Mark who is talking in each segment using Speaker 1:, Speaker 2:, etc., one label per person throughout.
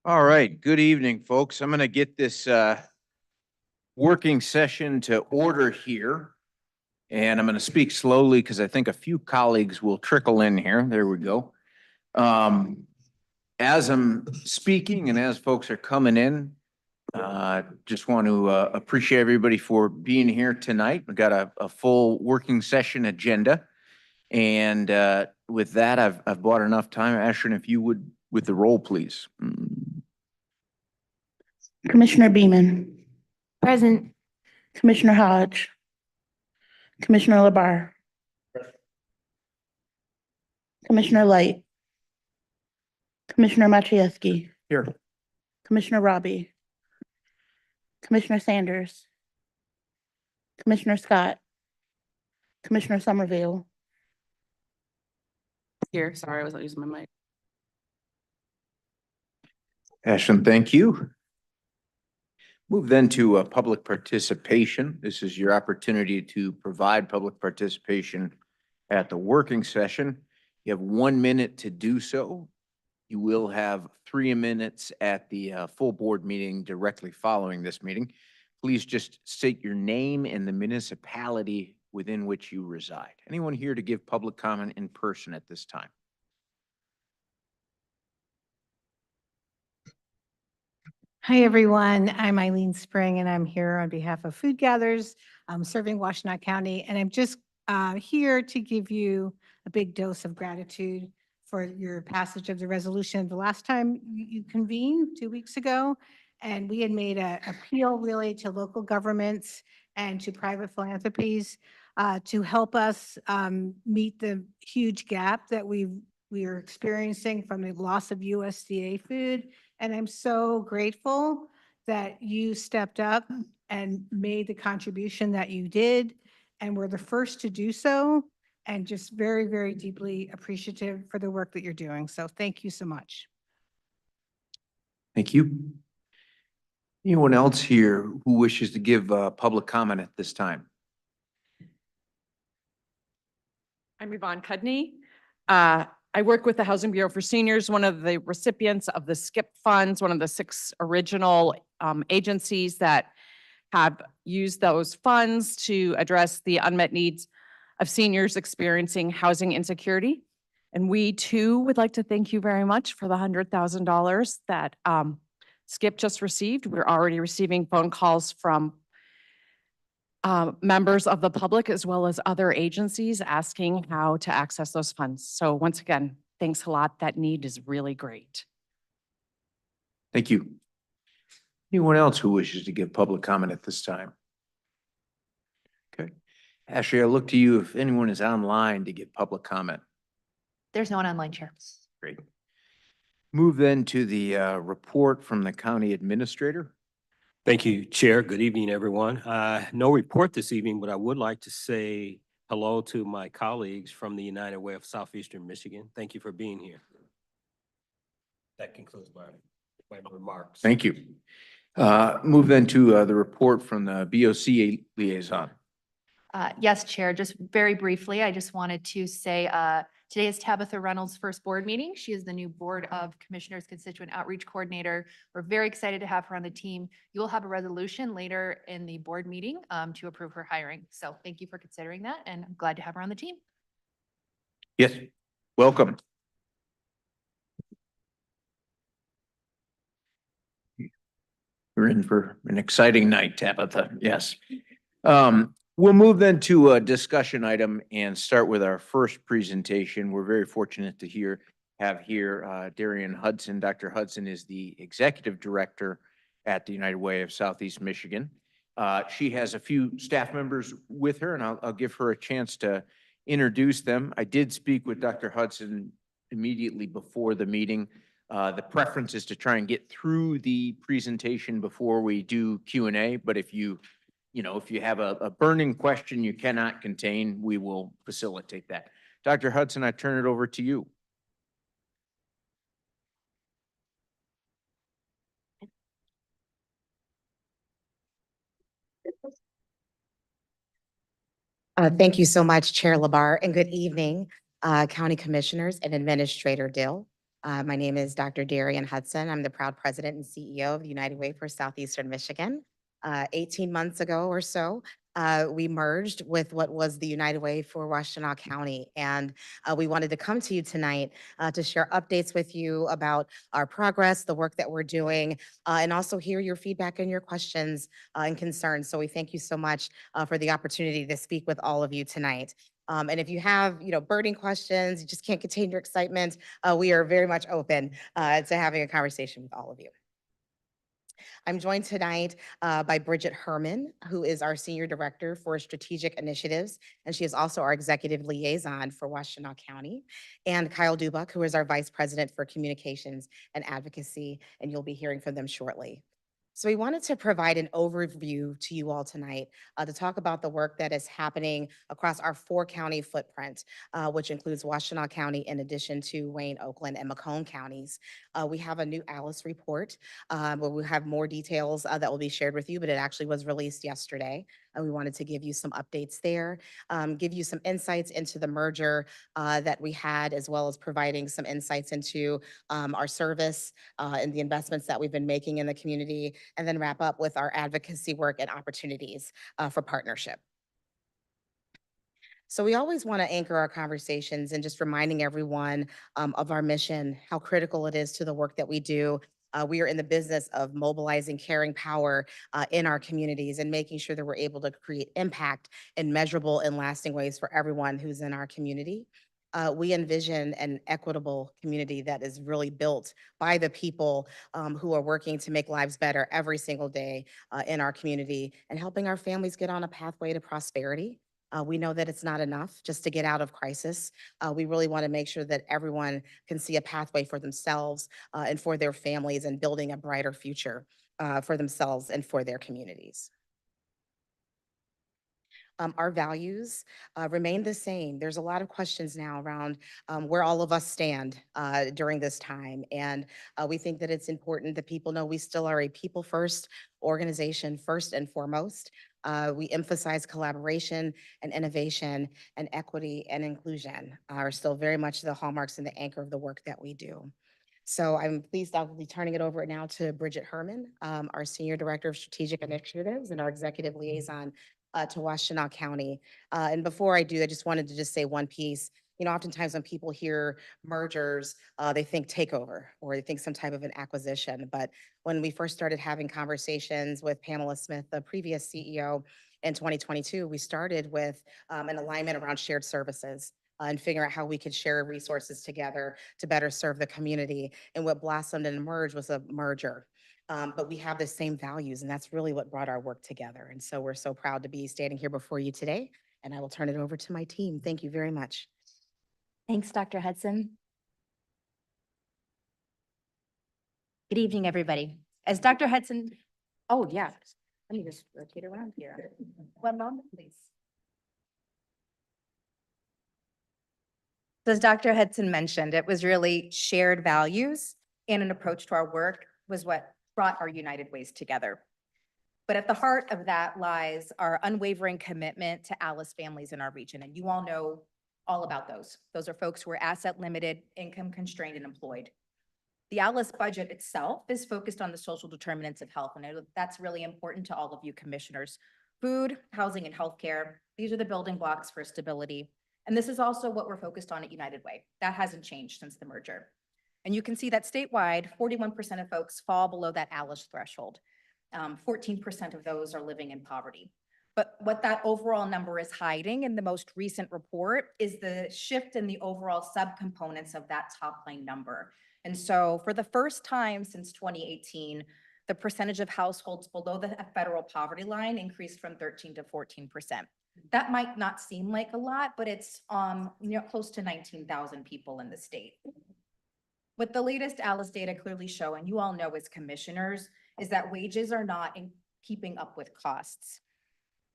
Speaker 1: All right, good evening, folks. I'm going to get this working session to order here. And I'm going to speak slowly because I think a few colleagues will trickle in here. There we go. As I'm speaking and as folks are coming in, just want to appreciate everybody for being here tonight. We've got a full working session agenda. And with that, I've bought enough time. Ashton, if you would, with the roll, please.
Speaker 2: Commissioner Beaman,
Speaker 3: Present.
Speaker 2: Commissioner Hodge, Commissioner LaBarre, Commissioner Light, Commissioner Maciejewski,
Speaker 1: Here.
Speaker 2: Commissioner Robbie, Commissioner Sanders, Commissioner Scott, Commissioner Somerville,
Speaker 3: Here, sorry, I wasn't using my mic.
Speaker 1: Ashton, thank you. Move then to public participation. This is your opportunity to provide public participation at the working session. You have 1 minute to do so. You will have 3 minutes at the full board meeting directly following this meeting. Please just state your name and the municipality within which you reside. Anyone here to give public comment in person at this time?
Speaker 4: Hi, everyone. I'm Eileen Spring, and I'm here on behalf of Food Gatherers. I'm serving Washtenaw County, and I'm just here to give you a big dose of gratitude for your passage of the resolution. The last time you convened 2 weeks ago, and we had made an appeal really to local governments and to private philanthropies to help us meet the huge gap that we are experiencing from the loss of USDA food. And I'm so grateful that you stepped up and made the contribution that you did and were the first to do so. And just very, very deeply appreciative for the work that you're doing. So thank you so much.
Speaker 1: Thank you. Anyone else here who wishes to give public comment at this time?
Speaker 3: I'm Yvonne Cudney. I work with the Housing Bureau for Seniors, one of the recipients of the SCIP funds, one of the 6 original agencies that have used those funds to address the unmet needs of seniors experiencing housing insecurity. And we too would like to thank you very much for the $100,000 that SCIP just received. We're already receiving phone calls from members of the public as well as other agencies asking how to access those funds. So once again, thanks a lot. That need is really great.
Speaker 1: Thank you. Anyone else who wishes to give public comment at this time? Okay. Ashley, I look to you if anyone is online to give public comment.
Speaker 5: There's no one online, Chair.
Speaker 1: Great. Move then to the report from the county administrator.
Speaker 6: Thank you, Chair. Good evening, everyone. No report this evening, but I would like to say hello to my colleagues from the United Way of Southeastern Michigan. Thank you for being here. That concludes my remarks.
Speaker 1: Thank you. Move then to the report from the BOC liaison.
Speaker 5: Yes, Chair, just very briefly, I just wanted to say today is Tabitha Reynolds' first board meeting. She is the new Board of Commissioners Constituent Outreach Coordinator. We're very excited to have her on the team. You will have a resolution later in the board meeting to approve her hiring. So thank you for considering that, and I'm glad to have her on the team.
Speaker 1: Yes, welcome. We're in for an exciting night, Tabitha. Yes. We'll move then to a discussion item and start with our first presentation. We're very fortunate to have here Darian Hudson. Dr. Hudson is the executive director at the United Way of Southeast Michigan. She has a few staff members with her, and I'll give her a chance to introduce them. I did speak with Dr. Hudson immediately before the meeting. The preference is to try and get through the presentation before we do Q&A, but if you have a burning question you cannot contain, we will facilitate that. Dr. Hudson, I turn it over to you.
Speaker 7: Thank you so much, Chair LaBarre, and good evening, County Commissioners and Administrator Dill. My name is Dr. Darian Hudson. I'm the proud president and CEO of the United Way for Southeastern Michigan. 18 months ago or so, we merged with what was the United Way for Washtenaw County. And we wanted to come to you tonight to share updates with you about our progress, the work that we're doing, and also hear your feedback and your questions and concerns. So we thank you so much for the opportunity to speak with all of you tonight. And if you have, burning questions, you just can't contain your excitement, we are very much open to having a conversation with all of you. I'm joined tonight by Bridget Herman, who is our Senior Director for Strategic Initiatives, and she is also our Executive Liaison for Washtenaw County, and Kyle Dubuck, who is our Vice President for Communications and Advocacy, and you'll be hearing from them shortly. So we wanted to provide an overview to you all tonight to talk about the work that is happening across our 4-county footprint, which includes Washtenaw County in addition to Wayne, Oakland, and Macomb counties. We have a new ALICE report where we have more details that will be shared with you, but it actually was released yesterday. And we wanted to give you some updates there, give you some insights into the merger that we had, as well as providing some insights into our service and the investments that we've been making in the community, and then wrap up with our advocacy work and opportunities for partnership. So we always want to anchor our conversations and just reminding everyone of our mission, how critical it is to the work that we do. We are in the business of mobilizing caring power in our communities and making sure that we're able to create impact in measurable and lasting ways for everyone who's in our community. We envision an equitable community that is really built by the people who are working to make lives better every single day in our community and helping our families get on a pathway to prosperity. We know that it's not enough just to get out of crisis. We really want to make sure that everyone can see a pathway for themselves and for their families, and building a brighter future for themselves and for their communities. Our values remain the same. There's a lot of questions now around where all of us stand during this time. And we think that it's important that people know we still are a people first organization, first and foremost. We emphasize collaboration and innovation, and equity and inclusion are still very much the hallmarks and the anchor of the work that we do. So I'm pleased I'll be turning it over now to Bridget Herman, our Senior Director of Strategic Initiatives and our Executive Liaison to Washtenaw County. And before I do, I just wanted to just say one piece. Oftentimes when people hear mergers, they think takeover or they think some type of an acquisition. But when we first started having conversations with Pamela Smith, the previous CEO, in 2022, we started with an alignment around shared services and figure out how we could share resources together to better serve the community. And what blossomed and emerged was a merger. But we have the same values, and that's really what brought our work together. And so we're so proud to be standing here before you today, and I will turn it over to my team. Thank you very much.
Speaker 8: Thanks, Dr. Hudson. Good evening, everybody. As Dr. Hudson, oh yeah, let me just rotate around here. One moment, please. So as Dr. Hudson mentioned, it was really shared values and an approach to our work was what brought our United Ways together. But at the heart of that lies our unwavering commitment to ALICE families in our region. And you all know all about those. Those are folks who are asset limited, income constrained, and employed. The ALICE budget itself is focused on the social determinants of health. And I know that's really important to all of you commissioners. Food, housing, and healthcare, these are the building blocks for stability. And this is also what we're focused on at United Way. That hasn't changed since the merger. And you can see that statewide, 41% of folks fall below that ALICE threshold. 14% of those are living in poverty. But what that overall number is hiding in the most recent report is the shift in the overall subcomponents of that top line number. And so for the first time since 2018, the percentage of households below the federal poverty line increased from 13 to 14%. That might not seem like a lot, but it's close to 19,000 people in the state. What the latest ALICE data clearly show, and you all know as commissioners, is that wages are not keeping up with costs.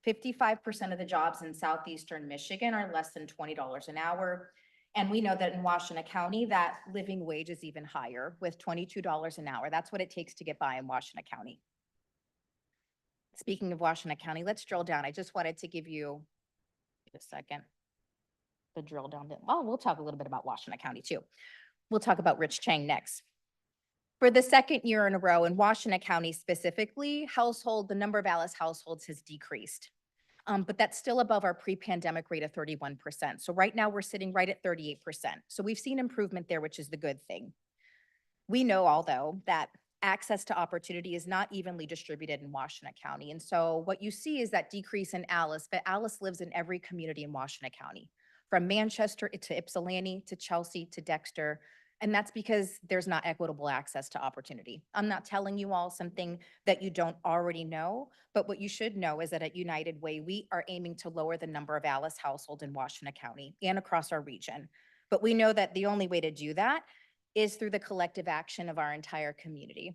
Speaker 8: 55% of the jobs in Southeastern Michigan are less than $20 an hour. And we know that in Washtenaw County, that living wage is even higher with $22 an hour. That's what it takes to get by in Washtenaw County. Speaking of Washtenaw County, let's drill down. I just wanted to give you a second to drill down. Well, we'll talk a little bit about Washtenaw County too. We'll talk about Rich Chang next. For the second year in a row in Washtenaw County specifically, the number of Alice households has decreased. But that's still above our pre-pandemic rate of 31%. So right now we're sitting right at 38%. So we've seen improvement there, which is the good thing. We know all though that access to opportunity is not evenly distributed in Washtenaw County. And so what you see is that decrease in Alice, but Alice lives in every community in Washtenaw County, from Manchester to Ypsilanti to Chelsea to Dexter. And that's because there's not equitable access to opportunity. I'm not telling you all something that you don't already know, but what you should know is that at United Way, we are aiming to lower the number of Alice households in Washtenaw County and across our region. But we know that the only way to do that is through the collective action of our entire community.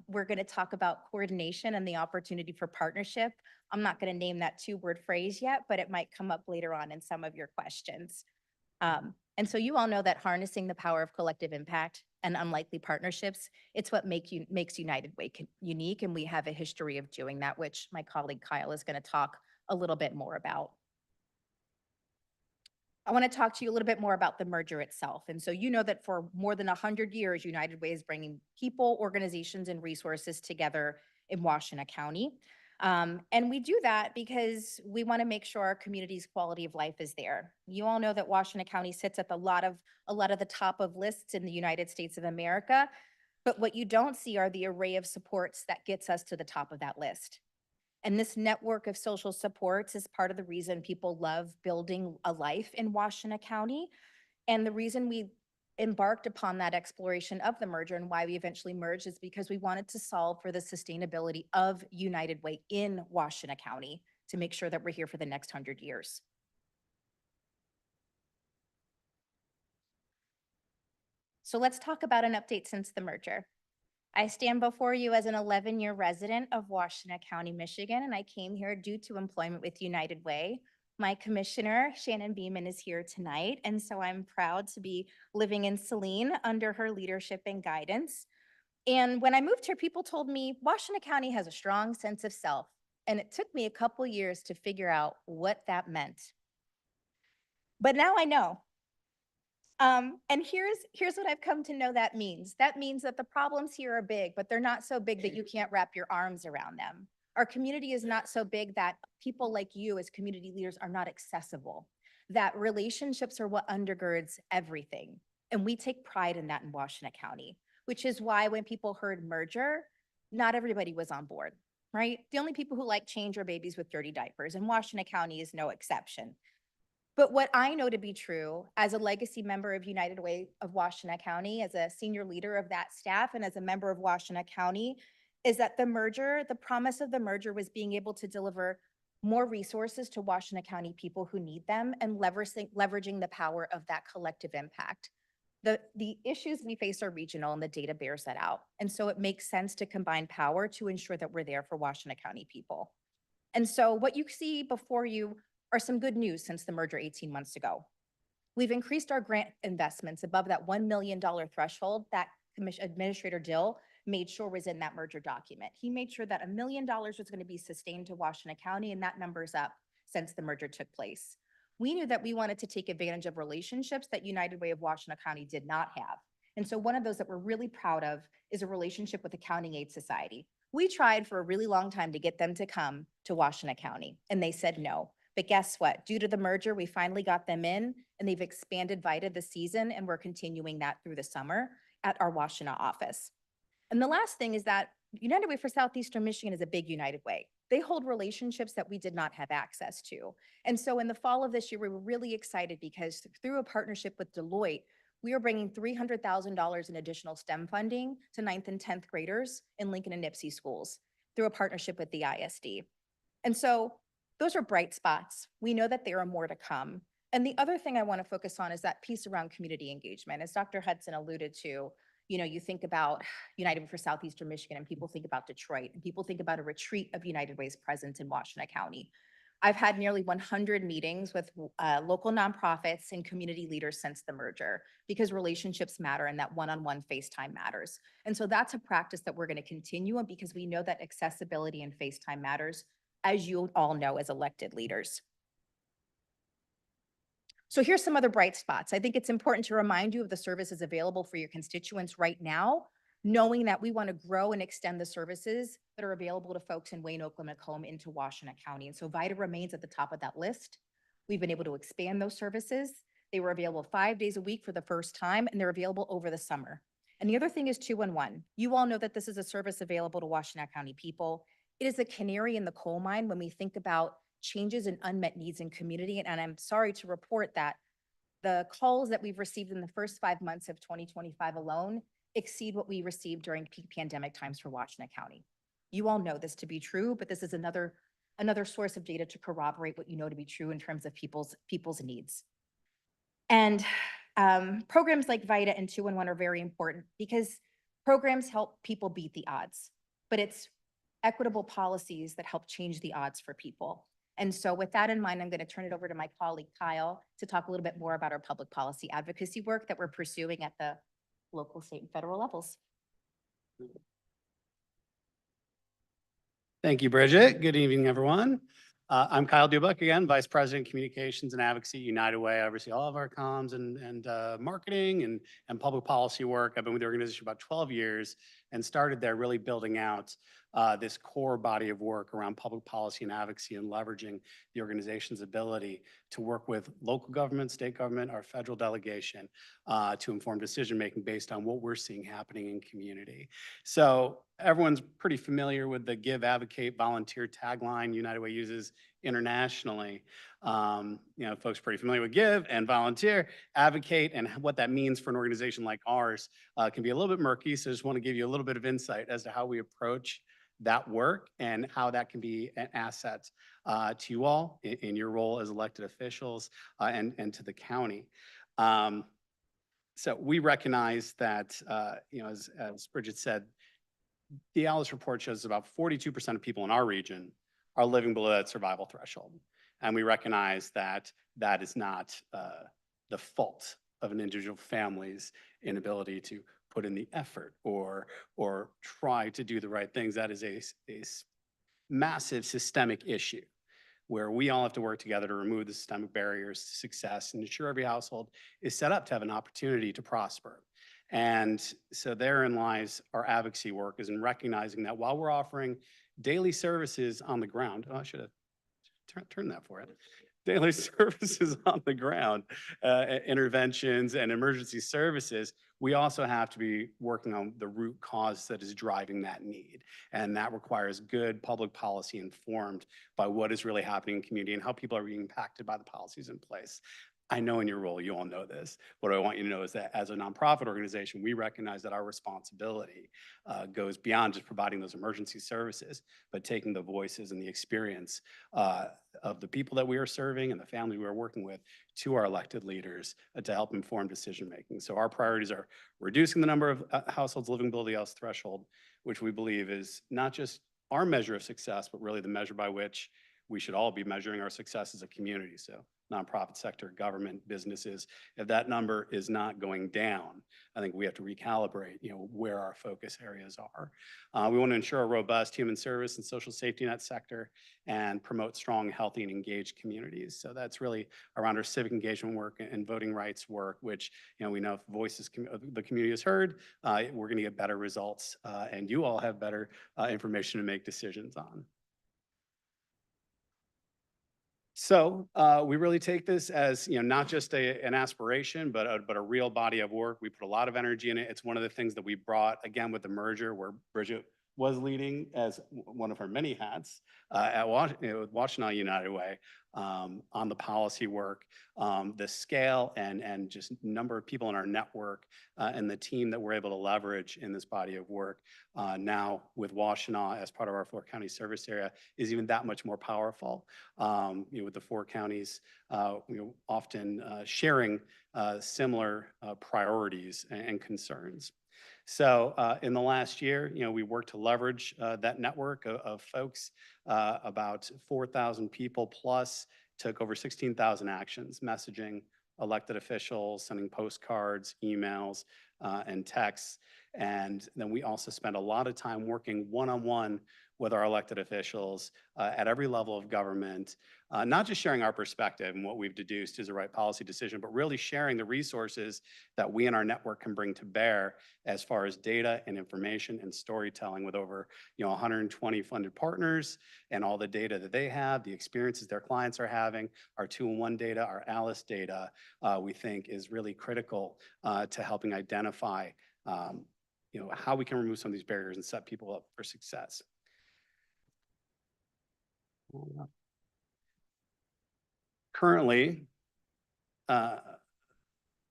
Speaker 8: We're going to talk about coordination and the opportunity for partnership. I'm not going to name that two-word phrase yet, but it might come up later on in some of your questions. And so you all know that harnessing the power of collective impact and unlikely partnerships, it's what makes United Way unique. And we have a history of doing that, which my colleague Kyle is going to talk a little bit more about. I want to talk to you a little bit more about the merger itself. And so you know that for more than 100 years, United Way is bringing people, organizations, and resources together in Washtenaw County. And we do that because we want to make sure our community's quality of life is there. You all know that Washtenaw County sits at a lot of the top of lists in the United States of America, but what you don't see are the array of supports that gets us to the top of that list. And this network of social supports is part of the reason people love building a life in Washtenaw County. And the reason we embarked upon that exploration of the merger and why we eventually merged is because we wanted to solve for the sustainability of United Way in Washtenaw County to make sure that we're here for the next 100 years. So let's talk about an update since the merger. I stand before you as an 11-year resident of Washtenaw County, Michigan, and I came here due to employment with United Way. My commissioner, Shannon Beeman, is here tonight, and so I'm proud to be living in Saline under her leadership and guidance. And when I moved here, people told me Washtenaw County has a strong sense of self, and it took me a couple years to figure out what that meant. But now I know. And here's what I've come to know that means. That means that the problems here are big, but they're not so big that you can't wrap your arms around them. Our community is not so big that people like you as community leaders are not accessible, that relationships are what undergirds everything. And we take pride in that in Washtenaw County, which is why when people heard merger, not everybody was on board, right? The only people who like change are babies with dirty diapers, and Washtenaw County is no exception. But what I know to be true as a legacy member of United Way of Washtenaw County, as a senior leader of that staff, and as a member of Washtenaw County, is that the promise of the merger was being able to deliver more resources to Washtenaw County people who need them and leveraging the power of that collective impact. The issues we face are regional and the data bears that out. And so it makes sense to combine power to ensure that we're there for Washtenaw County people. And so what you see before you are some good news since the merger 18 months ago. We've increased our grant investments above that $1 million threshold that Administrator Dill made sure was in that merger document. He made sure that $1 million was going to be sustained to Washtenaw County, and that number's up since the merger took place. We knew that we wanted to take advantage of relationships that United Way of Washtenaw County did not have. And so one of those that we're really proud of is a relationship with the County Aid Society. We tried for a really long time to get them to come to Washtenaw County, and they said no. But guess what? Due to the merger, we finally got them in, and they've expanded VITA this season, and we're continuing that through the summer at our Washtenaw office. And the last thing is that United Way for Southeastern Michigan is a big United Way. They hold relationships that we did not have access to. And so in the fall of this year, we were really excited because through a partnership with Deloitte, we are bringing $300,000 in additional STEM funding to 9th and 10th graders in Lincoln and Nipsey schools through a partnership with the ISD. And so those are bright spots. We know that there are more to come. And the other thing I want to focus on is that piece around community engagement. As Dr. Hudson alluded to, you think about United Way for Southeastern Michigan and people think about Detroit and people think about a retreat of United Way's presence in Washtenaw County. I've had nearly 100 meetings with local nonprofits and community leaders since the merger because relationships matter and that one-on-one FaceTime matters. And so that's a practice that we're going to continue on because we know that accessibility and FaceTime matters, as you all know as elected leaders. So here's some other bright spots. I think it's important to remind you of the services available for your constituents right now, knowing that we want to grow and extend the services that are available to folks in Wayne, Oakland, Macomb into Washtenaw County. And so VITA remains at the top of that list. We've been able to expand those services. They were available 5 days a week for the first time, and they're available over the summer. And the other thing is 211. You all know that this is a service available to Washtenaw County people. It is a canary in the coal mine when we think about changes and unmet needs in community. And I'm sorry to report that the calls that we've received in the first 5 months of 2025 alone exceed what we received during peak pandemic times for Washtenaw County. You all know this to be true, but this is another source of data to corroborate what you know to be true in terms of people's needs. And programs like VITA and 211 are very important because programs help people beat the odds, but it's equitable policies that help change the odds for people. And so with that in mind, I'm going to turn it over to my colleague Kyle to talk a little bit more about our public policy advocacy work that we're pursuing at the local, state, and federal levels.
Speaker 9: Thank you, Bridget. Good evening, everyone. I'm Kyle Dubuck again, Vice President, Communications and Advocacy, United Way. I oversee all of our comms and marketing and public policy work. I've been with the organization about 12 years and started there really building out this core body of work around public policy and advocacy and leveraging the organization's ability to work with local government, state government, our federal delegation to inform decision-making based on what we're seeing happening in community. So everyone's pretty familiar with the Give, Advocate, Volunteer tagline United Way uses internationally. Folks are pretty familiar with Give and Volunteer. Advocate and what that means for an organization like ours can be a little bit murky. So I just want to give you a little bit of insight as to how we approach that work and how that can be an asset to you all in your role as elected officials and to the county. So we recognize that, as Bridget said, the ALICE report shows about 42% of people in our region are living below that survival threshold. And we recognize that that is not the fault of an individual family's inability to put in the effort or try to do the right things. That is a massive systemic issue where we all have to work together to remove the systemic barriers to success and ensure every household is set up to have an opportunity to prosper. And so therein lies our advocacy work, is in recognizing that while we're offering daily services on the ground, I should have turned that for it. Daily services on the ground, interventions and emergency services, we also have to be working on the root cause that is driving that need. And that requires good public policy informed by what is really happening in community and how people are being impacted by the policies in place. I know in your role, you all know this. What I want you to know is that as a nonprofit organization, we recognize that our responsibility goes beyond just providing those emergency services, but taking the voices and the experience of the people that we are serving and the family we are working with to our elected leaders to help inform decision-making. So our priorities are reducing the number of households living below the ALICE threshold, which we believe is not just our measure of success, but really the measure by which we should all be measuring our success as a community. So nonprofit sector, government, businesses, if that number is not going down, I think we have to recalibrate, where our focus areas are. We want to ensure a robust human service and social safety net sector and promote strong, healthy, and engaged communities. So that's really around our civic engagement work and voting rights work, which, we know if voices the community is heard, we're going to get better results, and you all have better information to make decisions on. So we really take this as, not just an aspiration, but a real body of work. We put a lot of energy in it. It's one of the things that we brought, again, with the merger, where Bridget was leading as one of her many hats at Washtenaw United Way on the policy work, the scale and just number of people in our network and the team that we're able to leverage in this body of work now with Washtenaw as part of our 4 county service area is even that much more powerful. With the 4 counties, often sharing similar priorities and concerns. So in the last year, we worked to leverage that network of folks, about 4,000 people plus, took over 16,000 actions, messaging elected officials, sending postcards, emails, and texts. And then we also spend a lot of time working one-on-one with our elected officials at every level of government, not just sharing our perspective and what we've deduced is the right policy decision, but really sharing the resources that we and our network can bring to bear as far as data and information and storytelling with over 120 funded partners and all the data that they have, the experiences their clients are having, our 2-in-1 data, our ALICE data, we think is really critical to helping identify how we can remove some of these barriers and set people up for success. Currently,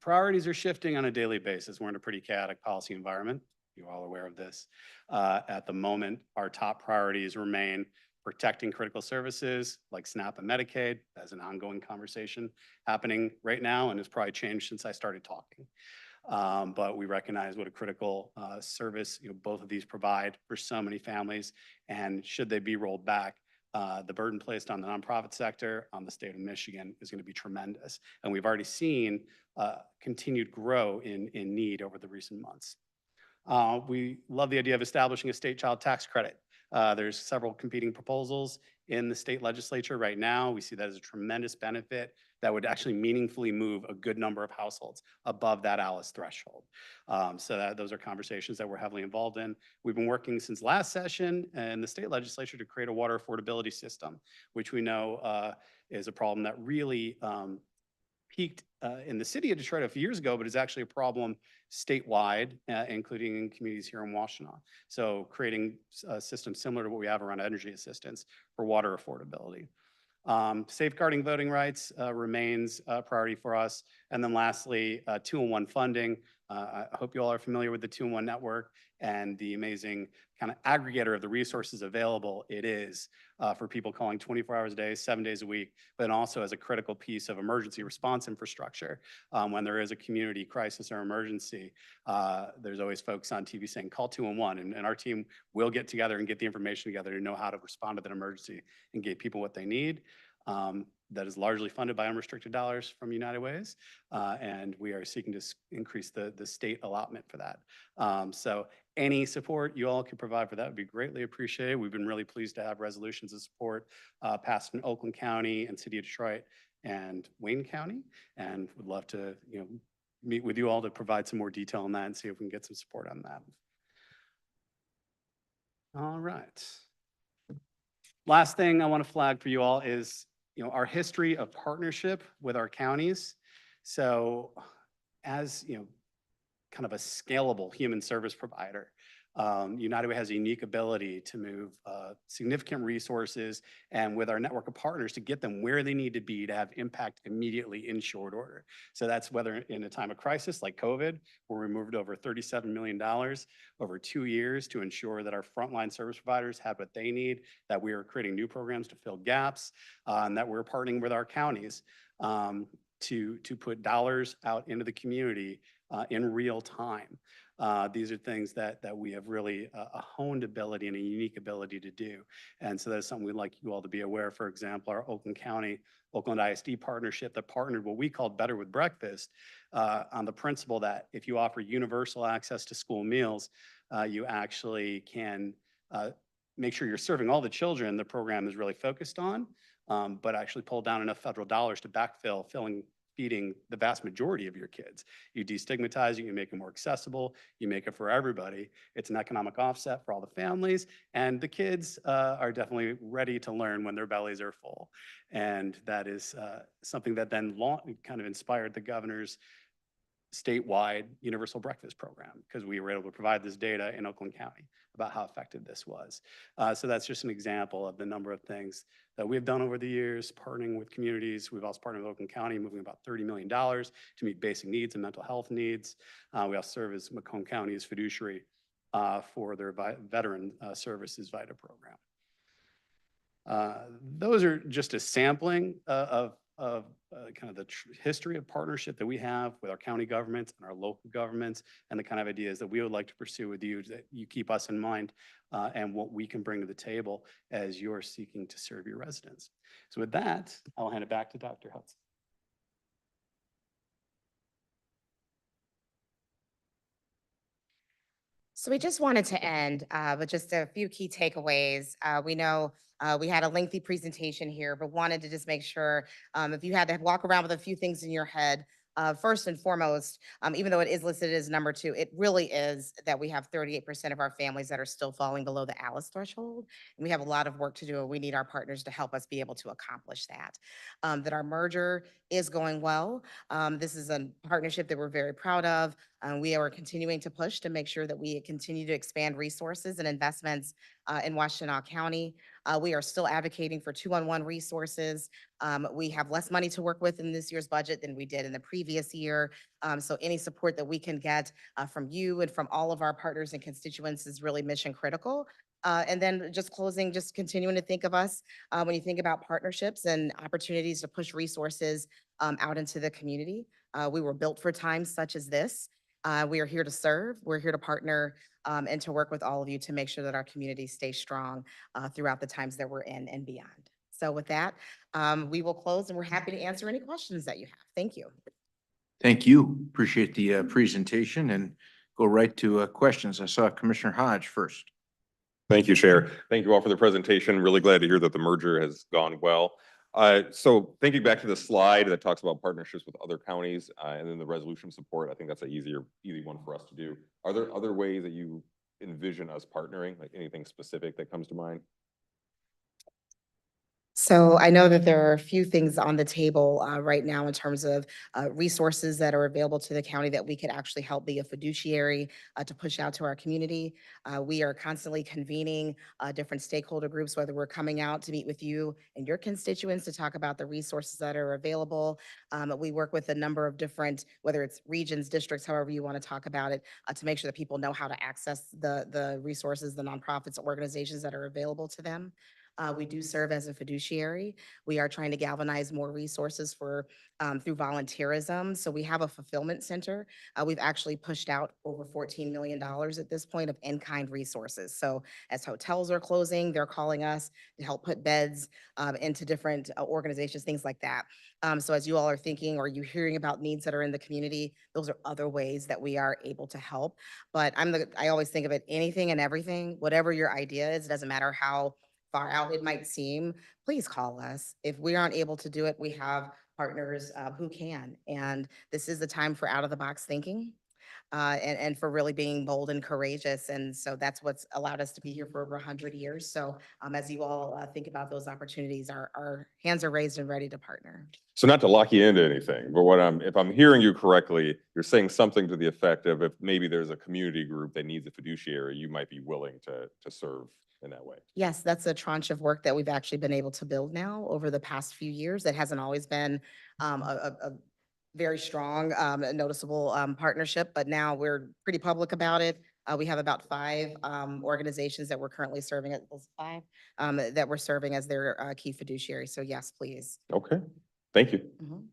Speaker 9: priorities are shifting on a daily basis. We're in a pretty chaotic policy environment. You're all aware of this. At the moment, our top priorities remain protecting critical services like SNAP and Medicaid. That's an ongoing conversation happening right now and has probably changed since I started talking. But we recognize what a critical service both of these provide for so many families. And should they be rolled back, the burden placed on the nonprofit sector, on the state of Michigan is going to be tremendous. And we've already seen continued grow in need over the recent months. We love the idea of establishing a state child tax credit. There's several competing proposals in the state legislature right now. We see that as a tremendous benefit that would actually meaningfully move a good number of households above that ALICE threshold. Those are conversations that we're heavily involved in. We've been working since last session in the state legislature to create a water affordability system, which we know is a problem that really peaked in the city of Detroit a few years ago, but is actually a problem statewide, including in communities here in Washtenaw. So creating a system similar to what we have around energy assistance for water affordability. Safeguarding voting rights remains a priority for us. And then lastly, 2-in-1 funding. I hope you all are familiar with the 2-in-1 network and the amazing kind of aggregator of the resources available it is for people calling 24 hours a day, 7 days a week, but also as a critical piece of emergency response infrastructure. When there is a community crisis or emergency, there's always folks on TV saying, call 2-in-1, and our team will get together and get the information together to know how to respond to that emergency and get people what they need. That is largely funded by unrestricted dollars from United Ways, and we are seeking to increase the state allotment for that. So any support you all can provide for that would be greatly appreciated. We've been really pleased to have resolutions of support passed in Oakland County and City of Detroit and Wayne County, and would love to meet with you all to provide some more detail on that and see if we can get some support on that. All right. Last thing I want to flag for you all is our history of partnership with our counties. So as kind of a scalable human service provider, United Way has a unique ability to move significant resources and with our network of partners to get them where they need to be to have impact immediately in short order. So that's whether in a time of crisis like COVID, where we moved over $37 million over 2 years to ensure that our frontline service providers had what they need, that we are creating new programs to fill gaps, and that we're partnering with our counties to put dollars out into the community in real time. These are things that we have really a honed ability and a unique ability to do. And so that's something we'd like you all to be aware. For example, our Oakland County, Oakland ISD partnership that partnered what we called Better with Breakfast on the principle that if you offer universal access to school meals, you actually can make sure you're serving all the children the program is really focused on, but actually pull down enough federal dollars to backfill feeding the vast majority of your kids. You destigmatize it, you make it more accessible, you make it for everybody. It's an economic offset for all the families, and the kids are definitely ready to learn when their bellies are full. And that is something that then kind of inspired the governor's statewide universal breakfast program, because we were able to provide this data in Oakland County about how effective this was. So that's just an example of the number of things that we've done over the years, partnering with communities. We've also partnered with Oakland County, moving about $30 million to meet basic needs and mental health needs. We also serve as Macomb County's fiduciary for their veteran services VITA program. Those are just a sampling of kind of the history of partnership that we have with our county governments and our local governments, and the kind of ideas that we would like to pursue with you, that you keep us in mind and what we can bring to the table as you're seeking to serve your residents. So with that, I'll hand it back to Dr. Hudson.
Speaker 7: So we just wanted to end with just a few key takeaways. We know we had a lengthy presentation here, but wanted to just make sure if you had to walk around with a few things in your head, first and foremost, even though it is listed as number 2, it really is that we have 38% of our families that are still falling below the ALICE threshold. And we have a lot of work to do, and we need our partners to help us be able to accomplish that. That our merger is going well. This is a partnership that we're very proud of. We are continuing to push to make sure that we continue to expand resources and investments in Washtenaw County. We are still advocating for 2-on-1 resources. We have less money to work with in this year's budget than we did in the previous year. So any support that we can get from you and from all of our partners and constituents is really mission critical. And then just closing, just continuing to think of us when you think about partnerships and opportunities to push resources out into the community. We were built for times such as this. We are here to serve. We're here to partner and to work with all of you to make sure that our community stays strong throughout the times that we're in and beyond. So with that, we will close and we're happy to answer any questions that you have. Thank you.
Speaker 1: Thank you. Appreciate the presentation and go right to questions. I saw Commissioner Hodge first.
Speaker 10: Thank you, Chair. Thank you all for the presentation. Really glad to hear that the merger has gone well. So thinking back to the slide that talks about partnerships with other counties and then the resolution support, I think that's an easy one for us to do. Are there other ways that you envision us partnering, like anything specific that comes to mind?
Speaker 7: So I know that there are a few things on the table right now in terms of resources that are available to the county that we could actually help be a fiduciary to push out to our community. We are constantly convening different stakeholder groups, whether we're coming out to meet with you and your constituents to talk about the resources that are available. We work with a number of different, whether it's regions, districts, however you want to talk about it, to make sure that people know how to access the resources, the nonprofits, organizations that are available to them. We do serve as a fiduciary. We are trying to galvanize more resources for through volunteerism. So we have a fulfillment center. We've actually pushed out over $14 million at this point of in-kind resources. So as hotels are closing, they're calling us to help put beds into different organizations, things like that. So as you all are thinking or you're hearing about needs that are in the community, those are other ways that we are able to help. But I always think of it, anything and everything, whatever your idea is, it doesn't matter how far out it might seem, please call us. If we aren't able to do it, we have partners who can. And this is the time for out of the box thinking and for really being bold and courageous. And so that's what's allowed us to be here for over 100 years. So as you all think about those opportunities, our hands are raised and ready to partner.
Speaker 10: So not to lock you into anything, but if I'm hearing you correctly, you're saying something to the effect of if maybe there's a community group that needs a fiduciary, you might be willing to serve in that way.
Speaker 7: Yes, that's a tranche of work that we've actually been able to build now over the past few years. It hasn't always been a very strong, noticeable partnership, but now we're pretty public about it. We have about 5 organizations that we're currently serving at those 5 that we're serving as their key fiduciary. So yes, please.
Speaker 10: Okay, thank you.
Speaker 7: Mhm.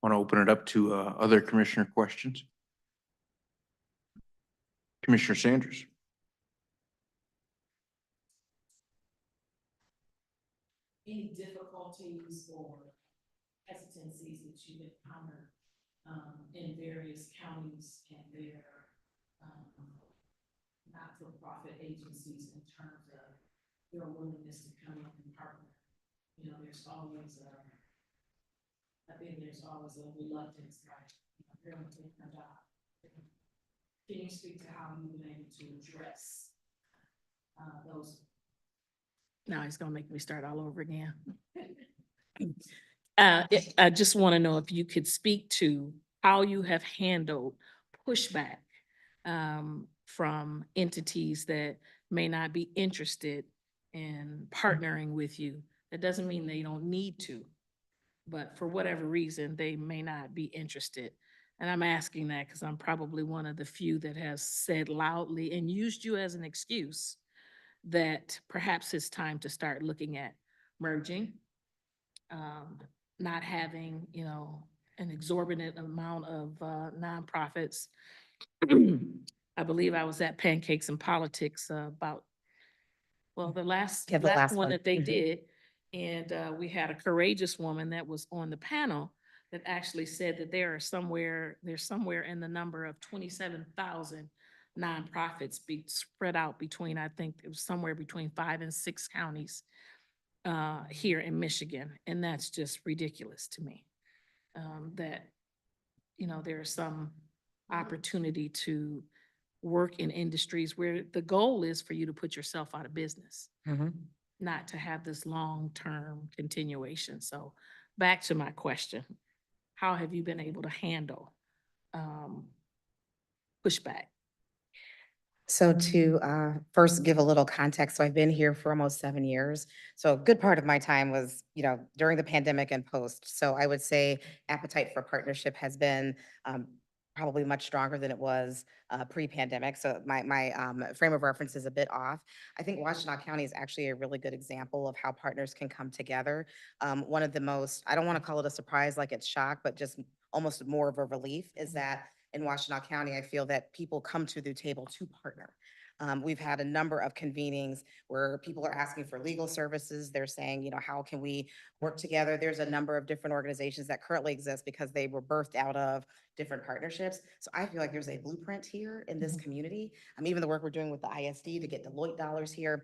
Speaker 1: Want to open it up to other commissioner questions? Commissioner Sanders.
Speaker 11: Any difficulties or hesitancies that you've encountered in various counties and their not-for-profit agencies in terms of their willingness to come in and partner? You know, there's always I think there's always a reluctance, right? They're going to take their job. Can you speak to how you've been able to address those?
Speaker 12: Now he's gonna make me start all over again. I just want to know if you could speak to how you have handled pushback from entities that may not be interested in partnering with you. That doesn't mean they don't need to, but for whatever reason, they may not be interested. And I'm asking that because I'm probably one of the few that has said loudly and used you as an excuse that perhaps it's time to start looking at merging, not having, you know, an exorbitant amount of nonprofits. I believe I was at Pancakes and Politics about, well, the last
Speaker 7: Yeah, the last
Speaker 12: one
Speaker 7: one.
Speaker 12: that they
Speaker 7: Mhm.
Speaker 12: did. And we had a courageous woman that was on the panel that actually said that there's somewhere in the number of 27,000 nonprofits spread out between, I think it was somewhere between 5 and 6 counties here in Michigan. And that's just ridiculous to me. That, there's some opportunity to work in industries where the goal is for you to put yourself out of business, not to have this long-term continuation. So back to my question, how have you been able to handle pushback?
Speaker 7: So to first give a little context, so I've been here for almost 7 years. So a good part of my time was, during the pandemic and post. So I would say appetite for partnership has been probably much stronger than it was pre-pandemic. So my frame of reference is a bit off. I think Washtenaw County is actually a really good example of how partners can come together. One of the most, I don't want to call it a surprise like it's shock, but just almost more of a relief is that in Washtenaw County, I feel that people come to the table to partner. We've had a number of convenings where people are asking for legal services. They're saying, how can we work together? There's a number of different organizations that currently exist because they were birthed out of different partnerships. So I feel like there's a blueprint here in this community. Even the work we're doing with the ISD to get Deloitte dollars here,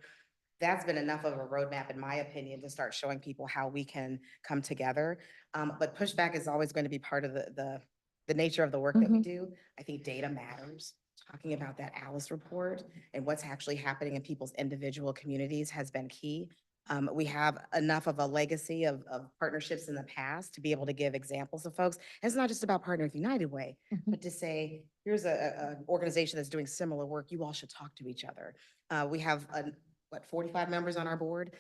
Speaker 7: that's been enough of a roadmap, in my opinion, to start showing people how we can come together. But pushback is always going to be part of the nature of the work that we do. I think data matters. Talking about that Alice report and what's actually happening in people's individual communities has been key. We have enough of a legacy of partnerships in the past to be able to give examples of folks. And it's not just about Partner with United Way, but to say, here's an organization that's doing similar work. You all should talk to each other. We have 45 members on our board.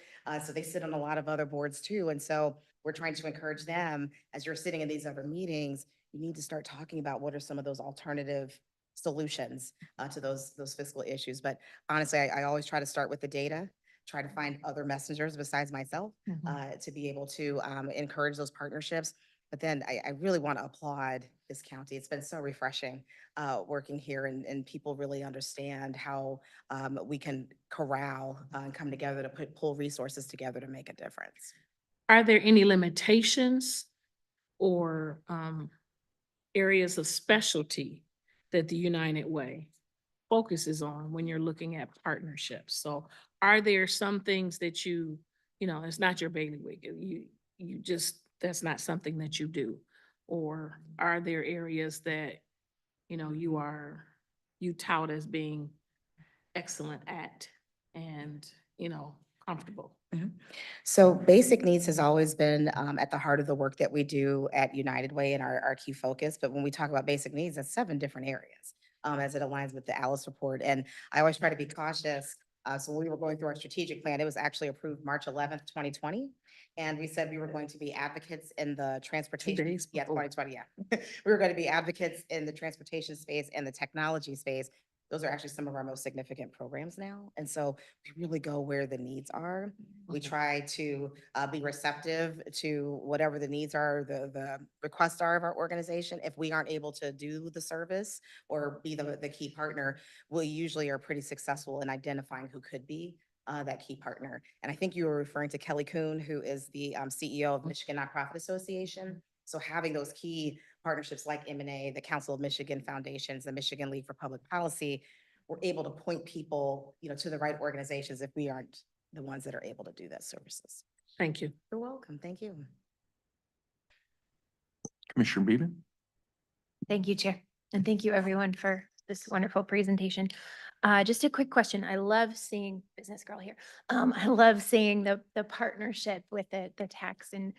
Speaker 7: So they sit on a lot of other boards too. And so we're trying to encourage them, as you're sitting in these other meetings, you need to start talking about what are some of those alternative solutions to those fiscal issues. But honestly, I always try to start with the data, try to find other messengers besides myself to be able to encourage those partnerships. But then I really want to applaud this county. It's been so refreshing working here, and people really understand how we can corral and come together to pull resources together to make a difference.
Speaker 12: Are there any limitations or areas of specialty that the United Way focuses on when you're looking at partnerships? So are there some things that it's not your bailiwick, you just, that's not something that you do? Or are there areas that, you tout as being excellent at and, comfortable?
Speaker 7: So basic needs has always been at the heart of the work that we do at United Way and our key focus. But when we talk about basic needs, that's 7 different areas as it aligns with the Alice report. And I always try to be cautious. So when we were going through our strategic plan, it was actually approved March 11th, 2020. And we said we were going to be advocates in the transportation.
Speaker 12: days
Speaker 7: Yeah,
Speaker 12: before.
Speaker 7: 2020, yeah. We were going to be advocates in the transportation space and the technology space. Those are actually some of our most significant programs now. And so we really go where the needs are. We try to be receptive to whatever the needs are, the requests are of our organization. If we aren't able to do the service or be the key partner, we usually are pretty successful in identifying who could be that key partner. And I think you were referring to Kelly Kuhn, who is the CEO of Michigan Nonprofit Association. So having those key partnerships like M&A, the Council of Michigan Foundations, the Michigan League for Public Policy, we're able to point people, to the right organizations if we aren't the ones that are able to do that services.
Speaker 12: Thank you.
Speaker 7: You're welcome. Thank you.
Speaker 1: Commissioner Beeben?
Speaker 13: Thank you, Chair. And thank you everyone for this wonderful presentation. Just a quick question. I love seeing business girl here. I love seeing the partnership with the tax and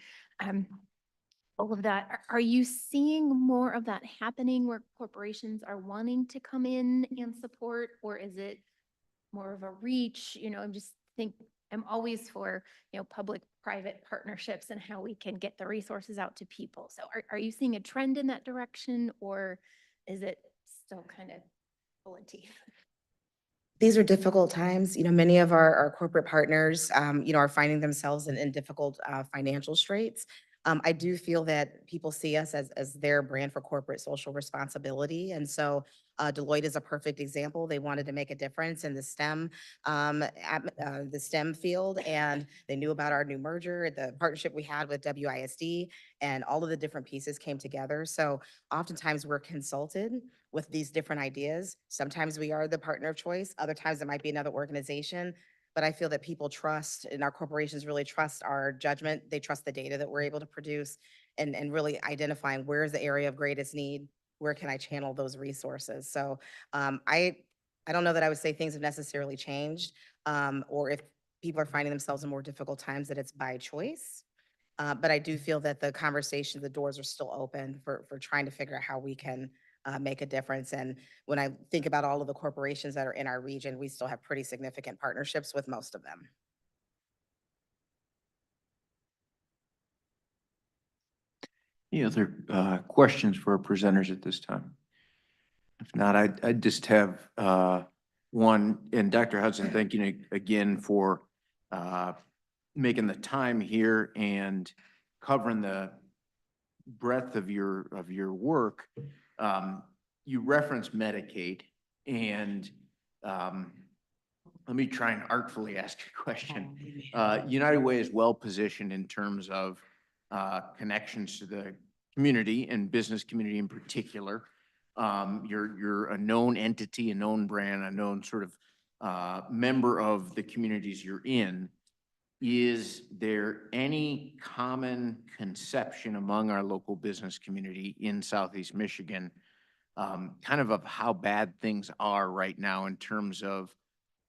Speaker 13: all of that. Are you seeing more of that happening where corporations are wanting to come in and support, or is it more of a reach? I'm always for, public-private partnerships and how we can get the resources out to people. So are you seeing a trend in that direction, or is it still kind of pulling teeth?
Speaker 7: These are difficult times. Many of our corporate partners, are finding themselves in difficult financial straits. I do feel that people see us as their brand for corporate social responsibility. And so Deloitte is a perfect example. They wanted to make a difference in the STEM field, and they knew about our new merger, the partnership we had with WISD, and all of the different pieces came together. So oftentimes we're consulted with these different ideas. Sometimes we are the partner of choice. Other times it might be another organization. But I feel that people trust, and our corporations really trust our judgment. They trust the data that we're able to produce, and really identifying where's the area of greatest need, where can I channel those resources? So I don't know that I would say things have necessarily changed, or if people are finding themselves in more difficult times, that it's by choice. But I do feel that the conversation, the doors are still open for trying to figure out how we can make a difference. And when I think about all of the corporations that are in our region, we still have pretty significant partnerships with most of them.
Speaker 1: Any other questions for our presenters at this time? If not, I just have one, and Dr. Hudson, thank you again for making the time here and covering the breadth of your work. You referenced Medicaid, and let me try and artfully ask a question. United Way is well positioned in terms of connections to the community and business community in particular. You're a known entity, a known brand, a known sort of member of the communities you're in. Is there any common conception among our local business community in Southeast Michigan, kind of how bad things are right now in terms of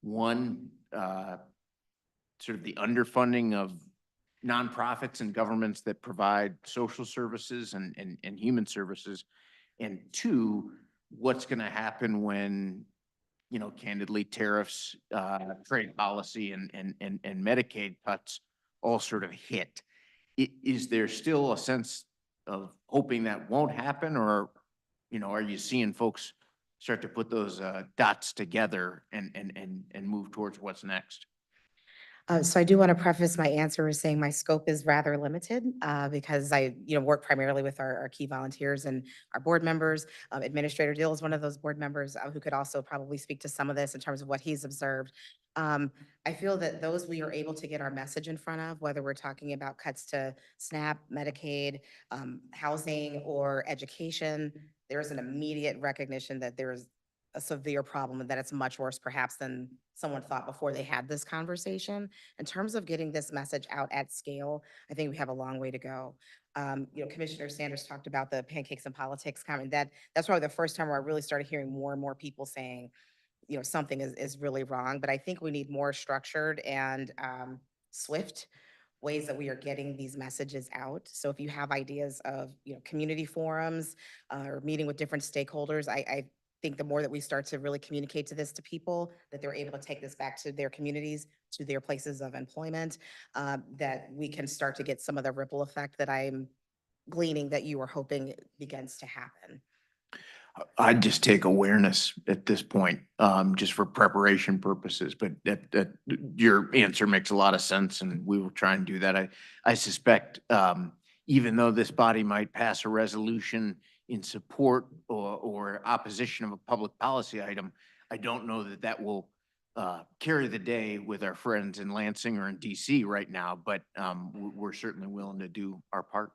Speaker 1: one, sort of the underfunding of nonprofits and governments that provide social services and human services, and two, what's going to happen when, candidly, tariffs, trade policy, and Medicaid cuts all sort of hit? Is there still a sense of hoping that won't happen, or, are you seeing folks start to put those dots together and move towards what's next?
Speaker 7: So I do want to preface my answer with saying my scope is rather limited because I, work primarily with our key volunteers and our board members. Administrator Dill is one of those board members who could also probably speak to some of this in terms of what he's observed. I feel that those we are able to get our message in front of, whether we're talking about cuts to SNAP, Medicaid, housing, or education, there is an immediate recognition that there is a severe problem and that it's much worse perhaps than someone thought before they had this conversation. In terms of getting this message out at scale, I think we have a long way to go. Commissioner Sanders talked about the pancakes and politics comment. That's probably the first time where I really started hearing more and more people saying, something is really wrong. But I think we need more structured and swift ways that we are getting these messages out. So if you have ideas of, community forums or meeting with different stakeholders, I think the more that we start to really communicate to people, that they're able to take this back to their communities, to their places of employment, that we can start to get some of the ripple effect that I'm gleaning that you are hoping begins to happen.
Speaker 1: I'd just take awareness at this point, just for preparation purposes, but that your answer makes a lot of sense, and we will try and do that. I suspect, even though this body might pass a resolution in support or opposition of a public policy item, I don't know that will carry the day with our friends in Lansing or in DC right now, but we're certainly willing to do our part.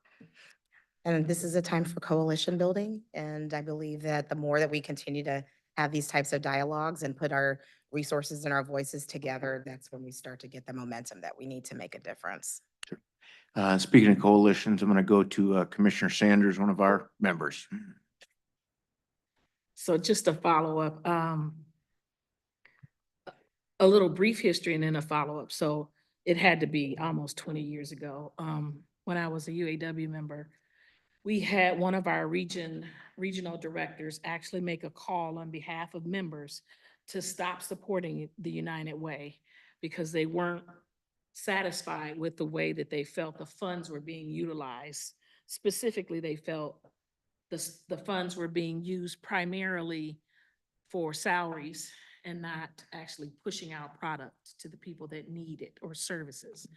Speaker 7: And this is a time for coalition building. And I believe that the more that we continue to have these types of dialogues and put our resources and our voices together, that's when we start to get the momentum that we need to make a difference.
Speaker 1: Speaking of coalitions, I'm going to go to Commissioner Sanders, one of our members.
Speaker 12: So just a follow-up, a little brief history and then a follow-up. So it had to be almost 20 years ago, when I was a UAW member. We had one of our regional directors actually make a call on behalf of members to stop supporting the United Way because they weren't satisfied with the way that they felt the funds were being utilized. Specifically, they felt the funds were being used primarily for salaries and not actually pushing out products to the people that need it or services.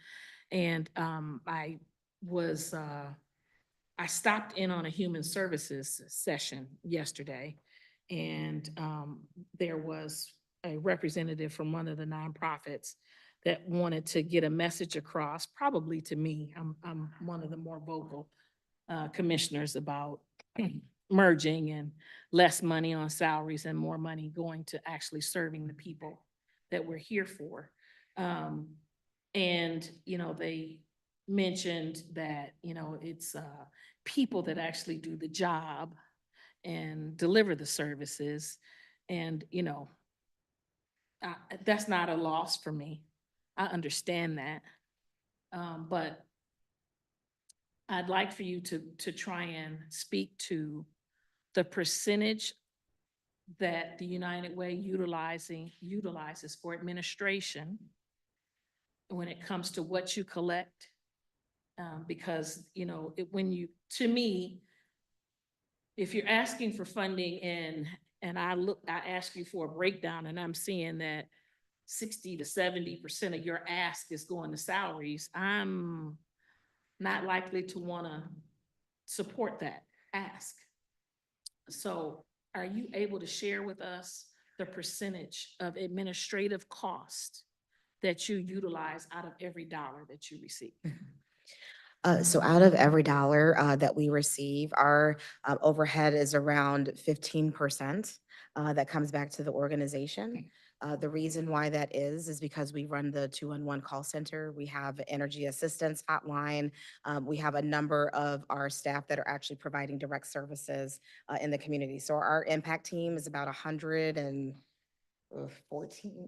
Speaker 12: And I was, I stopped in on a human services session yesterday. And there was a representative from one of the nonprofits that wanted to get a message across, probably to me. I'm one of the more vocal commissioners about merging and less money on salaries and more money going to actually serving the people that we're here for. And, you know, they mentioned that, you know, it's people that actually do the job and deliver the services. And, you know, that's not a loss for me. I understand that. But I'd like for you to try and speak to the percentage that the United Way utilizes for administration when it comes to what you collect. Because, you know, to me, if you're asking for funding and I ask you for a breakdown and I'm seeing that 60 to 70% of your ask is going to salaries, I'm not likely to want to support that ask. So are you able to share with us the percentage of administrative cost that you utilize out of every dollar that you receive?
Speaker 7: So out of every dollar that we receive, our overhead is around 15% that comes back to the organization. The reason why that is because we run the 211 call center. We have energy assistance hotline. We have a number of our staff that are actually providing direct services in the community. So our impact team is about 114,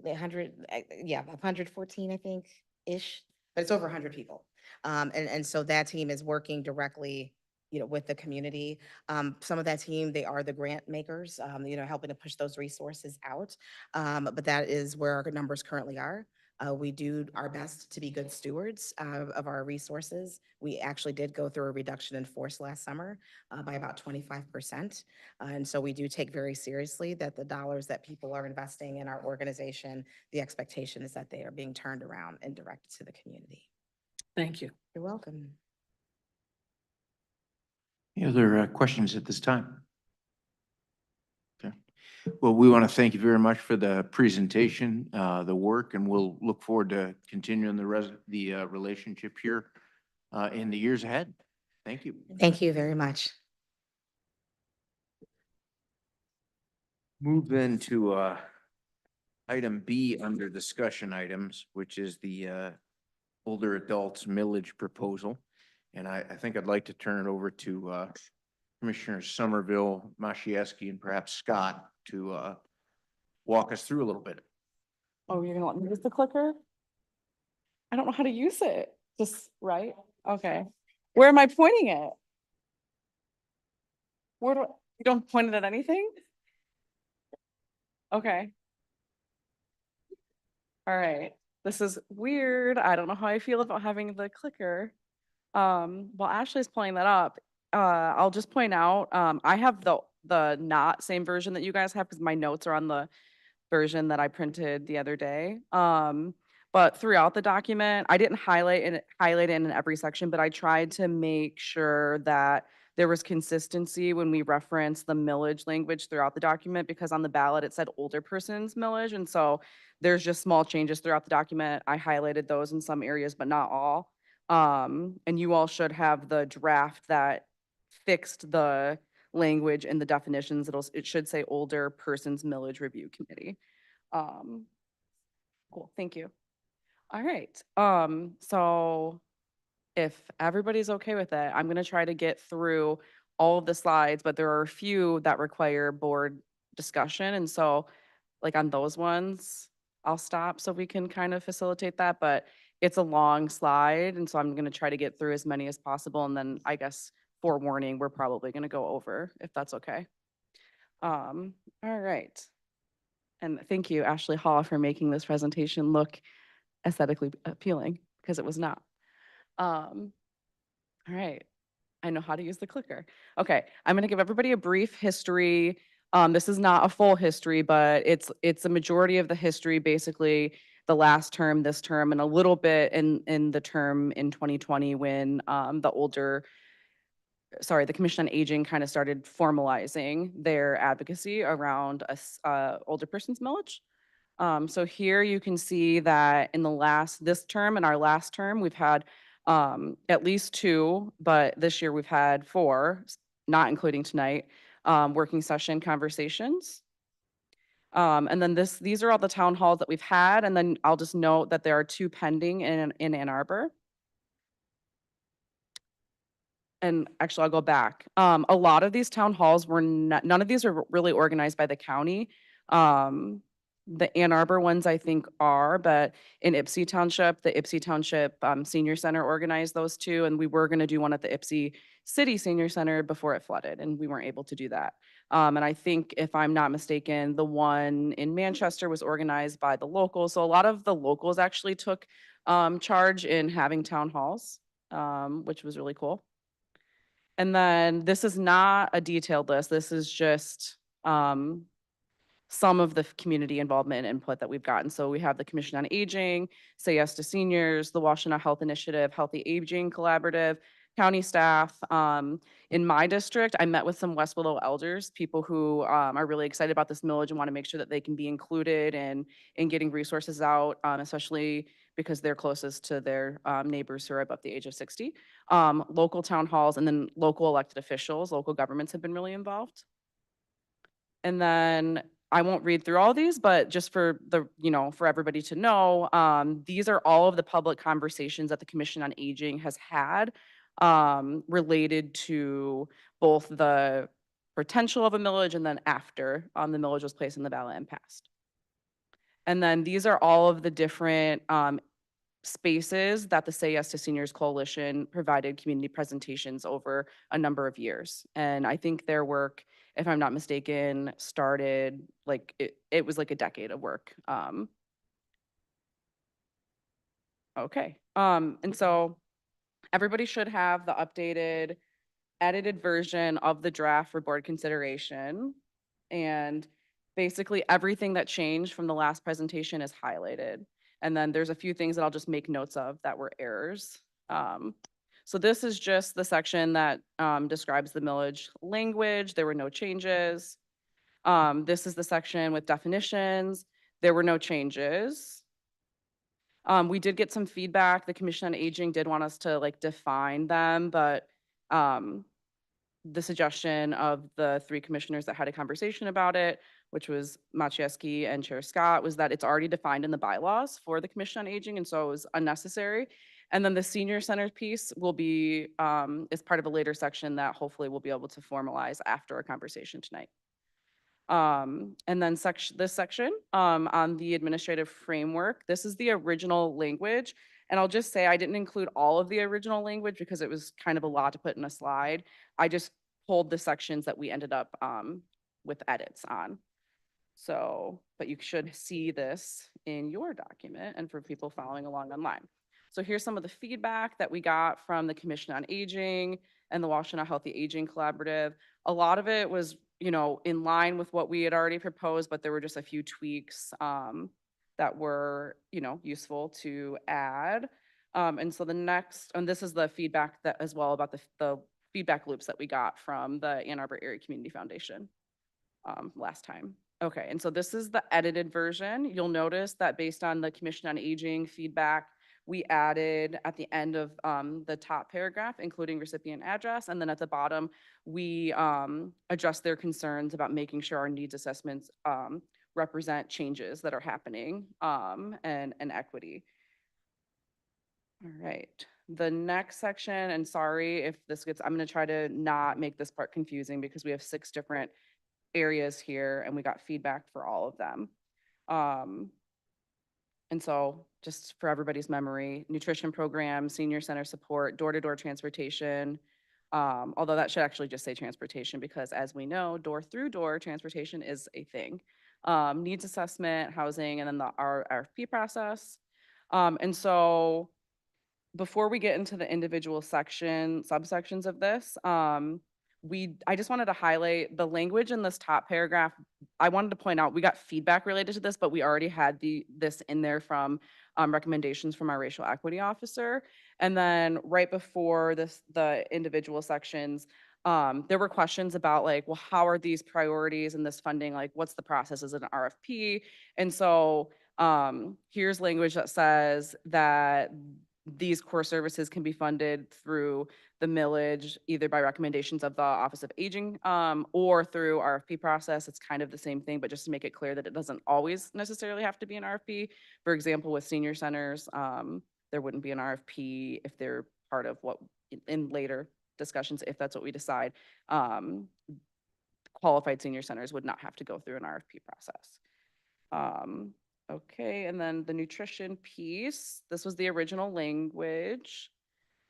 Speaker 7: 114, I think, ish, but it's over 100 people. And so that team is working directly, you know, with the community. Some of that team, they are the grant makers, you know, helping to push those resources out. But that is where our numbers currently are. We do our best to be good stewards of our resources. We actually did go through a reduction in force last summer by about 25%. And so we do take very seriously that the dollars that people are investing in our organization, the expectation is that they are being turned around and directed to the community.
Speaker 12: Thank you.
Speaker 7: You're welcome.
Speaker 1: Any other questions at this time? Okay. Well, we want to thank you very much for the presentation, the work, and we'll look forward to continuing the relationship here in the years ahead. Thank you.
Speaker 7: Thank you very much.
Speaker 1: Move then to item B under discussion items, which is the older adults millage proposal. And I think I'd like to turn it over to Commissioners Somerville, Masiewski, and perhaps Scott to walk us through a little bit.
Speaker 3: Oh, you're gonna let me use the clicker? I don't know how to use it. Just, right? Okay. Where am I pointing it? You don't point it at anything? Okay. All right. This is weird. I don't know how I feel about having the clicker. While Ashley's pulling that up, I'll just point out, I have the not same version that you guys have because my notes are on the version that I printed the other day. But throughout the document, I didn't highlight it in every section, but I tried to make sure that there was consistency when we reference the millage language throughout the document, because on the ballot, it said older person's millage. And so there's just small changes throughout the document. I highlighted those in some areas, but not all. And you all should have the draft that fixed the language and the definitions. It should say older person's millage review committee. Cool, thank you. All right, so if everybody's okay with it, I'm gonna try to get through all of the slides, but there are a few that require board discussion. And so like on those ones, I'll stop so we can kind of facilitate that, but it's a long slide. And so I'm gonna try to get through as many as possible. And then I guess forewarning, we're probably gonna go over if that's okay. All right. And thank you, Ashley Hall, for making this presentation look aesthetically appealing, because it was not. All right, I know how to use the clicker. Okay, I'm gonna give everybody a brief history. This is not a full history, but it's a majority of the history basically the last term, this term, and a little bit in the term in 2020 when the Commission on Aging kind of started formalizing their advocacy around older persons millage. So here you can see that in this term and our last term, we've had at least 2, but this year we've had 4, not including tonight, working session conversations. And then these are all the town halls that we've had. And then I'll just note that there are 2 pending in Ann Arbor. And actually, I'll go back. A lot of these town halls were none of these are really organized by the county. The Ann Arbor ones I think are, but in Ypsi Township, the Ypsi Township Senior Center organized those 2, and we were going to do one at the Ypsi City Senior Center before it flooded, and we weren't able to do that. And I think, if I'm not mistaken, the one in Manchester was organized by the locals. So a lot of the locals actually took charge in having town halls, which was really cool. And then this is not a detailed list. This is just some of the community involvement and input that we've gotten. So we have the Commission on Aging, Say Yes to Seniors, the Washtenaw Health Initiative, Healthy Aging Collaborative, county staff. In my district, I met with some West Willow elders, people who are really excited about this millage and want to make sure that they can be included in getting resources out, especially because they're closest to their neighbors who are above the age of 60. Local town halls and then local elected officials, local governments have been really involved. And then I won't read through all these, but just for for everybody to know, these are all of the public conversations that the Commission on Aging has had related to both the potential of a millage and then after the millage was placed in the ballot and passed. And then these are all of the different spaces that the Say Yes to Seniors Coalition provided community presentations over a number of years. And I think their work, if I'm not mistaken, started it was like a decade of work. Okay. And so everybody should have the updated, edited version of the draft for board consideration. And basically everything that changed from the last presentation is highlighted. And then there's a few things that I'll just make notes of that were errors. So this is just the section that describes the millage language. There were no changes. This is the section with definitions. There were no changes. We did get some feedback. The Commission on Aging did want us to define them, but the suggestion of the 3 commissioners that had a conversation about it, which was Maciejewski and Chair Scott, was that it's already defined in the bylaws for the Commission on Aging, and so it was unnecessary. And then the senior center piece will be is part of a later section that hopefully we'll be able to formalize after our conversation tonight. And then this section on the administrative framework, this is the original language. And I'll just say I didn't include all of the original language because it was kind of a lot to put in a slide. I just pulled the sections that we ended up with edits on. So, but you should see this in your document and for people following along online. So here's some of the feedback that we got from the Commission on Aging and the Washtenaw Healthy Aging Collaborative. A lot of it was, in line with what we had already proposed, but there were just a few tweaks that were, useful to add. And so this is the feedback that as well about the feedback loops that we got from the Ann Arbor Area Community Foundation last time. Okay, and so this is the edited version. You'll notice that based on the Commission on Aging feedback, we added at the end of the top paragraph, including recipient address, and then at the bottom, we addressed their concerns about making sure our needs assessments represent changes that are happening and equity. All right, the next section, and sorry if I'm gonna try to not make this part confusing because we have 6 different areas here and we got feedback for all of them. And so just for everybody's memory, nutrition program, senior center support, door-to-door transportation, although that should actually just say transportation because as we know, door-through-door transportation is a thing. Needs assessment, housing, and then the RFP process. And so before we get into the individual subsections of this, I just wanted to highlight the language in this top paragraph. I wanted to point out, we got feedback related to this, but we already had this in there from recommendations from our racial equity officer. And then right before this, the individual sections, there were questions about like, well, how are these priorities and this funding, like what's the process? Is it an RFP? And so here's language that says that these core services can be funded through the millage, either by recommendations of the Office of Aging or through RFP process. It's kind of the same thing, but just to make it clear that it doesn't always necessarily have to be an RFP. For example, with senior centers, there wouldn't be an RFP if they're part of what in later discussions, if that's what we decide, qualified senior centers would not have to go through an RFP process. Okay, and then the nutrition piece, this was the original language.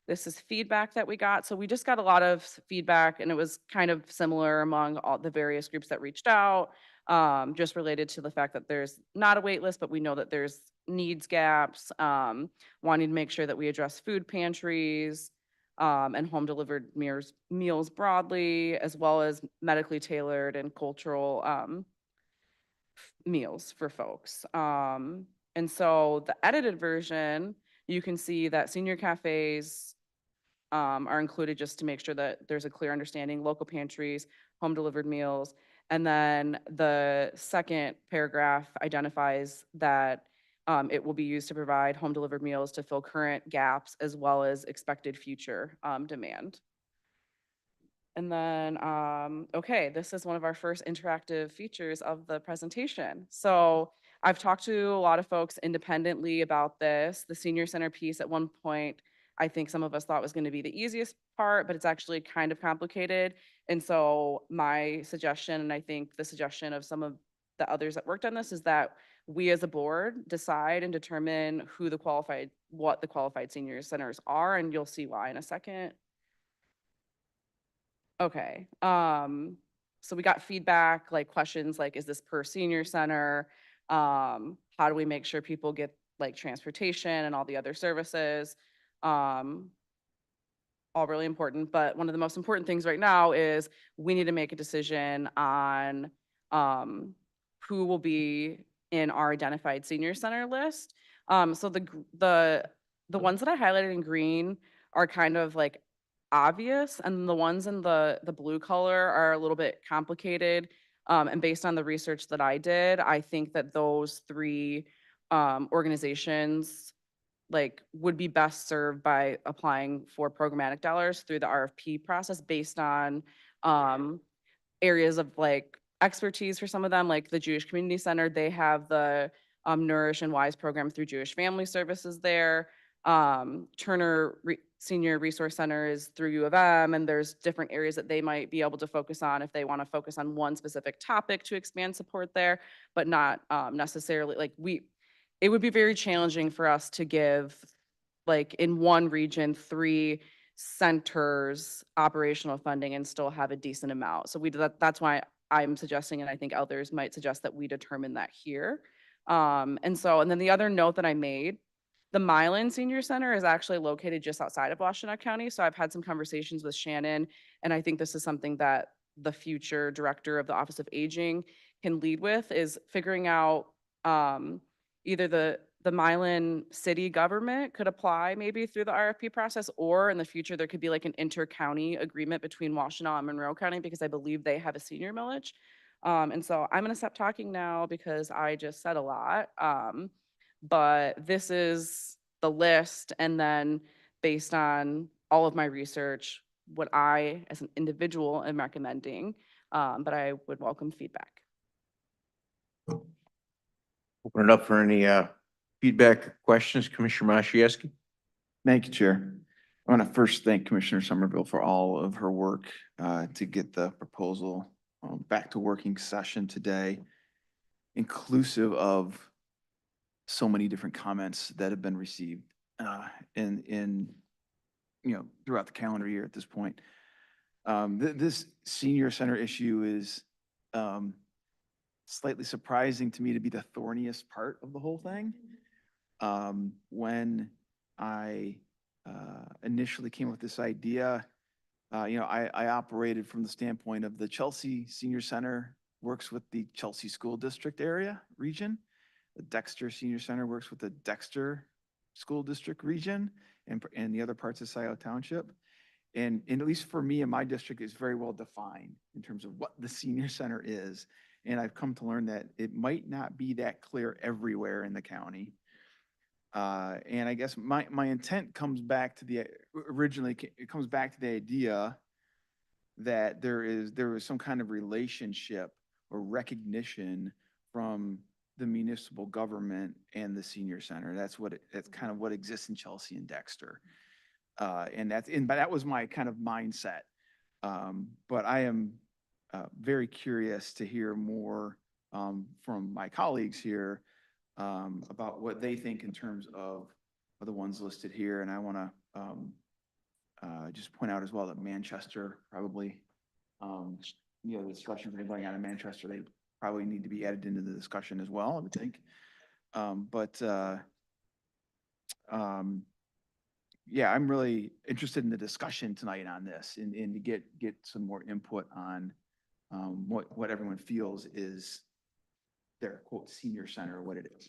Speaker 3: This is feedback that we got. So we just got a lot of feedback and it was kind of similar among all the various groups that reached out, just related to the fact that there's not a wait list, but we know that there's needs gaps, wanting to make sure that we address food pantries, and home delivered meals broadly, as well as medically tailored and cultural, meals for folks. And so the edited version, you can see that senior cafes are included just to make sure that there's a clear understanding, local pantries, home delivered meals. And then the second paragraph identifies that it will be used to provide home delivered meals to fill current gaps as well as expected future demand. And then, okay, this is one of our first interactive features of the presentation. So I've talked to a lot of folks independently about this. The senior center piece at one point, I think some of us thought was going to be the easiest part, but it's actually kind of complicated. And so my suggestion, and I think the suggestion of some of the others that worked on this, is that we as a board decide and determine what the qualified senior centers are, and you'll see why in a second. Okay, so we got feedback, like questions like, is this per senior center? How do we make sure people get like transportation and all the other services? All really important, but one of the most important things right now is we need to make a decision on who will be in our identified senior center list. So the ones that I highlighted in green are kind of like obvious, and the ones in the blue color are a little bit complicated. And based on the research that I did, I think that those three organizations like would be best served by applying for programmatic dollars through the RFP process based on areas of like expertise for some of them, like the Jewish Community Center. They have the Nourish and Wise program through Jewish Family Services there. Turner Senior Resource Center is through U of M, and there's different areas that they might be able to focus on if they want to focus on one specific topic to expand support there, but not necessarily like it would be very challenging for us to give like in one region 3 centers operational funding and still have a decent amount. So that's why I'm suggesting, and I think others might suggest, that we determine that here. And then the other note that I made, the Milan Senior Center is actually located just outside of Washtenaw County. So I've had some conversations with Shannon, and I think this is something that the future director of the Office of Aging can lead with, is figuring out either the Milan city government could apply maybe through the RFP process, or in the future, there could be like an inter-county agreement between Washtenaw and Monroe County, because I believe they have a senior millage. And so I'm gonna stop talking now because I just said a lot. But this is the list, and then based on all of my research, what I as an individual am recommending, but I would welcome feedback.
Speaker 1: Open it up for any feedback or questions. Commissioner Machewski?
Speaker 14: Thank you, Chair. I want to first thank Commissioner Somerville for all of her work to get the proposal back to working session today, inclusive of so many different comments that have been received throughout the calendar year at this point. This senior center issue is slightly surprising to me to be the thorniest part of the whole thing. When I initially came up with this idea, I operated from the standpoint of the Chelsea Senior Center works with the Chelsea School District area region. The Dexter Senior Center works with the Dexter School District region and the other parts of Scioto Township. And at least for me in my district, it's very well defined in terms of what the senior center is. And I've come to learn that it might not be that clear everywhere in the county. And I guess my intent comes back to it comes back to the idea that there is some kind of relationship or recognition from the municipal government and the senior center. That's kind of what exists in Chelsea and Dexter. And that was my kind of mindset. But I am very curious to hear more from my colleagues here about what they think in terms of the ones listed here. And I want to just point out as well that Manchester probably, the discussions that are going on in Manchester, they probably need to be added into the discussion as well, I would think. Yeah, I'm really interested in the discussion tonight on this and to get some more input on what everyone feels is their quote senior center, what it is.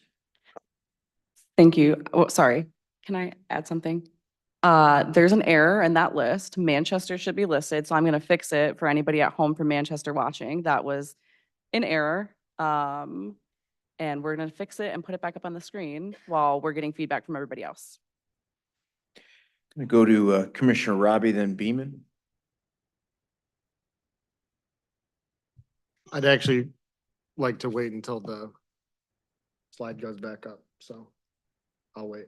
Speaker 3: Thank you. Oh, sorry. Can I add something? There's an error in that list. Manchester should be listed, so I'm gonna fix it for anybody at home from Manchester watching. That was an error. And we're gonna fix it and put it back up on the screen while we're getting feedback from everybody else.
Speaker 1: Gonna go to Commissioner Robbie, then Beaman.
Speaker 15: I'd actually like to wait until the slide goes back up, so I'll wait.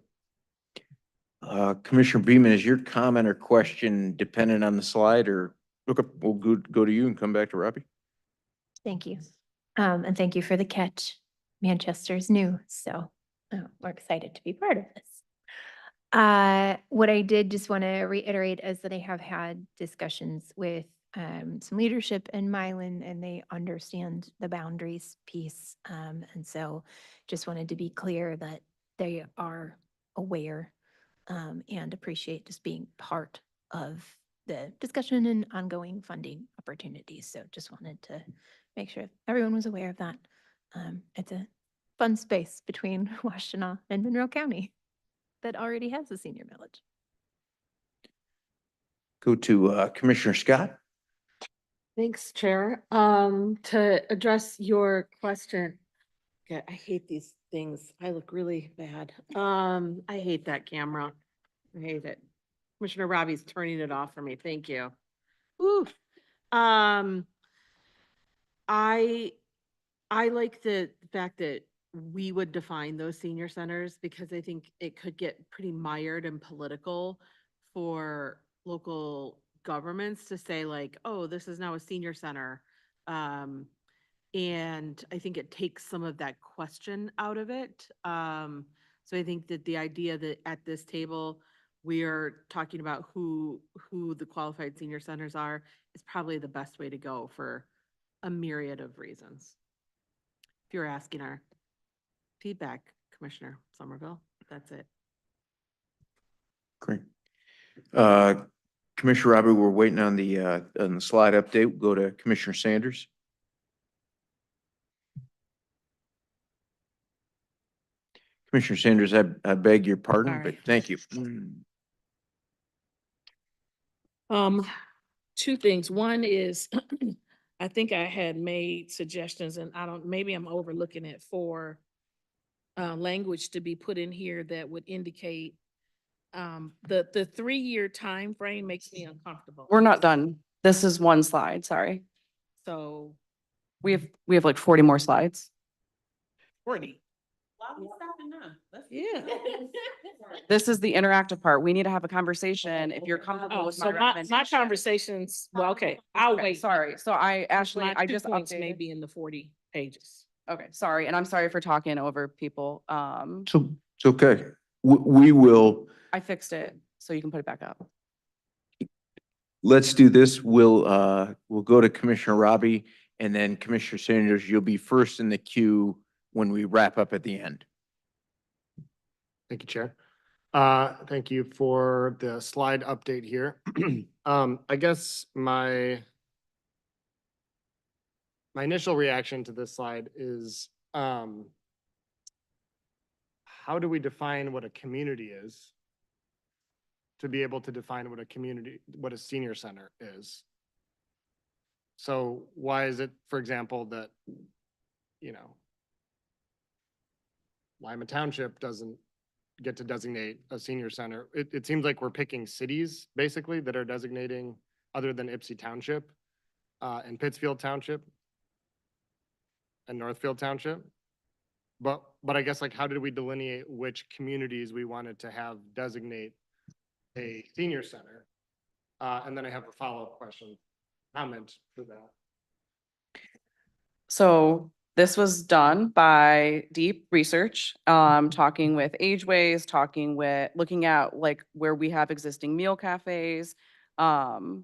Speaker 1: Commissioner Beaman, is your comment or question dependent on the slide, or look up, we'll go to you and come back to Robbie?
Speaker 13: Thank you. And thank you for the catch. Manchester's new, so we're excited to be part of this. What I did just want to reiterate is that I have had discussions with some leadership in Milan, and they understand the boundaries piece. And so just wanted to be clear that they are aware and appreciate just being part of the discussion and ongoing funding opportunities. So just wanted to make sure everyone was aware of that. It's a fun space between Washtenaw and Monroe County that already has a senior village.
Speaker 1: Go to Commissioner Scott.
Speaker 12: Thanks, Chair. To address your question, God, I hate these things. I look really bad. I hate that camera. I hate it. Commissioner Robbie's turning it off for me. Thank you. Woo. I like the fact that we would define those senior centers because I think it could get pretty mired and political for local governments to say like, oh, this is now a senior center. And I think it takes some of that question out of it. So I think that the idea that at this table, we are talking about who the qualified senior centers are is probably the best way to go for a myriad of reasons. If you're asking our feedback, Commissioner Somerville, that's it.
Speaker 1: Great. Commissioner Robbie, we're waiting on the slide update. We'll go to Commissioner Sanders. Commissioner Sanders, I beg your pardon,
Speaker 12: All
Speaker 1: but
Speaker 12: right.
Speaker 1: thank you.
Speaker 12: Two things. One is, I think I had made suggestions and maybe I'm overlooking it for language to be put in here that would indicate the 3-year time frame makes me uncomfortable.
Speaker 3: We're not done. This is one slide, sorry.
Speaker 12: So
Speaker 3: We have like 40 more slides.
Speaker 12: 40. Yeah.
Speaker 3: This is the interactive part. We need to have a conversation if you're comfortable
Speaker 12: Oh,
Speaker 3: with
Speaker 12: so
Speaker 3: my
Speaker 12: my
Speaker 3: recommendation.
Speaker 12: conversations, well, okay, I'll
Speaker 3: Okay,
Speaker 12: wait.
Speaker 3: sorry. So I
Speaker 12: My
Speaker 3: I
Speaker 12: 2
Speaker 3: just
Speaker 12: points may
Speaker 3: updated.
Speaker 12: be in the 40 pages.
Speaker 3: Okay, sorry. And I'm sorry for talking over people.
Speaker 1: So it's okay. We will,
Speaker 3: I fixed it, so you can put it back up.
Speaker 1: let's do this. We'll go to Commissioner Robbie and then Commissioner Sanders, you'll be first in the queue when we wrap up at the end.
Speaker 15: Thank you, Chair. Thank you for the slide update here. I guess my initial reaction to this slide is, how do we define what a community is? To be able to define what what a senior center is. So why is it, for example, that, you know, Lima Township doesn't get to designate a senior center? It seems like we're picking cities basically that are designating, other than Ypsi Township, and Pittsfield Township and Northfield Township. But I guess, like, how did we delineate which communities we wanted to have designate a senior center? And then I have a follow-up comment for that.
Speaker 3: So this was done by deep research, talking with Ageways, looking at like where we have existing meal cafes. Like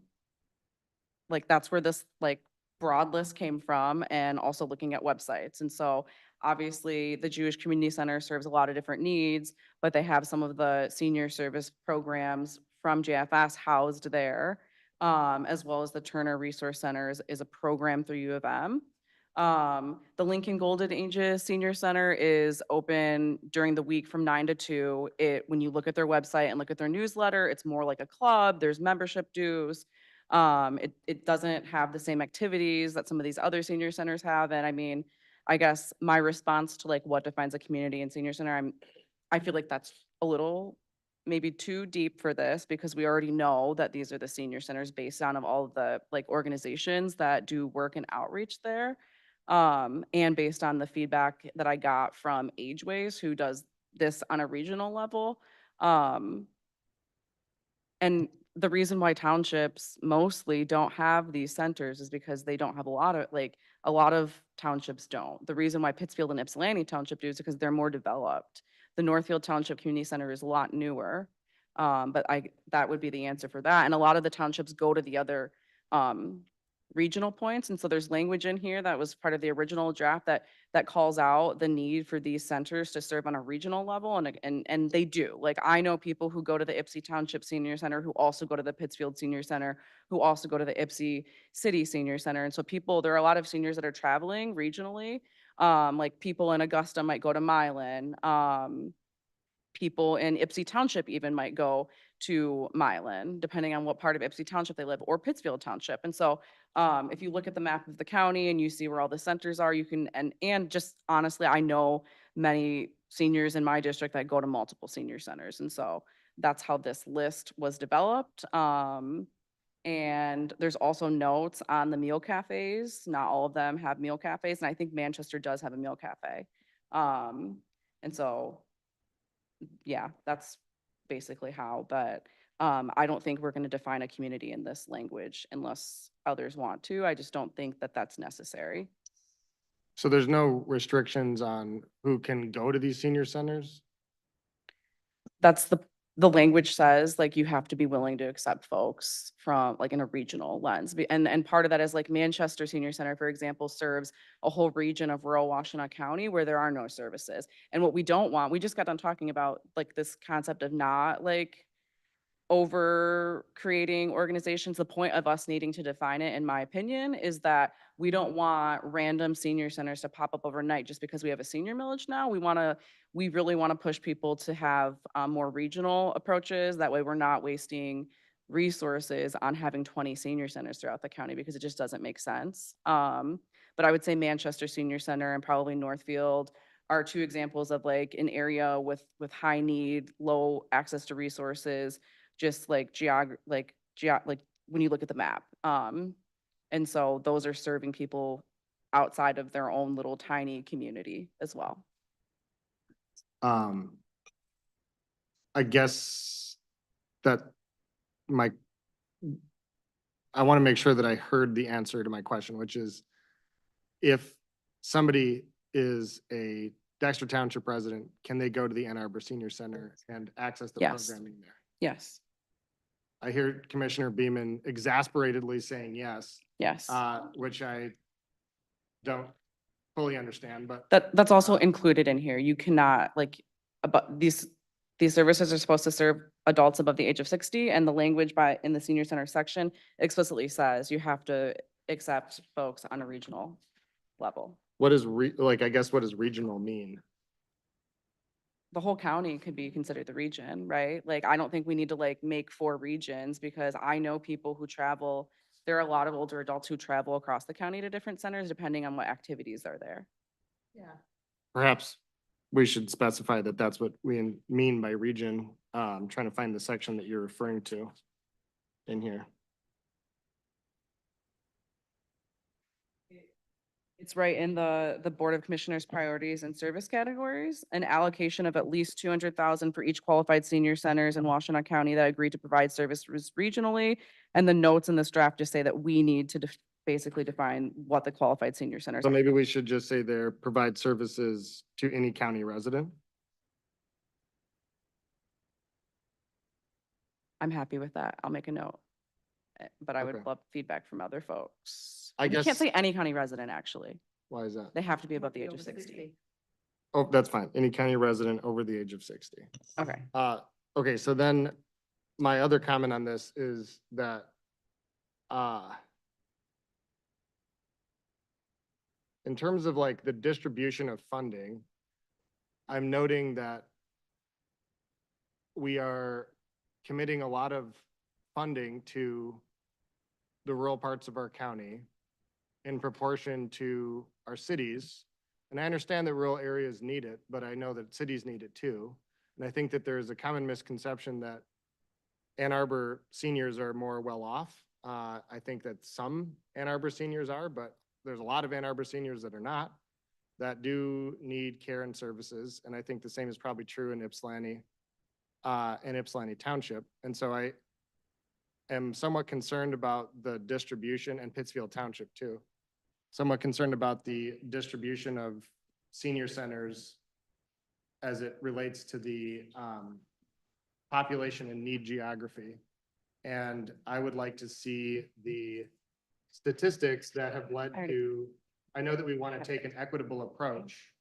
Speaker 3: that's where this like broad list came from, and also looking at websites. And so obviously the Jewish Community Center serves a lot of different needs, but they have some of the senior service programs from JFS housed there, as well as the Turner Resource Centers is a program through U of M. The Lincoln Golden Ages Senior Center is open during the week from 9 to 2. When you look at their website and look at their newsletter, it's more like a club. There's membership dues. It doesn't have the same activities that some of these other senior centers have. And I mean, I guess my response to like what defines a community and senior center, I feel like that's a little maybe too deep for this, because we already know that these are the senior centers based on of all of the like organizations that do work and outreach there. And based on the feedback that I got from Ageways, who does this on a regional level. And the reason why townships mostly don't have these centers is because they don't have a lot of townships don't. The reason why Pittsfield and Ypsilanti Township do is because they're more developed. The Northfield Township Community Center is a lot newer. But that would be the answer for that. And a lot of the townships go to the other regional points. And so there's language in here that was part of the original draft that calls out the need for these centers to serve on a regional level. And they do. Like, I know people who go to the Ypsi Township Senior Center, who also go to the Pittsfield Senior Center, who also go to the Ypsi City Senior Center. And so there are a lot of seniors that are traveling regionally. Like people in Augusta might go to Milan. People in Ypsi Township even might go to Milan, depending on what part of Ypsi Township they live, or Pittsfield Township. And so if you look at the map of the county and you see where all the centers are, you can, and just honestly, I know many seniors in my district that go to multiple senior centers. And so that's how this list was developed. And there's also notes on the meal cafes. Not all of them have meal cafes. And I think Manchester does have a meal cafe. And so yeah, that's basically how, but I don't think we're going to define a community in this language unless others want to. I just don't think that that's necessary.
Speaker 15: So there's no restrictions on who can go to these senior centers?
Speaker 3: That's the language says, like, you have to be willing to accept folks from like in a regional lens. And part of that is like Manchester Senior Center, for example, serves a whole region of rural Washtenaw County where there are no services. And what we don't want, we just got done talking about like this concept of not like over creating organizations. The point of us needing to define it, in my opinion, is that we don't want random senior centers to pop up overnight just because we have a senior millage now. We really want to push people to have more regional approaches. That way we're not wasting resources on having 20 senior centers throughout the county, because it just doesn't make sense. But I would say Manchester Senior Center and probably Northfield are two examples of like an area with high need, low access to resources, just like when you look at the map. And so those are serving people outside of their own little tiny community as well.
Speaker 15: I guess that I want to make sure that I heard the answer to my question, which is, if somebody is a Dexter Township resident, can they go to the Ann Arbor Senior Center and access the
Speaker 3: Yes.
Speaker 15: programming there?
Speaker 3: Yes.
Speaker 15: I hear Commissioner Beaman exasperatedly saying yes.
Speaker 3: Yes.
Speaker 15: Which I don't fully understand, but
Speaker 3: That's also included in here. You cannot like, about these,
Speaker 16: These services are supposed to serve adults above the age of 60, and the language in the senior center section explicitly says you have to accept folks on a regional level.
Speaker 15: What is I guess, what does regional mean?
Speaker 16: The whole county could be considered the region, right? Like, I don't think we need to like make 4 regions, because I know people who travel. There are a lot of older adults who travel across the county to different centers depending on what activities are there.
Speaker 12: Yeah.
Speaker 15: Perhaps we should specify that that's what we mean by region. I'm trying to find the section that you're referring to in here.
Speaker 16: It's right in the Board of Commissioners priorities and service categories, an allocation of at least 200,000 for each qualified senior centers in Washtenaw County that agree to provide services regionally. And the notes in this draft just say that we need to basically define what the qualified senior centers
Speaker 15: So
Speaker 16: are.
Speaker 15: maybe we should just say there, provide services to any county resident.
Speaker 16: I'm happy with that. I'll make a note. But I would
Speaker 15: Okay.
Speaker 16: love feedback from other folks.
Speaker 15: I
Speaker 16: You can't
Speaker 15: guess-
Speaker 16: say any county resident, actually.
Speaker 15: Why is that?
Speaker 16: They have to be above the age of 60.
Speaker 15: Oh, that's fine. Any county resident over the age of 60.
Speaker 16: Okay.
Speaker 15: Okay, so then my other comment on this is that, in terms of like the distribution of funding, I'm noting that we are committing a lot of funding to the rural parts of our county in proportion to our cities. And I understand that rural areas need it, but I know that cities need it too. And I think that there is a common misconception that Ann Arbor seniors are more well off. I think that some Ann Arbor seniors are, but there's a lot of Ann Arbor seniors that are not, that do need care and services. And I think the same is probably true in Ypsilanti Township. And so I am somewhat concerned about the distribution, and Pittsfield Township too. Somewhat concerned about the distribution of senior centers as it relates to the population and need geography. And I would like to see the statistics that have led to, I know that we want to take an equitable approach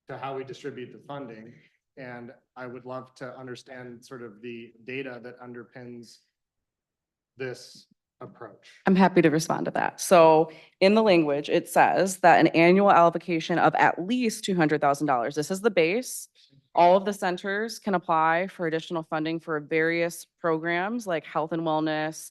Speaker 15: to how we distribute the funding. And I would love to understand sort of the data that underpins this approach.
Speaker 16: I'm happy to respond to that. So in the language, it says that an annual allocation of at least $200,000. This is the base. All of the centers can apply for additional funding for various programs like health and wellness,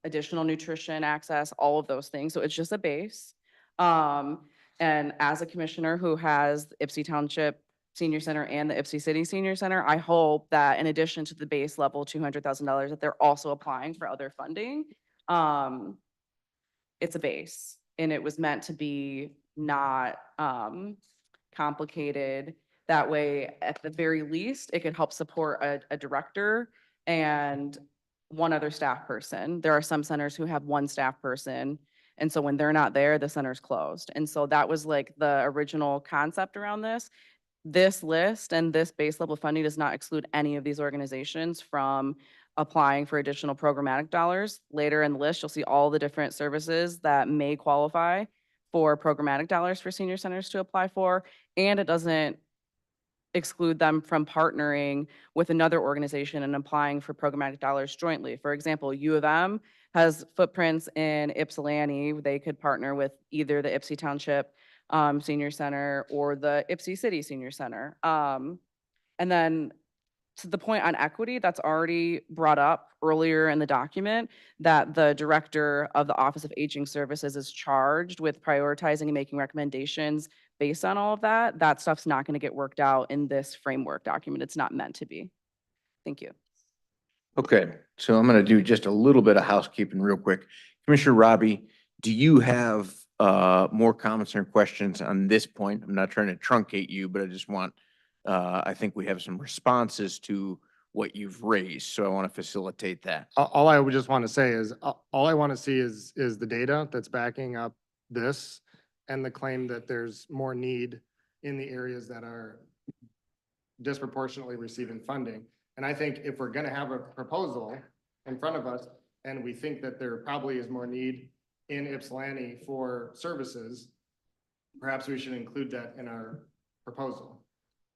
Speaker 16: additional nutrition access, all of those things. So it's just a base. And as a commissioner who has Ypsi Township Senior Center and the Ypsi City Senior Center, I hope that in addition to the base level $200,000, that they're also applying for other funding. It's a base, and it was meant to be not complicated. That way, at the very least, it could help support a director and one other staff person. There are some centers who have one staff person, and so when they're not there, the center's closed. And so that was like the original concept around this. This list and this base level funding does not exclude any of these organizations from applying for additional programmatic dollars. Later in the list, you'll see all the different services that may qualify for programmatic dollars for senior centers to apply for, and it doesn't exclude them from partnering with another organization and applying for programmatic dollars jointly. For example, U of M has footprints in Ypsilanti. They could partner with either the Ypsi Township Senior Center or the Ypsi City Senior Center. And then to the point on equity, that's already brought up earlier in the document, that the director of the Office of Aging Services is charged with prioritizing and making recommendations based on all of that. That stuff's not going to get worked out in this framework document. It's not meant to be. Thank you.
Speaker 1: Okay, so I'm going to do just a little bit of housekeeping real quick. Commissioner Robbie, do you have more comments or questions on this point? I'm not trying to truncate you, but I just want, I think we have some responses to what you've raised, so I want to facilitate that.
Speaker 15: All I would just want to say is, all I want to see is the data that's backing up this and the claim that there's more need in the areas that are disproportionately receiving funding. And I think if we're going to have a proposal in front of us and we think that there probably is more need in Ypsilanti for services, perhaps we should include that in our proposal.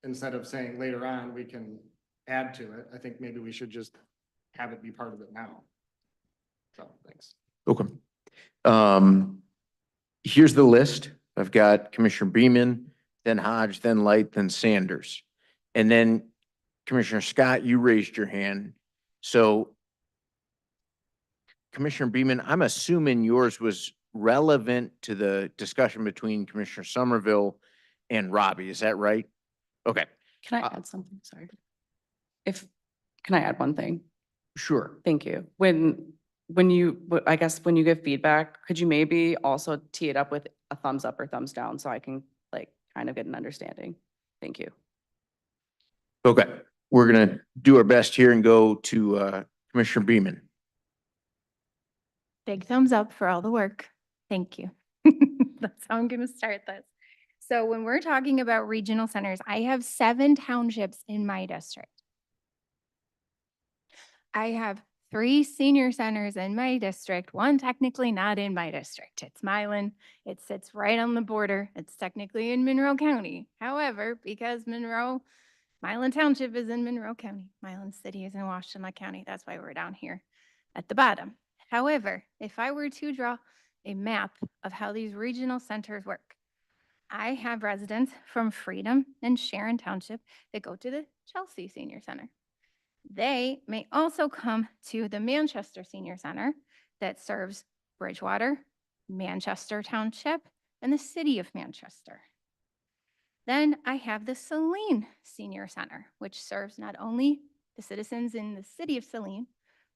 Speaker 15: instead of saying later on, we can add to it. I think maybe we should just have it be part of it now. So, thanks.
Speaker 1: Okay. Here's the list. I've got Commissioner Beaman, then Hodge, then Light, then Sanders. And then Commissioner Scott, you raised your hand. So Commissioner Beaman, I'm assuming yours was relevant to the discussion between Commissioner Somerville and Robbie. Is that right? Okay,
Speaker 16: Can I add something? Sorry. Can I add one thing?
Speaker 1: sure.
Speaker 16: Thank you. I guess when you give feedback, could you maybe also tee it up with a thumbs up or thumbs down so I can like kind of get an understanding? Thank you.
Speaker 1: Okay, we're gonna do our best here and go to Commissioner Beaman.
Speaker 13: Big thumbs up for all the work. Thank you. That's how I'm going to start this. So when we're talking about regional centers, I have 7 townships in my district. I have 3 senior centers in my district, one technically not in my district. It's Milan. It sits right on the border. It's technically in Monroe County. However, because Milan Township is in Monroe County, Milan City is in Washtenaw County. That's why we're down here at the bottom. However, if I were to draw a map of how these regional centers work, I have residents from Freedom and Sharon Township that go to the Chelsea Senior Center. They may also come to the Manchester Senior Center that serves Bridgewater, Manchester Township, and the city of Manchester. Then I have the Saline Senior Center, which serves not only the citizens in the city of Saline,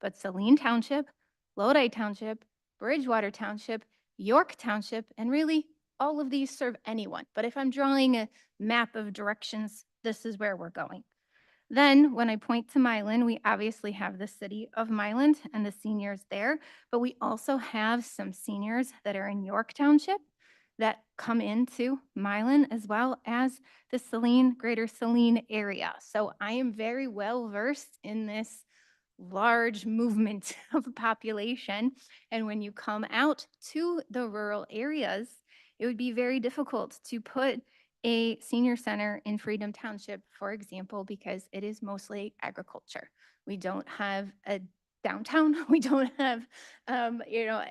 Speaker 13: but Saline Township, Lodi Township, Bridgewater Township, York Township, and really all of these serve anyone. But if I'm drawing a map of directions, this is where we're going. Then when I point to Milan, we obviously have the city of Milan and the seniors there, but we also have some seniors that are in York Township that come into Milan as well as the Saline, greater Saline area. So I am very well versed in this large movement of a population. And when you come out to the rural areas, it would be very difficult to put a senior center in Freedom Township, for example, because it is mostly agriculture. We don't have a downtown. We don't have, a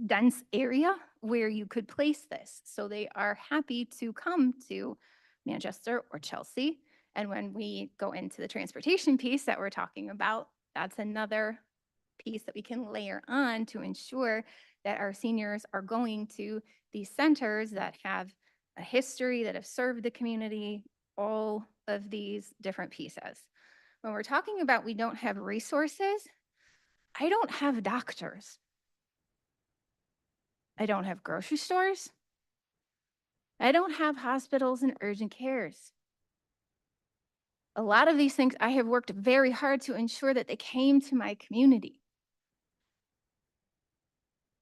Speaker 13: dense area where you could place this. So they are happy to come to Manchester or Chelsea. And when we go into the transportation piece that we're talking about, that's another piece that we can layer on to ensure that our seniors are going to these centers that have a history, that have served the community, all of these different pieces. When we're talking about we don't have resources, I don't have doctors. I don't have grocery stores. I don't have hospitals and urgent cares. A lot of these things I have worked very hard to ensure that they came to my community.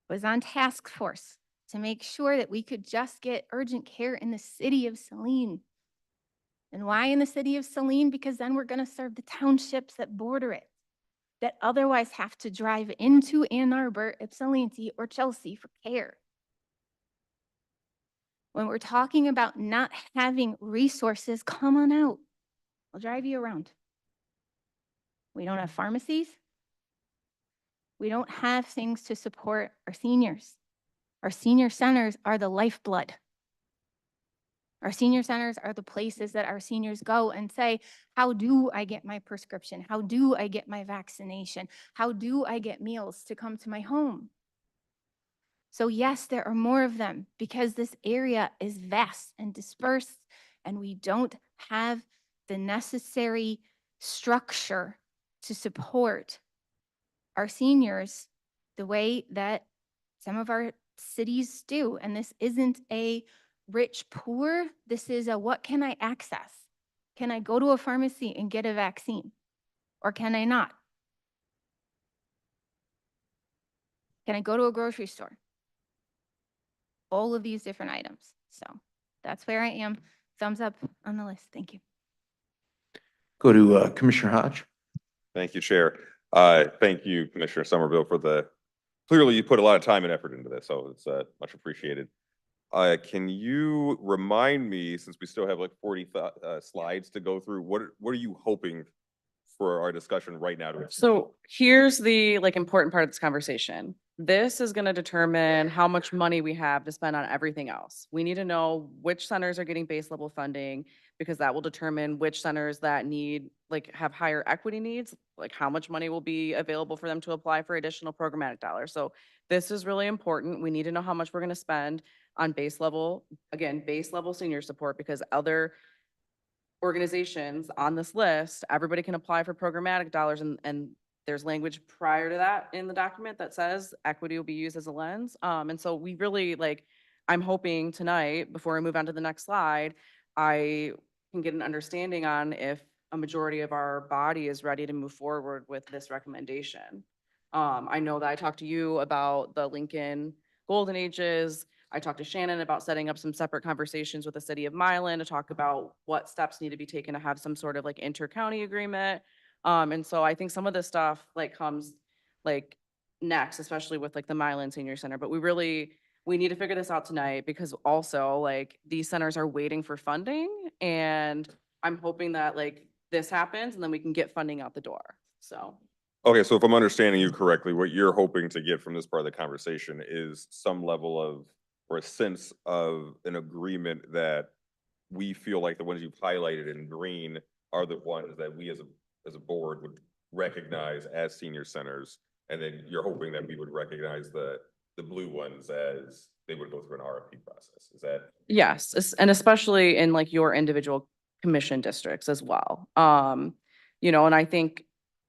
Speaker 13: Was on task force to make sure that we could just get urgent care in the city of Saline. And why in the city of Saline? Because then we're going to serve the townships that border it, that otherwise have to drive into Ann Arbor, Ypsilanti, or Chelsea for care. When we're talking about not having resources, come on out. I'll drive you around. We don't have pharmacies. We don't have things to support our seniors. Our senior centers are the lifeblood. Our senior centers are the places that our seniors go and say, how do I get my prescription? How do I get my vaccination? How do I get meals to come to my home? So yes, there are more of them because this area is vast and dispersed and we don't have the necessary structure to support our seniors the way that some of our cities do. And this isn't a rich, poor. This is a what can I access? Can I go to a pharmacy and get a vaccine? Or can I not? Can I go to a grocery store? All of these different items. So that's where I am. Thumbs up on the list. Thank you.
Speaker 1: Go to Commissioner Hodge.
Speaker 10: Thank you, Chair. Thank you, Commissioner Somerville, clearly you put a lot of time and effort into this, so it's much appreciated. Can you remind me, since we still have like 40 slides to go through, what are you hoping for our discussion right now?
Speaker 16: So here's the like important part of this conversation. This is going to determine how much money we have to spend on everything else. We need to know which centers are getting base level funding because that will determine which centers that need, like have higher equity needs, like how much money will be available for them to apply for additional programmatic dollars. So this is really important. We need to know how much we're going to spend on base level, again, base level senior support because other organizations on this list, everybody can apply for programmatic dollars and there's language prior to that in the document that says equity will be used as a lens. And so we really like, I'm hoping tonight, before I move on to the next slide, I can get an understanding on if a majority of our body is ready to move forward with this recommendation. I know that I talked to you about the Lincoln Golden Ages. I talked to Shannon about setting up some separate conversations with the city of Milan to talk about what steps need to be taken to have some sort of like inter-county agreement. And so I think some of this stuff like comes like next, especially with like the Milan Senior Center, but we need to figure this out tonight because also like these centers are waiting for funding and I'm hoping that like this happens and then we can get funding out the door. So.
Speaker 10: Okay, so if I'm understanding you correctly, what you're hoping to get from this part of the conversation is some level of, or a sense of an agreement that we feel like the ones you've highlighted in green are the ones that we as a board would recognize as senior centers. And then you're hoping that we would recognize the blue ones as they would go through an RFP process. Is that?
Speaker 16: Yes, and especially in like your individual commission districts as well. And I think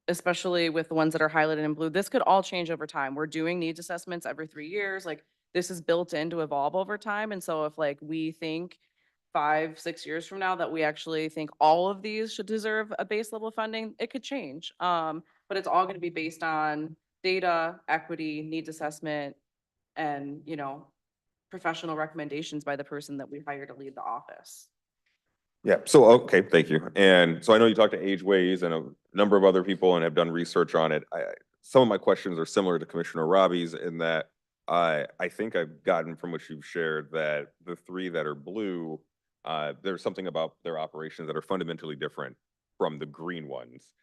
Speaker 16: especially with the ones that are highlighted in blue, this could all change over time. We're doing needs assessments every 3 years. Like this is built in to evolve over time. And so if like we think 5, 6 years from now that we actually think all of these should deserve a base level funding, it could change. But it's all going to be based on data, equity, needs assessment, and professional recommendations by the person that we hire to lead the office.
Speaker 10: Yeah, so, okay, thank you. And so I know you talked to Ageways and a number of other people and have done research on it. Some of my questions are similar to Commissioner Robbie's in that I think I've gotten from what you've shared that the 3 that are blue, there's something about their operations that are fundamentally different from the green ones.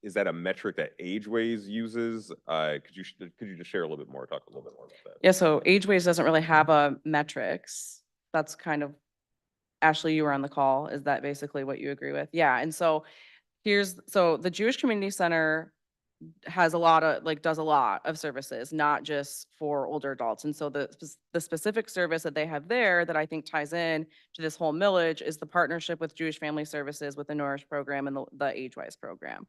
Speaker 10: Is that a metric that Ageways uses? Could you just share a little bit more, talk a little bit more about that?
Speaker 16: Yeah, so Ageways doesn't really have a metrics. That's kind of, Ashley, you were on the call. Is that basically what you agree with? Yeah, and so the Jewish Community Center has a lot of does a lot of services, not just for older adults. And so the specific service that they have there that I think ties in to this whole millage is the partnership with Jewish Family Services with the Nourish program and the AgeWise program.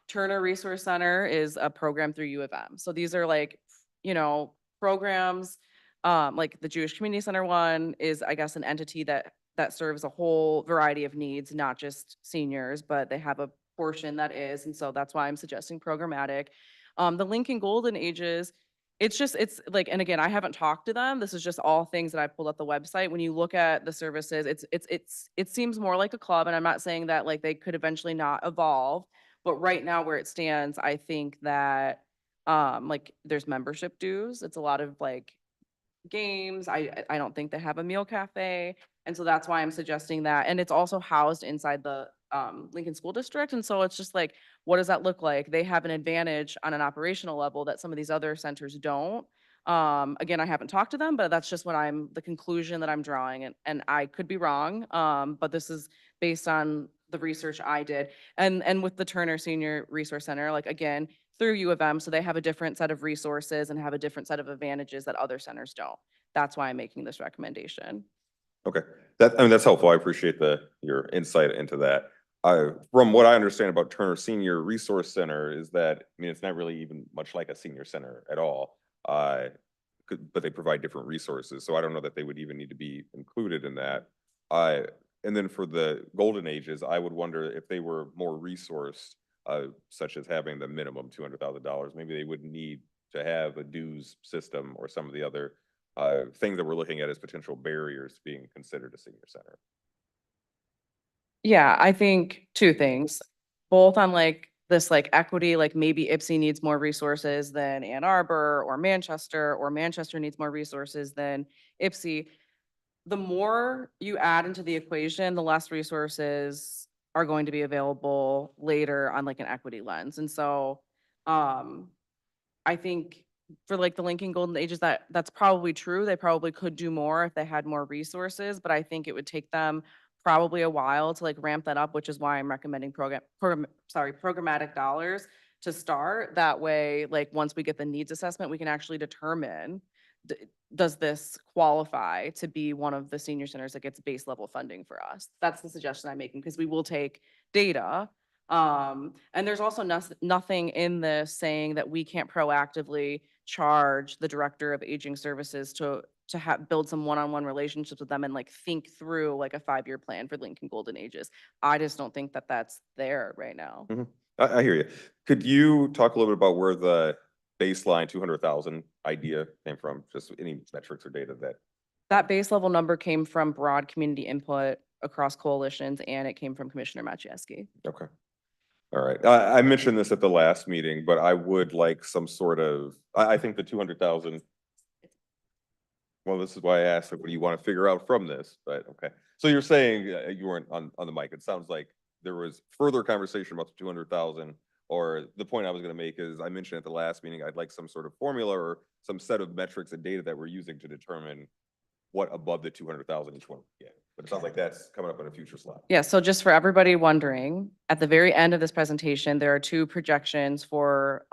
Speaker 16: Turner Resource Center is a program through U of M. So these are programs, like the Jewish Community Center one is, I guess, an entity that serves a whole variety of needs, not just seniors, but they have a portion that is, and so that's why I'm suggesting programmatic. The Lincoln Golden Ages, it's like, and again, I haven't talked to them. This is just all things that I pulled up the website. When you look at the services, it seems more like a club, and I'm not saying that like they could eventually not evolve, but right now where it stands, I think that like there's membership dues. It's a lot of like games. I don't think they have a meal cafe. And so that's why I'm suggesting that. And it's also housed inside the Lincoln School District. And so it's just like, what does that look like? They have an advantage on an operational level that some of these other centers don't. Again, I haven't talked to them, but that's just the conclusion that I'm drawing. And I could be wrong, but this is based on the research I did. And with the Turner Senior Resource Center, like again, through U of M, so they have a different set of resources and have a different set of advantages that other centers don't. That's why I'm making this recommendation.
Speaker 10: Okay, that's helpful. I appreciate your insight into that. From what I understand about Turner Senior Resource Center is that, it's not really even much like a senior center at all. But they provide different resources. So I don't know that they would even need to be included in that. And then for the Golden Ages, I would wonder if they were more resourced, such as having the minimum $200,000, maybe they would need to have a dues system or some of the other things that we're looking at as potential barriers to being considered a senior center.
Speaker 16: Yeah, I think 2 things, both on like this like equity, like maybe Ipsy needs more resources than Ann Arbor or Manchester needs more resources than Ipsy. The more you add into the equation, the less resources are going to be available later on like an equity lens. And so, I think for like the Lincoln Golden Ages, that's probably true. They probably could do more if they had more resources, but I think it would take them probably a while to like ramp that up, which is why I'm recommending programmatic dollars to start. That way, like once we get the needs assessment, we can actually determine, does this qualify to be one of the senior centers that gets base level funding for us? That's the suggestion I'm making, because we will take data. And there's also nothing in this saying that we can't proactively charge the director of aging services to build some one-on-one relationships with them and like think through like a 5-year plan for Lincoln Golden Ages. I just don't think that that's there right now.
Speaker 10: I hear you. Could you talk a little bit about where the baseline 200,000 idea came from? Just any metrics or data that.
Speaker 16: That base level number came from broad community input across coalitions, and it came from Commissioner Maciejewski.
Speaker 10: Okay. All right. I mentioned this at the last meeting, but I would like some sort of, I think the 200,000. Well, this is why I asked, like, what do you want to figure out from this? But okay. So you're saying you weren't on the mic. It sounds like there was further conversation about the 200,000, or the point I was going to make is I mentioned at the last meeting, I'd like some sort of formula or some set of metrics and data that we're using to determine what above the 200,000 each one. Yeah. But it sounds like that's coming up in a future slide.
Speaker 16: Yeah, so just for everybody wondering, at the very end of this presentation, there are 2 projections for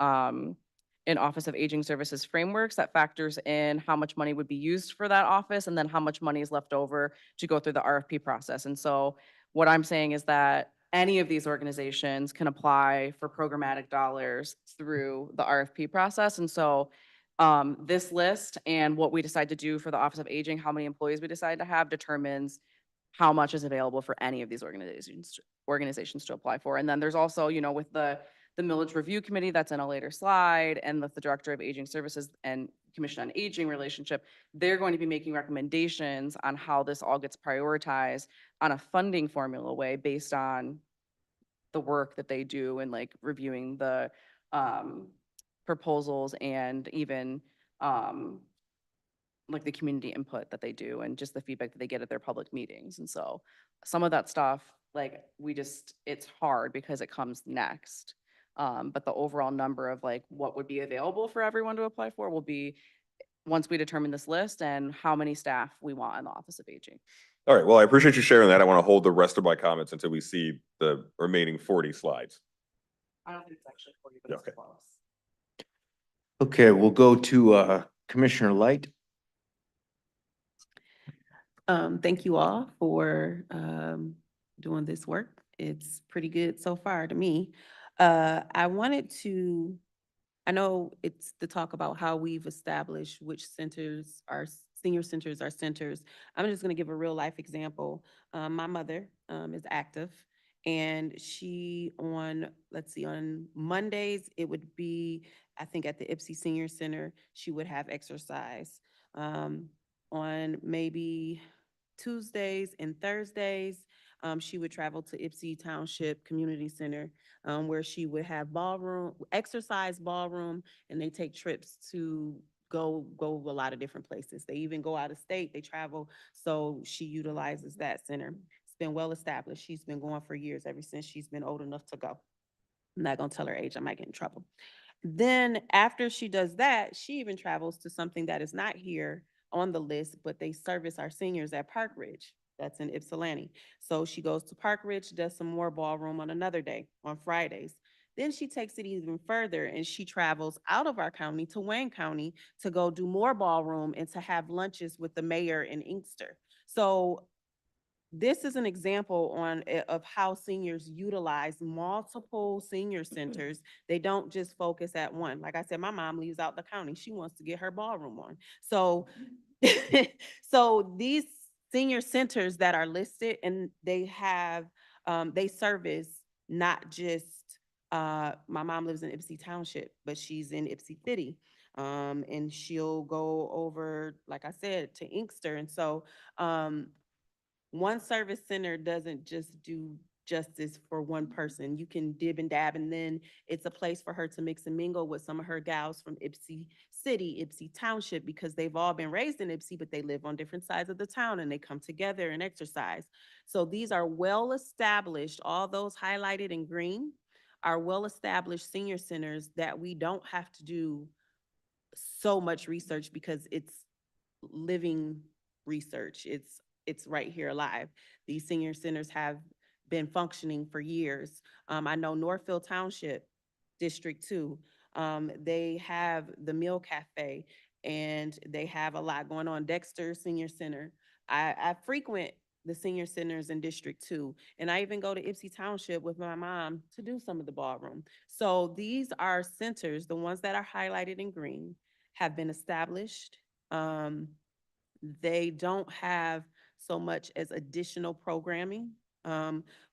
Speaker 16: an Office of Aging Services frameworks that factors in how much money would be used for that office and then how much money is left over to go through the RFP process. And so what I'm saying is that any of these organizations can apply for programmatic dollars through the RFP process. And so this list and what we decide to do for the Office of Aging, how many employees we decide to have, determines how much is available for any of these organizations to apply for. And then there's also, you know, with the Millage Review Committee, that's in a later slide, and with the Director of Aging Services and Commission on Aging relationship, they're going to be making recommendations on how this all gets prioritized on a funding formula way based on the work that they do and like reviewing the proposals and even like the community input that they do and just the feedback that they get at their public meetings. And so some of that stuff, like it's hard because it comes next. But the overall number of like what would be available for everyone to apply for will be once we determine this list and how many staff we want in the Office of Aging.
Speaker 10: All right. Well, I appreciate you sharing that. I want to hold the rest of my comments until we see the remaining 40 slides.
Speaker 16: I don't think it's actually 40, but
Speaker 10: Okay.
Speaker 16: it's close.
Speaker 1: Okay, we'll go to Commissioner Light.
Speaker 17: Thank you all for doing this work. It's pretty good so far to me. I know it's the talk about how we've established which centers are senior centers are centers. I'm just gonna give a real life example. My mother is active, and she on Mondays, it would be, I think at the Ipsy Senior Center, she would have exercise. On maybe Tuesdays and Thursdays, she would travel to Ipsy Township Community Center, where she would have exercise ballroom, and they take trips to go a lot of different places. They even go out of state, they travel, so she utilizes that center. It's been well established. She's been going for years, ever since she's been old enough to go. I'm not gonna tell her age, I might get in trouble. Then after she does that, she even travels to something that is not here on the list, but they service our seniors at Park Ridge. That's in Ypsilanti. So she goes to Park Ridge, does some more ballroom on another day, on Fridays. Then she takes it even further and she travels out of our county to Wayne County to go do more ballroom and to have lunches with the mayor in Inkster. So this is an example of how seniors utilize multiple senior centers. They don't just focus at one. Like I said, my mom leaves out the county. She wants to get her ballroom on. So, so these senior centers that are listed, and they have, they service not just, my mom lives in Ipsy Township, but she's in Ipsy City. And she'll go over, like I said, to Inkster. And so, one service center doesn't just do justice for one person. You can dib and dab, and then it's a place for her to mix and mingle with some of her gals from Ypsi City, Ypsi Township, because they've all been raised in Ypsi, but they live on different sides of the town and they come together and exercise. So these are well-established, all those highlighted in green are well-established senior centers that we don't have to do so much research because it's living research. It's right here alive. These senior centers have been functioning for years. I know Northfield Township, District 2, they have the Meal Cafe and they have a lot going on. Dexter Senior Center. I frequent the senior centers in District 2, and I even go to Ypsi Township with my mom to do some of the ballroom. So these are centers, the ones that are highlighted in green, have been established. They don't have so much as additional programming,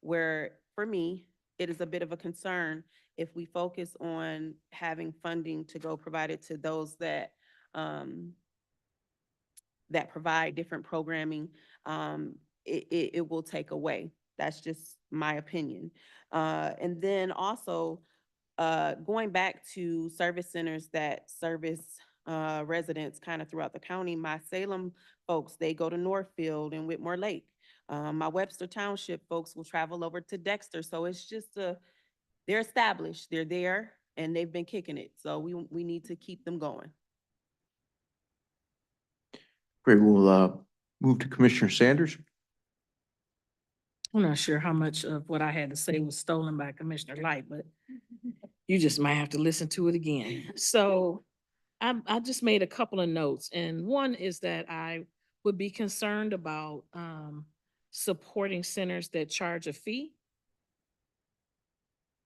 Speaker 17: where for me, it is a bit of a concern if we focus on having funding to go provided to those that, that provide different programming, it will take away. That's just my opinion. And then also, going back to service centers that service residents kind of throughout the county, my Salem folks, they go to Northfield and Whitmore Lake. My Webster Township folks will travel over to Dexter. So it's just they're established, they're there, and they've been kicking it. So we need to keep them going.
Speaker 1: Great, we'll move to Commissioner Sanders.
Speaker 12: I'm not sure how much of what I had to say was stolen by Commissioner Light, but you just might have to listen to it again. So I just made a couple of notes, and one is that I would be concerned about supporting centers that charge a fee.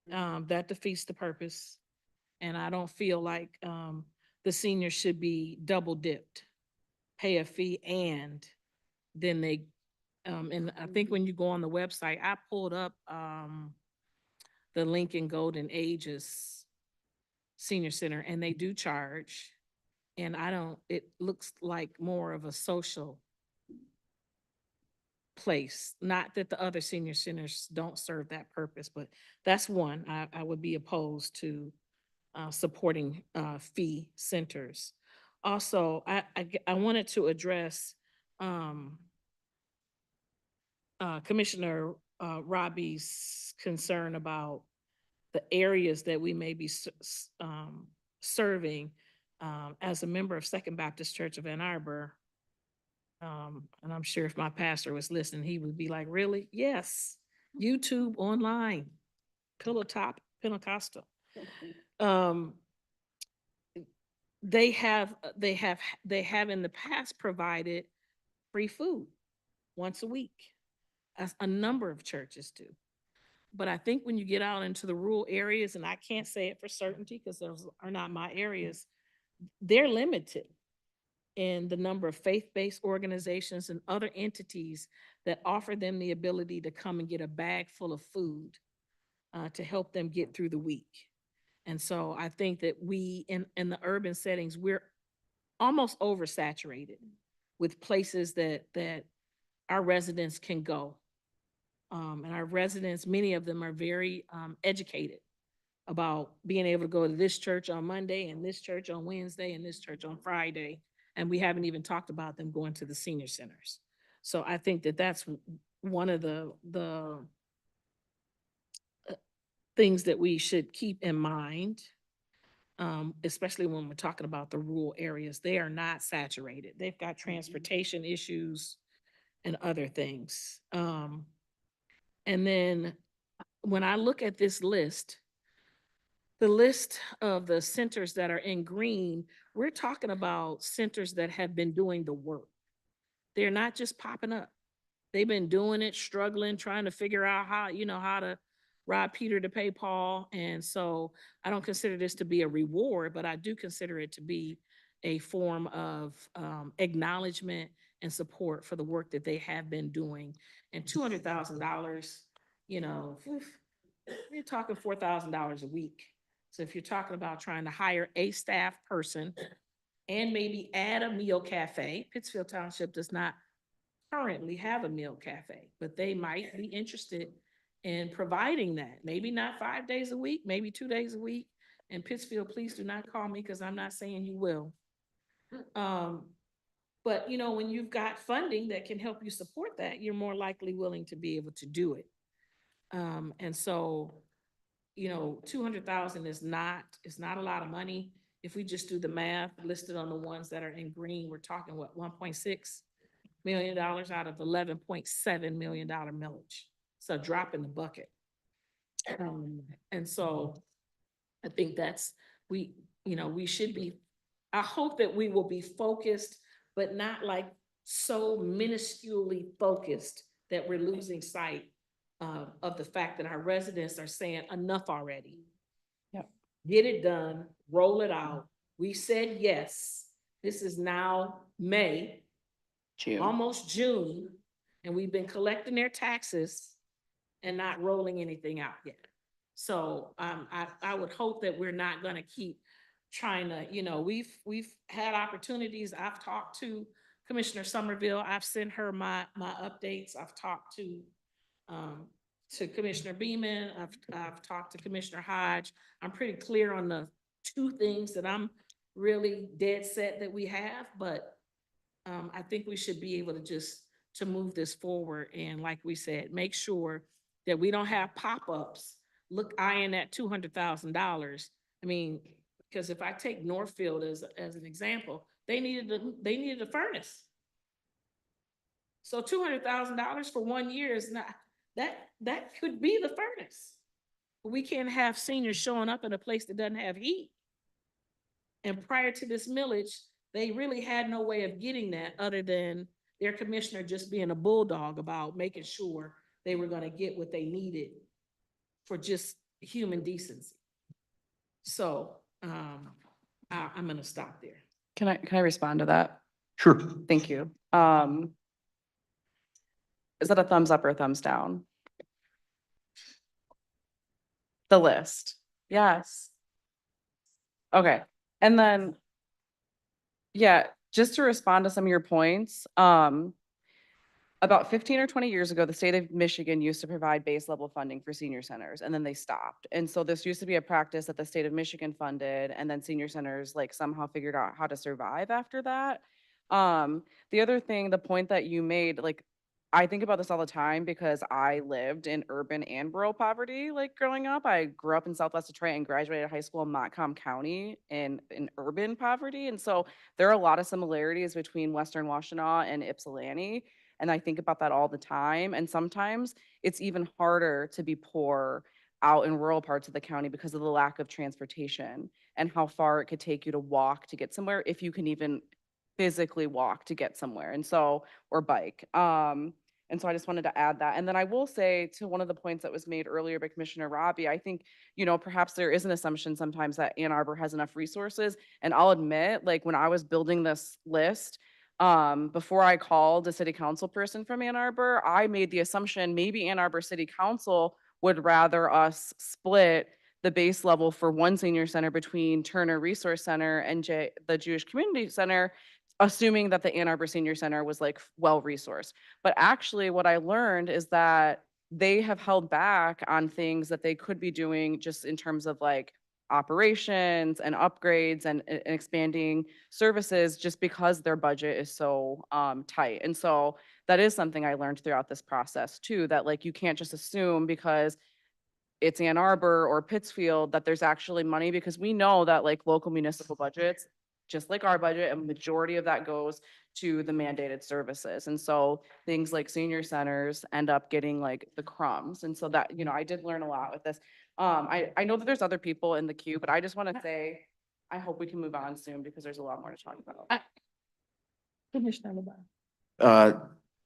Speaker 12: That defeats the purpose. And I don't feel like the seniors should be double dipped, pay a fee and then they, and I think when you go on the website, I pulled up the Lincoln Golden Ages Senior Center, and they do charge. And it looks like more of a social place. Not that the other senior centers don't serve that purpose, but that's one I would be opposed to supporting fee centers. Also, I wanted to address Commissioner Robbie's concern about the areas that we may be serving. As a member of Second Baptist Church of Ann Arbor, and I'm sure if my pastor was listening, he would be like, really? Yes, YouTube online, Pillow Top Pentecostal. They have in the past provided free food once a week, as a number of churches do. But I think when you get out into the rural areas, and I can't say it for certainty because those are not my areas, they're limited in the number of faith-based organizations and other entities that offer them the ability to come and get a bag full of food to help them get through the week. And so I think that we, in the urban settings, we're almost oversaturated with places that our residents can go. And our residents, many of them are very educated about being able to go to this church on Monday and this church on Wednesday and this church on Friday. And we haven't even talked about them going to the senior centers. So I think that that's one of the things that we should keep in mind, especially when we're talking about the rural areas. They are not saturated. They've got transportation issues and other things. And then when I look at this list, the list of the centers that are in green, we're talking about centers that have been doing the work. They're not just popping up. They've been doing it, struggling, trying to figure out how to rob Peter to pay Paul. And so I don't consider this to be a reward, but I do consider it to be a form of acknowledgement and support for the work that they have been doing. And $200,000, you're talking $4,000 a week. So if you're talking about trying to hire a staff person and maybe add a meal cafe, Pittsfield Township does not currently have a meal cafe, but they might be interested in providing that. Maybe not 5 days a week, maybe 2 days a week. And Pittsfield, please do not call me because I'm not saying you will. But you know, when you've got funding that can help you support that, you're more likely willing to be able to do it. And so, you know, 200,000 is not a lot of money. If we just do the math listed on the ones that are in green, we're talking what, $1.6 million out of $11.7 million millage. It's a drop in the bucket. And so I think we should be, I hope that we will be focused, but not like so minusculely focused that we're losing sight of the fact that our residents are saying enough already.
Speaker 16: Yep.
Speaker 12: Get it done, roll it out. We said yes. This is now May, almost June, and we've been collecting their taxes and not rolling anything out yet. So I would hope that we're not gonna keep trying to, you know, we've had opportunities. I've talked to Commissioner Somerville. I've sent her my updates. I've talked to Commissioner Beaman. I've talked to Commissioner Hodge. I'm pretty clear on the two things that I'm really dead set that we have, but I think we should be able to move this forward. And like we said, make sure that we don't have pop-ups eyeing at $200,000. I mean, because if I take Northfield as an example, they needed a furnace. So $200,000 for 1 year is not, that could be the furnace. But we can't have seniors showing up in a place that doesn't have heat. And prior to this millage, they really had no way of getting that other than their commissioner just being a bulldog about making sure they were gonna get what they needed for just human decency. So I'm gonna stop there.
Speaker 16: Can I respond to that?
Speaker 1: Sure.
Speaker 16: Thank you. Is that a thumbs up or a thumbs down? The list. Yes. Okay. And then, yeah, just to respond to some of your points, about 15 or 20 years ago, the state of Michigan used to provide base level funding for senior centers, and then they stopped. And so this used to be a practice that the state of Michigan funded, and then senior centers like somehow figured out how to survive after that. The other thing, the point that you made, like, I think about this all the time because I lived in urban and rural poverty, like growing up. I grew up in Southwest Detroit and graduated high school in Montcalm County in urban poverty. And so there are a lot of similarities between Western Washtenaw and Ypsilanti. And I think about that all the time. And sometimes it's even harder to be poor out in rural parts of the county because of the lack of transportation and how far it could take you to walk to get somewhere, if you can even physically walk to get somewhere. And so, or bike. And so I just wanted to add that. And then I will say to one of the points that was made earlier by Commissioner Robbie, I think, you know, perhaps there is an assumption sometimes that Ann Arbor has enough resources. And I'll admit, like when I was building this list, before I called a city council person from Ann Arbor, I made the assumption maybe Ann Arbor City Council would rather us split the base level for one senior center between Turner Resource Center and the Jewish Community Center, assuming that the Ann Arbor Senior Center was like well-resourced. But actually what I learned is that they have held back on things that they could be doing just in terms of like operations and upgrades and expanding services just because their budget is so tight. And so that is something I learned throughout this process too, that like you can't just assume because it's Ann Arbor or Pittsfield that there's actually money, because we know that like local municipal budgets, just like our budget, a majority of that goes to the mandated services. And so things like senior centers end up getting like the crumbs. And so that, you know, I did learn a lot with this. I know that there's other people in the queue, but I just want to say, I hope we can move on soon because there's a lot more to talk about.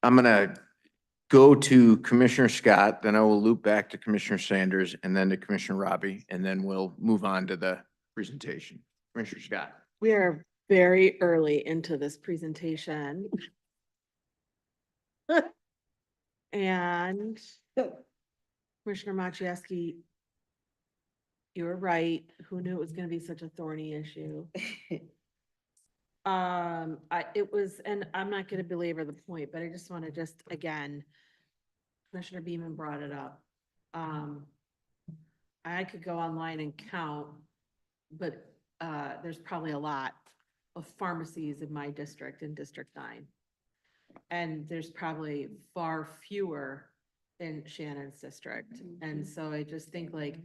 Speaker 1: I'm gonna go to Commissioner Scott, then I will loop back to Commissioner Sanders and then to Commissioner Robbie, and then we'll move on to the presentation. Commissioner Scott.
Speaker 18: We are very early into this presentation. And Commissioner Machewski, you were right. Who knew it was going to be such a thorny issue? It was, and I'm not going to belabor the point, but I just want to again, Commissioner Beaman brought it up. I could go online and count, but there's probably a lot of pharmacies in my district, in District 9. And there's probably far fewer in Shannon's district. And so I just think like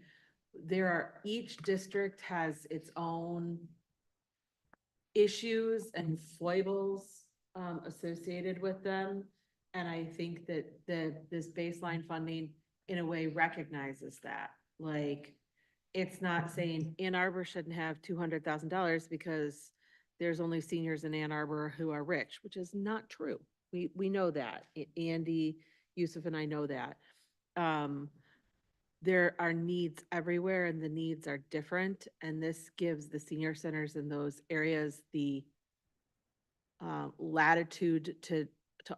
Speaker 18: each district has its own issues and foibles associated with them. And I think that this baseline funding in a way recognizes that. Like, it's not saying Ann Arbor shouldn't have $200,000 because there's only seniors in Ann Arbor who are rich, which is not true. We know that. Andy, Yusuf, and I know that. There are needs everywhere and the needs are different. And this gives the senior centers in those areas the latitude to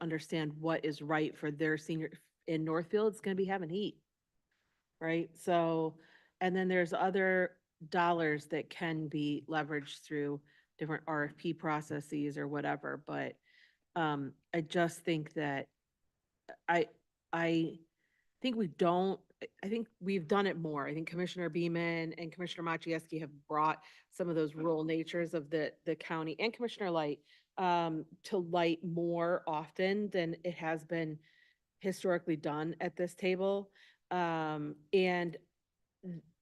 Speaker 18: understand what is right for their senior. In Northfield, it's gonna be having heat, right? So, and then there's other dollars that can be leveraged through different RFP processes or whatever, but I just think that I think I think we've done it more. I think Commissioner Beaman and Commissioner Maciejewski have brought some of those rural natures of the county, and Commissioner Light to light more often than it has been historically done at this table. And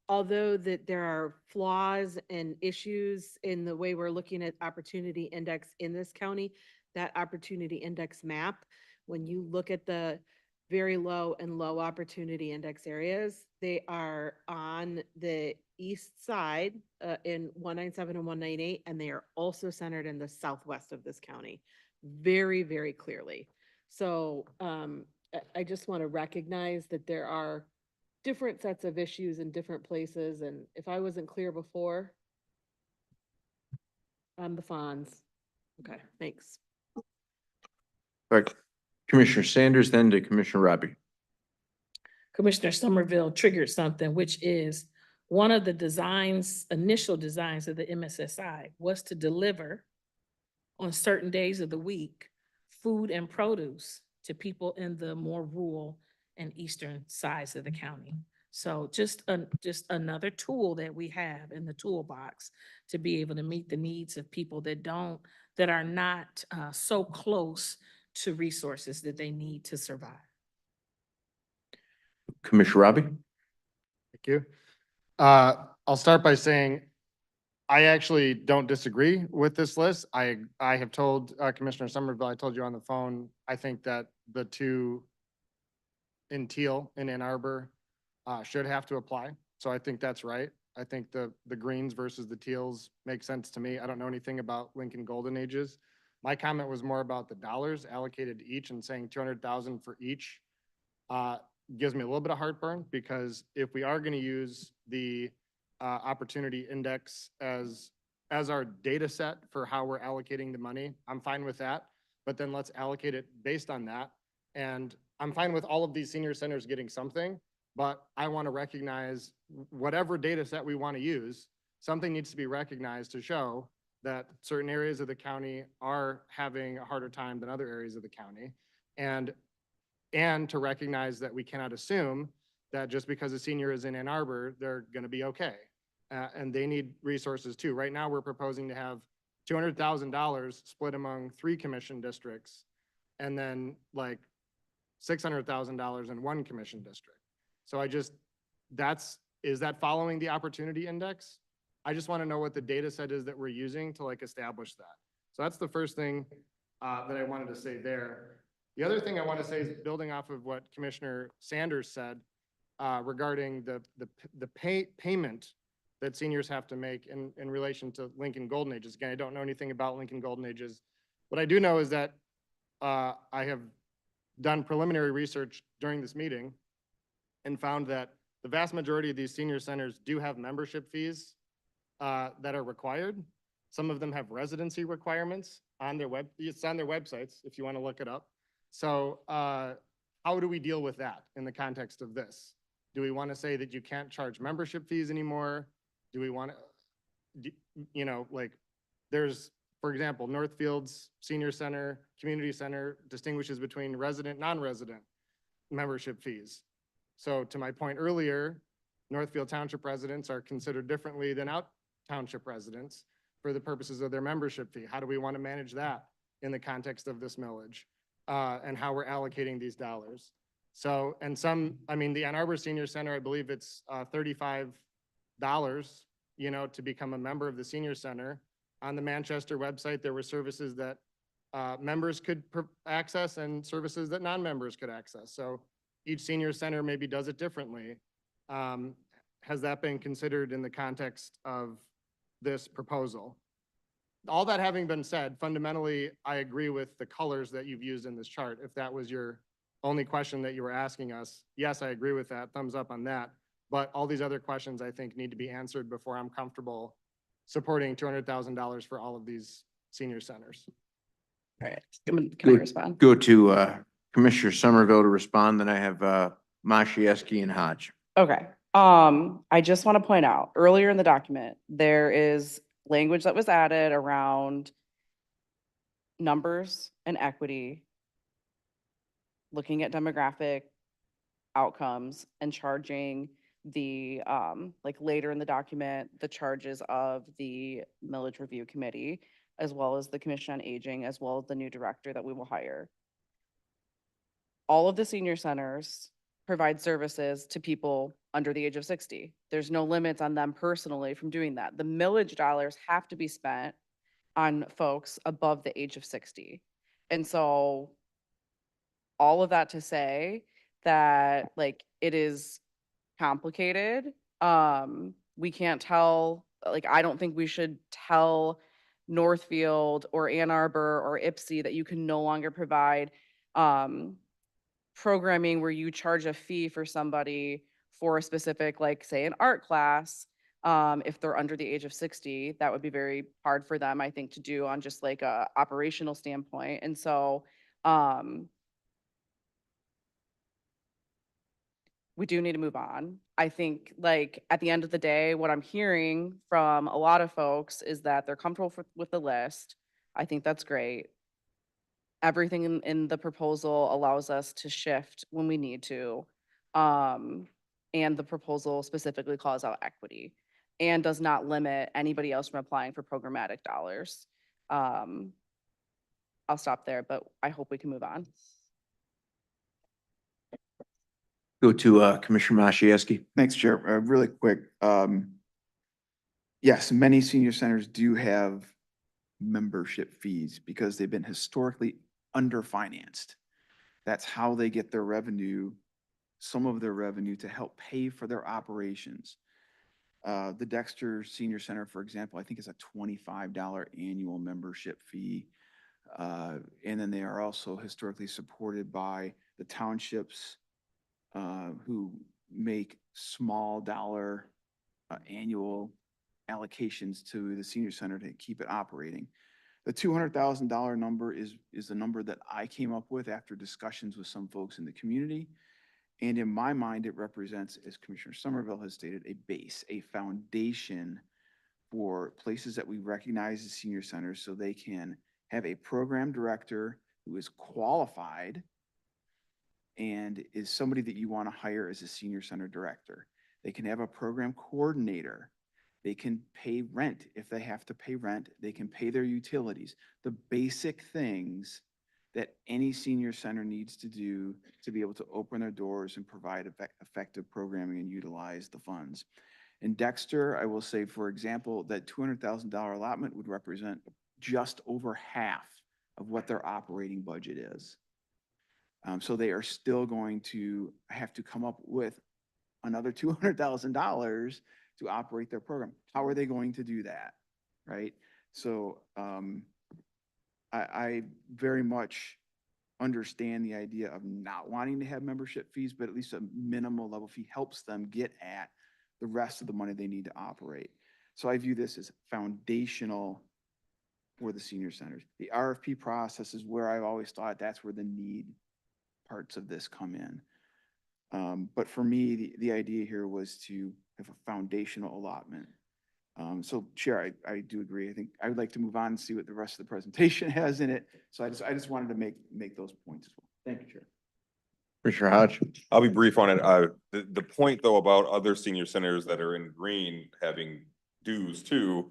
Speaker 18: although that there are flaws and issues in the way we're looking at opportunity index in this county, that opportunity index map, when you look at the very low and low opportunity index areas, they are on the east side in 197 and 198, and they are also centered in the southwest of this county, very, very clearly. So I just want to recognize that there are different sets of issues in different places, and if I wasn't clear before, I'm the Fonz. Okay, thanks.
Speaker 1: All right, Commissioner Sanders, then to Commissioner Robbie.
Speaker 12: Commissioner Somerville triggered something, which is one of the designs, initial designs of the MSSI was to deliver on certain days of the week, food and produce to people in the more rural and eastern sides of the county. So just another tool that we have in the toolbox to be able to meet the needs of people that are not so close to resources that they need to survive.
Speaker 1: Commissioner Robbie?
Speaker 15: Thank you. I'll start by saying I actually don't disagree with this list. I have told Commissioner Somerville, I told you on the phone, I think that the two in Teal in Ann Arbor should have to apply. So I think that's right. I think the greens versus the teals make sense to me. I don't know anything about Lincoln Golden Ages. My comment was more about the dollars allocated to each, and saying 200,000 for each gives me a little bit of heartburn, because if we are going to use the opportunity index as our data set for how we're allocating the money, I'm fine with that. But then let's allocate it based on that. And I'm fine with all of these senior centers getting something, but I want to recognize whatever data set we want to use, something needs to be recognized to show that certain areas of the county are having a harder time than other areas of the county. And to recognize that we cannot assume that just because a senior is in Ann Arbor, they're going to be okay. And they need resources too. Right now, we're proposing to have $200,000 split among 3 commission districts, and then like $600,000 in 1 commission district. So is that following the opportunity index? I just want to know what the data set is that we're using to like establish that. So that's the first thing that I wanted to say there. The other thing I want to say is building off of what Commissioner Sanders said regarding the payment that seniors have to make in relation to Lincoln Golden Ages. Again, I don't know anything about Lincoln Golden Ages. What I do know is that I have done preliminary research during this meeting and found that the vast majority of these senior centers do have membership fees that are required. Some of them have residency requirements on their it's on their websites if you want to look it up. So how do we deal with that in the context of this? Do we want to say that you can't charge membership fees anymore? Do we want to, like there's, for example, Northfield's Senior Center, Community Center distinguishes between resident, non-resident membership fees. So to my point earlier, Northfield Township residents are considered differently than out township residents for the purposes of their membership fee. How do we want to manage that in the context of this millage? And how we're allocating these dollars. So, and some, I mean, the Ann Arbor Senior Center, I believe it's $35, to become a member of the senior center. On the Manchester website, there were services that members could access and services that non-members could access. So each senior center maybe does it differently. Has that been considered in the context of this proposal? All that having been said, fundamentally, I agree with the colors that you've used in this chart. If that was your only question that you were asking us, yes, I agree with that. Thumbs up on that. But all these other questions, I think, need to be answered before I'm comfortable supporting $200,000 for all of these senior centers.
Speaker 16: All right, can I respond?
Speaker 1: Go to Commissioner Somerville to respond, then I have Machieski and Hodge.
Speaker 16: Okay, I just want to point out, earlier in the document, there is language that was added around numbers and equity, looking at demographic outcomes and charging the, like later in the document, the charges of the millage review committee, as well as the Commission on Aging, as well as the new director that we will hire. All of the senior centers provide services to people under the age of 60. There's no limits on them personally from doing that. The millage dollars have to be spent on folks above the age of 60. And so all of that to say that like it is complicated. We can't tell, like, I don't think we should tell Northfield or Ann Arbor or Ipsy that you can no longer provide programming where you charge a fee for somebody for a specific, like, say, an art class. If they're under the age of 60, that would be very hard for them, I think, to do on just like a operational standpoint. And so, we do need to move on. I think, like, at the end of the day, what I'm hearing from a lot of folks is that they're comfortable with the list. I think that's great. Everything in the proposal allows us to shift when we need to. And the proposal specifically calls out equity and does not limit anybody else from applying for programmatic dollars. I'll stop there, but I hope we can move on.
Speaker 1: Go to Commissioner Machieski.
Speaker 14: Thanks, Chair. Really quick. Yes, many senior centers do have membership fees because they've been historically underfinanced. That's how they get their revenue, some of their revenue to help pay for their operations. The Dexter Senior Center, for example, I think is a $25 annual membership fee. And then they are also historically supported by the townships who make small dollar annual allocations to the senior center to keep it operating. The $200,000 number is the number that I came up with after discussions with some folks in the community. And in my mind, it represents, as Commissioner Somerville has stated, a base, a foundation for places that we recognize as senior centers so they can have a program director who is qualified and is somebody that you want to hire as a senior center director. They can have a program coordinator. They can pay rent if they have to pay rent. They can pay their utilities. The basic things that any senior center needs to do to be able to open their doors and provide effective programming and utilize the funds. In Dexter, I will say, for example, that $200,000 allotment would represent just over half of what their operating budget is. So they are still going to have to come up with another $200,000 to operate their program. How are they going to do that, right? So I very much understand the idea of not wanting to have membership fees, but at least a minimal level fee helps them get at the rest of the money they need to operate. So I view this as foundational for the senior centers. The RFP process is where I've always thought that's where the need parts of this come in. But for me, the idea here was to have a foundational allotment. So Chair, I do agree. I think I would like to move on and see what the rest of the presentation has in it. So I just wanted to make those points as well. Thank you, Chair.
Speaker 1: Commissioner Hodge?
Speaker 10: I'll be brief on it. The point though about other senior centers that are in green having dues too,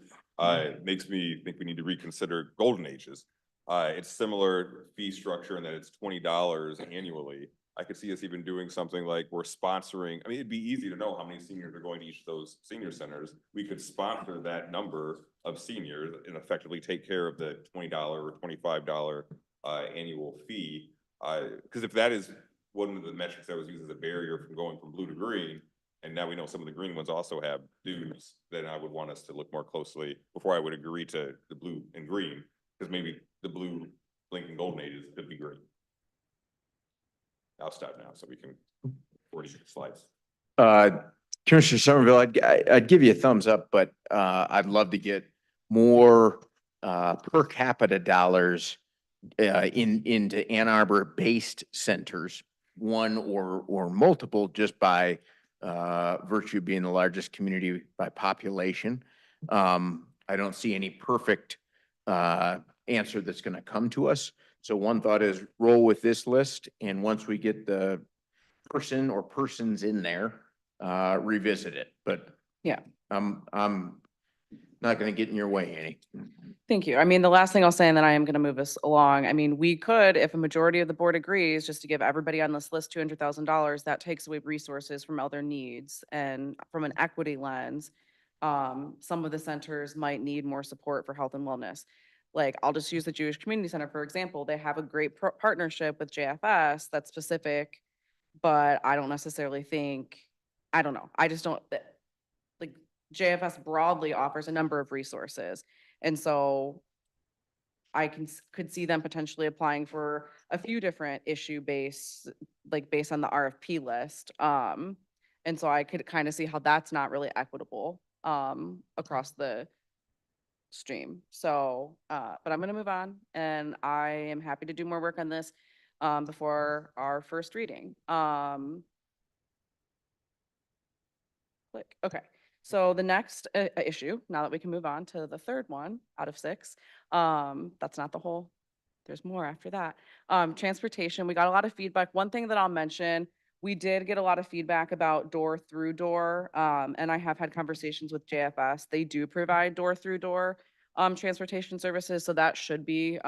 Speaker 10: makes me think we need to reconsider Golden Ages. It's similar fee structure in that it's $20 annually. I could see us even doing something like we're sponsoring, I mean, it'd be easy to know how many seniors are going to each of those senior centers. We could sponsor that number of seniors and effectively take care of the $20 or $25 annual fee. Because if that is one of the metrics that was used as a barrier from going from blue to green, and now we know some of the green ones also have dues, then I would want us to look more closely before I would agree to the blue and green, because maybe the blue blinking golden ages could be green. I'll stop now so we can 46 slides.
Speaker 1: Commissioner Somerville, I'd give you a thumbs up, but I'd love to get more per capita dollars into Ann Arbor-based centers, one or multiple, just by virtue of being the largest community by population. I don't see any perfect answer that's going to come to us. So one thought is roll with this list, and once we get the person or persons in there, revisit it. But
Speaker 16: Yeah.
Speaker 1: I'm not going to get in your way, Annie.
Speaker 16: Thank you. I mean, the last thing I'll say, and then I am going to move us along. I mean, we could, if a majority of the board agrees, just to give everybody on this list $200,000, that takes away resources from other needs. And from an equity lens, some of the centers might need more support for health and wellness. Like, I'll just use the Jewish Community Center, for example. They have a great partnership with JFS that's specific, but I don't necessarily think, I don't know. I just don't, like, JFS broadly offers a number of resources. And so I could see them potentially applying for a few different issue based, like based on the RFP list. And so I could kind of see how that's not really equitable across the stream. So, but I'm going to move on, and I am happy to do more work on this before our first reading. Click. Okay. So the next issue, now that we can move on to the third one out of 6, that's not the whole, there's more after that. Transportation, we got a lot of feedback. One thing that I'll mention, we did get a lot of feedback about door through door, and I have had conversations with JFS. They do provide door through door transportation services, so that should be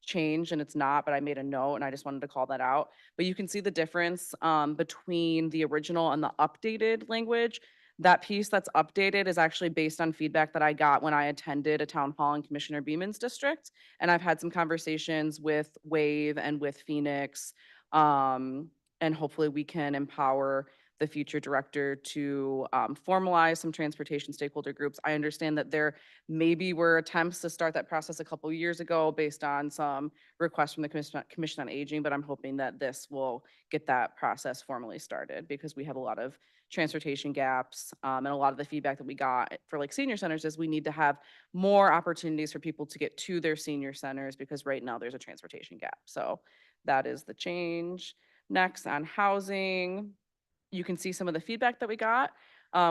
Speaker 16: changed, and it's not, but I made a note and I just wanted to call that out. But you can see the difference between the original and the updated language. That piece that's updated is actually based on feedback that I got when I attended a town hall in Commissioner Beeman's district. And I've had some conversations with Wave and with Phoenix. And hopefully we can empower the future director to formalize some transportation stakeholder groups. I understand that there maybe were attempts to start that process a couple years ago based on some requests from the Commission on Aging, but I'm hoping that this will get that process formally started, because we have a lot of transportation gaps. And a lot of the feedback that we got for like senior centers is we need to have more opportunities for people to get to their senior centers, because right now there's a transportation gap. So that is the change. Next, on housing, you can see some of the feedback that we got.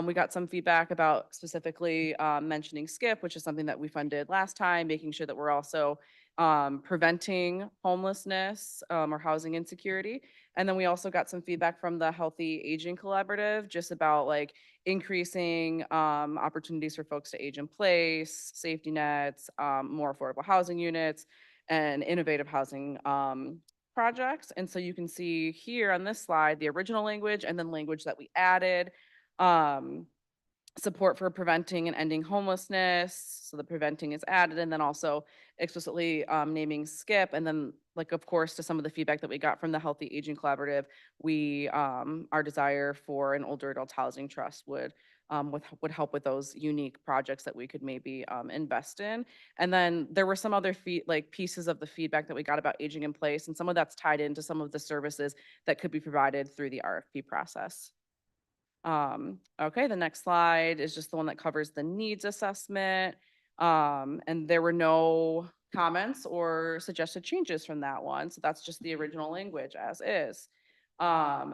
Speaker 16: We got some feedback about specifically mentioning SKIP, which is something that we funded last time, making sure that we're also preventing homelessness or housing insecurity. And then we also got some feedback from the Healthy Aging Collaborative, just about like increasing opportunities for folks to age in place, safety nets, more affordable housing units, and innovative housing projects. And so you can see here on this slide, the original language and then language that we added. Support for preventing and ending homelessness. So the preventing is added, and then also explicitly naming SKIP. And then, like, of course, to some of the feedback that we got from the Healthy Aging Collaborative, we, our desire for an older adult housing trust would help with those unique projects that we could maybe invest in. And then there were some other pieces of the feedback that we got about aging in place, and some of that's tied into some of the services that could be provided through the RFP process. Okay, the next slide is just the one that covers the needs assessment. And there were no comments or suggested changes from that one. So that's just the original language as is.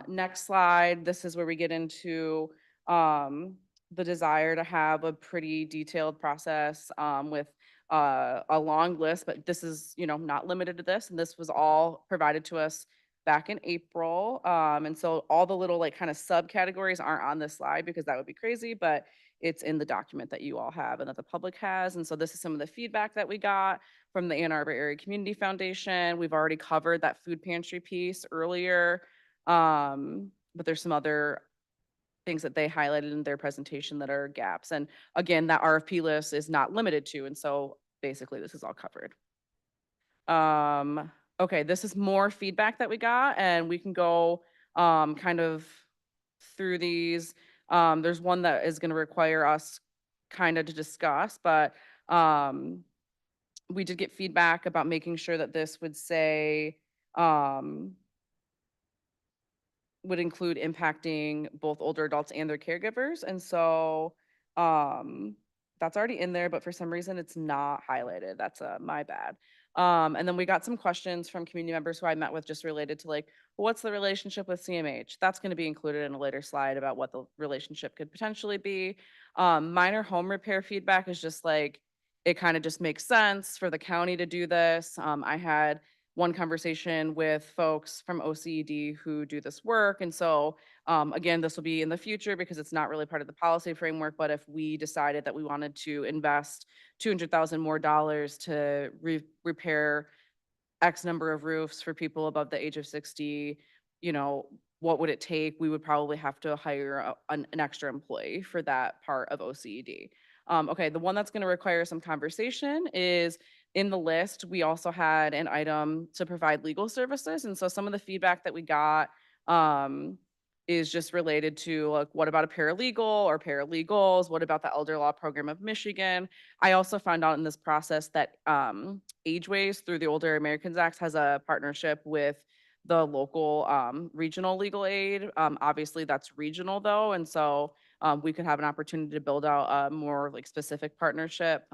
Speaker 16: Next slide, this is where we get into the desire to have a pretty detailed process with a long list, but this is, not limited to this. And this was all provided to us back in April. And so all the little like kind of subcategories aren't on this slide because that would be crazy, but it's in the document that you all have and that the public has. And so this is some of the feedback that we got from the Ann Arbor Area Community Foundation. We've already covered that food pantry piece earlier. But there's some other things that they highlighted in their presentation that are gaps. And again, that RFP list is not limited to, and so basically this is all covered. Okay, this is more feedback that we got, and we can go kind of through these. There's one that is going to require us kind of to discuss, but we did get feedback about making sure that this would say would include impacting both older adults and their caregivers. And so that's already in there, but for some reason it's not highlighted. That's my bad. And then we got some questions from community members who I met with just related to like, well, what's the relationship with CMH? That's going to be included in a later slide about what the relationship could potentially be. Minor home repair feedback is just like, it kind of just makes sense for the county to do this. I had one conversation with folks from OCED who do this work. And so again, this will be in the future because it's not really part of the policy framework, but if we decided that we wanted to invest $200,000 more to repair X number of roofs for people above the age of 60, you know, what would it take? We would probably have to hire an extra employee for that part of OCED. Okay, the one that's going to require some conversation is in the list, we also had an item to provide legal services. And so some of the feedback that we got is just related to like, what about a paralegal or paralegals? What about the Elder Law Program of Michigan? I also found out in this process that Ageways through the Older Americans Act has a partnership with the local regional legal aid. Obviously that's regional though. And so we could have an opportunity to build out a more like specific partnership.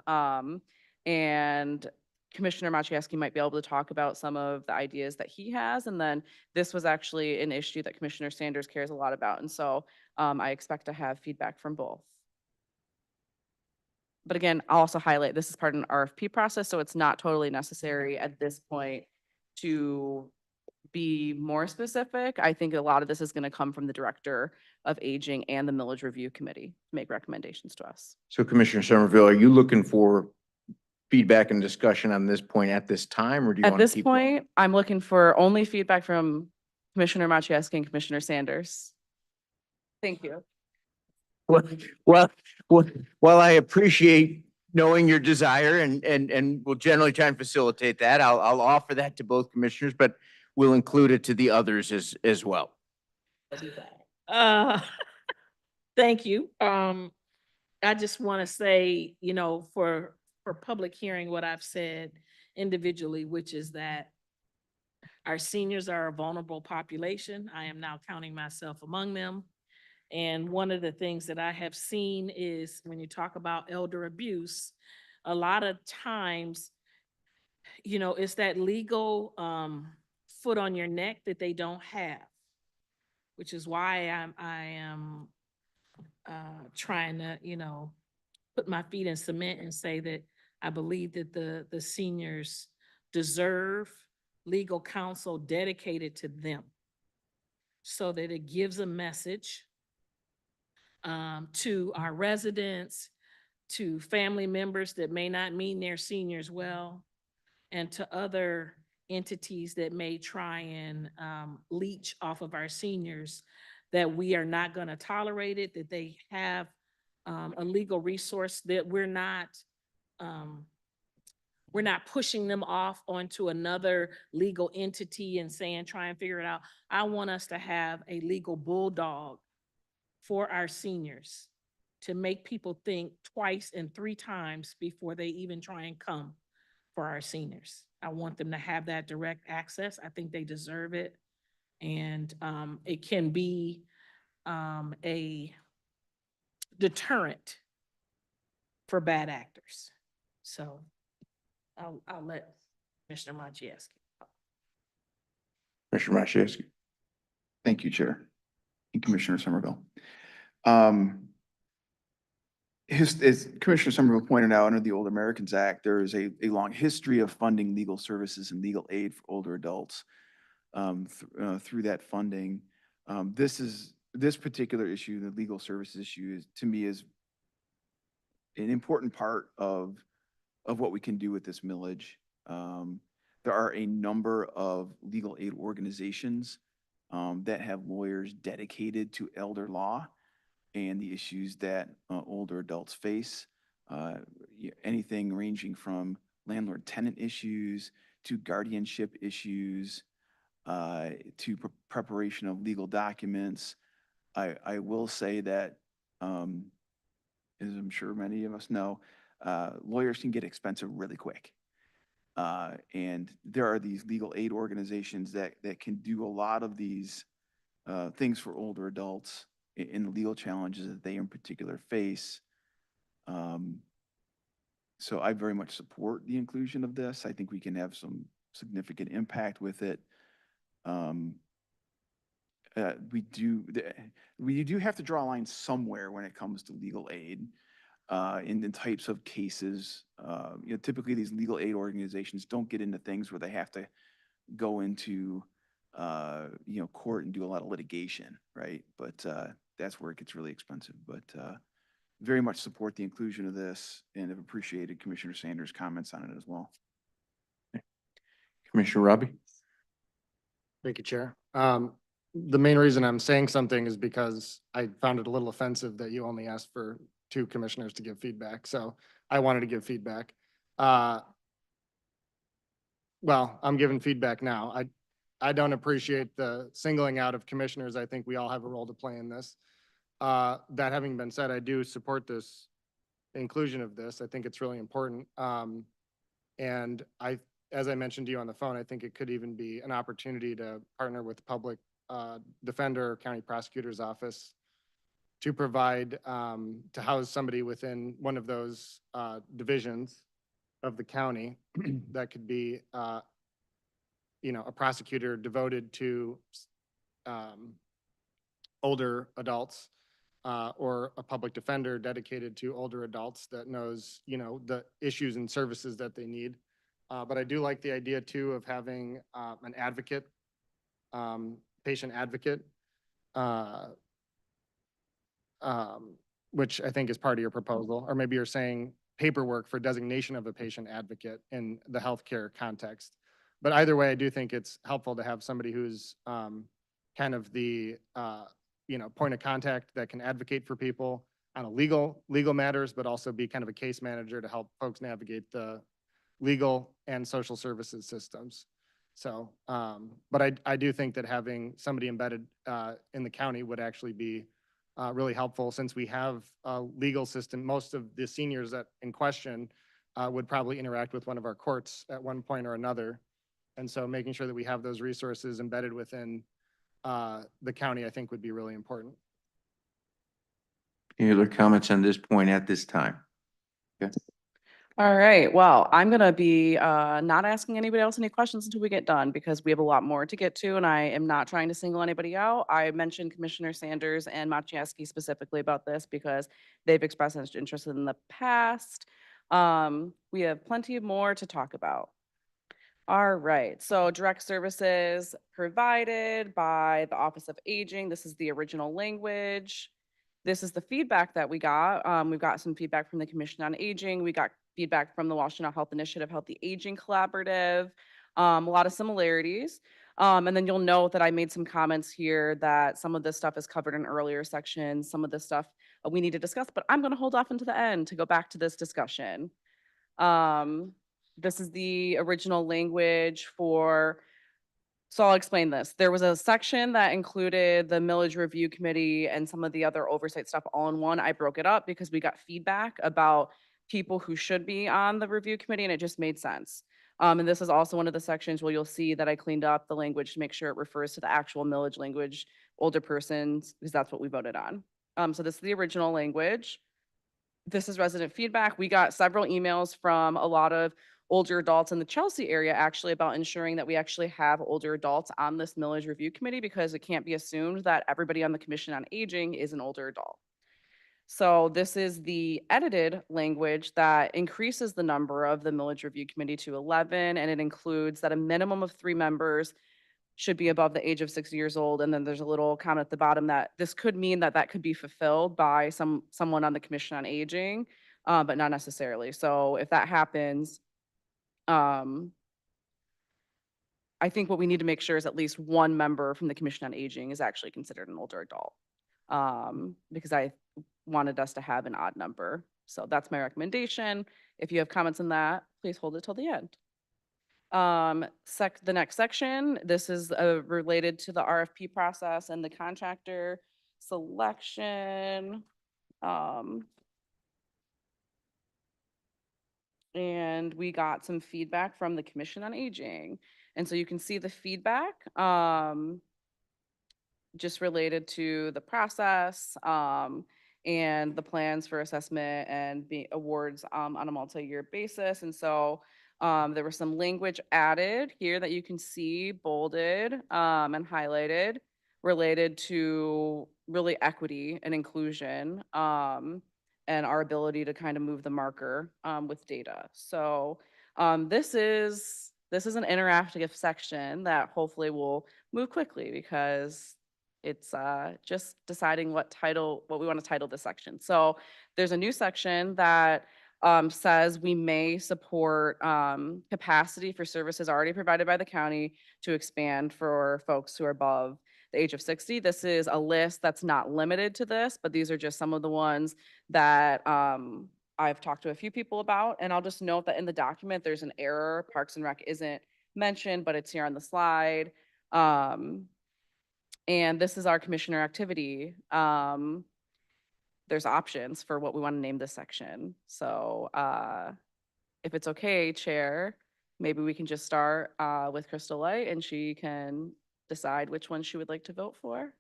Speaker 16: And Commissioner Maciejewski might be able to talk about some of the ideas that he has. And then this was actually an issue that Commissioner Sanders cares a lot about. And so I expect to have feedback from both. But again, I'll also highlight this is part of an RFP process, so it's not totally necessary at this point to be more specific. I think a lot of this is going to come from the Director of Aging and the Millage Review Committee to make recommendations to us.
Speaker 1: So Commissioner Somerville, are you looking for feedback and discussion on this point at this time, or do you
Speaker 16: At
Speaker 1: want to
Speaker 16: this
Speaker 1: keep going?
Speaker 16: point, I'm looking for only feedback from Commissioner Maciejewski and Commissioner Sanders. Thank you.
Speaker 1: Well, while I appreciate knowing your desire and will generally try and facilitate that, I'll offer that to both commissioners, but we'll include it to the others as well.
Speaker 12: Thank you. I just want to say, you know, for public hearing what I've said individually, which is that our seniors are a vulnerable population. I am now counting myself among them. And one of the things that I have seen is when you talk about elder abuse, a lot of times, you know, it's that legal foot on your neck that they don't have, which is why I am trying to, you know, put my feet in cement and say that I believe that the seniors deserve legal counsel dedicated to them so that it gives a message to our residents, to family members that may not mean their seniors well, and to other entities that may try and leech off of our seniors, that we are not going to tolerate it, that they have a legal resource, that we're not pushing them off onto another legal entity and saying, try and figure it out. I want us to have a legal bulldog for our seniors to make people think twice and 3 times before they even try and come for our seniors. I want them to have that direct access. I think they deserve it. And it can be a deterrent for bad actors. So I'll let Commissioner Maciejewski.
Speaker 1: Commissioner Maciejewski.
Speaker 14: Thank you, Chair and Commissioner Somerville. As Commissioner Somerville pointed out, under the Older Americans Act, there is a long history of funding legal services and legal aid for older adults. through that funding. This particular issue, the legal services issue, is, to me, is an important part of what we can do with this millage. There are a number of legal aid organizations that have lawyers dedicated to elder law and the issues that older adults face. Anything ranging from landlord-tenant issues to guardianship issues to preparation of legal documents. I will say that, as I'm sure many of us know, lawyers can get expensive really quick. And there are these legal aid organizations that can do a lot of these things for older adults in the legal challenges that they in particular face. So I very much support the inclusion of this. I think we can have some significant impact with it. We do have to draw a line somewhere when it comes to legal aid. In the types of cases, typically these legal aid organizations don't get into things where they have to go into, court and do a lot of litigation, right? But that's where it gets really expensive. But very much support the inclusion of this and have appreciated Commissioner Sanders' comments on it as well.
Speaker 1: Commissioner Robbie?
Speaker 15: Thank you, Chair. The main reason I'm saying something is because I found it a little offensive that you only asked for 2 commissioners to give feedback. So I wanted to give feedback. Well, I'm giving feedback now. I don't appreciate the singling out of commissioners. I think we all have a role to play in this. That having been said, I do support this inclusion of this. I think it's really important. And as I mentioned to you on the phone, I think it could even be an opportunity to partner with the public defender or county prosecutor's office to provide, to house somebody within one of those divisions of the county. That could be, a prosecutor devoted to older adults, or a public defender dedicated to older adults that knows, the issues and services that they need. But I do like the idea too of having an advocate, patient advocate, which I think is part of your proposal, or maybe you're saying paperwork for designation of a patient advocate in the healthcare context. But either way, I do think it's helpful to have somebody who's kind of the point of contact that can advocate for people on a legal matters, but also be kind of a case manager to help folks navigate the legal and social services systems. So, but I do think that having somebody embedded in the county would actually be really helpful, since we have a legal system. Most of the seniors that in question would probably interact with one of our courts at one point or another. And so making sure that we have those resources embedded within the county, I think would be really important.
Speaker 1: Any other comments on this point at this time? Okay.
Speaker 16: All right, well, I'm gonna be not asking anybody else any questions until we get done, because we have a lot more to get to, and I am not trying to single anybody out. I mentioned Commissioner Sanders and Maciejewski specifically about this because they've expressed interest in the past. We have plenty more to talk about. All right, so direct services provided by the Office of Aging. This is the original language. This is the feedback that we got. We've got some feedback from the Commission on Aging. We got feedback from the Washtenaw Health Initiative, Healthy Aging Collaborative, a lot of similarities. And then you'll note that I made some comments here that some of this stuff is covered in earlier sections. Some of this stuff we need to discuss, but I'm gonna hold off until the end to go back to this discussion. This is the original language for, so I'll explain this. There was a section that included the millage review committee and some of the other oversight stuff all in one. I broke it up because we got feedback about people who should be on the review committee, and it just made sense. And this is also one of the sections where you'll see that I cleaned up the language to make sure it refers to the actual millage language, older persons, because that's what we voted on. So this is the original language. This is resident feedback. We got several emails from a lot of older adults in the Chelsea area actually about ensuring that we actually have older adults on this millage review committee, because it can't be assumed that everybody on the Commission on Aging is an older adult. So this is the edited language that increases the number of the millage review committee to 11, and it includes that a minimum of 3 members should be above the age of 60 years old. And then there's a little comment at the bottom that this could mean that that could be fulfilled by someone on the Commission on Aging, but not necessarily. So if that happens, I think what we need to make sure is at least one member from the Commission on Aging is actually considered an older adult. Because I wanted us to have an odd number. So that's my recommendation. If you have comments on that, please hold it till the end. The next section, this is related to the RFP process and the contractor selection. And we got some feedback from the Commission on Aging. And so you can see the feedback just related to the process and the plans for assessment and awards on a multi-year basis. And so there was some language added here that you can see bolded and highlighted related to really equity and inclusion and our ability to kind of move the marker with data. So this is an interactive section that hopefully will move quickly because it's just deciding what we want to title this section. So there's a new section that says we may support capacity for services already provided by the county to expand for folks who are above the age of 60. This is a list that's not limited to this, but these are just some of the ones that I've talked to a few people about. And I'll just note that in the document, there's an error. Parks and Rec isn't mentioned, but it's here on the slide. And this is our commissioner activity. There's options for what we want to name this section. So if it's okay, Chair, maybe we can just start with Crystal Light and she can decide which one she would like to vote for.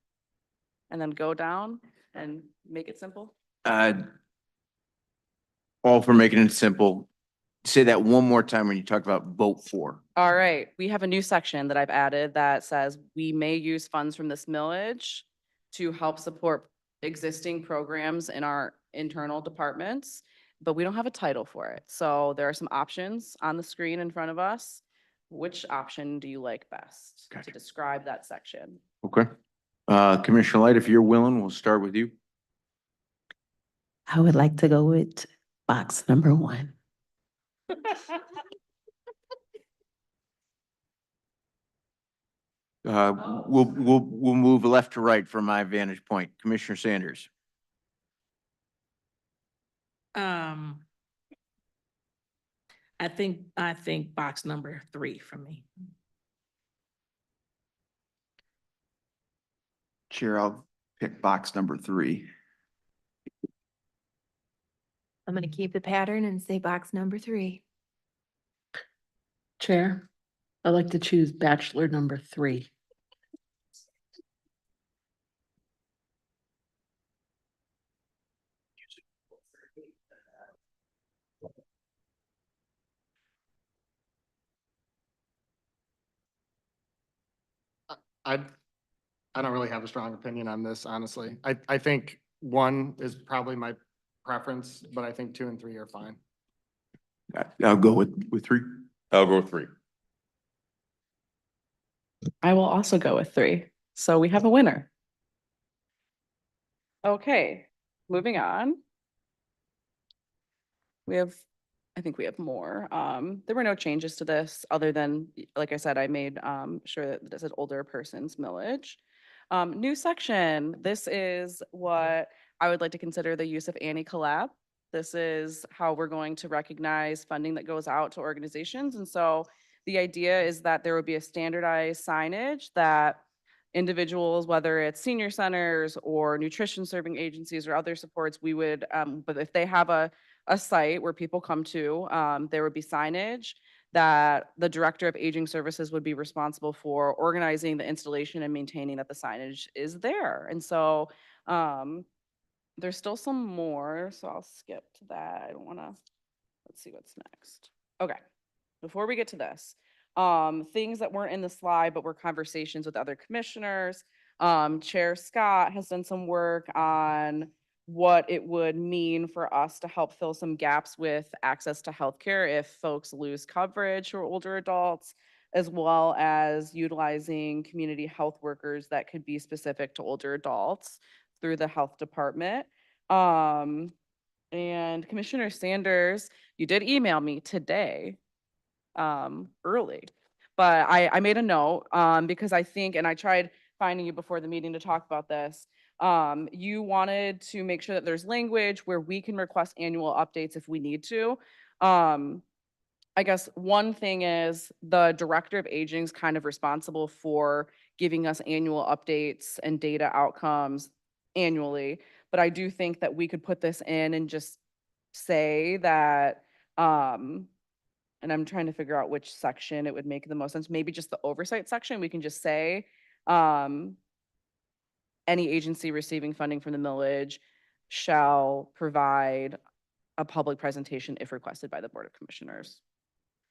Speaker 16: And then go down and make it simple.
Speaker 1: All for making it simple. Say that one more time when you talk about vote for.
Speaker 16: All right, we have a new section that I've added that says we may use funds from this millage to help support existing programs in our internal departments, but we don't have a title for it. So there are some options on the screen in front of us. Which option do you like best to describe that section?
Speaker 1: Okay. Commissioner Light, if you're willing, we'll start with you.
Speaker 11: I would like to go with box number 1.
Speaker 1: We'll move left to right from my vantage point. Commissioner Sanders.
Speaker 12: I think box number 3 for me.
Speaker 14: Chair, I'll pick box number 3.
Speaker 13: I'm going to keep the pattern and say box number 3.
Speaker 11: Chair, I'd like to choose bachelor number 3.
Speaker 15: I don't really have a strong opinion on this, honestly. I think 1 is probably my preference, but I think 2 and 3 are fine.
Speaker 1: I'll go with 3.
Speaker 10: I'll go with 3.
Speaker 16: I will also go with 3. So we have a winner. Okay, moving on. I think we have more. There were no changes to this other than, like I said, I made sure that this is older person's millage. New section. This is what I would like to consider the use of Annie Collab. This is how we're going to recognize funding that goes out to organizations. And so the idea is that there would be a standardized signage that individuals, whether it's senior centers or nutrition serving agencies or other supports, we would, but if they have a site where people come to, there would be signage that the Director of Aging Services would be responsible for organizing the installation and maintaining that the signage is there. And so there's still some more, so I'll skip to that. I don't want to, let's see what's next. Okay, before we get to this, things that weren't in the slide but were conversations with other commissioners. Chair Scott has done some work on what it would mean for us to help fill some gaps with access to healthcare if folks lose coverage for older adults, as well as utilizing community health workers that could be specific to older adults through the health department. And Commissioner Sanders, you did email me today, early. But I made a note, because I think, and I tried finding you before the meeting to talk about this. You wanted to make sure that there's language where we can request annual updates if we need to. I guess one thing is the director of aging is kind of responsible for giving us annual updates and data outcomes annually. But I do think that we could put this in and just say that, and I'm trying to figure out which section it would make the most sense. Maybe just the oversight section. We can just say, any agency receiving funding from the millage shall provide a public presentation if requested by the Board of Commissioners.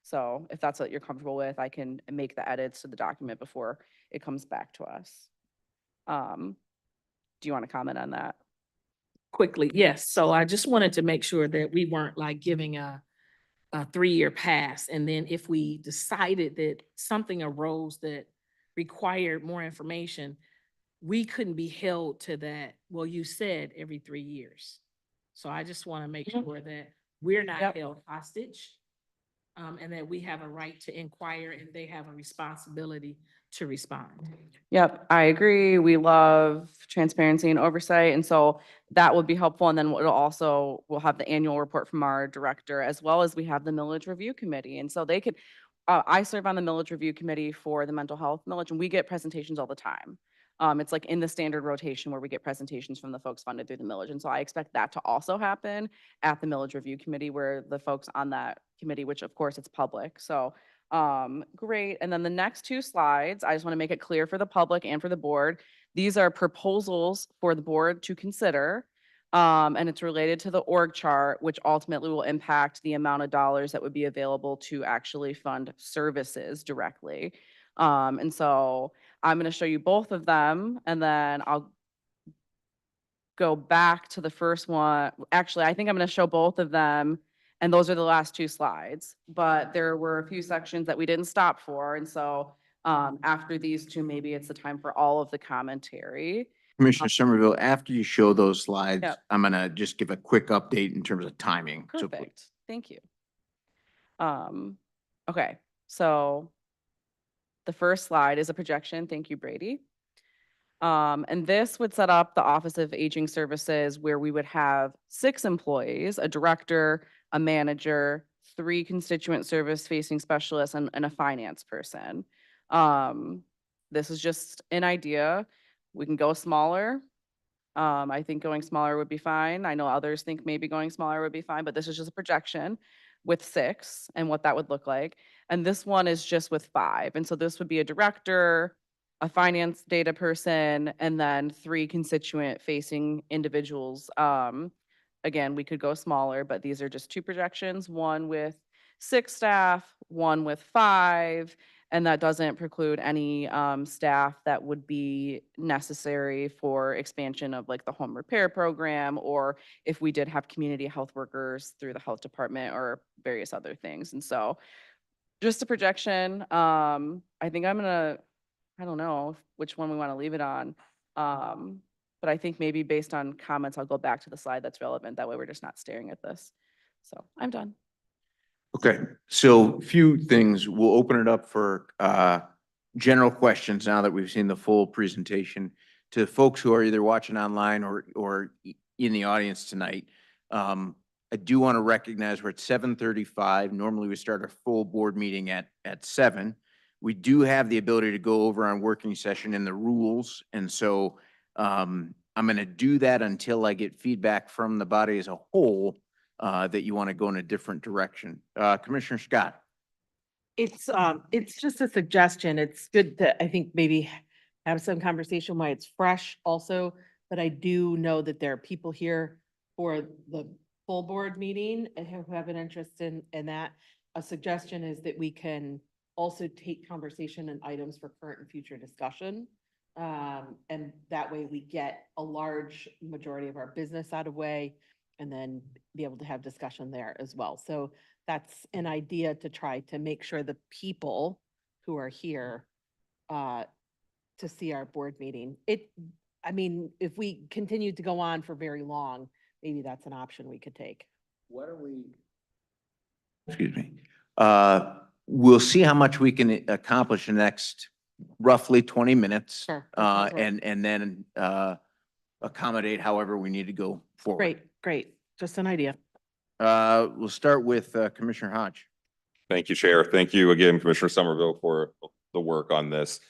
Speaker 16: So if that's what you're comfortable with, I can make the edits to the document before it comes back to us. Do you want to comment on that?
Speaker 12: Quickly, yes. So I just wanted to make sure that we weren't like giving a 3-year pass. And then if we decided that something arose that required more information, we couldn't be held to that. Well, you said every 3 years. So I just want to make sure that we're not held hostage. And that we have a right to inquire and they have a responsibility to respond.
Speaker 16: Yep, I agree. We love transparency and oversight. And so that would be helpful. And then we'll have the annual report from our director, as well as we have the millage review committee. And so they could, I serve on the millage review committee for the mental health millage, and we get presentations all the time. It's like in the standard rotation where we get presentations from the folks funded through the millage. And so I expect that to also happen at the millage review committee, where the folks on that committee, which of course it's public. So great. And then the next 2 slides, I just want to make it clear for the public and for the board. These are proposals for the board to consider. And it's related to the org chart, which ultimately will impact the amount of dollars that would be available to actually fund services directly. And so I'm going to show you both of them, and then I'll go back to the first one. Actually, I think I'm going to show both of them, and those are the last 2 slides. But there were a few sections that we didn't stop for, and so after these 2, maybe it's the time for all of the commentary.
Speaker 1: Commissioner Somerville, after you show those slides,
Speaker 16: Yep.
Speaker 1: I'm gonna just give a quick update in terms of timing. So
Speaker 16: Perfect. Thank you. Okay, so the first slide is a projection. Thank you, Brady. And this would set up the Office of Aging Services, where we would have 6 employees, a director, a manager, 3 constituent service facing specialists, and a finance person. This is just an idea. We can go smaller. I think going smaller would be fine. I know others think maybe going smaller would be fine, but this is just a projection with 6 and what that would look like. And this one is just with 5. And so this would be a director, a finance data person, and then 3 constituent facing individuals. Again, we could go smaller, but these are just 2 projections, one with 6 staff, one with 5, and that doesn't preclude any staff that would be necessary for expansion of like the home repair program, or if we did have community health workers through the health department or various other things. And so just a projection. I think I don't know which one we want to leave it on. But I think maybe based on comments, I'll go back to the slide that's relevant. That way we're just not staring at this. So I'm done.
Speaker 1: Okay, so few things. We'll open it up for general questions now that we've seen the full presentation. To folks who are either watching online or in the audience tonight, I do want to recognize we're at 7:35. Normally we start our full board meeting at 7. We do have the ability to go over on working session in the rules, and so I'm going to do that until I get feedback from the body as a whole that you want to go in a different direction. Commissioner Scott.
Speaker 18: It's just a suggestion. It's good to, I think, maybe have some conversation while it's fresh also, but I do know that there are people here for the full board meeting and who have an interest in that. A suggestion is that we can also take conversation and items for current and future discussion. And that way we get a large majority of our business out of way and then be able to have discussion there as well. So that's an idea to try to make sure the people who are here to see our board meeting. I mean, if we continue to go on for very long, maybe that's an option we could take.
Speaker 1: What are we? Excuse me. We'll see how much we can accomplish in the next roughly 20 minutes.
Speaker 18: Sure, that sounds right.
Speaker 1: And then accommodate however we need to go forward.
Speaker 18: Great, great. Just an idea.
Speaker 1: We'll start with Commissioner Hodge.
Speaker 10: Thank you, Chair. Thank you again, Commissioner Somerville, for the work on this.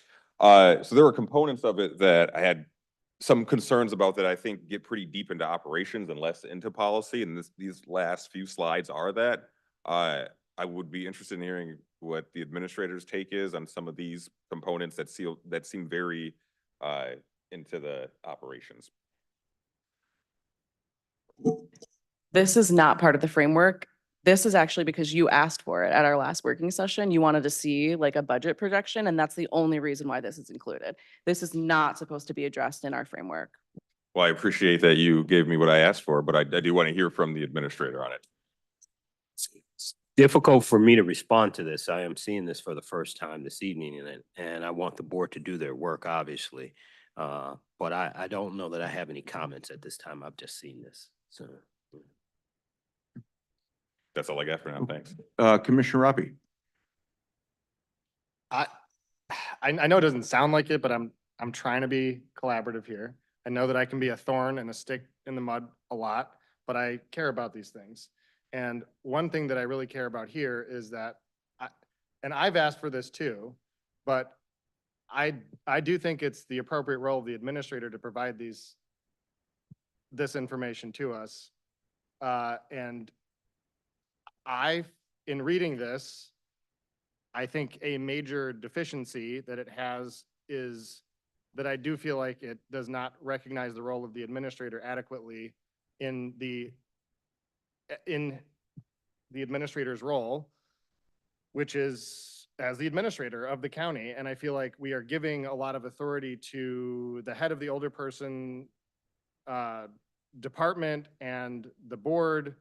Speaker 10: So there were components of it that I had some concerns about that I think get pretty deep into operations and less into policy, and these last few slides are that. I would be interested in hearing what the administrator's take is on some of these components that seem very into the operations.
Speaker 16: This is not part of the framework. This is actually because you asked for it at our last working session. You wanted to see like a budget projection, and that's the only reason why this is included. This is not supposed to be addressed in our framework.
Speaker 10: Well, I appreciate that you gave me what I asked for, but I do want to hear from the administrator on it.
Speaker 6: It's difficult for me to respond to this. I am seeing this for the first time this evening, and I want the board to do their work, obviously. But I don't know that I have any comments at this time. I've just seen this, so.
Speaker 10: That's all I got for now. Thanks.
Speaker 1: Commissioner Robbie.
Speaker 15: I know it doesn't sound like it, but I'm trying to be collaborative here. I know that I can be a thorn and a stick in the mud a lot, but I care about these things. And one thing that I really care about here is that, and I've asked for this too, but I do think it's the appropriate role of the administrator to provide this information to us. And in reading this, I think a major deficiency that it has is that I do feel like it does not recognize the role of the administrator adequately in the administrator's role, which is as the administrator of the county. And I feel like we are giving a lot of authority to the head of the older person department and the board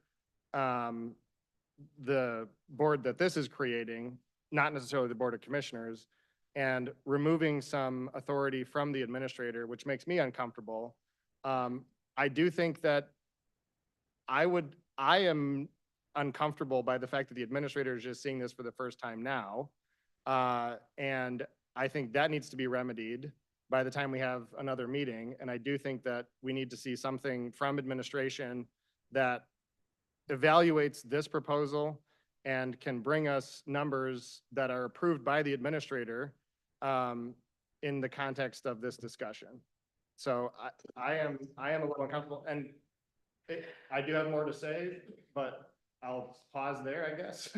Speaker 15: that this is creating, not necessarily the Board of Commissioners, and removing some authority from the administrator, which makes me uncomfortable. I do think that I am uncomfortable by the fact that the administrator is just seeing this for the first time now. And I think that needs to be remedied by the time we have another meeting. And I do think that we need to see something from administration that evaluates this proposal and can bring us numbers that are approved by the administrator in the context of this discussion. So I am a little uncomfortable, and I do have more to say, but I'll pause there, I guess.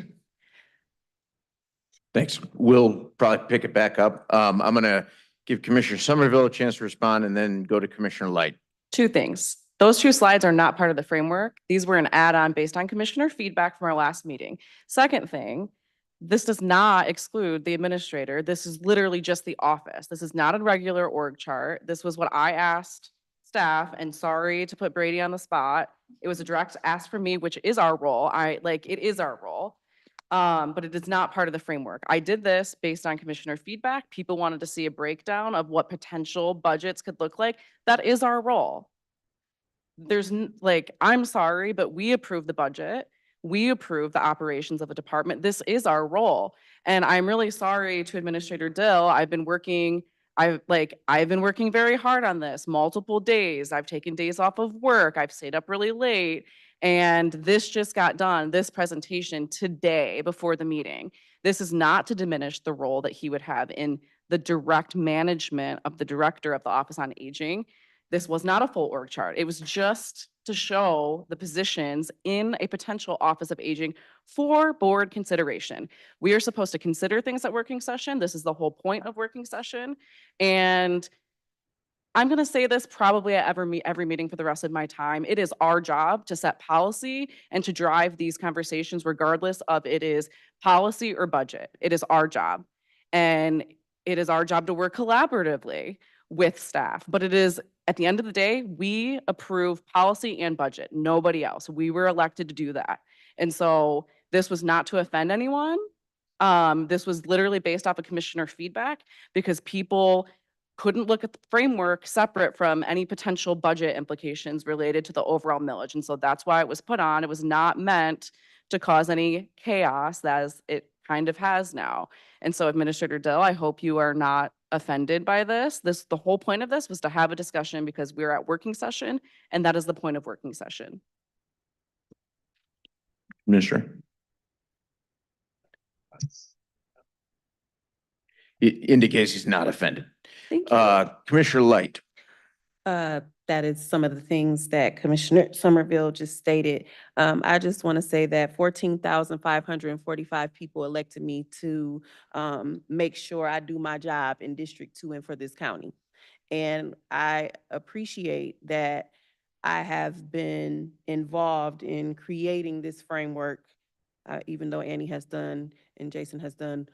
Speaker 1: Thanks. We'll probably pick it back up. I'm going to give Commissioner Somerville a chance to respond and then go to Commissioner Light.
Speaker 16: Two things. Those two slides are not part of the framework. These were an add-on based on commissioner feedback from our last meeting. Second thing, this does not exclude the administrator. This is literally just the office. This is not a regular org chart. This was what I asked staff, and sorry to put Brady on the spot. It was a direct ask from me, which is our role. It is our role. But it is not part of the framework. I did this based on commissioner feedback. People wanted to see a breakdown of what potential budgets could look like. That is our role. I'm sorry, but we approve the budget. We approve the operations of a department. This is our role. And I'm really sorry to Administrator Dill. I've been working very hard on this, multiple days. I've taken days off of work. I've stayed up really late. And this just got done, this presentation today before the meeting. This is not to diminish the role that he would have in the direct management of the director of the Office on Aging. This was not a full org chart. It was just to show the positions in a potential Office of Aging for board consideration. We are supposed to consider things at working session. This is the whole point of working session. And I'm going to say this probably at every meeting for the rest of my time. It is our job to set policy and to drive these conversations regardless of it is policy or budget. It is our job. And it is our job to work collaboratively with staff. But it is, at the end of the day, we approve policy and budget, nobody else. We were elected to do that. And so this was not to offend anyone. This was literally based off of commissioner feedback because people couldn't look at the framework separate from any potential budget implications related to the overall millage. And so that's why it was put on. It was not meant to cause any chaos as it kind of has now. And so Administrator Dill, I hope you are not offended by this. The whole point of this was to have a discussion because we're at working session, and that is the point of working session.
Speaker 1: Minister. It indicates he's not offended.
Speaker 16: Thank you.
Speaker 1: Commissioner Light.
Speaker 17: That is some of the things that Commissioner Somerville just stated. I just want to say that 14,545 people elected me to make sure I do my job in District 2 and for this county. And I appreciate that I have been involved in creating this framework, even though Annie has done and Jason has done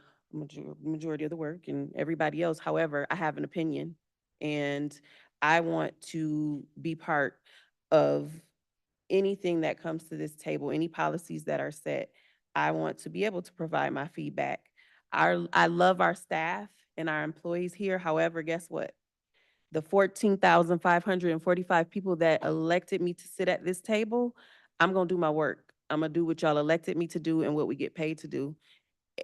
Speaker 17: majority of the work and everybody else. However, I have an opinion, and I want to be part of anything that comes to this table, any policies that are set. I want to be able to provide my feedback. I love our staff and our employees here. However, guess what? The 14,545 people that elected me to sit at this table, I'm gonna do my work. I'm gonna do what y'all elected me to do and what we get paid to do.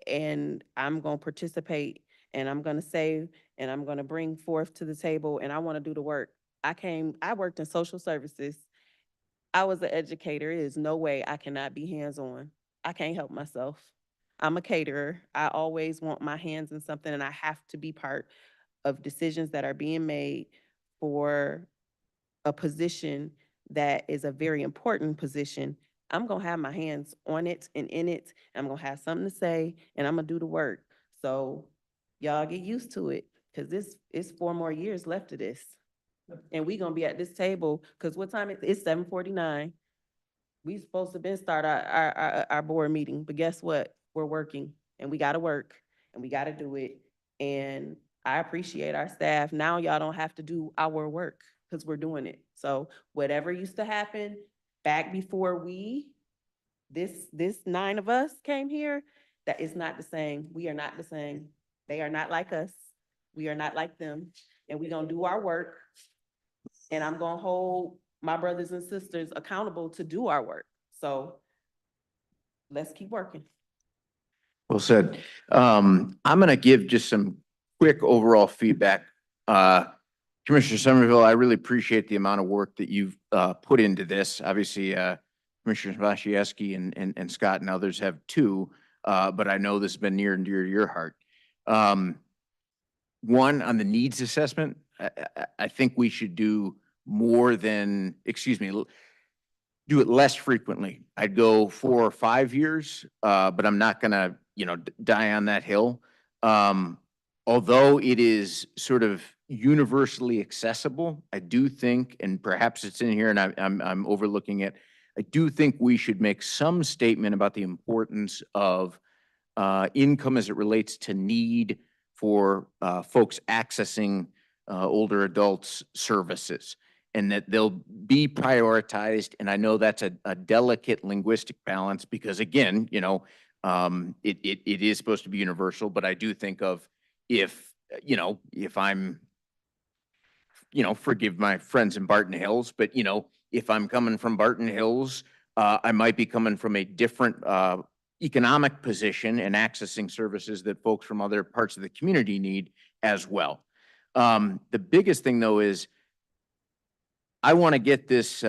Speaker 17: And I'm gonna participate, and I'm gonna say, and I'm gonna bring forth to the table, and I wanna do the work. I worked in social services. I was an educator. There is no way I cannot be hands-on. I can't help myself. I'm a caterer. I always want my hands in something, and I have to be part of decisions that are being made for a position that is a very important position. I'm gonna have my hands on it and in it. I'm gonna have something to say, and I'm gonna do the work. So y'all get used to it, because this is 4 more years left of this. And we gonna be at this table, because what time it's 7:49. We supposed to been start our board meeting, but guess what? We're working, and we gotta work, and we gotta do it. And I appreciate our staff. Now y'all don't have to do our work, because we're doing it. So whatever used to happen back before this 9 of us came here, that is not the same. We are not the same. They are not like us. We are not like them. And we gonna do our work. And I'm gonna hold my brothers and sisters accountable to do our work. So let's keep working.
Speaker 1: Well said. I'm going to give just some quick overall feedback. Commissioner Somerville, I really appreciate the amount of work that you've put into this. Obviously, Commissioners Machieski and Scott and others have too, but I know this has been near and dear to your heart. One, on the needs assessment, I think we should do more than, do it less frequently. I'd go 4 or 5 years, but I'm not gonna, die on that hill. Although it is sort of universally accessible, I do think, and perhaps it's in here and I'm overlooking it, I do think we should make some statement about the importance of income as it relates to need for folks accessing older adults' services, and that they'll be prioritized. And I know that's a delicate linguistic balance because, again, it is supposed to be universal, but I do think of if I'm, forgive my friends in Barton Hills, but, if I'm coming from Barton Hills, I might be coming from a different economic position and accessing services that folks from other parts of the community need as well. The biggest thing, though, is I want to get this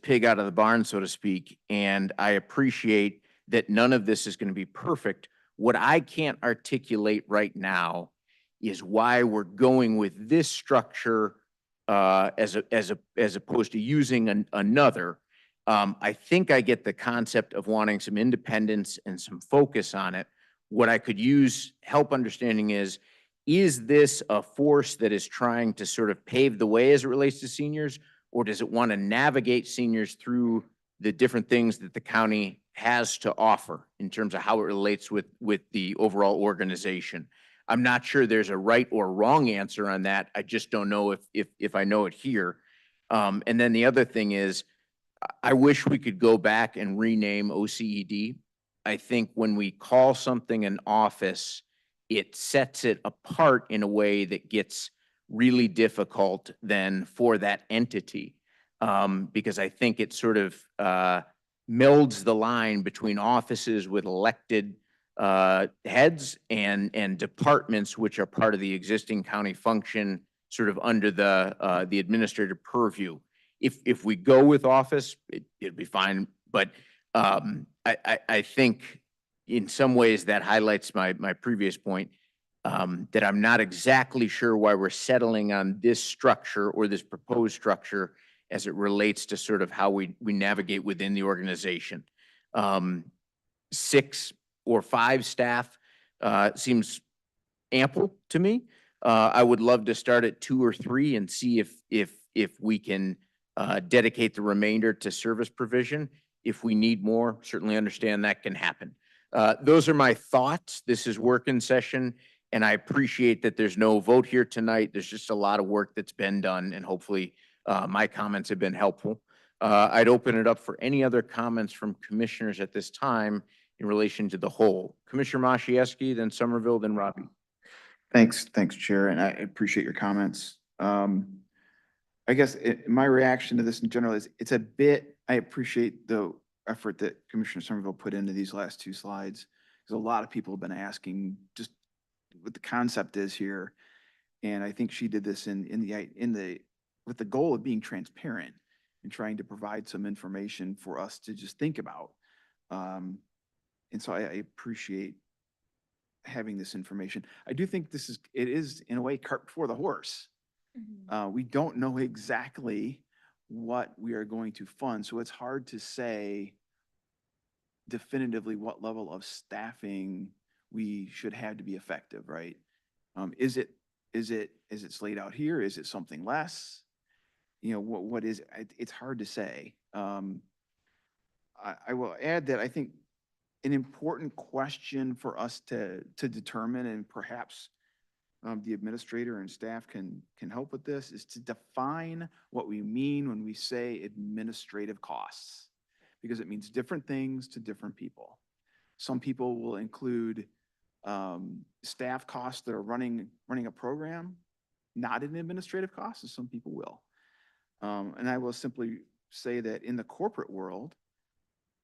Speaker 1: pig out of the barn, so to speak, and I appreciate that none of this is going to be perfect. What I can't articulate right now is why we're going with this structure as opposed to using another. I think I get the concept of wanting some independence and some focus on it. What I could use help understanding is this a force that is trying to sort of pave the way as it relates to seniors, or does it want to navigate seniors through the different things that the county has to offer in terms of how it relates with the overall organization? I'm not sure there's a right or wrong answer on that. I just don't know if I know it here. And then the other thing is, I wish we could go back and rename OCED. I think when we call something an office, it sets it apart in a way that gets really difficult then for that entity. Because I think it sort of melds the line between offices with elected heads and departments, which are part of the existing county function, sort of under the administrative purview. If we go with office, it'd be fine, but I think in some ways that highlights my previous point, that I'm not exactly sure why we're settling on this structure or this proposed structure as it relates to sort of how we navigate within the organization. 6 or 5 staff seems ample to me. I would love to start at 2 or 3 and see if we can dedicate the remainder to service provision. If we need more, certainly understand that can happen. Those are my thoughts. This is work in session, and I appreciate that there's no vote here tonight. There's just a lot of work that's been done, and hopefully my comments have been helpful. I'd open it up for any other comments from commissioners at this time in relation to the whole. Commissioner Machieski, then Somerville, then Robbie.
Speaker 14: Thanks, Chair, and I appreciate your comments. I guess my reaction to this in general is it's a bit, I appreciate the effort that Commissioner Somerville put into these last 2 slides, because a lot of people have been asking just what the concept is here. And I think she did this with the goal of being transparent and trying to provide some information for us to just think about. And so I appreciate having this information. I do think it is in a way cart before the horse. We don't know exactly what we are going to fund, so it's hard to say definitively what level of staffing we should have to be effective, right? Is it laid out here? Is it something less? You know, what is it? It's hard to say. I will add that I think an important question for us to determine, and perhaps the administrator and staff can help with this, is to define what we mean when we say administrative costs, because it means different things to different people. Some people will include staff costs that are running a program, not an administrative cost, and some people will. And I will simply say that in the corporate world,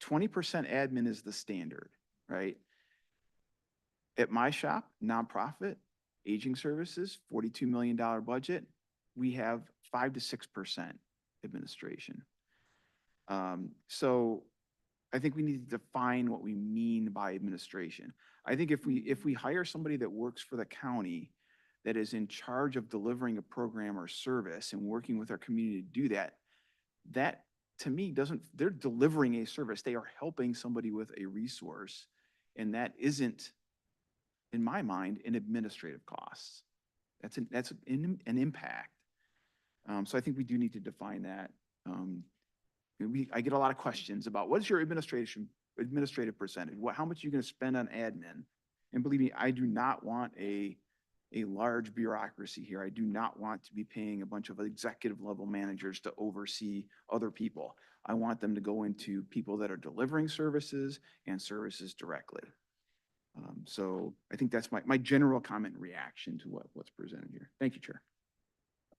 Speaker 14: 20% admin is the standard, right? At my shop, nonprofit, aging services, $42 million budget, we have 5 to 6% administration. So I think we need to define what we mean by administration. I think if we hire somebody that works for the county that is in charge of delivering a program or service and working with our community to do that, that to me they're delivering a service. They are helping somebody with a resource, and that isn't, in my mind, an administrative cost. That's an impact. So I think we do need to define that. I get a lot of questions about what is your administrative percentage? How much are you going to spend on admin? And believe me, I do not want a large bureaucracy here. I do not want to be paying a bunch of executive level managers to oversee other people. I want them to go into people that are delivering services and services directly. So I think that's my general comment and reaction to what's presented here. Thank you, Chair.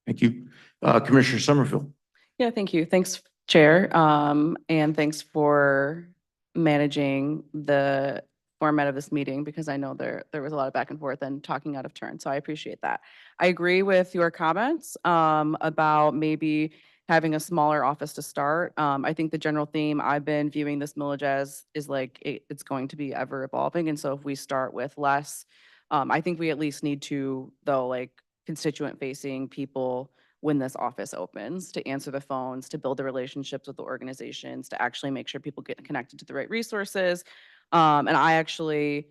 Speaker 1: Thank you. Commissioner Somerville.
Speaker 16: Yeah, thank you. Thanks, Chair. And thanks for managing the format of this meeting, because I know there was a lot of back and forth and talking out of turn. So I appreciate that. I agree with your comments about maybe having a smaller office to start. I think the general theme I've been viewing this millage as is like it's going to be ever evolving. And so if we start with less, I think we at least need to, though, like constituent facing people when this office opens, to answer the phones, to build the relationships with the organizations, to actually make sure people get connected to the right resources. And I actually,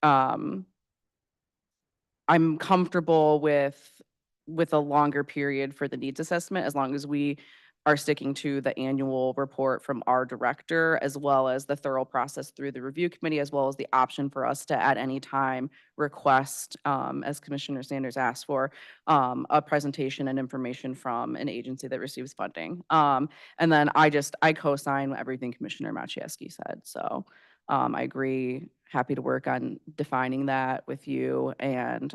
Speaker 16: I'm comfortable with a longer period for the needs assessment, as long as we are sticking to the annual report from our director, as well as the thorough process through the review committee, as well as the option for us to at any time request, as Commissioner Sanders asked for, a presentation and information from an agency that receives funding. And then I co-sign everything Commissioner Machieski said. So I agree, happy to work on defining that with you. And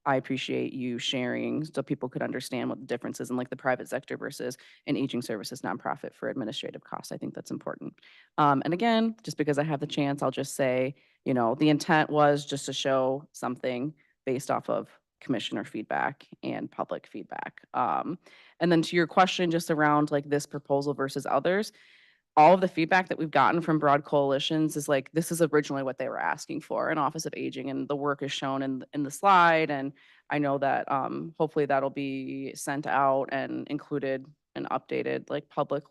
Speaker 16: I appreciate you sharing so people could understand what the difference is in like the private sector versus an aging services nonprofit for administrative costs. I think that's important. And again, just because I have the chance, I'll just say, you know, the intent was just to show something based off of commissioner feedback and public feedback. And then to your question, just around like this proposal versus others, all of the feedback that we've gotten from broad coalitions is like, this is originally what they were asking for, an Office of Aging, and the work is shown in the slide. And I know that hopefully that'll be sent out and included and updated like public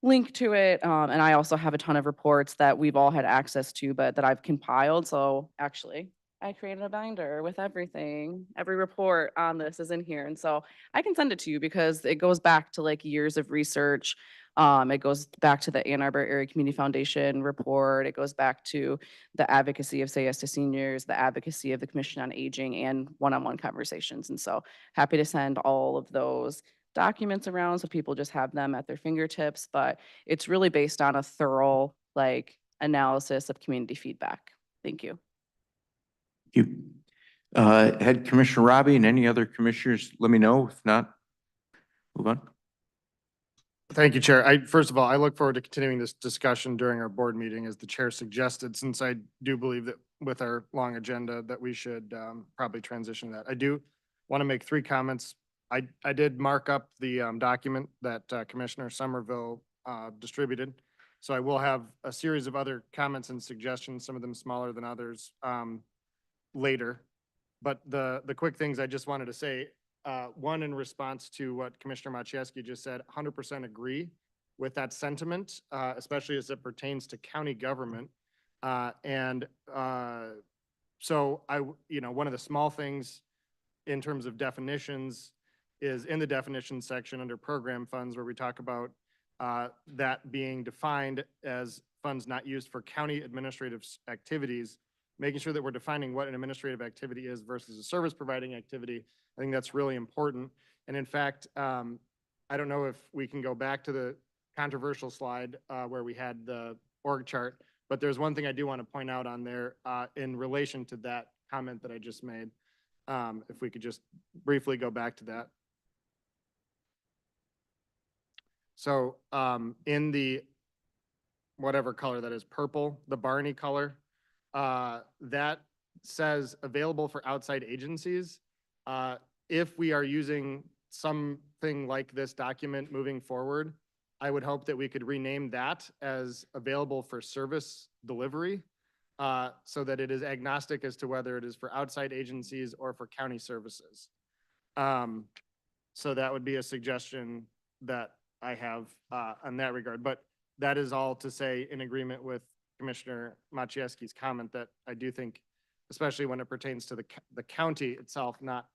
Speaker 16: link to it. And I also have a ton of reports that we've all had access to, but that I've compiled. So actually, I created a binder with everything. Every report on this is in here. And so I can send it to you because it goes back to like years of research. It goes back to the Ann Arbor Area Community Foundation report. It goes back to the advocacy of Say Yes to Seniors, the advocacy of the Commission on Aging, and one-on-one conversations. And so happy to send all of those documents around so people just have them at their fingertips. But it's really based on a thorough like analysis of community feedback. Thank you.
Speaker 1: Thank you. Head Commissioner Robbie and any other commissioners, let me know. If not, move on.
Speaker 15: Thank you, Chair. First of all, I look forward to continuing this discussion during our board meeting, as the chair suggested, since I do believe that with our long agenda that we should probably transition that. I do want to make 3 comments. I did mark up the document that Commissioner Somerville distributed. So I will have a series of other comments and suggestions, some of them smaller than others, later. But the quick things I just wanted to say, one, in response to what Commissioner Maciejewski just said, 100% agree with that sentiment, especially as it pertains to county government. So one of the small things in terms of definitions is in the definition section under program funds, where we talk about that being defined as funds not used for county administrative activities, making sure that we're defining what an administrative activity is versus a service providing activity. I think that's really important. And in fact, I don't know if we can go back to the controversial slide where we had the org chart, but there's one thing I do want to point out on there in relation to that comment that I just made. If we could just briefly go back to that. So in the whatever color that is, purple, the Barney color, that says available for outside agencies. If we are using something like this document moving forward, I would hope that we could rename that as available for service delivery, so that it is agnostic as to whether it is for outside agencies or for county services. So that would be a suggestion that I have on that regard. But that is all to say in agreement with Commissioner Maciejewski's comment that I do think, especially when it pertains to the county itself, not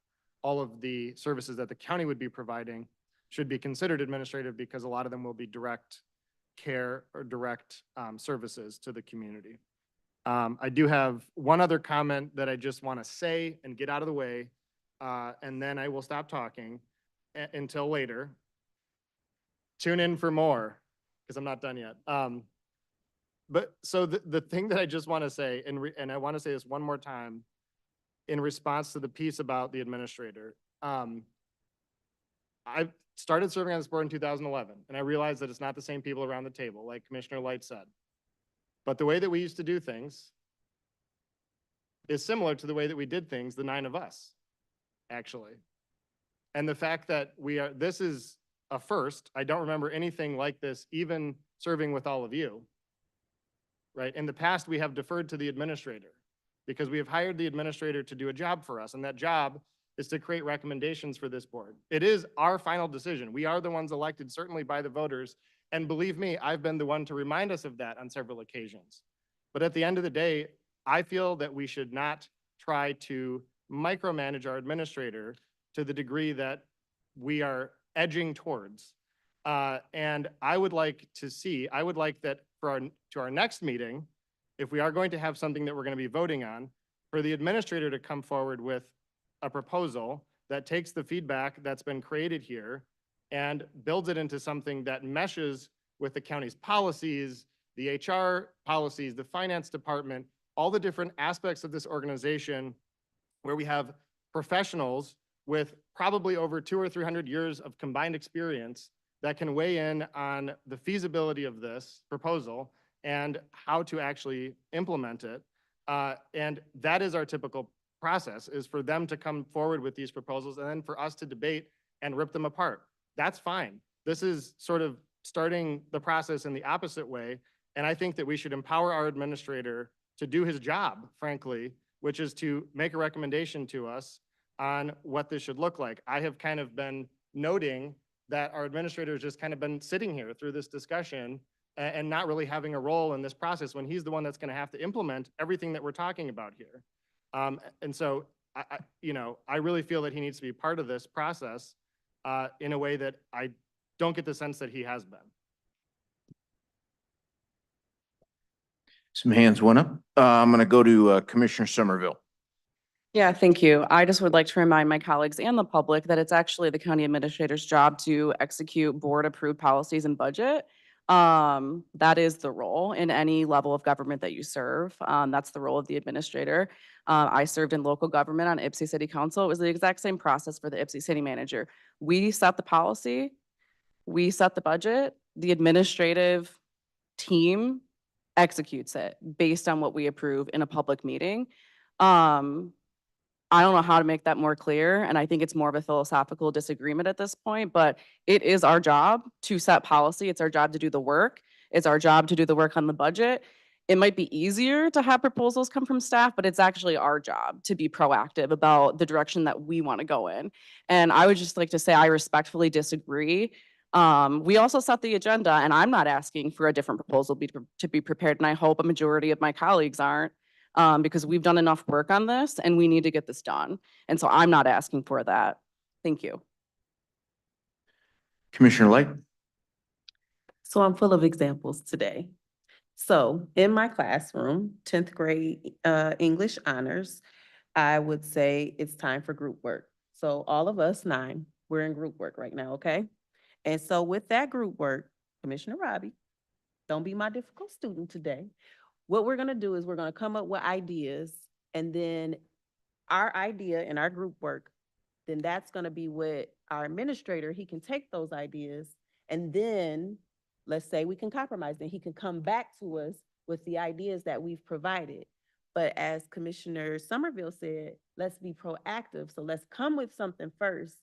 Speaker 15: all of the services that the county would be providing should be considered administrative, because a lot of them will be direct care or direct services to the community. I do have one other comment that I just want to say and get out of the way, and then I will stop talking until later. Tune in for more, because I'm not done yet. But so the thing that I just want to say, and I want to say this one more time, in response to the piece about the administrator. I started serving on this board in 2011, and I realized that it's not the same people around the table, like Commissioner Light said. But the way that we used to do things is similar to the way that we did things, the 9 of us, actually. And the fact that this is a first. I don't remember anything like this, even serving with all of you, right? In the past, we have deferred to the administrator because we have hired the administrator to do a job for us, and that job is to create recommendations for this board. It is our final decision. We are the ones elected, certainly by the voters, and believe me, I've been the one to remind us of that on several occasions. But at the end of the day, I feel that we should not try to micromanage our administrator to the degree that we are edging towards. And I would like that to our next meeting, if we are going to have something that we're going to be voting on, for the administrator to come forward with a proposal that takes the feedback that's been created here and builds it into something that meshes with the county's policies, the HR policies, the finance department, all the different aspects of this organization where we have professionals with probably over 200 or 300 years of combined experience that can weigh in on the feasibility of this proposal and how to actually implement it. And that is our typical process, is for them to come forward with these proposals and then for us to debate and rip them apart. That's fine. This is sort of starting the process in the opposite way. And I think that we should empower our administrator to do his job, frankly, which is to make a recommendation to us on what this should look like. I have kind of been noting that our administrator has just kind of been sitting here through this discussion and not really having a role in this process when he's the one that's going to have to implement everything that we're talking about here. And so, I really feel that he needs to be part of this process in a way that I don't get the sense that he has been.
Speaker 1: Some hands went up. I'm going to go to Commissioner Somerville.
Speaker 16: Yeah, thank you. I just would like to remind my colleagues and the public that it's actually the county administrator's job to execute board-approved policies and budget. That is the role in any level of government that you serve. That's the role of the administrator. I served in local government on Ypsi City Council. It was the exact same process for the Ypsi City Manager. We set the policy, we set the budget, the administrative team executes it based on what we approve in a public meeting. I don't know how to make that more clear, and I think it's more of a philosophical disagreement at this point, but it is our job to set policy. It's our job to do the work. It's our job to do the work on the budget. It might be easier to have proposals come from staff, but it's actually our job to be proactive about the direction that we want to go in. And I would just like to say I respectfully disagree. We also set the agenda, and I'm not asking for a different proposal to be prepared, and I hope a majority of my colleagues aren't. Because we've done enough work on this and we need to get this done. And so I'm not asking for that. Thank you.
Speaker 1: Commissioner Light.
Speaker 17: So I'm full of examples today. So in my classroom, 10th grade English honors, I would say it's time for group work. So all of us 9, we're in group work right now, okay? And so with that group work, Commissioner Robbie, don't be my difficult student today. What we're gonna do is we're gonna come up with ideas, and then our idea in our group work, then that's gonna be what our administrator, he can take those ideas, and then let's say we can compromise, then he can come back to us with the ideas that we've provided. But as Commissioner Somerville said, let's be proactive. So let's come with something first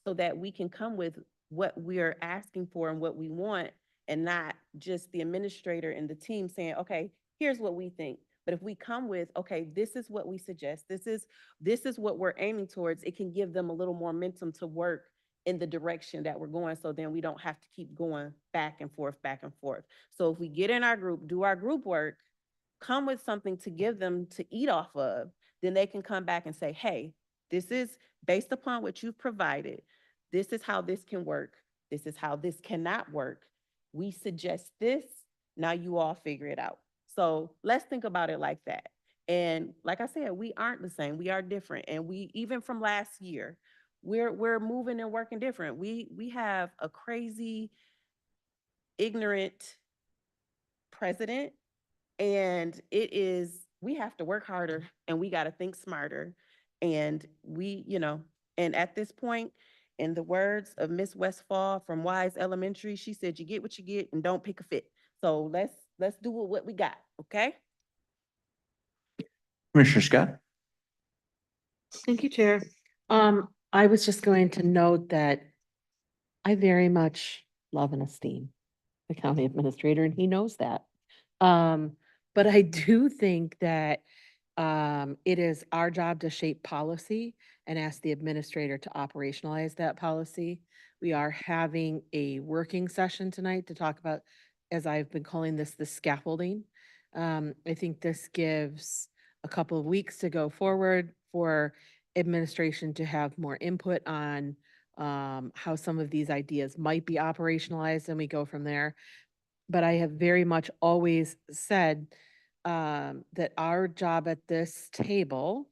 Speaker 17: so that we can come with what we're asking for and what we want, and not just the administrator and the team saying, okay, here's what we think. But if we come with, okay, this is what we suggest, this is what we're aiming towards, it can give them a little more momentum to work in the direction that we're going. So then we don't have to keep going back and forth, back and forth. So if we get in our group, do our group work, come with something to give them to eat off of, then they can come back and say, hey, this is based upon what you've provided. This is how this can work. This is how this cannot work. We suggest this. Now you all figure it out. So let's think about it like that. And like I said, we aren't the same. We are different. And we, even from last year, we're moving and working different. We have a crazy, ignorant president, and we have to work harder and we got to think smarter. And and at this point, in the words of Miss Westfall from Wise Elementary, she said, you get what you get and don't pick a fit. So let's do what we got, okay?
Speaker 1: Commissioner Scott.
Speaker 18: Thank you, Chair. I was just going to note that I very much love and esteem the county administrator, and he knows that. But I do think that it is our job to shape policy and ask the administrator to operationalize that policy. We are having a working session tonight to talk about, as I've been calling this, the scaffolding. I think this gives a couple of weeks to go forward for administration to have more input on how some of these ideas might be operationalized, and we go from there. But I have very much always said that our job at this table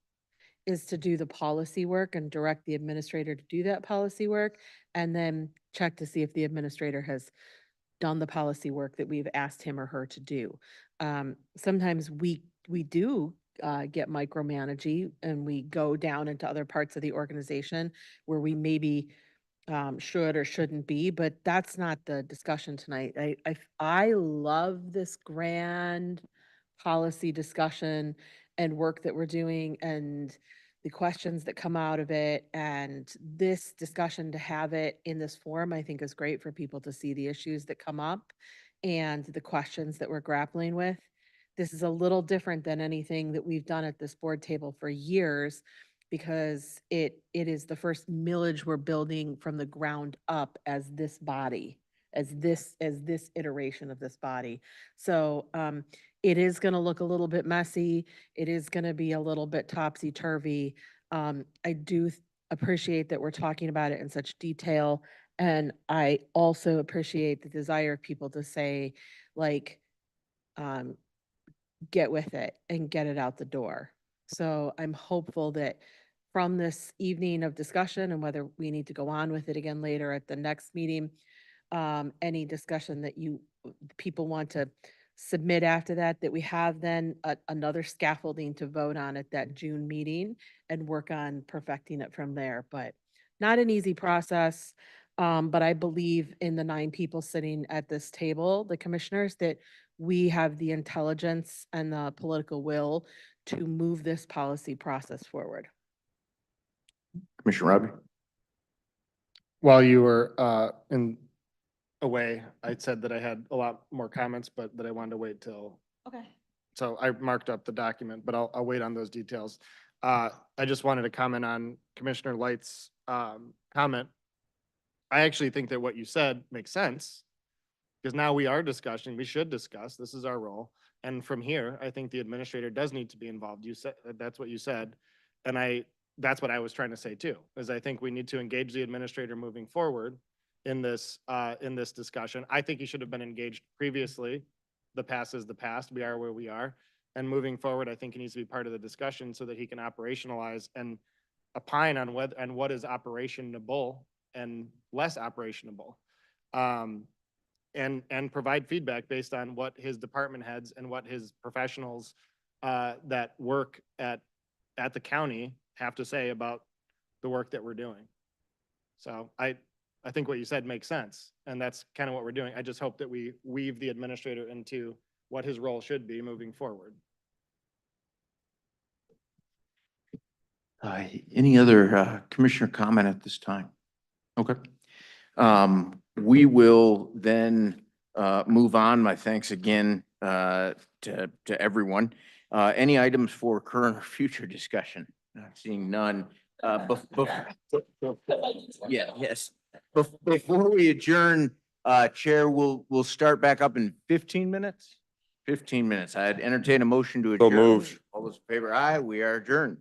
Speaker 18: is to do the policy work and direct the administrator to do that policy work, and then check to see if the administrator has done the policy work that we've asked him or her to do. Sometimes we do get micromanagey and we go down into other parts of the organization where we maybe should or shouldn't be, but that's not the discussion tonight. I love this grand policy discussion and work that we're doing and the questions that come out of it. And this discussion, to have it in this form, I think is great for people to see the issues that come up and the questions that we're grappling with. This is a little different than anything that we've done at this board table for years, because it is the first millage we're building from the ground up as this body, as this iteration of this body. So it is going to look a little bit messy. It is going to be a little bit topsy-turvy. I do appreciate that we're talking about it in such detail. And I also appreciate the desire of people to say, like, get with it and get it out the door. So I'm hopeful that from this evening of discussion, and whether we need to go on with it again later at the next meeting, any discussion that people want to submit after that, that we have then another scaffolding to vote on at that June meeting and work on perfecting it from there. But not an easy process. But I believe in the 9 people sitting at this table, the commissioners, that we have the intelligence and the political will to move this policy process forward.
Speaker 1: Commissioner Robbie?
Speaker 15: While you were away, I said that I had a lot more comments, but that I wanted to wait till.
Speaker 18: Okay.
Speaker 15: So I marked up the document, but I'll wait on those details. I just wanted to comment on Commissioner Light's comment. I actually think that what you said makes sense, because now we are discussing, we should discuss, this is our role. And from here, I think the administrator does need to be involved. You said, that's what you said. And that's what I was trying to say too, is I think we need to engage the administrator moving forward in this discussion. I think he should have been engaged previously. The past is the past. We are where we are. And moving forward, I think he needs to be part of the discussion so that he can operationalize and opine on what is operationable and less operationable. And provide feedback based on what his department heads and what his professionals that work at the county have to say about the work that we're doing. So I think what you said makes sense, and that's kind of what we're doing. I just hope that we weave the administrator into what his role should be moving forward.
Speaker 1: Any other commissioner comment at this time? Okay. We will then move on. My thanks again to everyone. Any items for current or future discussion? Seeing none. Yeah, yes. Before we adjourn, Chair, we'll start back up in 15 minutes. 15 minutes. I'd entertain a motion to adjourn.
Speaker 10: So moved.
Speaker 1: All those in favor, aye. We are adjourned.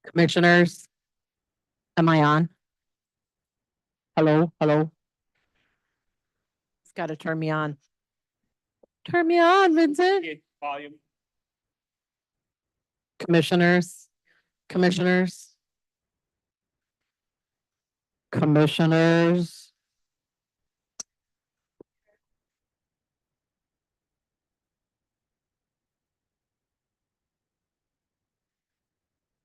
Speaker 18: Commissioners, am I on? Hello, hello? It's got to turn me on. Turn me on, Vincent.
Speaker 6: Volume.
Speaker 18: Commissioners, commissioners. Commissioners.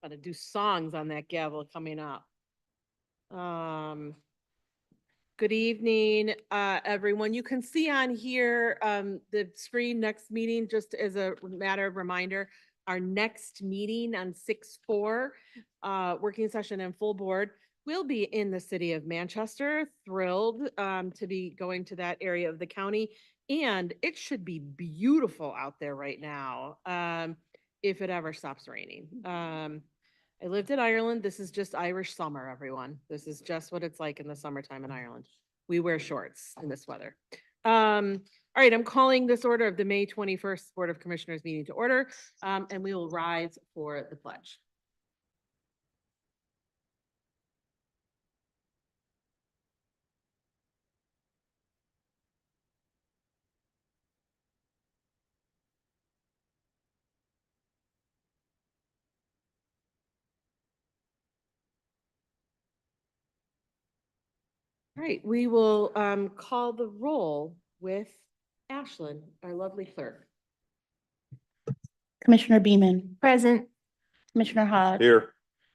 Speaker 18: Gotta do songs on that gavel coming up. Good evening, everyone. You can see on here, the screen next meeting, just as a matter of reminder, our next meeting on 6/4, working session and full board will be in the city of Manchester. Thrilled, to be going to that area of the county. And it should be beautiful out there right now, if it ever stops raining. I lived in Ireland. This is just Irish summer, everyone. This is just what it's like in the summertime in Ireland. We wear shorts in this weather. All right, I'm calling this order of the May 21st Board of Commissioners meeting to order, and we will rise for the pledge. All right, we will call the roll with Ashlyn, our lovely clerk.
Speaker 2: Commissioner Beaman,
Speaker 13: Present.
Speaker 2: Commissioner Hodge.
Speaker 10: Here.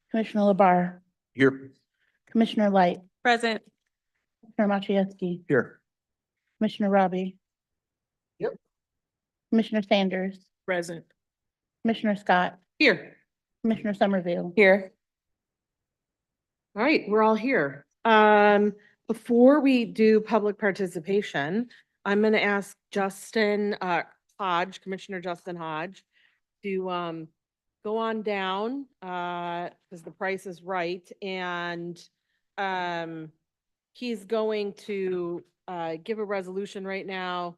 Speaker 2: Commissioner LeBar,
Speaker 1: Here.
Speaker 2: Commissioner Light,
Speaker 17: Present.
Speaker 2: Commissioner Machewski,
Speaker 1: Here.
Speaker 2: Commissioner Robbie.
Speaker 18: Yep.
Speaker 2: Commissioner Sanders,
Speaker 12: Present.
Speaker 2: Commissioner Scott,
Speaker 18: Here.
Speaker 2: Commissioner Somerville.
Speaker 16: Here.
Speaker 18: All right, we're all here. Before we do public participation, I'm gonna ask Justin Hodge, Commissioner Justin Hodge, to go on down, because the price is right, and he's going to give a resolution right now,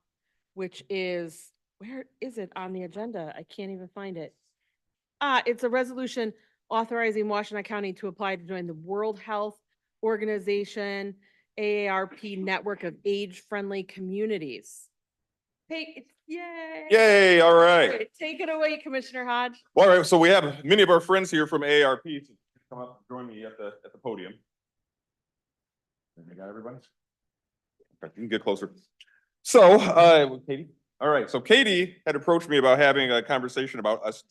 Speaker 18: which is, where is it on the agenda? I can't even find it. It's a resolution authorizing Washtenaw County to apply to join the World Health Organization AARP network of age-friendly communities. Yay!
Speaker 10: Yay, all right.
Speaker 18: Take it away, Commissioner Hodge.
Speaker 10: All right, so we have many of our friends here from AARP to come up and join me at the podium. And we got everybody? You can get closer. So, Katie? All right, so Katie had approached me about having a conversation about us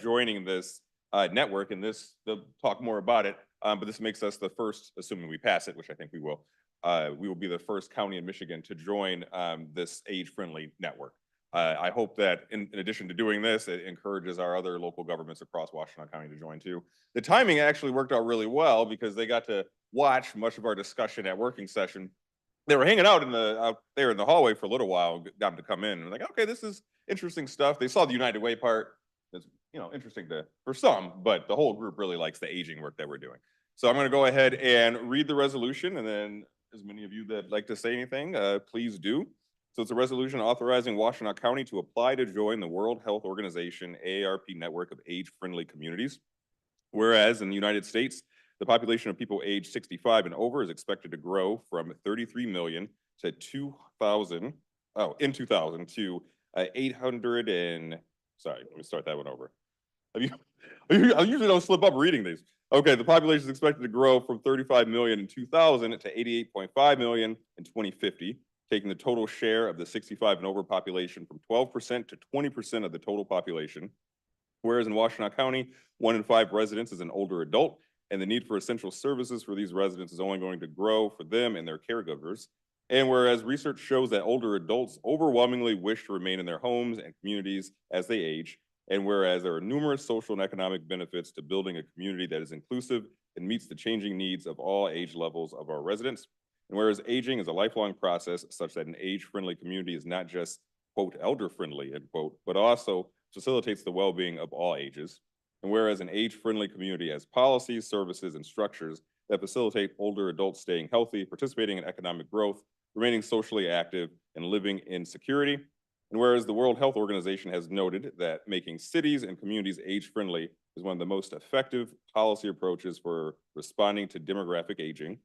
Speaker 10: joining this network, and they'll talk more about it, but this makes us the first, assuming we pass it, which I think we will be the first county in Michigan to join this age-friendly network. I hope that in addition to doing this, it encourages our other local governments across Washtenaw County to join too. The timing actually worked out really well because they got to watch much of our discussion at working session. They were hanging out out there in the hallway for a little while, got them to come in and like, okay, this is interesting stuff. They saw the United Way part. It's, interesting for some, but the whole group really likes the aging work that we're doing. So I'm going to go ahead and read the resolution, and then as many of you that like to say anything, please do. So it's a resolution authorizing Washtenaw County to apply to join the World Health Organization AARP network of age-friendly communities. Whereas in the United States, the population of people aged 65 and over is expected to grow from 33 million to 2000 to 800 and, sorry, let me start that one over. I usually don't slip up reading these. Okay, the population is expected to grow from 35 million in 2000 to 88.5 million in 2050, taking the total share of the 65 and over population from 12% to 20% of the total population. Whereas in Washtenaw County, 1 in 5 residents is an older adult, and the need for essential services for these residents is only going to grow for them and their caregivers. And whereas research shows that older adults overwhelmingly wish to remain in their homes and communities as they age, and whereas there are numerous social and economic benefits to building a community that is inclusive and meets the changing needs of all age levels of our residents, and whereas aging is a lifelong process such that an age-friendly community is not just, quote, elder-friendly, end quote, but also facilitates the well-being of all ages. And whereas an age-friendly community has policies, services, and structures that facilitate older adults staying healthy, participating in economic growth, remaining socially active, and living in security. And whereas the World Health Organization has noted that making cities and communities age-friendly is one of the most effective policy approaches for responding to demographic aging.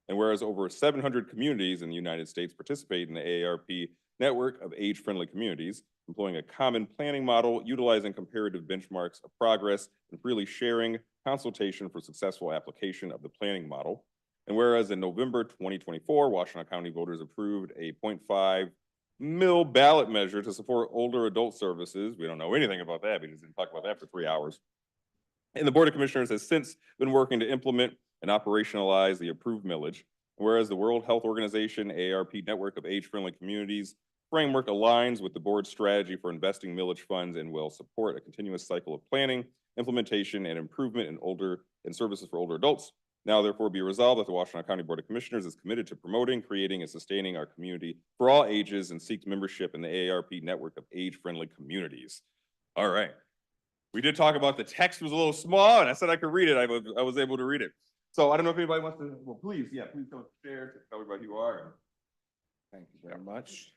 Speaker 10: And whereas over 700 communities in the United States participate in the AARP network of age-friendly communities, employing a common planning model, utilizing comparative benchmarks of progress, and freely sharing consultation for successful application of the planning model. And whereas in November 2024, Washtenaw County voters approved a 0.5 mil ballot measure to support older adult services. We don't know anything about that because we didn't talk about that for 3 hours. And the Board of Commissioners has since been working to implement and operationalize the approved millage. Whereas the World Health Organization AARP network of age-friendly communities framework aligns with the board's strategy for investing millage funds and will support a continuous cycle of planning, implementation, and improvement in services for older adults. Now therefore be resolved that the Washtenaw County Board of Commissioners is committed to promoting, creating, and sustaining our community for all ages and seeks membership in the AARP network of age-friendly communities. All right. We did talk about the text was a little small, and I said I could read it. I was able to read it. So I don't know if anybody wants to, well, please come share, tell everybody who you are.
Speaker 19: Thank you very much.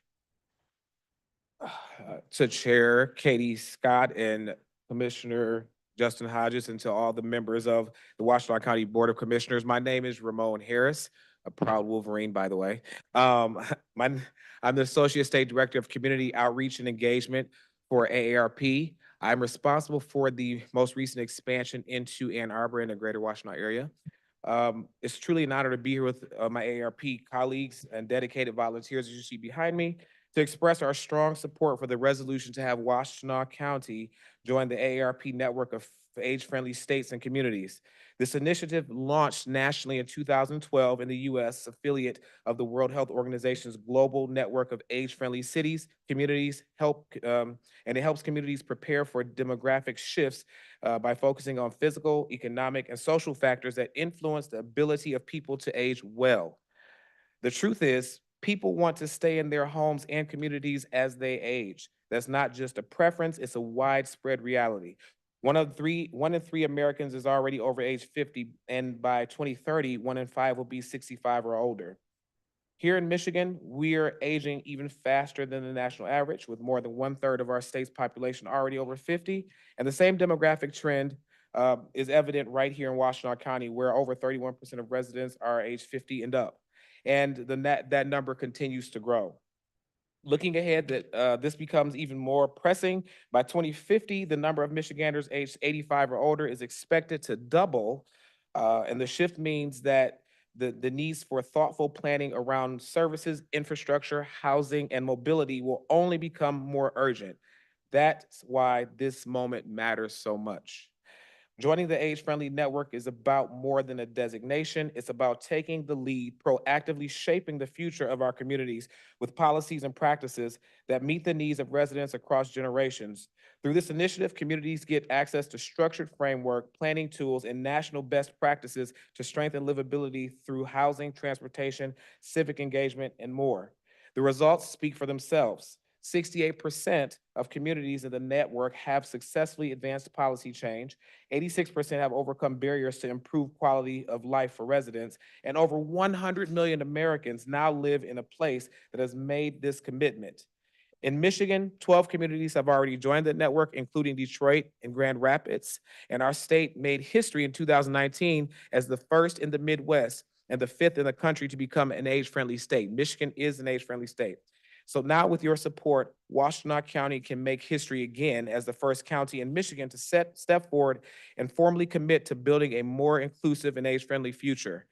Speaker 19: To Chair Katie Scott and Commissioner Justin Hodges, and to all the members of the Washtenaw County Board of Commissioners. My name is Ramon Harris, a proud Wolverine, by the way. I'm the Associate State Director of Community Outreach and Engagement for AARP. I'm responsible for the most recent expansion into Ann Arbor and the greater Washtenaw area. It's truly an honor to be here with my AARP colleagues and dedicated volunteers, as you see behind me, to express our strong support for the resolution to have Washtenaw County join the AARP network of age-friendly states and communities. This initiative launched nationally in 2012 in the U.S. affiliate of the World Health Organization's global network of age-friendly cities, communities, and it helps communities prepare for demographic shifts by focusing on physical, economic, and social factors that influence the ability of people to age well. The truth is, people want to stay in their homes and communities as they age. That's not just a preference, it's a widespread reality. One in three Americans is already over age 50, and by 2030, 1 in 5 will be 65 or older. Here in Michigan, we are aging even faster than the national average, with more than 1/3 of our state's population already over 50. And the same demographic trend is evident right here in Washtenaw County, where over 31% of residents are age 50 and up. And that number continues to grow. Looking ahead, this becomes even more pressing. By 2050, the number of Michiganders aged 85 or older is expected to double. And the shift means that the needs for thoughtful planning around services, infrastructure, housing, and mobility will only become more urgent. That's why this moment matters so much. Joining the age-friendly network is about more than a designation. It's about taking the lead, proactively shaping the future of our communities with policies and practices that meet the needs of residents across generations. Through this initiative, communities get access to structured framework, planning tools, and national best practices to strengthen livability through housing, transportation, civic engagement, and more. The results speak for themselves. 68% of communities in the network have successfully advanced policy change. 86% have overcome barriers to improve quality of life for residents. And over 100 million Americans now live in a place that has made this commitment. In Michigan, 12 communities have already joined the network, including Detroit and Grand Rapids. And our state made history in 2019 as the first in the Midwest and the 5th in the country to become an age-friendly state. Michigan is an age-friendly state. So now with your support, Washtenaw County can make history again as the first county in Michigan to step forward and formally commit to building a more inclusive and age-friendly future.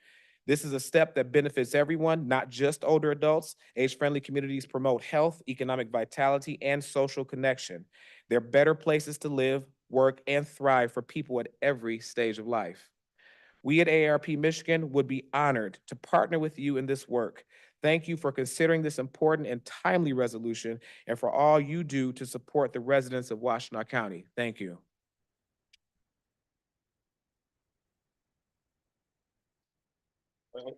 Speaker 19: This is a step that benefits everyone, not just older adults. Age-friendly communities promote health, economic vitality, and social connection. They're better places to live, work, and thrive for people at every stage of life. We at AARP Michigan would be honored to partner with you in this work. Thank you for considering this important and timely resolution and for all you do to support the residents of Washtenaw County. Thank you.
Speaker 10: I'll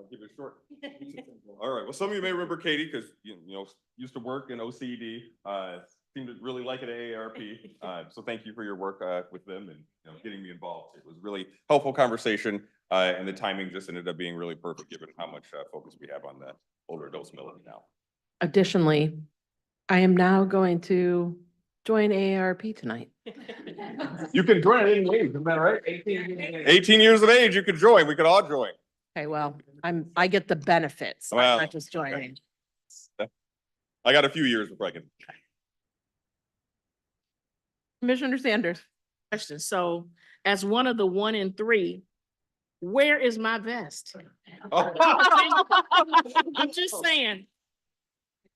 Speaker 10: keep it short. All right. Well, some of you may remember Katie because used to work in OCD. Seemed to really like it at AARP. So thank you for your work with them and getting me involved. It was a really helpful conversation, and the timing just ended up being really perfect given how much focus we have on that. older adults milling now.
Speaker 18: Additionally, I am now going to join AARP tonight.
Speaker 10: You can join at any age, isn't that right? 18 years of age, you could join. We could all join.
Speaker 18: Okay, well, I get the benefits. I'm
Speaker 10: Well,
Speaker 18: not just joining.
Speaker 10: I got a few years before I can.
Speaker 18: Commissioner Sanders.
Speaker 12: Question. So as one of the 1 in 3, where is my vest? I'm just saying,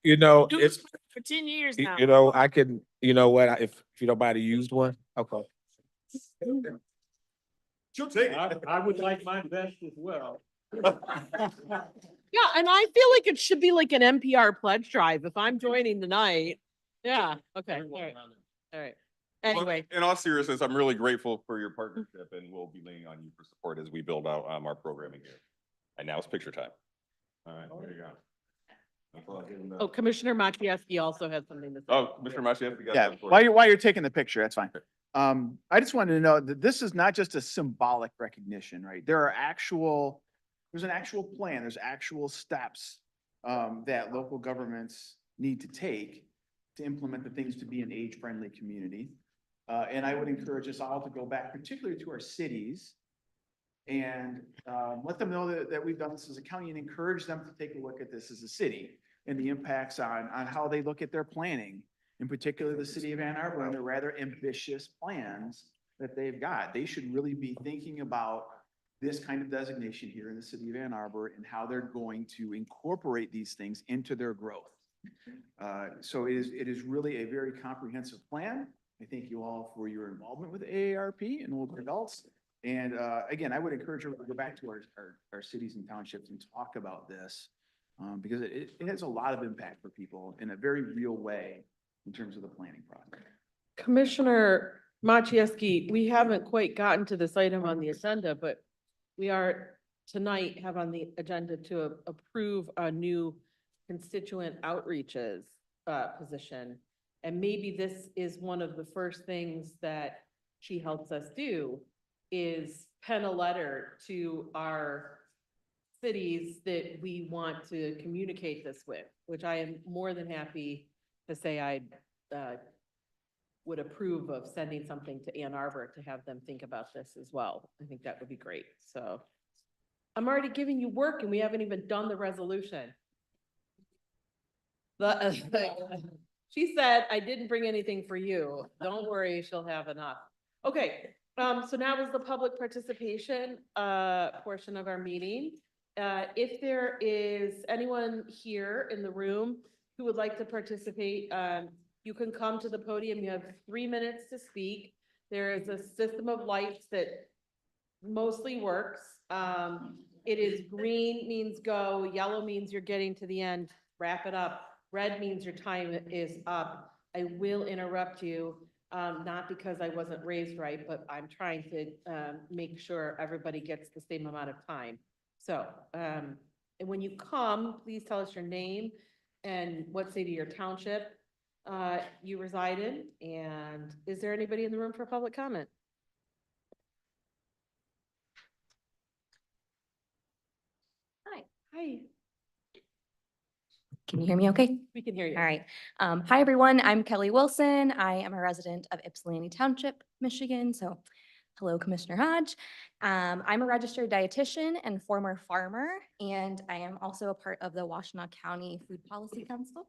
Speaker 19: You know,
Speaker 12: do
Speaker 19: it's,
Speaker 12: this for 10 years now.
Speaker 19: you know, I can, you know what, if you don't mind, used one, okay.
Speaker 10: She'll take it.
Speaker 6: I would like my best as well.
Speaker 18: Yeah, and I feel like it should be like an NPR pledge drive if I'm joining tonight. Yeah, okay, all right, all right. Anyway,
Speaker 10: In all seriousness, I'm really grateful for your partnership and we'll be leaning on you for support as we build out our programming here. And now it's picture time. All right, there you go. That's all I give them.
Speaker 18: oh, Commissioner Machieski also has something to say.
Speaker 10: Oh, Mr. Macias, we got
Speaker 14: Yeah,
Speaker 10: that for you.
Speaker 14: while you're taking the picture, that's fine. I just wanted to know that this is not just a symbolic recognition, right? There's an actual plan, there's actual steps that local governments need to take to implement the things to be an age-friendly community. And I would encourage us all to go back, particularly to our cities, and let them know that we've done this as a county and encourage them to take a look at this as a city and the impacts on how they look at their planning. In particular, the city of Ann Arbor and the rather ambitious plans that they've got. They should really be thinking about this kind of designation here in the city of Ann Arbor and how they're going to incorporate these things into their growth. So it is really a very comprehensive plan. I thank you all for your involvement with AARP and older adults. And again, I would encourage you to go back to our cities and townships and talk about this because it has a lot of impact for people in a very real way in terms of the planning process.
Speaker 18: Commissioner Machieski, we haven't quite gotten to this item on the agenda, but we are tonight have on the agenda to approve a new constituent outreaches position. And maybe this is one of the first things that she helps us do is pen a letter to our cities that we want to communicate this with, which I am more than happy to say I would approve of sending something to Ann Arbor to have them think about this as well. I think that would be great. So I'm already giving you work and we haven't even done the resolution. She said, I didn't bring anything for you. Don't worry, she'll have enough. Okay, so now is the public participation portion of our meeting. If there is anyone here in the room who would like to participate, you can come to the podium. You have 3 minutes to speak. There is a system of lights that mostly works. It is green means go, yellow means you're getting to the end, wrap it up. Red means your time is up. I will interrupt you, not because I wasn't raised right, but I'm trying to make sure everybody gets the same amount of time. So, and when you come, please tell us your name and what city or township you reside in. And is there anybody in the room for public comment?
Speaker 20: Hi.
Speaker 18: Hi,
Speaker 20: Can you hear me okay?
Speaker 18: we can hear you.
Speaker 20: All right. Hi, everyone. I'm Kelly Wilson. I am a resident of Ypsilanti Township, Michigan. So hello, Commissioner Hodge. I'm a registered dietitian and former farmer, and I am also a part of the Washtenaw County Food Policy Council.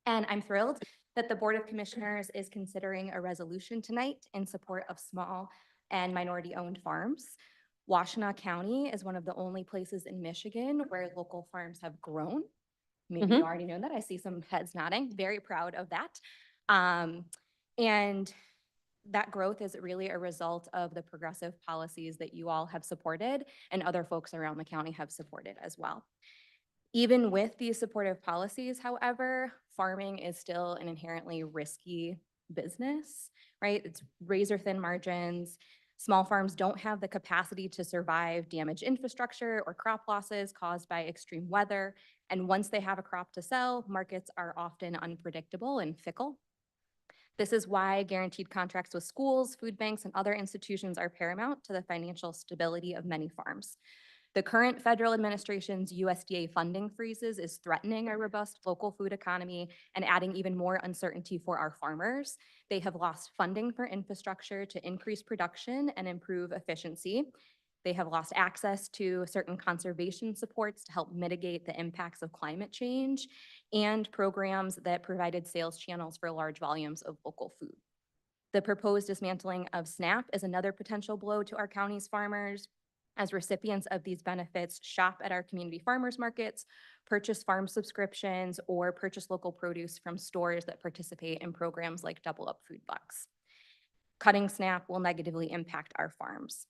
Speaker 20: And I'm thrilled that the Board of Commissioners is considering a resolution tonight in support of small and minority-owned farms. Washtenaw County is one of the only places in Michigan where local farms have grown. Maybe you already know that. I see some heads nodding. Very proud of that. And that growth is really a result of the progressive policies that you all have supported and other folks around the county have supported as well. Even with these supportive policies, however, farming is still an inherently risky business, right? It's razor thin margins. Small farms don't have the capacity to survive damaged infrastructure or crop losses caused by extreme weather. And once they have a crop to sell, markets are often unpredictable and fickle. This is why guaranteed contracts with schools, food banks, and other institutions are paramount to the financial stability of many farms. The current federal administration's USDA funding freezes is threatening a robust local food economy and adding even more uncertainty for our farmers. They have lost funding for infrastructure to increase production and improve efficiency. They have lost access to certain conservation supports to help mitigate the impacts of climate change and programs that provided sales channels for large volumes of local food. The proposed dismantling of SNAP is another potential blow to our county's farmers, as recipients of these benefits shop at our community farmers markets, purchase farm subscriptions, or purchase local produce from stores that participate in programs like Double Up Food Bucks. Cutting SNAP will negatively impact our farms.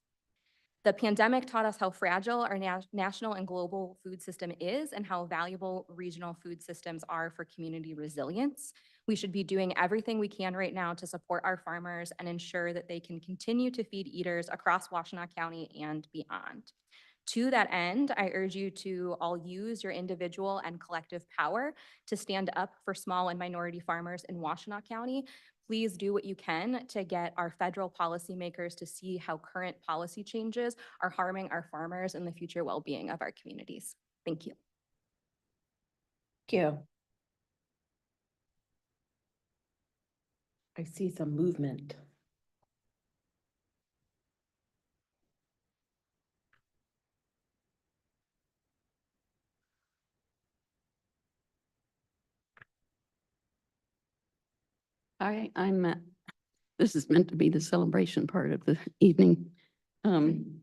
Speaker 20: The pandemic taught us how fragile our national and global food system is and how valuable regional food systems are for community resilience. We should be doing everything we can right now to support our farmers and ensure that they can continue to feed eaters across Washtenaw County and beyond. To that end, I urge you to all use your individual and collective power to stand up for small and minority farmers in Washtenaw County. Please do what you can to get our federal policymakers to see how current policy changes are harming our farmers and the future well-being of our communities. Thank you.
Speaker 17: Thank you. I see some movement.
Speaker 21: This is meant to be the celebration part of the evening. I'm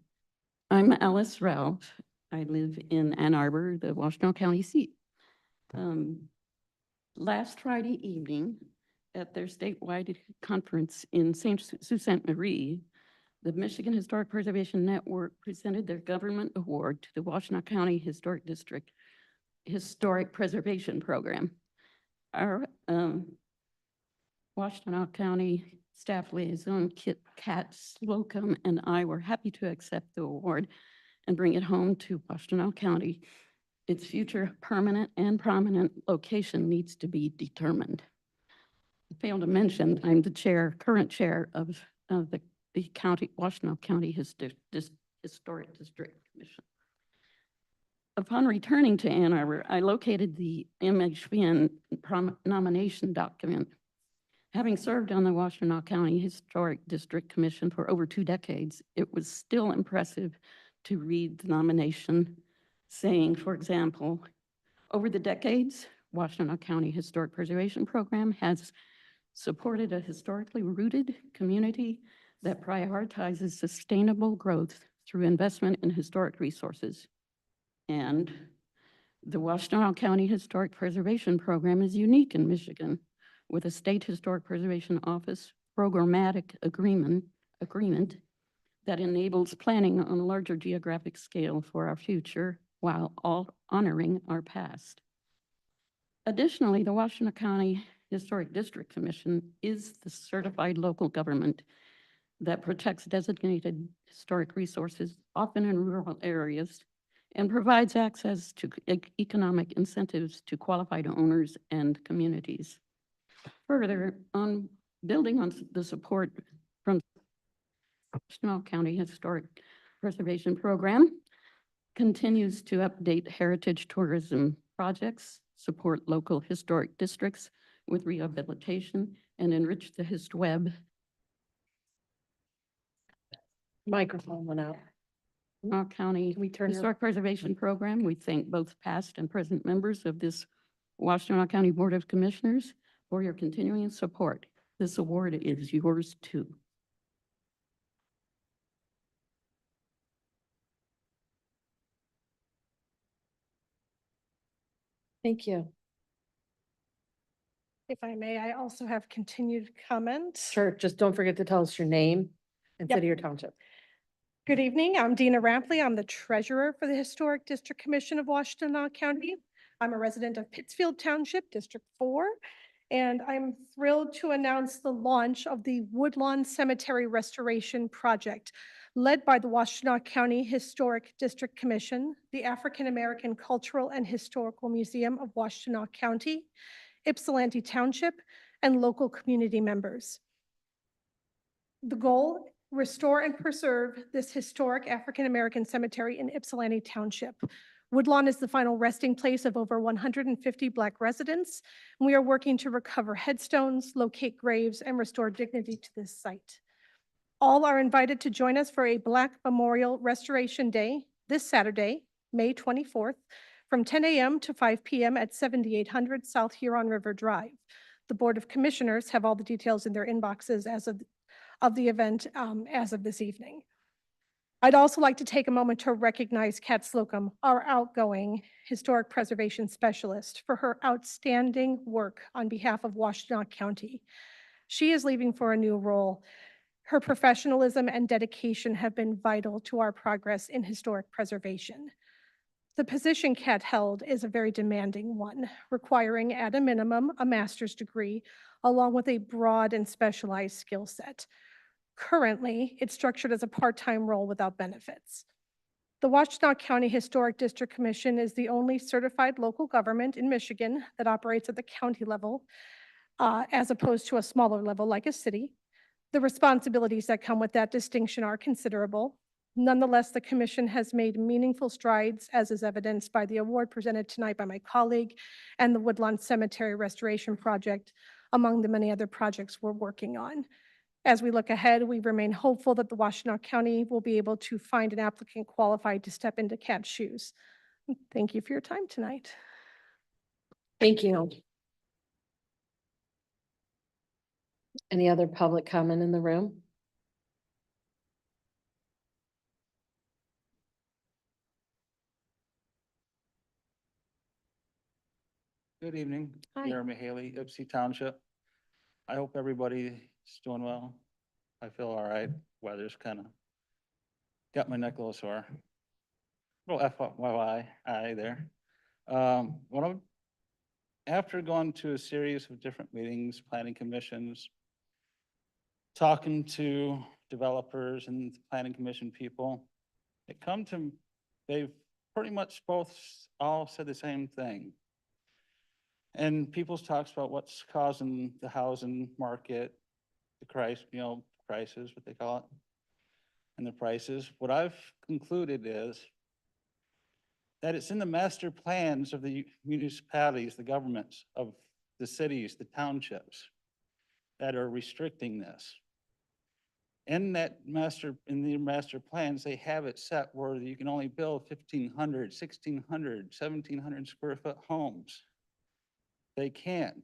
Speaker 21: Alice Ralph. I live in Ann Arbor, the Washtenaw County seat. Last Friday evening at their statewide conference in Sault Ste. Marie, the Michigan Historic Preservation Network presented their government award to the Washtenaw County Historic District Historic Preservation Program. Our Washtenaw County staff liaison Kit Kat Slocum and I were happy to accept the award and bring it home to Washtenaw County. Its future permanent and prominent location needs to be determined. I failed to mention, I'm the current chair of the Washtenaw County Historic District Commission. Upon returning to Ann Arbor, I located the MHPN nomination document. Having served on the Washtenaw County Historic District Commission for over 2 decades, it was still impressive to read the nomination saying, for example, over the decades, Washtenaw County Historic Preservation Program has supported a historically rooted community that prioritizes sustainable growth through investment in historic resources. And the Washtenaw County Historic Preservation Program is unique in Michigan, with a State Historic Preservation Office programmatic agreement that enables planning on a larger geographic scale for our future while all honoring our past. Additionally, the Washtenaw County Historic District Commission is the certified local government that protects designated historic resources, often in rural areas, and provides access to economic incentives to qualified owners and communities. Further, on building on the support from Washtenaw County Historic Preservation Program, continues to update heritage tourism projects, support local historic districts with rehabilitation, and enrich the HistWeb.
Speaker 12: Microphone went out.
Speaker 21: Washtenaw County Historic Preservation Program. We thank both past and present members of this Washtenaw County Board of Commissioners for your continuing support. This award is yours too.
Speaker 12: Thank you.
Speaker 22: If I may, I also have continued comments.
Speaker 12: Sure, just don't forget to tell us your name and
Speaker 22: Yep.
Speaker 12: city or township.
Speaker 22: Good evening, I'm Dina Rampley. I'm the treasurer for the Historic District Commission of Washtenaw County. I'm a resident of Pittsfield Township, District 4, and I'm thrilled to announce the launch of the Woodlawn Cemetery Restoration Project, led by the Washtenaw County Historic District Commission, the African American Cultural and Historical Museum of Washtenaw County, Ypsilanti Township, and local community members. The goal restore and preserve this historic African-American cemetery in Ypsilanti Township. Woodlawn is the final resting place of over 150 Black residents. And we are working to recover headstones, locate graves, and restore dignity to this site. All are invited to join us for a Black Memorial Restoration Day this Saturday, May 24th, from 10 a.m. to 5 p.m. at 7800 South Huron River Drive. The Board of Commissioners have all the details in their inboxes as of the event as of this evening. I'd also like to take a moment to recognize Kat Slocum, our outgoing Historic Preservation Specialist, for her outstanding work on behalf of Washtenaw County. She is leaving for a new role. Her professionalism and dedication have been vital to our progress in historic preservation. The position Kat held is a very demanding one, requiring at a minimum a master's degree, along with a broad and specialized skill set. Currently, it's structured as a part-time role without benefits. The Washtenaw County Historic District Commission is the only certified local government in Michigan that operates at the county level, as opposed to a smaller level like a city. The responsibilities that come with that distinction are considerable. Nonetheless, the commission has made meaningful strides, as is evidenced by the award presented tonight by my colleague and the Woodlawn Cemetery Restoration Project, among the many other projects we're working on. As we look ahead, we remain hopeful that the Washtenaw County will be able to find an applicant qualified to step into Kat's shoes. Thank you for your time tonight.
Speaker 4: Thank you. Any other public comment in the room?
Speaker 5: Good evening.
Speaker 4: Hi.
Speaker 5: Jeremy Haley, Ypsi Township. I hope everybody's doing well. I feel all right. Weather's kind of got my neck a little sore. Little FYI there. After going to a series of different meetings, planning commissions, talking to developers and planning commission people, they've pretty much both all said the same thing. And people's talks about what's causing the housing market, the crisis, what they call it, and the prices. What I've concluded is that it's in the master plans of the municipalities, the governments of the cities, the townships that are restricting this. In the master plans, they have it set where you can only build 1,500, 1,600, 1,700 square foot homes. They can't.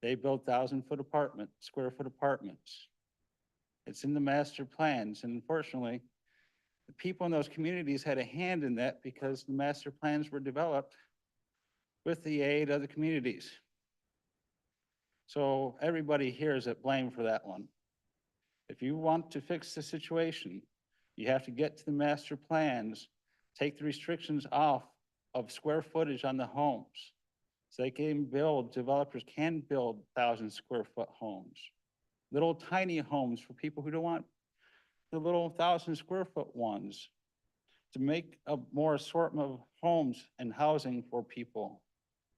Speaker 5: They build 1,000-foot square foot apartments. It's in the master plans. And unfortunately, the people in those communities had a hand in that because the master plans were developed with the aid of the communities. So everybody here is at blame for that one. If you want to fix the situation, you have to get to the master plans, take the restrictions off of square footage on the homes. So they can build, developers can build 1,000 square foot homes, little tiny homes for people who don't want the little 1,000 square foot ones, to make a more assortment of homes and housing for people.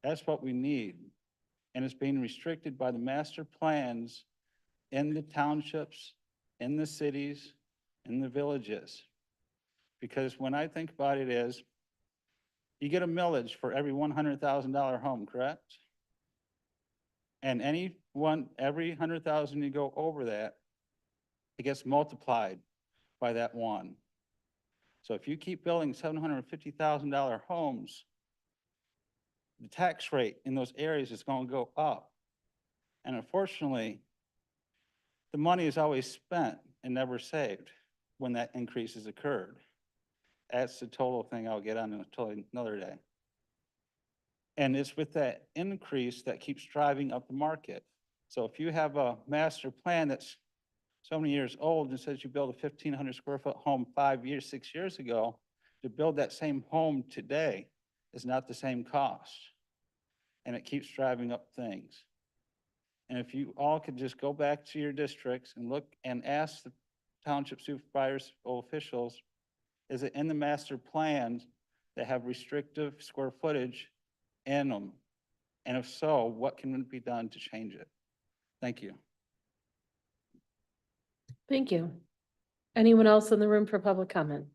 Speaker 5: That's what we need. And it's being restricted by the master plans in the townships, in the cities, in the villages. Because when I think about it is, you get a millage for every $100,000 home, correct? And every 100,000 you go over that, it gets multiplied by that one. So if you keep building $750,000 homes, the tax rate in those areas is going to go up. And unfortunately, the money is always spent and never saved when that increase has occurred. That's the total thing I'll get on another day. And it's with that increase that keeps driving up the market. So if you have a master plan that's so many years old and says you build a 1,500 square foot home 5 years, 6 years ago, to build that same home today is not the same cost. And it keeps driving up things. And if you all could just go back to your districts and look and ask the township supervisors or officials, is it in the master plans that have restrictive square footage in them? And if so, what can be done to change it? Thank you.
Speaker 4: Thank you. Anyone else in the room for public comment?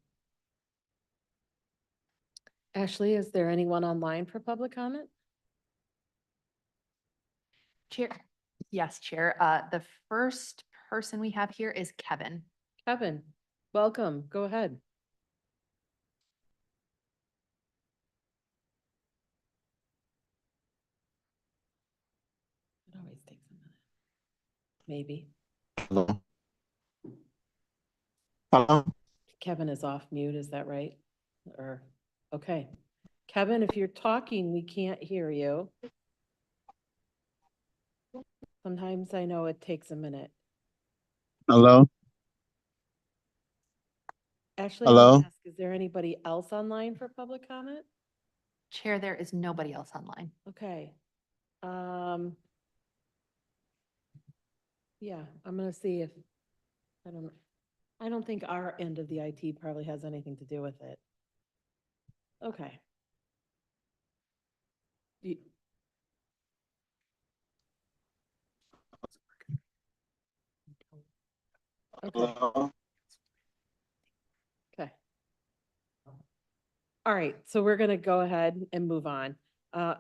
Speaker 4: Ashley, is there anyone online for public comment?
Speaker 8: Chair, yes, Chair. The first person we have here is Kevin.
Speaker 4: Kevin, welcome. Go ahead. It always takes a minute. Maybe.
Speaker 9: Hello. Hello.
Speaker 4: Kevin is off mute, is that right? Or, okay. Kevin, if you're talking, we can't hear you. Sometimes I know it takes a minute.
Speaker 9: Hello.
Speaker 4: Ashley, I want
Speaker 9: Hello.
Speaker 4: to ask, is there anybody else online for public comment?
Speaker 8: Chair, there is nobody else online.
Speaker 4: Okay. Yeah, I'm gonna see if, I don't think our end of the IT probably has anything to do with it. Okay. You- Okay.
Speaker 9: Hello.
Speaker 4: Okay. All right, so we're gonna go ahead and move on.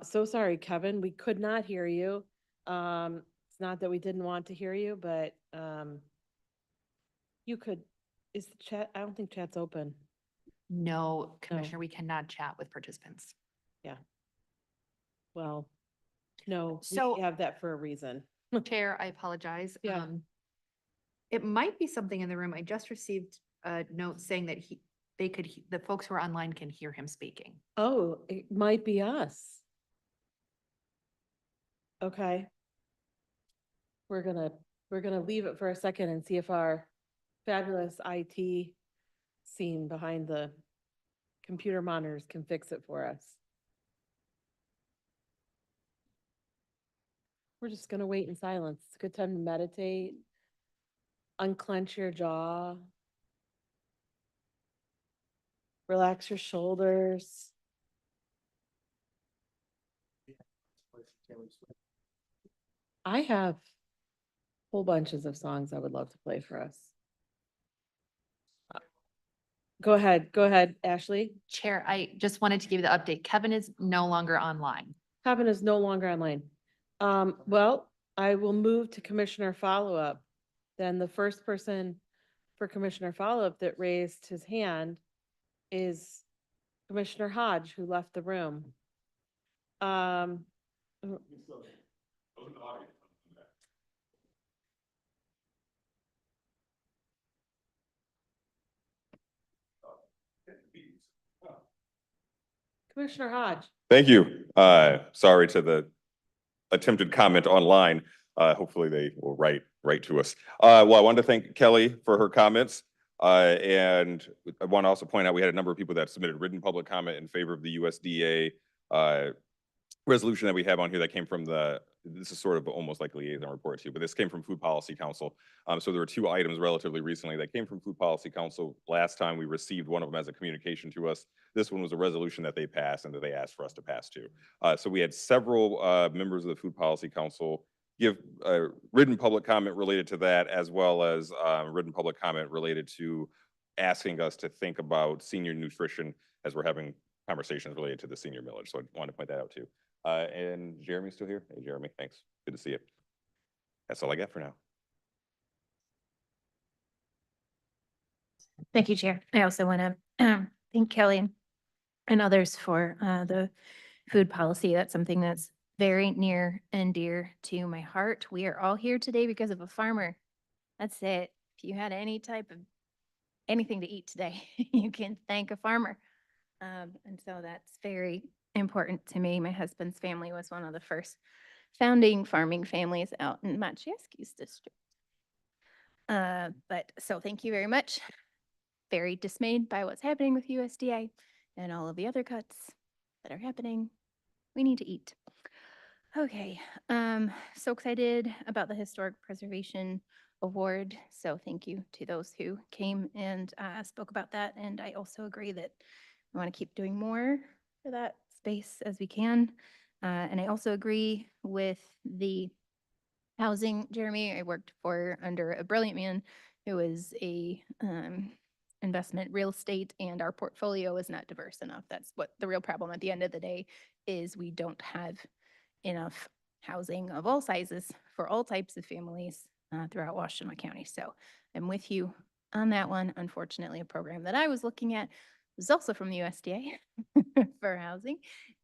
Speaker 4: So sorry, Kevin, we could not hear you. It's not that we didn't want to hear you, but, you could, is the chat, I don't think chat's open.
Speaker 8: No, Commissioner, we cannot chat with participants.
Speaker 4: Yeah. Well, no,
Speaker 8: So-
Speaker 4: we have that for a reason.
Speaker 8: Chair, I apologize.
Speaker 4: Yeah.
Speaker 8: It might be something in the room. I just received a note saying that the folks who are online can hear him speaking.
Speaker 4: Oh, it might be us. Okay. We're gonna leave it for a second and see if our fabulous IT scene behind the computer monitors can fix it for us. We're just gonna wait in silence. It's a good time to meditate, unclench your jaw, relax your shoulders. I have whole bunches of songs I would love to play for us. Go ahead, Ashley.
Speaker 8: Chair, I just wanted to give you the update. Kevin is no longer online.
Speaker 4: Kevin is no longer online. Well, I will move to Commissioner follow-up. Then the first person for Commissioner follow-up that raised his hand is Commissioner Hodge, who left the room. Commissioner Hodge.
Speaker 10: Thank you. Sorry to the attempted comment online. Hopefully they will write to us. Well, I wanted to thank Kelly for her comments. And I want to also point out, we had a number of people that submitted written public comment in favor of the USDA resolution that we have on here that came from this is sort of almost like a liaison report too, but this came from Food Policy Council. So there were two items relatively recently that came from Food Policy Council. Last time we received one of them as a communication to us. This one was a resolution that they passed and that they asked for us to pass too. So we had several members of the Food Policy Council give written public comment related to that, as well as written public comment related to asking us to think about senior nutrition as we're having conversations related to the senior millage. So I wanted to point that out too. And Jeremy's still here? Hey, Jeremy, thanks. Good to see you. That's all I got for now.
Speaker 13: Thank you, Chair. I also want to thank Kelly and others for the food policy. That's something that's very near and dear to my heart. We are all here today because of a farmer. That's it. If you had any type of anything to eat today, you can thank a farmer. And so that's very important to me. My husband's family was one of the first founding farming families out in Maciejewski's district. But so thank you very much. Very dismayed by what's happening with USDA and all of the other cuts that are happening. We need to eat. Okay, so excited about the Historic Preservation Award. So thank you to those who came and spoke about that. And I also agree that we want to keep doing more for that space as we can. And I also agree with the housing, Jeremy. I worked for under a brilliant man it was a investment real estate and our portfolio is not diverse enough. That's what the real problem at the end of the day is. We don't have enough housing of all sizes for all types of families throughout Washtenaw County. So I'm with you on that one. Unfortunately, a program that I was looking at was also from the USDA for housing,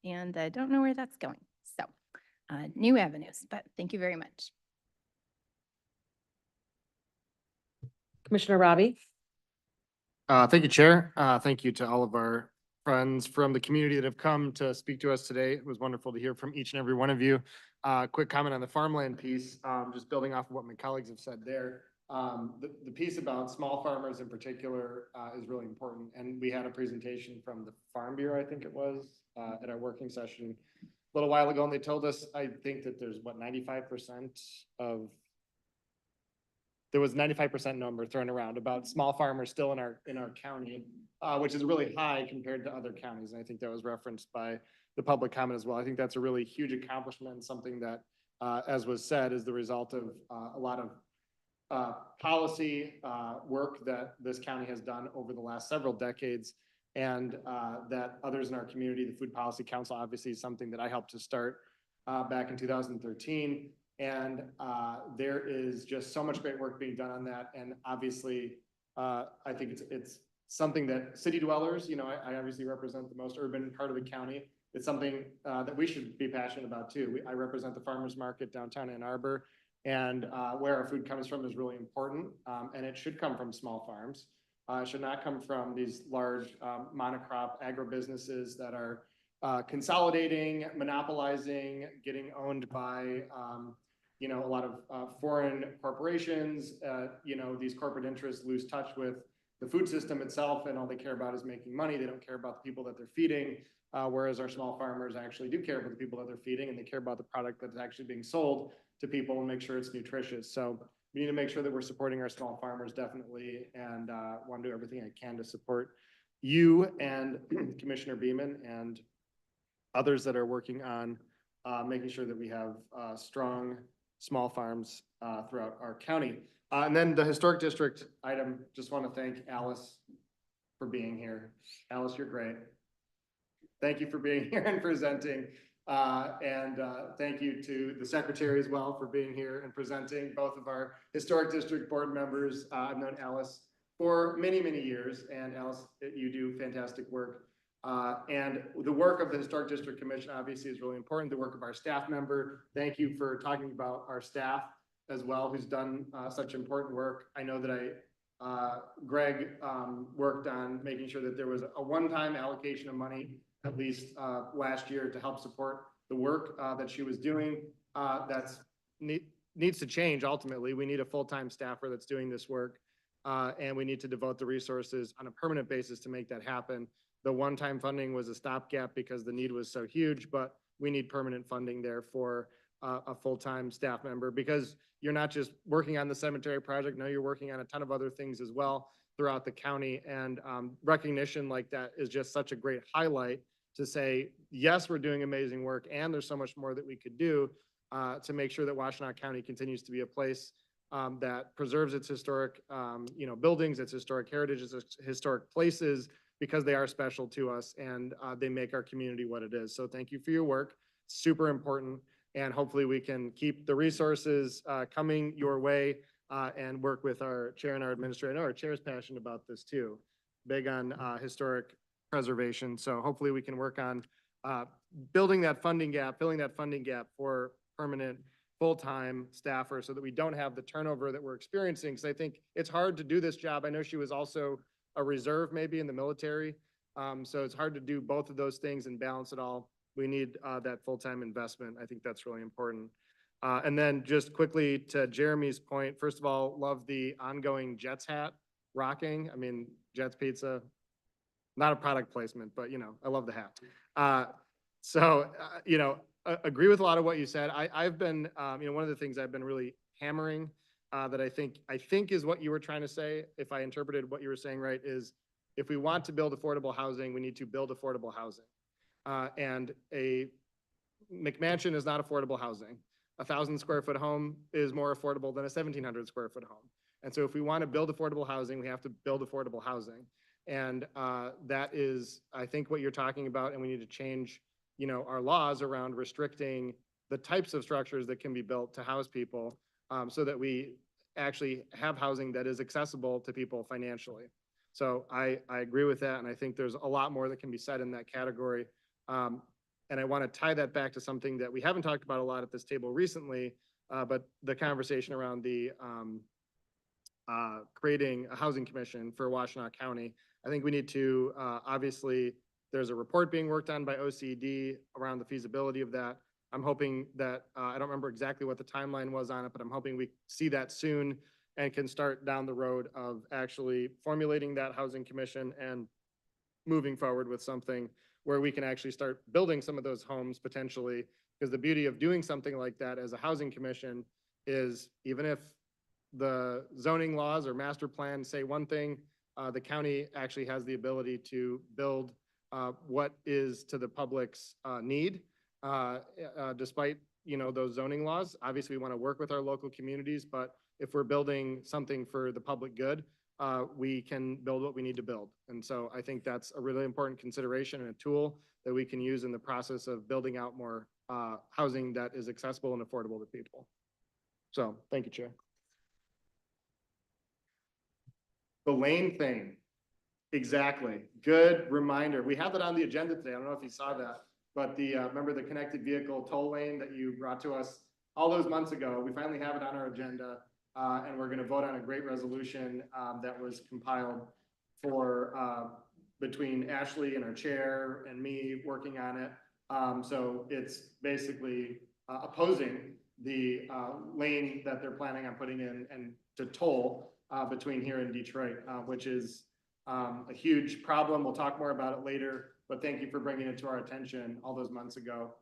Speaker 13: and I don't know where that's going. So new avenues, but thank you very much.
Speaker 4: Commissioner Robbie?
Speaker 15: Thank you, Chair. Thank you to all of our friends from the community that have come to speak to us today. It was wonderful to hear from each and every one of you. Quick comment on the farmland piece, just building off of what my colleagues have said there. The piece about small farmers in particular is really important. And we had a presentation from the Farm Bureau, I think it was, at our working session a little while ago. And they told us, I think that there's what, 95% of there was 95% number thrown around about small farmers still in our county, which is really high compared to other counties. And I think that was referenced by the public comment as well. I think that's a really huge accomplishment and something that, as was said, is the result of a lot of policy work that this county has done over the last several decades, and that others in our community, the Food Policy Council, obviously is something that I helped to start back in 2013. And there is just so much great work being done on that. And obviously, I think it's something that city dwellers, I obviously represent the most urban part of the county. It's something that we should be passionate about too. I represent the farmers market downtown Ann Arbor, and where our food comes from is really important. And it should come from small farms. It should not come from these large monocrop agribusinesses that are consolidating, monopolizing, getting owned by a lot of foreign corporations. These corporate interests lose touch with the food system itself, and all they care about is making money. They don't care about the people that they're feeding, whereas our small farmers actually do care about the people that they're feeding, and they care about the product that's actually being sold to people and make sure it's nutritious. So we need to make sure that we're supporting our small farmers, definitely, and want to do everything I can to support you and Commissioner Beeman and others that are working on making sure that we have strong small farms throughout our county. And then the historic district item, just want to thank Alice for being here. Alice, you're great. Thank you for being here and presenting. And thank you to the secretary as well for being here and presenting, both of our historic district board members. I've known Alice for many, many years, and Alice, you do fantastic work. And the work of the Historic District Commission obviously is really important. The work of our staff member. Thank you for talking about our staff as well, who's done such important work. I know that Greg worked on making sure that there was a one-time allocation of money, at least last year, to help support the work that she was doing. That's needs to change ultimately. We need a full-time staffer that's doing this work, and we need to devote the resources on a permanent basis to make that happen. The one-time funding was a stopgap because the need was so huge, but we need permanent funding there for a full-time staff member, because you're not just working on the cemetery project. No, you're working on a ton of other things as well throughout the county. And recognition like that is just such a great highlight to say, yes, we're doing amazing work, and there's so much more that we could do to make sure that Washtenaw County continues to be a place that preserves its historic buildings, its historic heritage, its historic places, because they are special to us, and they make our community what it is. So thank you for your work. Super important. And hopefully we can keep the resources coming your way and work with our chair and our administrator. I know our chair is passionate about this too, big on historic preservation. So hopefully we can work on filling that funding gap for permanent full-time staffer, so that we don't have the turnover that we're experiencing. Because I think it's hard to do this job. I know she was also a reserve maybe in the military. So it's hard to do both of those things and balance it all. We need that full-time investment. I think that's really important. And then just quickly to Jeremy's point, first of all, love the ongoing Jets hat rocking. I mean, Jets Pizza, not a product placement, but I love the hat. Agree with a lot of what you said. I've been, one of the things I've been really hammering that I think is what you were trying to say, if I interpreted what you were saying right, is if we want to build affordable housing, we need to build affordable housing. And a McMansion is not affordable housing. 1,000 square foot home is more affordable than a 1,700 square foot home. And so if we want to build affordable housing, we have to build affordable housing. And that is, I think, what you're talking about, and we need to change, our laws around restricting the types of structures that can be built to house people, so that we actually have housing that is accessible to people financially. So I agree with that, and I think there's a lot more that can be said in that category. And I want to tie that back to something that we haven't talked about a lot at this table recently, but the conversation around the creating a housing commission for Washtenaw County. I think we need to, obviously, there's a report being worked on by OCD around the feasibility of that. I'm hoping that, I don't remember exactly what the timeline was on it, but I'm hoping we see that soon and can start down the road of actually formulating that housing commission and moving forward with something where we can actually start building some of those homes potentially. Because the beauty of doing something like that as a housing commission is, even if the zoning laws or master plan say one thing, the county actually has the ability to build what is to the public's need, despite, those zoning laws. Obviously, we want to work with our local communities, but if we're building something for the public good, we can build what we need to build. And so I think that's a really important consideration and a tool that we can use in the process of building out more housing that is accessible and affordable to people. So, thank you, Chair. The lane thing. Exactly. Good reminder. We have that on the agenda today. I don't know if you saw that, but remember the connected vehicle toll lane that you brought to us all those months ago? We finally have it on our agenda, and we're going to vote on a great resolution that was compiled for between Ashley and our chair and me working on it. So it's basically opposing the lane that they're planning on putting in and to toll between here and Detroit, which is a huge problem. We'll talk more about it later, but thank you for bringing it to our attention all those months ago.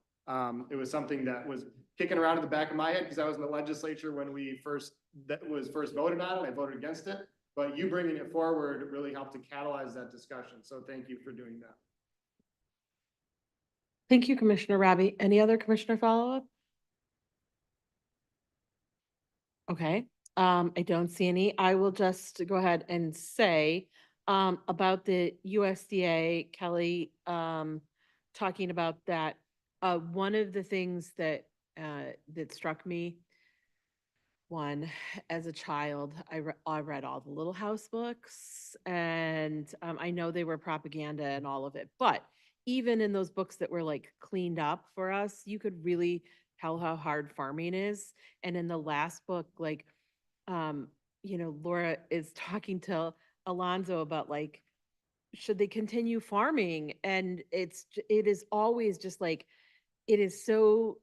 Speaker 15: It was something that was kicking around in the back of my head because I was in the legislature when that was first voted on, and I voted against it. But you bringing it forward really helped to catalyze that discussion. So thank you for doing that.
Speaker 18: Thank you, Commissioner Robbie. Any other commissioner follow-up? Okay, I don't see any. I will just go ahead and say about the USDA, Kelly, talking about that. One of the things that that struck me, one, as a child, I read all the Little House books, and I know they were propaganda and all of it, but even in those books that were like cleaned up for us, you could really tell how hard farming is. And in the last book, like, Laura is talking to Alonzo about like, should they continue farming? And it is always just like, it is so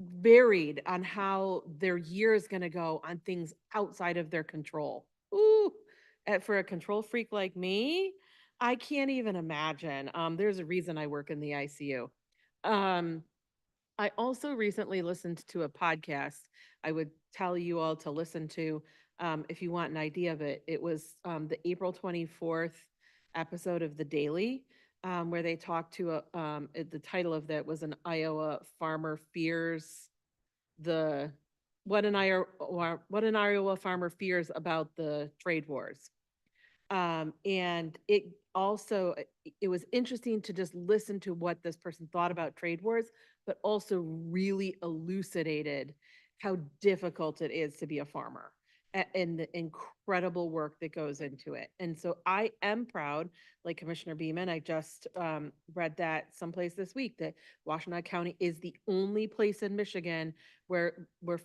Speaker 18: varied on how their year is going to go on things outside of their control. Ooh, for a control freak like me, I can't even imagine. There's a reason I work in the ICU. I also recently listened to a podcast I would tell you all to listen to if you want an idea of it. It was the April 24th episode of The Daily, where they talked to the title of that was an Iowa farmer fears what an Iowa farmer fears about the trade wars. And it also, it was interesting to just listen to what this person thought about trade wars, but also really elucidated how difficult it is to be a farmer and the incredible work that goes into it. And so I am proud, like Commissioner Beeman, I just read that someplace this week that Washtenaw County is the only place in Michigan where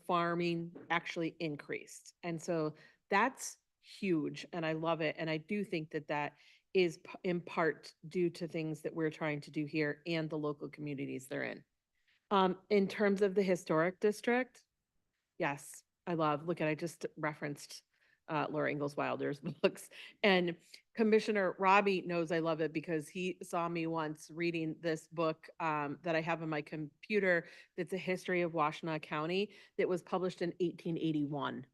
Speaker 18: farming actually increased. And so that's huge, and I love it. And I do think that that is in part due to things that we're trying to do here and the local communities they're in. In terms of the historic district, yes, I just referenced Laura Ingalls Wilder's books, and Commissioner Robbie knows I love it because he saw me once reading this book that I have on my computer that's a history of Washtenaw County that was published in 1881.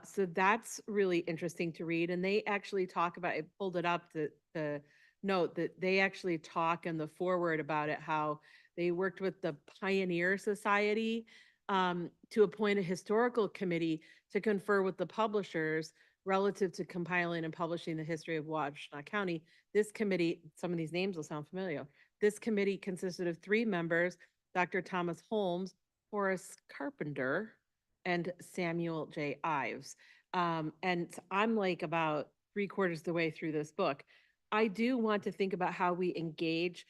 Speaker 18: So that's really interesting to read. And they actually talk about, I pulled it up to note that they actually talk in the foreword about it, how they worked with the Pioneer Society
Speaker 4: to appoint a historical committee to confer with the publishers relative to compiling and publishing the history of Washtenaw County. This committee, some of these names will sound familiar. This committee consisted of 3 members, Dr. Thomas Holmes, Horace Carpenter, and Samuel J. Ives. And I'm like about 3/4 the way through this book. I do want to think about how we engage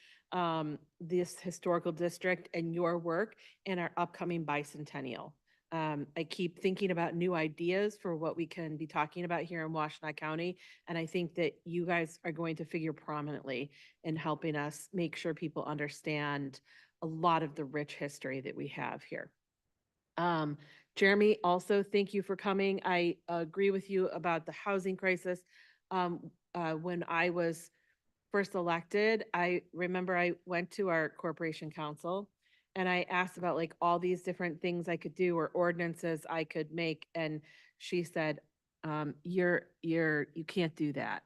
Speaker 4: this historical district and your work in our upcoming bicentennial. I keep thinking about new ideas for what we can be talking about here in Washtenaw County. And I think that you guys are going to figure prominently in helping us make sure people understand a lot of the rich history that we have here. Jeremy, also, thank you for coming. I agree with you about the housing crisis. When I was first elected, I remember I went to our corporation council and I asked about like all these different things I could do or ordinances I could make. And she said, you can't do that.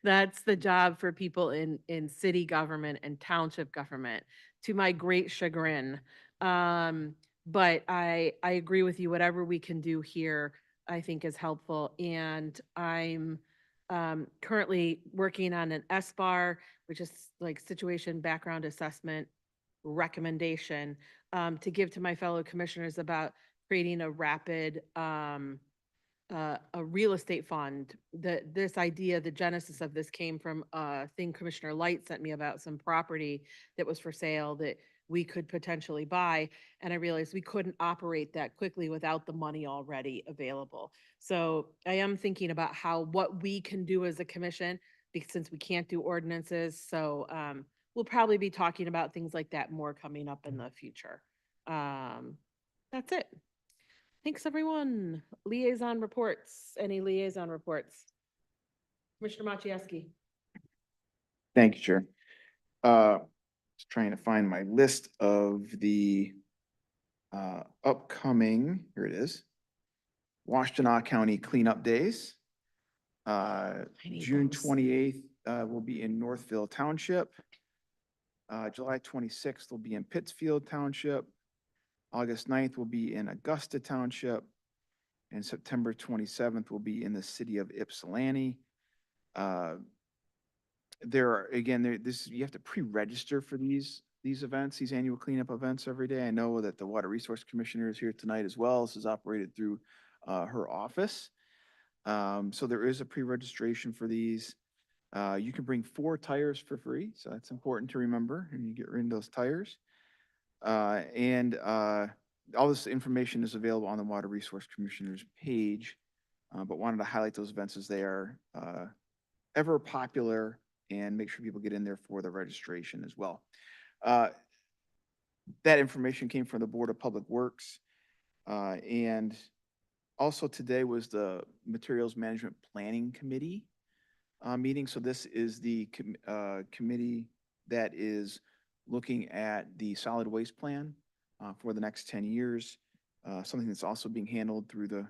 Speaker 4: That's the job for people in city government and township government, to my great chagrin. But I agree with you. Whatever we can do here, I think is helpful. And I'm currently working on an SBAR, which is like situation background assessment recommendation, to give to my fellow commissioners about creating a rapid a real estate fund. This idea, the genesis of this came from a thing Commissioner Light sent me about some property that was for sale that we could potentially buy. And I realized we couldn't operate that quickly without the money already available. So I am thinking about what we can do as a commission, because since we can't do ordinances. So we'll probably be talking about things like that more coming up in the future. That's it. Thanks, everyone. Liaison reports. Any liaison reports? Commissioner Machieski.
Speaker 14: Thank you, Chair. Just trying to find my list of the upcoming, here it is, Washtenaw County Cleanup Days. June 28th will be in Northville Township. July 26th will be in Pittsfield Township. August 9th will be in Augusta Township. And September 27th will be in the city of Ypsilanti. There are, again, you have to pre-register for these events, these annual cleanup events every day. I know that the Water Resource Commissioner is here tonight as well. This is operated through her office. So there is a pre-registration for these. You can bring 4 tires for free, so that's important to remember, and you get rid of those tires. All this information is available on the Water Resource Commissioner's page, but wanted to highlight those events as they are ever popular, and make sure people get in there for the registration as well. That information came from the Board of Public Works, and also today was the Materials Management Planning Committee meeting. So this is the committee that is looking at the solid waste plan for the next 10 years, something that's also being handled through the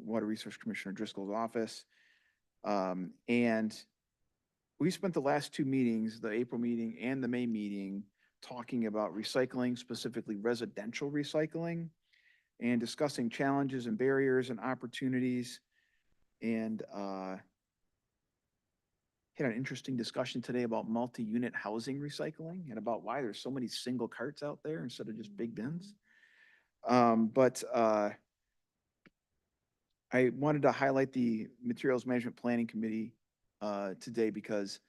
Speaker 14: Water Resource Commissioner Driscoll's office. And we spent the last 2 meetings, the April meeting and the May meeting, talking about recycling, specifically residential recycling, and discussing challenges and barriers and opportunities. And had an interesting discussion today about multi-unit housing recycling and about why there's so many single carts out there instead of just big bins. I wanted to highlight the Materials Management Planning Committee today because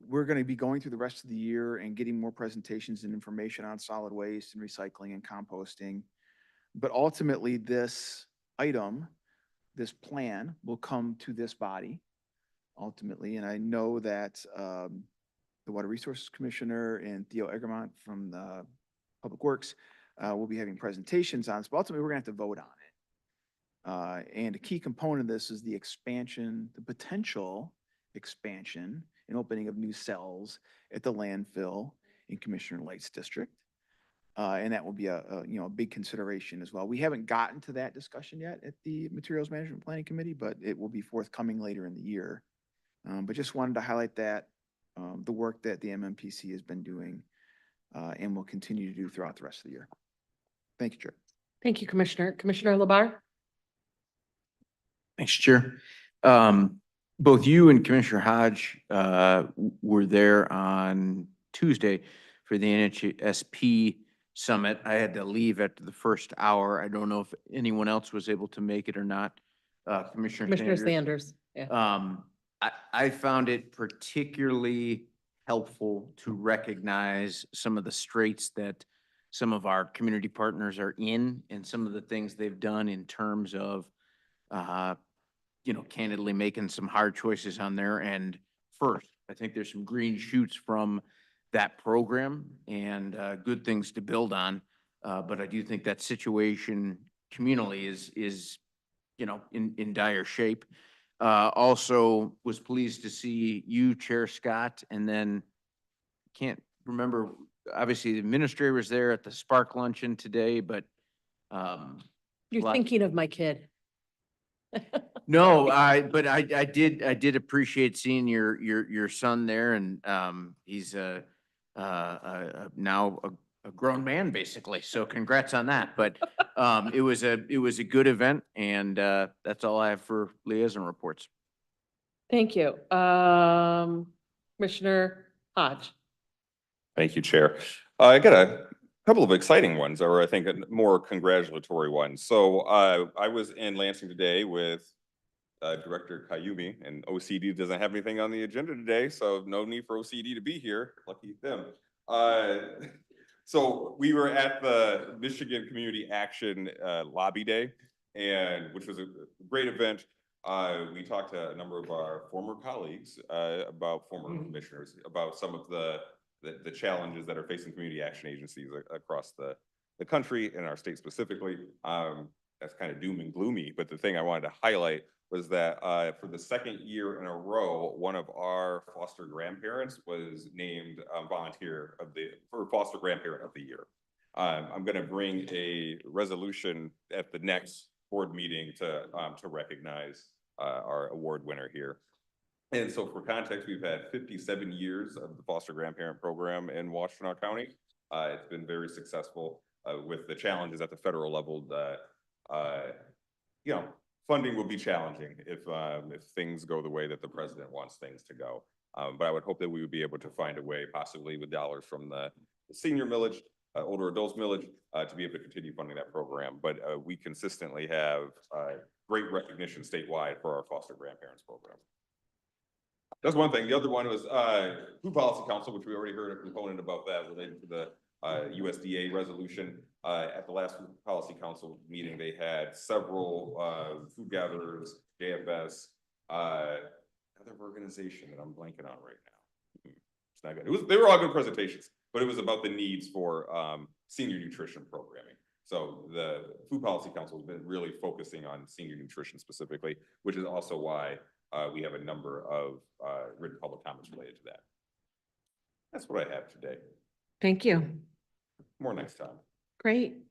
Speaker 14: we're going to be going through the rest of the year and getting more presentations and information on solid waste and recycling and composting. But ultimately, this item, this plan, will come to this body ultimately. And I know that the Water Resources Commissioner and Theo Egermont from the Public Works will be having presentations on this, but ultimately we're gonna have to vote on it. And a key component of this is the expansion, the potential expansion and opening of new cells at the landfill in Commissioner Light's district. And that will be a big consideration as well. We haven't gotten to that discussion yet at the Materials Management Planning Committee, but it will be forthcoming later in the year. But just wanted to highlight that, the work that the MMPC has been doing and will continue to do throughout the rest of the year. Thank you, Chair.
Speaker 4: Thank you, Commissioner. Commissioner Labar?
Speaker 1: Thanks, Chair. Both you and Commissioner Hodge were there on Tuesday for the NHSP Summit. I had to leave after the first hour. I don't know if anyone else was able to make it or not.
Speaker 4: Commissioner Sanders, yeah.
Speaker 1: I found it particularly helpful to recognize some of the straits that some of our community partners are in and some of the things they've done in terms of, candidly making some hard choices on their end first. I think there's some green shoots from that program and good things to build on. But I do think that situation communally is in dire shape. Also was pleased to see you, Chair Scott, and then can't remember, obviously the administrator was there at the Spark Luncheon today, but
Speaker 4: You're thinking of my kid.
Speaker 1: no, but I did appreciate seeing your son there, and he's now a grown man basically. So congrats on that. But it was a good event, and that's all I have for liaison reports.
Speaker 4: Thank you. Commissioner Hodge?
Speaker 10: Thank you, Chair. I got a couple of exciting ones, or I think more congratulatory ones. So I was in Lansing today with Director Kayumi, and OCD doesn't have anything on the agenda today, so no need for OCD to be here. Lucky them. So we were at the Michigan Community Action Lobby Day, and which was a great event. We talked to a number of our former colleagues, about former commissioners, about some of the challenges that are facing community action agencies across the country and our state specifically. That's kind of doom and gloomy, but the thing I wanted to highlight was that for the second year in a row, one of our foster grandparents was named volunteer for foster grandparent of the year. I'm going to bring a resolution at the next board meeting to recognize our award winner here. And so for context, we've had 57 years of the foster grandparent program in Washtenaw County. It's been very successful with the challenges at the federal level that, funding will be challenging if things go the way that the president wants things to go. But I would hope that we would be able to find a way, possibly with dollars from the senior millage, older adults millage, to be able to continue funding that program. But we consistently have great recognition statewide for our foster grandparents program. That's one thing. The other one was Food Policy Council, which we already heard a component about that related to the USDA resolution. At the last Food Policy Council meeting, they had several food gatherers, JFS, another organization that I'm blanking on right now. It's not good. They were all good presentations, but it was about the needs for senior nutrition programming. So the Food Policy Council has been really focusing on senior nutrition specifically, which is also why we have a number of written public comments related to that. That's what I have today.
Speaker 4: Thank you.
Speaker 10: More next time.
Speaker 4: Great.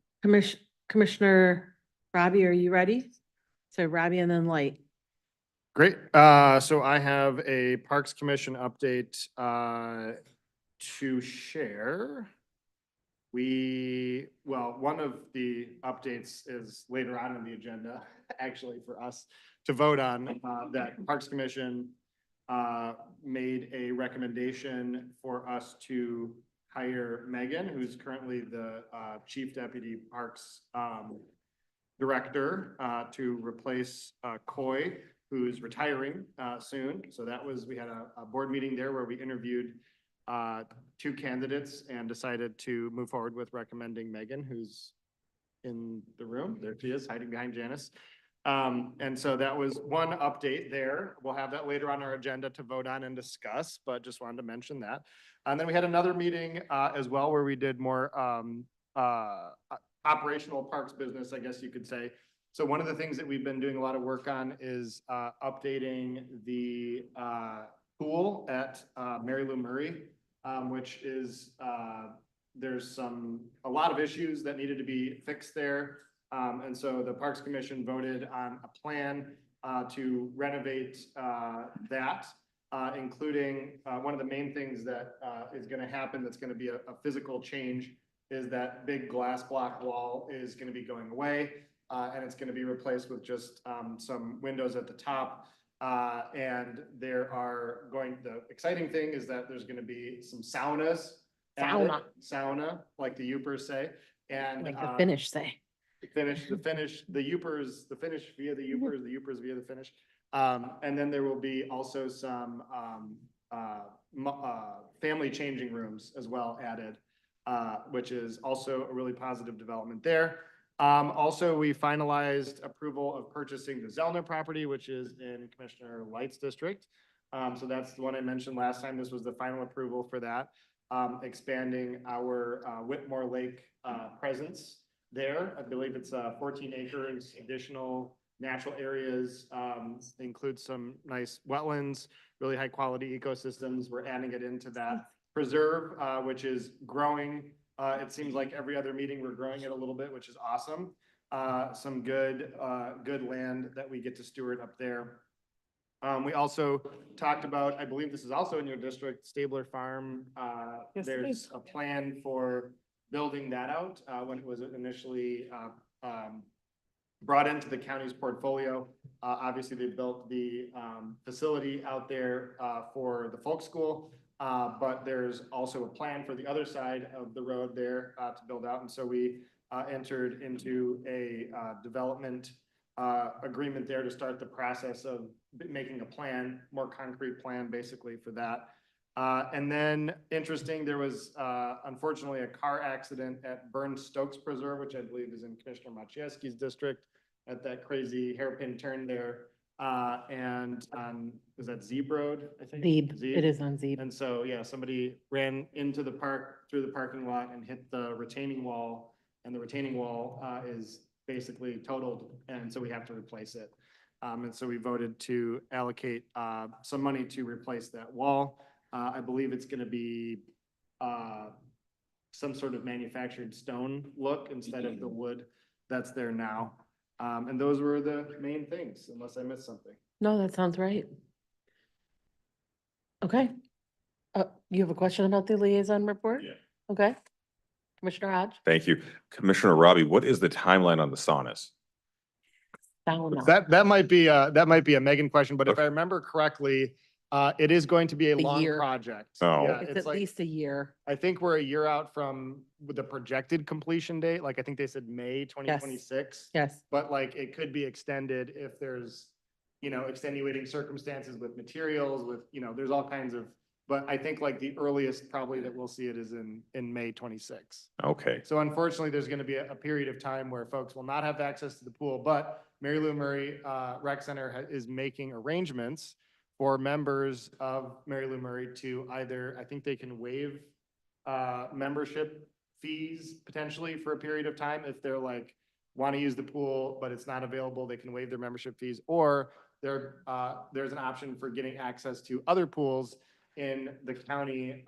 Speaker 4: Commissioner Robbie, are you ready? So Robbie and then Light.
Speaker 15: Great. So I have a Parks Commission update to share. One of the updates is later on in the agenda, actually for us to vote on, that Parks Commission made a recommendation for us to hire Megan, who's currently the Chief Deputy Parks Director, to replace Coy, who's retiring soon. So we had a board meeting there where we interviewed 2 candidates and decided to move forward with recommending Megan, who's in the room. There she is, hiding behind Janice. And so that was one update there. We'll have that later on our agenda to vote on and discuss, but just wanted to mention that. And then we had another meeting as well where we did more operational parks business, I guess you could say. So one of the things that we've been doing a lot of work on is updating the pool at Mary Lou Murray, which is, there's a lot of issues that needed to be fixed there. And so the Parks Commission voted on a plan to renovate that, including one of the main things that is going to happen that's going to be a physical change is that big glass block wall is gonna be going away. And it's gonna be replaced with just, some windows at the top. And the exciting thing is that there's gonna be some saunas. added. Sauna, like the Yoopers say, and.
Speaker 4: Like the Finnish say.
Speaker 15: The Finish, the Finnish via the Yoopers via the Finnish. And then there will be also some, family changing rooms as well added, which is also a really positive development there. Also, we finalized approval of purchasing the Zellner property, which is in Commissioner Light's district. So that's the one I mentioned last time. This was the final approval for that. Expanding our Whitmore Lake presence there. I believe it's 14 acres, additional natural areas, includes some nice wetlands, really high quality ecosystems. We're adding it into that preserve, which is growing. It seems like every other meeting we're growing it a little bit, which is awesome. Some good land that we get to steward up there. We also talked about, I believe this is also in your district, Stabler Farm.
Speaker 4: Yes, it
Speaker 15: There's
Speaker 4: is.
Speaker 15: a plan for building that out when it was initially brought into the county's portfolio. Obviously, they built the facility out there for the folk school, but there's also a plan for the other side of the road there to build out. And so we entered into a development agreement there to start the process of making a plan, more concrete plan basically for that. And then interesting, there was unfortunately a car accident at Burns Stokes Preserve, which I believe is in Commissioner Maciejewski's district, at that crazy hairpin turn there. And is that Zeeb Road, I think?
Speaker 4: Zeeb, it is on Zeeb.
Speaker 15: And so, yeah, somebody ran into the park, through the parking lot and hit the retaining wall. And the retaining wall is basically totaled, and so we have to replace it. And so we voted to allocate some money to replace that wall. I believe it's gonna be some sort of manufactured stone look instead of the wood that's there now. And those were the main things, unless I missed something.
Speaker 4: No, that sounds right. Okay. You have a question about the liaison report?
Speaker 10: Yeah.
Speaker 4: Okay. Commissioner Hodge?
Speaker 10: Thank you. Commissioner Robbie, what is the timeline on the saunas?
Speaker 4: Sauna.
Speaker 15: That might be a Megan question, but if I remember correctly, it is going to be a long
Speaker 4: year.
Speaker 15: project.
Speaker 10: Oh.
Speaker 15: Yeah,
Speaker 4: It's at
Speaker 15: like,
Speaker 4: least a year.
Speaker 15: I think we're a year out from the projected completion date. Like, I think they said May 2026.
Speaker 4: Yes.
Speaker 15: But like, it could be extended if there's, extenuating circumstances with materials, there's all kinds of, but I think like the earliest probably that we'll see it is in May 26.
Speaker 10: Okay.
Speaker 15: So unfortunately, there's going to be a period of time where folks will not have access to the pool, but Mary Lou Murray Rec Center is making arrangements for members of Mary Lou Murray to either, I think they can waive membership fees potentially for a period of time if they're like, want to use the pool, but it's not available, they can waive their membership fees, or there's an option for getting access to other pools in the county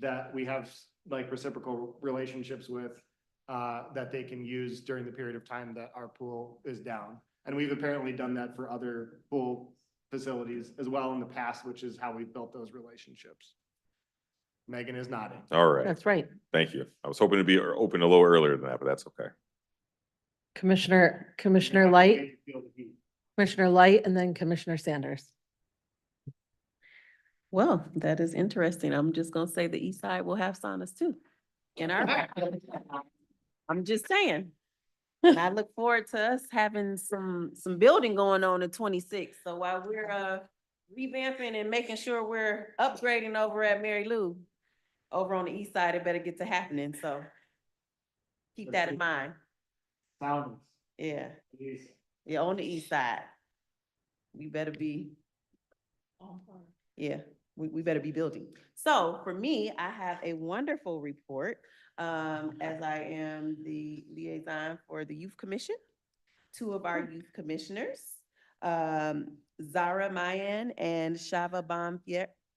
Speaker 15: that we have like reciprocal relationships with that they can use during the period of time that our pool is down. And we've apparently done that for other pool facilities as well in the past, which is how we've built those relationships. Megan is nodding.
Speaker 10: All right.
Speaker 4: That's right.
Speaker 10: Thank you. I was hoping to be open a little earlier than that, but that's okay.
Speaker 4: Commissioner Light, Commissioner Light, and then Commissioner Sanders.
Speaker 17: Well, that is interesting. I'm just gonna say the east side will have saunas too. In our, I'm just saying. And I look forward to us having some building going on in 26. So while we're revamping and making sure we're upgrading over at Mary Lou, over on the east side, it better get to happening. So keep that in mind.
Speaker 15: Sounds.
Speaker 17: Yeah. Yeah, on the east side. We better be. Yeah, we better be building. So for me, I have a wonderful report, as I am the liaison for the Youth Commission. Two of our youth commissioners, Zara Mayan and Shava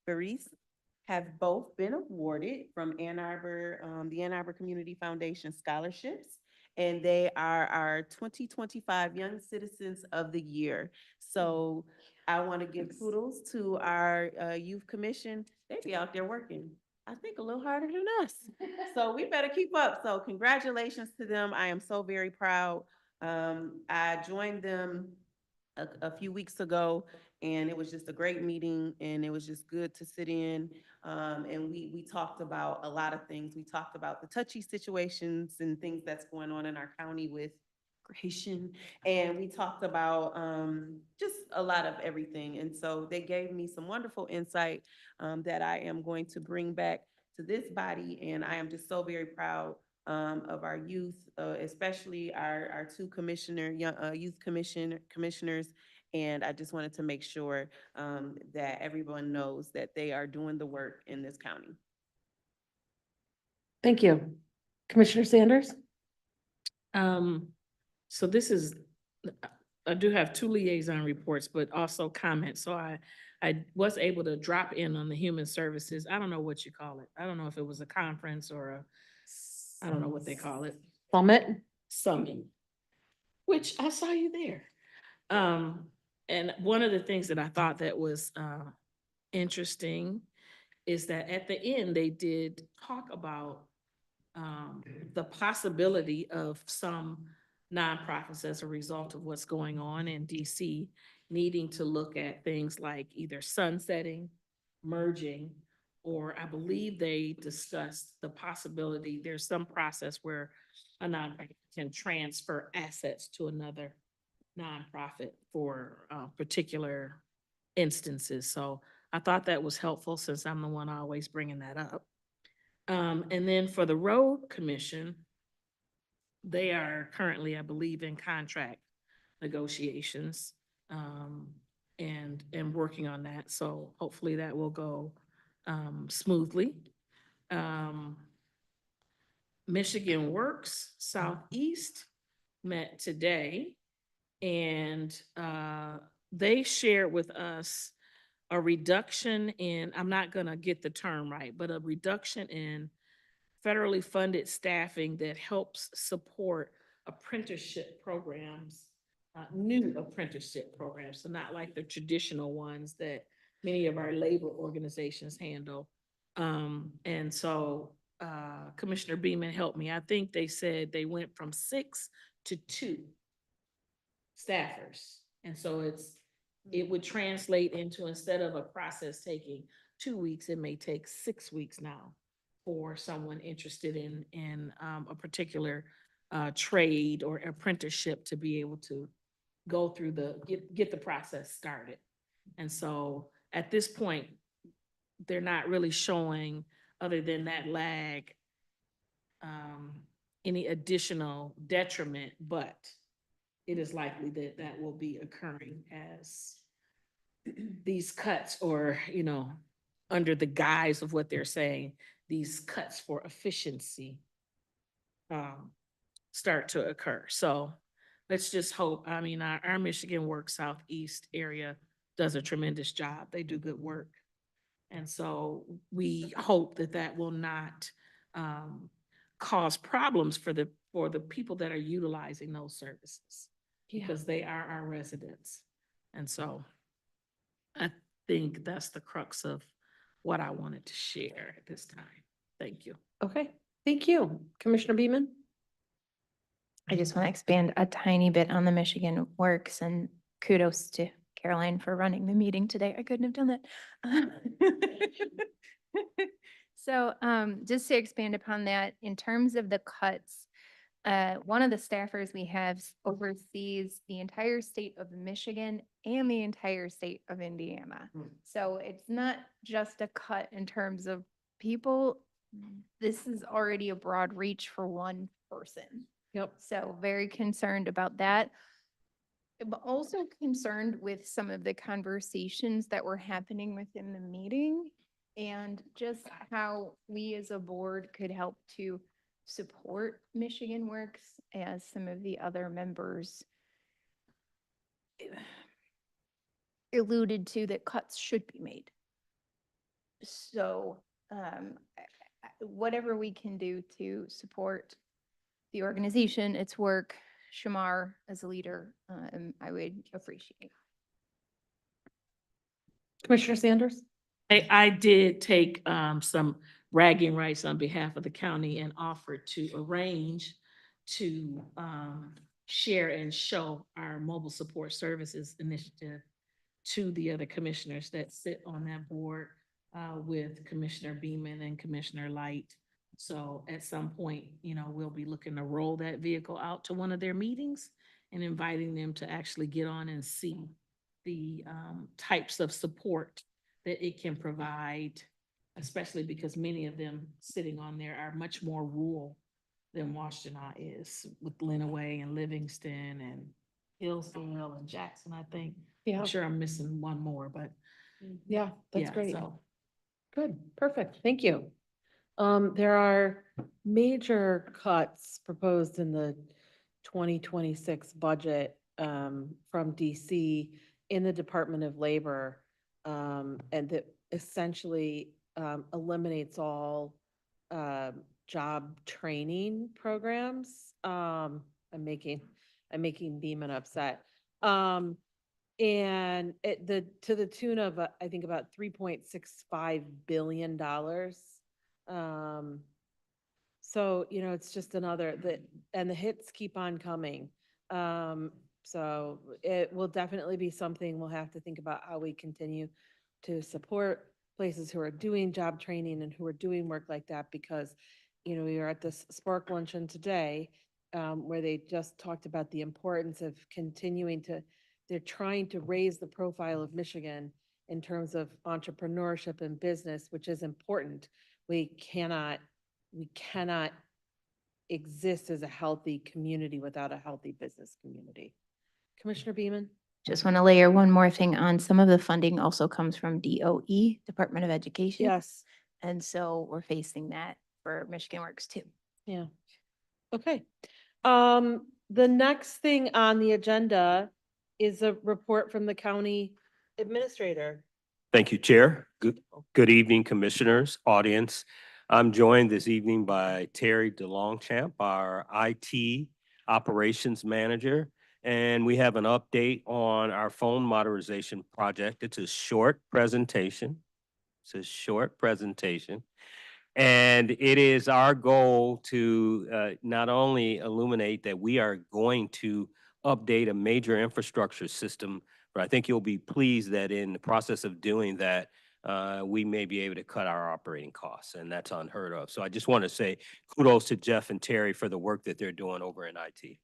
Speaker 17: Faris, have both been awarded from Ann Arbor, the Ann Arbor Community Foundation scholarships. And they are our 2025 Young Citizens of the Year. So I want to give kudos to our youth commission. They be out there working. I think a little harder than us. So we better keep up. So congratulations to them. I am so very proud. I joined them a few weeks ago, and it was just a great meeting, and it was just good to sit in. And we talked about a lot of things. We talked about the touchy situations and things that's going on in our county with immigration, and we talked about just a lot of everything. And so they gave me some wonderful insight that I am going to bring back to this body, and I am just so very proud of our youth, especially our two youth commissioners. And I just wanted to make sure that everyone knows that they are doing the work in this county.
Speaker 18: Thank you. Commissioner Sanders?
Speaker 12: So this is, I do have 2 liaison reports, but also comments. So I was able to drop in on the human services. I don't know what you call it. I don't know if it was a conference or I don't know what they call it. Summit, which I saw you there. And one of the things that I thought that was interesting is that at the end, they did talk about the possibility of some nonprofits as a result of what's going on in DC needing to look at things like either sunsetting, merging, or I believe they discussed the possibility, there's some process where a nonprofit can transfer assets to another nonprofit for particular instances. So I thought that was helpful since I'm the one always bringing that up. And then for the road commission, they are currently, I believe, in contract negotiations and working on that. So hopefully that will go smoothly. Michigan Works Southeast met today, and they shared with us a reduction in, I'm not gonna get the term right, but a reduction in federally funded staffing that helps support apprenticeship programs, new apprenticeship programs, so not like the traditional ones that many of our labor organizations handle. And so Commissioner Beaman helped me. I think they said they went from 6 to 2 staffers. And so it would translate into, instead of a process taking 2 weeks, it may take 6 weeks now for someone interested in a particular trade or apprenticeship to be able to go through get the process started. And so at this point, they're not really showing, other than that lag, any additional detriment, but it is likely that that will be occurring as these cuts, or, under the guise of what they're saying, these cuts for efficiency start to occur. So let's just hope, our Michigan Works Southeast area does a tremendous job. They do good work. And so we hope that that will not cause problems for the people that are utilizing those services, because they are our residents. And so I think that's the crux of what I wanted to share at this time. Thank you.
Speaker 18: Okay, thank you. Commissioner Beaman?
Speaker 13: I just want to expand a tiny bit on the Michigan Works, and kudos to Caroline for running the meeting today. I couldn't have done that. So just to expand upon that, in terms of the cuts, one of the staffers we have oversees the entire state of Michigan and the entire state of Indiana. So it's not just a cut in terms of people. This is already a broad reach for one person.
Speaker 18: Yep.
Speaker 13: So very concerned about that. But also concerned with some of the conversations that were happening within the meeting, and just how we as a board could help to support Michigan Works, as some of the other members alluded to that cuts should be made. So whatever we can do to support the organization, its work, Shamar as a leader, I would appreciate.
Speaker 18: Commissioner Sanders?
Speaker 12: I did take some bragging rights on behalf of the county and offered to arrange to share and show our mobile support services initiative to the other commissioners that sit on that board with Commissioner Beaman and Commissioner Light. So at some point, we'll be looking to roll that vehicle out to one of their meetings and inviting them to actually get on and see the types of support that it can provide, especially because many of them sitting on there are much more rural than Washtenaw is, with Lenawee and Livingston and Hillsdale and Jackson, I think.
Speaker 4: Yeah.
Speaker 12: I'm sure I'm missing one more, but
Speaker 4: Yeah, that's
Speaker 12: yeah,
Speaker 4: great.
Speaker 12: so.
Speaker 4: Good, perfect, thank you. There are major cuts proposed in the 2026 budget from DC in the Department of Labor, and that essentially eliminates all job training programs. I'm making Beaman upset. And to the tune of, I think about $3.65 billion. So, it's just another and the hits keep on coming. So it will definitely be something we'll have to think about how we continue to support places who are doing job training and who are doing work like that, because, we were at this Spark luncheon today, where they just talked about the importance of they're trying to raise the profile of Michigan in terms of entrepreneurship and business, which is important. We cannot exist as a healthy community without a healthy business community. Commissioner Beaman?
Speaker 13: Just want to layer one more thing on. Some of the funding also comes from DOE, Department of Education.
Speaker 4: Yes.
Speaker 13: And so we're facing that for Michigan Works too.
Speaker 4: Yeah. Okay. The next thing on the agenda is a report from the county administrator.
Speaker 6: Thank you, Chair. Good evening, Commissioners, audience. I'm joined this evening by Terry DeLongchamp, our IT Operations Manager, and we have an update on our phone modernization project. It's a short presentation. And it is our goal to not only illuminate that we are going to update a major infrastructure system, but I think you'll be pleased that in the process of doing that, we may be able to cut our operating costs, and that's unheard of. So I just want to say kudos to Jeff and Terry for the work that they're doing over in IT.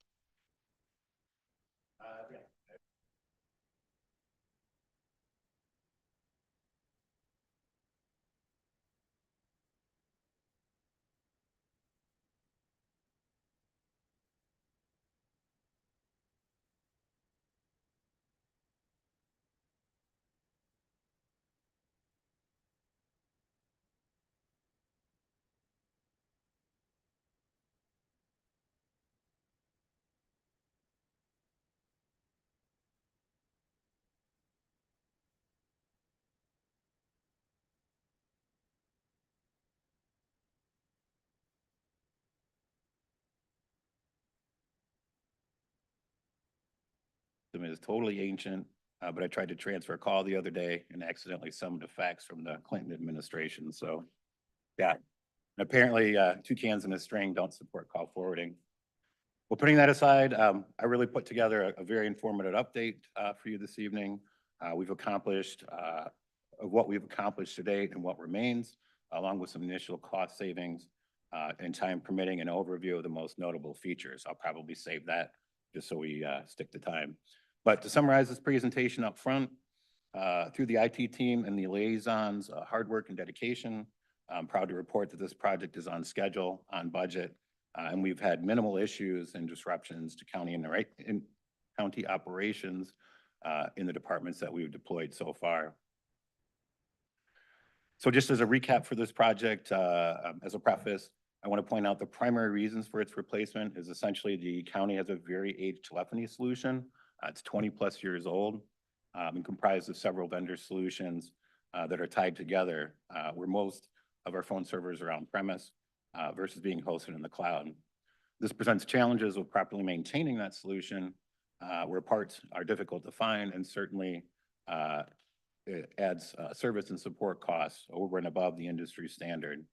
Speaker 3: Is totally ancient, but I tried to transfer a call the other day and accidentally summoned a fax from the Clinton administration. So, yeah, apparently 2 cans in a string don't support call forwarding. Well, putting that aside, I really put together a very informative update for you this evening. We've accomplished what we've accomplished to date and what remains, along with some initial cost savings and time permitting an overview of the most notable features. I'll probably save that just so we stick to time. But to summarize this presentation up front, through the IT team and the liaisons' hard work and dedication, I'm proud to report that this project is on schedule, on budget, and we've had minimal issues and disruptions to county county operations in the departments that we've deployed so far. So just as a recap for this project, as a preface, I want to point out the primary reasons for its replacement is essentially the county has a very aged telephony solution. It's 20+ years old and comprised of several vendor solutions that are tied together, where most of our phone servers are on premise versus being hosted in the cloud. This presents challenges with properly maintaining that solution, where parts are difficult to find, and certainly it adds service and support costs over and above the industry standard.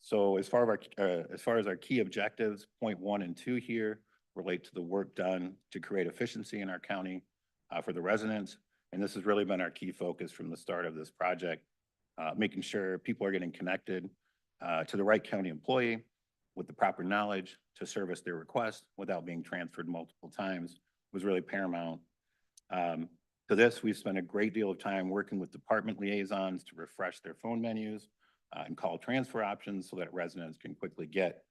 Speaker 3: So as far as our key objectives, point 1 and 2 here relate to the work done to create efficiency in our county for the residents. And this has really been our key focus from the start of this project, making sure people are getting connected to the right county employee with the proper knowledge to service their request without being transferred multiple times was really paramount. To this, we've spent a great deal of time working with department liaisons to refresh their phone menus and call transfer options so that residents can quickly get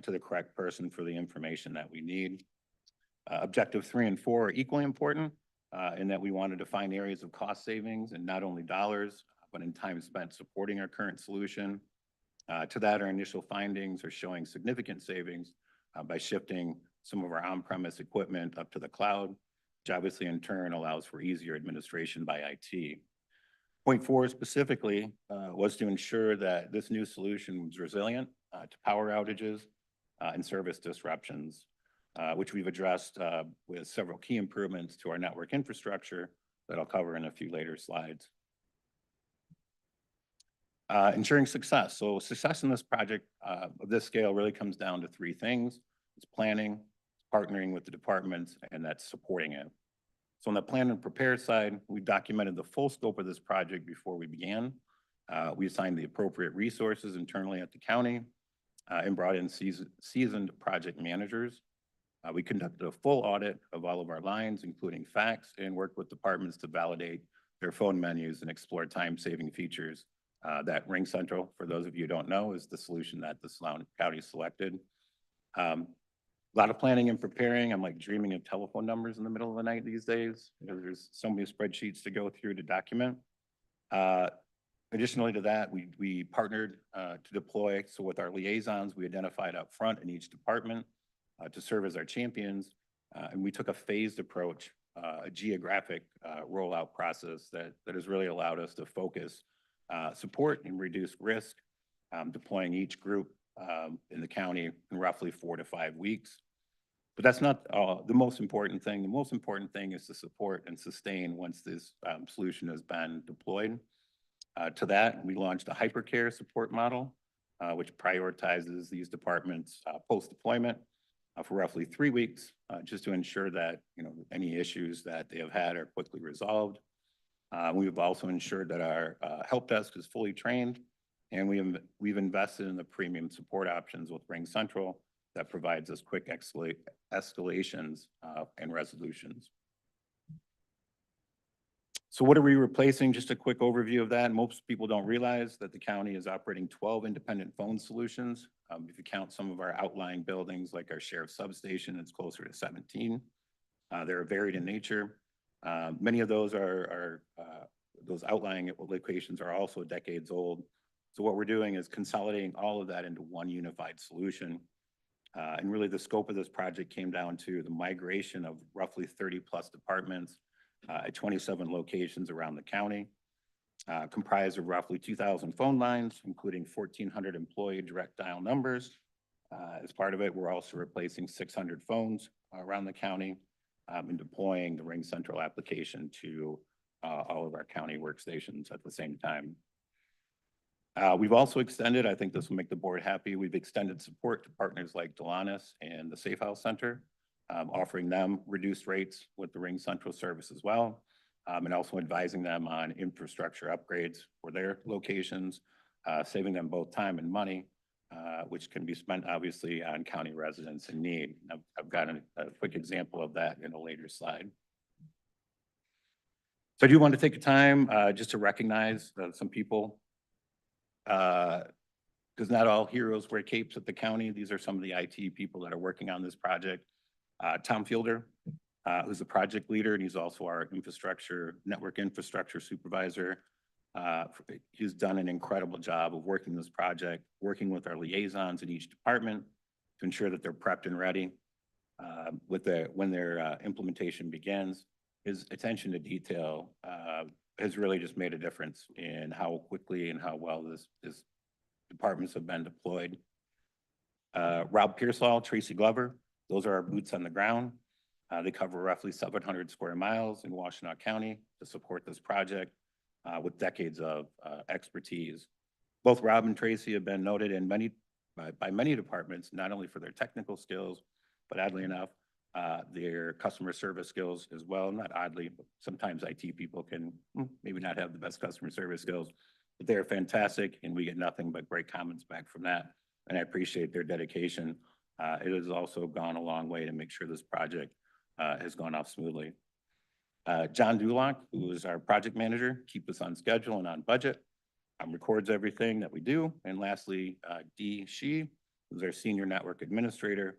Speaker 3: to the correct person for the information that we need. Objective 3 and 4 are equally important in that we wanted to find areas of cost savings and not only dollars, but in time spent supporting our current solution. To that, our initial findings are showing significant savings by shifting some of our on-premise equipment up to the cloud, which obviously in turn allows for easier administration by IT. Point 4 specifically was to ensure that this new solution was resilient to power outages and service disruptions, which we've addressed with several key improvements to our network infrastructure that I'll cover in a few later slides. Ensuring success. So success in this project of this scale really comes down to 3 things. It's planning, partnering with the departments, and that's supporting it. So on the plan and prepare side, we documented the full scope of this project before we began. We assigned the appropriate resources internally at the county and brought in seasoned project managers. We conducted a full audit of all of our lines, including fax, and worked with departments to validate their phone menus and explore time-saving features. That Ring Central, for those of you who don't know, is the solution that the Sloan County selected. A lot of planning and preparing. I'm like dreaming of telephone numbers in the middle of the night these days because there's so many spreadsheets to go through to document. Additionally to that, we partnered to deploy. So with our liaisons, we identified up front in each department to serve as our champions. And we took a phased approach, a geographic rollout process that has really allowed us to focus support and reduce risk, deploying each group in the county in roughly 4 to 5 weeks. But that's not the most important thing. The most important thing is to support and sustain once this solution has been deployed. To that, we launched a hypercare support model, which prioritizes these departments post-deployment for roughly 3 weeks, just to ensure that any issues that they have had are quickly resolved. We've also ensured that our help desk is fully trained, and we've invested in the premium support options with Ring Central that provides us quick escalations and resolutions. So what are we replacing? Just a quick overview of that. Most people don't realize that the county is operating 12 independent phone solutions. If you count some of our outlying buildings, like our sheriff's substation, it's closer to 17. They're varied in nature. Many of those those outlying locations are also decades old. So what we're doing is consolidating all of that into one unified solution. And really the scope of this project came down to the migration of roughly 30 plus departments at 27 locations around the county, comprised of roughly 2,000 phone lines, including 1,400 employee direct dial numbers. As part of it, we're also replacing 600 phones around the county and deploying the Ring Central application to all of our county workstations at the same time. We've also extended, I think this will make the board happy, we've extended support to partners like Delanis and the Safe House Center, offering them reduced rates with the Ring Central service as well, and also advising them on infrastructure upgrades for their locations, saving them both time and money, which can be spent obviously on county residents in need. I've got a quick example of that in a later slide. So I do want to take a time just to recognize some people, because not all heroes wear capes at the county. These are some of the IT people that are working on this project. Tom Fielder, who's the project leader, and he's also our network infrastructure supervisor. He's done an incredible job of working this project, working with our liaisons in each department to ensure that they're prepped and ready when their implementation begins. His attention to detail has really just made a difference in how quickly and how well this departments have been deployed. Rob Pearsall, Tracy Glover, those are our boots on the ground. They cover roughly 700 square miles in Washtenaw County to support this project with decades of expertise. Both Rob and Tracy have been noted in by many departments, not only for their technical skills, but oddly enough, their customer service skills as well. Not oddly, but sometimes IT people can maybe not have the best customer service skills, but they're fantastic, and we get nothing but great comments back from that. And I appreciate their dedication. It has also gone a long way to make sure this project has gone off smoothly. John Dulock, who is our project manager, keep us on schedule and on budget, records everything that we do. And lastly, Dee Shi, who's our senior network administrator,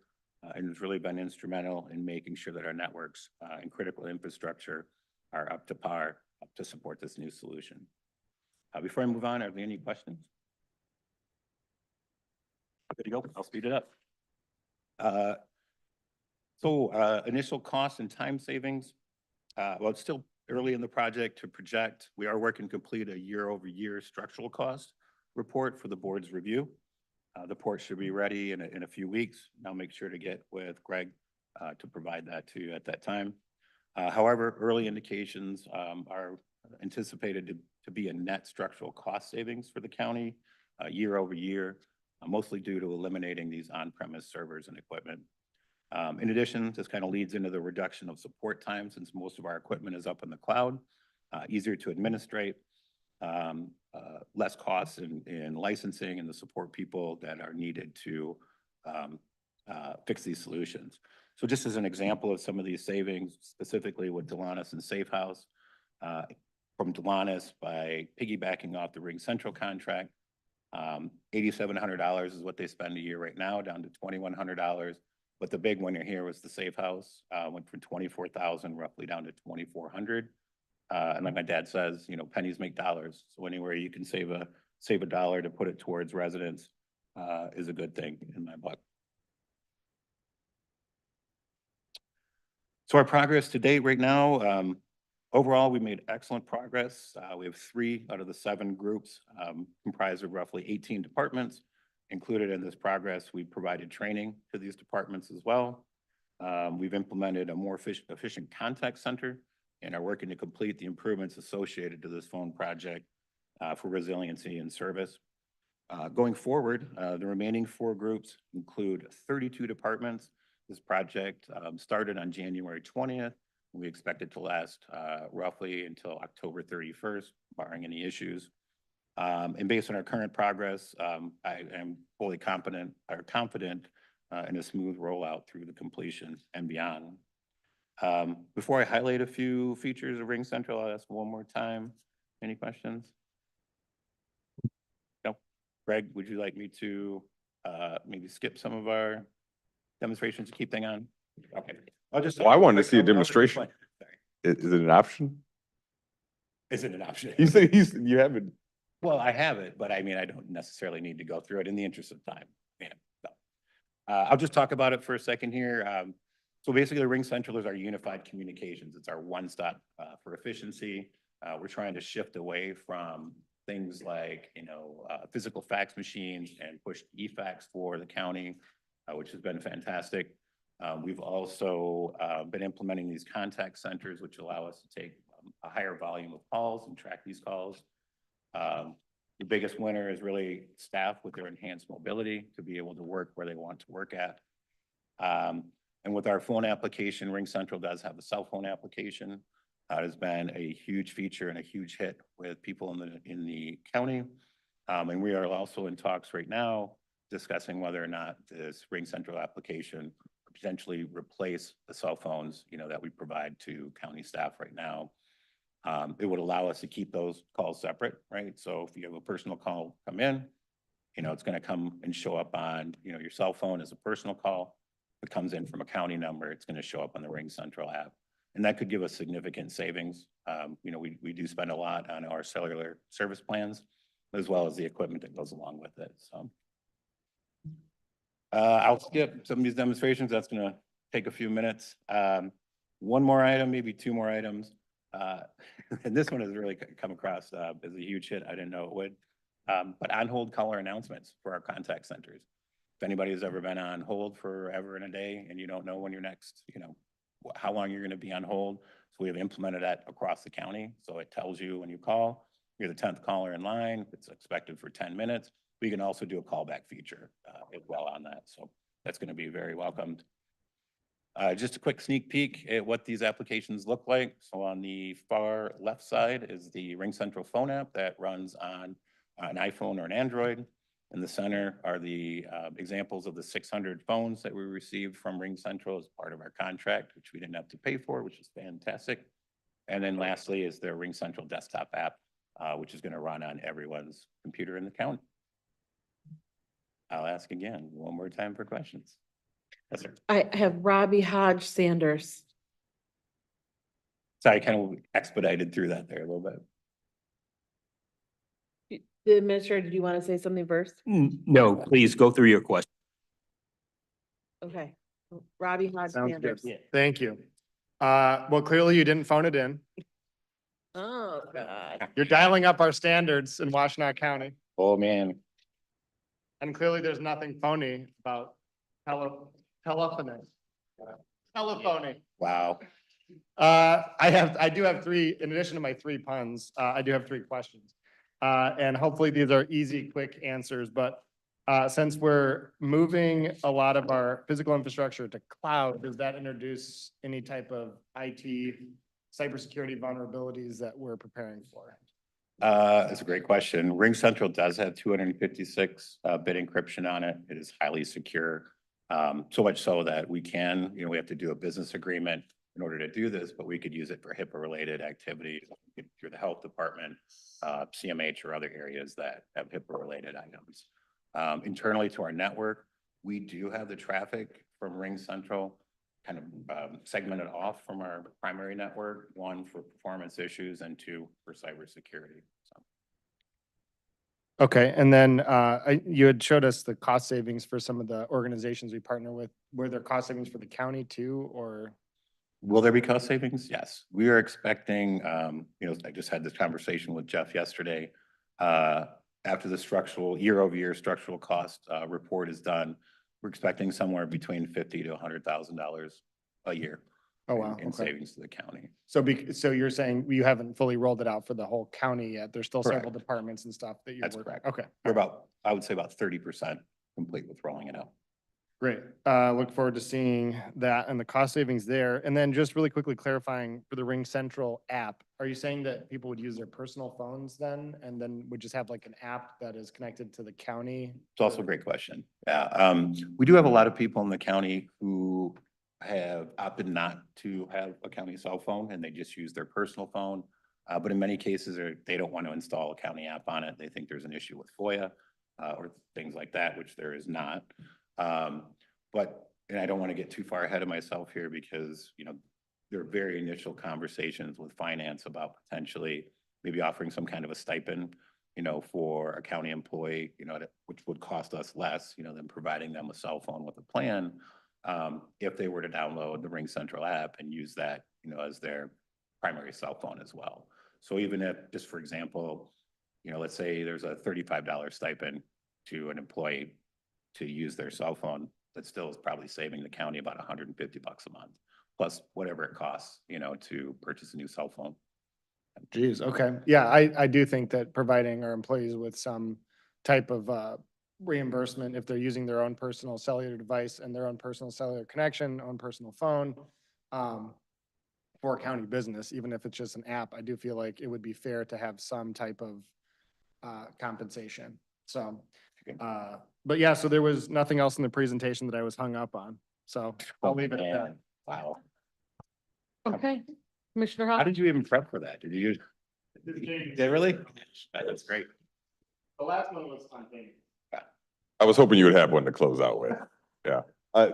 Speaker 3: and has really been instrumental in making sure that our networks and critical infrastructure are up to par to support this new solution. Before I move on, are there any questions? Good to go. I'll speed it up. Initial cost and time savings. Well, it's still early in the project to project. We are working to complete a year-over-year structural cost report for the board's review. The report should be ready in a few weeks. I'll make sure to get with Greg to provide that to you at that time. However, early indications are anticipated to be a net structural cost savings for the county year over year, mostly due to eliminating these on-premise servers and equipment. In addition, this kind of leads into the reduction of support time since most of our equipment is up in the cloud, easier to administrate, less costs in licensing and the support people that are needed to fix these solutions. So just as an example of some of these savings, specifically with Delanus and Safe House, from Delanus by piggybacking off the Ring Central contract, $8,700 is what they spend a year right now, down to $2,100. But the big winner here was the Safe House, went from 24,000 roughly down to 2,400. And like my dad says, you know, pennies make dollars. So anywhere you can save a dollar to put it towards residents is a good thing in my book. So our progress to date right now, overall, we made excellent progress. We have 3 out of the 7 groups comprised of roughly 18 departments. Included in this progress, we provided training to these departments as well. We've implemented a more efficient contact center and are working to complete the improvements associated to this phone project for resiliency and service. Going forward, the remaining 4 groups include 32 departments. This project started on January 20th. We expect it to last roughly until October 31st, barring any issues. And based on our current progress, I am fully confident in a smooth rollout through the completion and beyond. Before I highlight a few features of Ring Central, I'll ask one more time. Any questions? No. Greg, would you like me to maybe skip some of our demonstrations to keep things on? Okay.
Speaker 10: Well, I wanted to see a demonstration. Is it an option?
Speaker 3: Is it an option?
Speaker 10: You said you haven't.
Speaker 3: Well, I have it, but I mean, I don't necessarily need to go through it in the interest of time. Yeah, no. I'll just talk about it for a second here. So basically, Ring Central is our unified communications. It's our one-stop for efficiency. We're trying to shift away from things like, you know, physical fax machines and push e-fax for the county, which has been fantastic. We've also been implementing these contact centers, which allow us to take a higher volume of calls and track these calls. The biggest winner is really staff with their enhanced mobility to be able to work where they want to work at. And with our phone application, Ring Central does have a cell phone application. It has been a huge feature and a huge hit with people in the county. And we are also in talks right now discussing whether or not this Ring Central application could potentially replace the cell phones, you know, that we provide to county staff right now. It would allow us to keep those calls separate, right? So if you have a personal call come in, you know, it's going to come and show up on, you know, your cell phone as a personal call. If it comes in from a county number, it's going to show up on the Ring Central app. And that could give us significant savings. You know, we do spend a lot on our cellular service plans, as well as the equipment that goes along with it. So I'll skip some of these demonstrations. That's going to take a few minutes. One more item, maybe 2 more items. And this one has really come across as a huge hit. I didn't know it would. But on-hold caller announcements for our contact centers. If anybody has ever been on hold forever and a day and you don't know when you're next, you know, how long you're going to be on hold. So we have implemented that across the county. So it tells you when you call, you're the 10th caller in line, it's expected for 10 minutes. We can also do a callback feature as well on that. So that's going to be very welcomed. Just a quick sneak peek at what these applications look like. So on the far left side is the Ring Central phone app that runs on an iPhone or an Android. In the center are the examples of the 600 phones that we received from Ring Central as part of our contract, which we didn't have to pay for, which is fantastic. And then lastly is their Ring Central desktop app, which is going to run on everyone's computer in the county. I'll ask again, one more time for questions. Yes, sir.
Speaker 4: I have Robbie Hodge Sanders.
Speaker 3: Sorry, I kind of expedited through that there a little bit.
Speaker 4: The administrator, did you want to say something first?
Speaker 6: No, please go through your question.
Speaker 4: Okay. Robbie Hodge
Speaker 15: Sounds good.
Speaker 4: Sanders.
Speaker 15: Thank you. Well, clearly you didn't phone it in.
Speaker 4: Oh, God.
Speaker 15: You're dialing up our standards in Washtenaw County.
Speaker 3: Oh, man.
Speaker 15: And clearly there's nothing phony about telephony. Telephony.
Speaker 3: Wow.
Speaker 15: I do have three, in addition to my three puns, I do have three questions. And hopefully these are easy, quick answers, but since we're moving a lot of our physical infrastructure to cloud, does that introduce any type of IT cybersecurity vulnerabilities that we're preparing for?
Speaker 3: That's a great question. Ring Central does have 256 bit encryption on it. It is highly secure. So much so that we can, we have to do a business agreement in order to do this, but we could use it for HIPAA related activities through the health department, CMH or other areas that have HIPAA related items. Internally to our network, we do have the traffic from Ring Central kind of segmented off from our primary network, one for performance issues and two for cybersecurity. So.
Speaker 15: Okay, and then you had showed us the cost savings for some of the organizations we partner with. Were there cost savings for the county too, or?
Speaker 3: Will there be cost savings? Yes. We are expecting, I just had this conversation with Jeff yesterday. After the year-over-year structural cost report is done, we're expecting somewhere between $50,000 to $100,000 a year.
Speaker 15: Oh, wow.
Speaker 3: In
Speaker 15: Okay.
Speaker 3: savings to the county.
Speaker 15: So you're saying you haven't fully rolled it out for the whole county yet? There's still several
Speaker 3: Correct.
Speaker 15: departments and stuff that you're
Speaker 3: That's
Speaker 15: working.
Speaker 3: correct.
Speaker 15: Okay,
Speaker 3: We're I would say about 30% complete with rolling it out.
Speaker 15: great. Look forward to seeing that and the cost savings there. And then just really quickly clarifying for the Ring Central app, are you saying that people would use their personal phones then and then would just have like an app that is connected to the county?
Speaker 3: It's also a great question. Yeah, we do have a lot of people in the county who have opted not to have a county cell phone and they just use their personal phone. But in many cases, they don't want to install a county app on it. They think there's an issue with FOIA or things like that, which there is not. And I don't want to get too far ahead of myself here because, there are very initial conversations with finance about potentially maybe offering some kind of a stipend, for a county employee, which would cost us less, than providing them a cell phone with a plan. If they were to download the Ring Central app and use that, as their primary cell phone as well. So even if, just for example, let's say there's a $35 stipend to an employee to use their cell phone, that still is probably saving the county about $150 a month, plus whatever it costs, to purchase a new cell phone.
Speaker 15: Geez, okay. Yeah, I do think that providing our employees with some type of reimbursement if they're using their own personal cellular device and their own personal cellular connection, own personal phone, for county business, even if it's just an app, I do feel like it would be fair to have some type of compensation. So, but yeah, so there was nothing else in the presentation that I was hung up on. So I'll leave it at that.
Speaker 3: Wow.
Speaker 4: Okay. Commissioner
Speaker 3: How
Speaker 4: Hall?
Speaker 3: did you even prep for that? Did you? Did really? That's great.
Speaker 15: The last one was spontaneous.
Speaker 10: I was hoping you would have one to close out with. Yeah.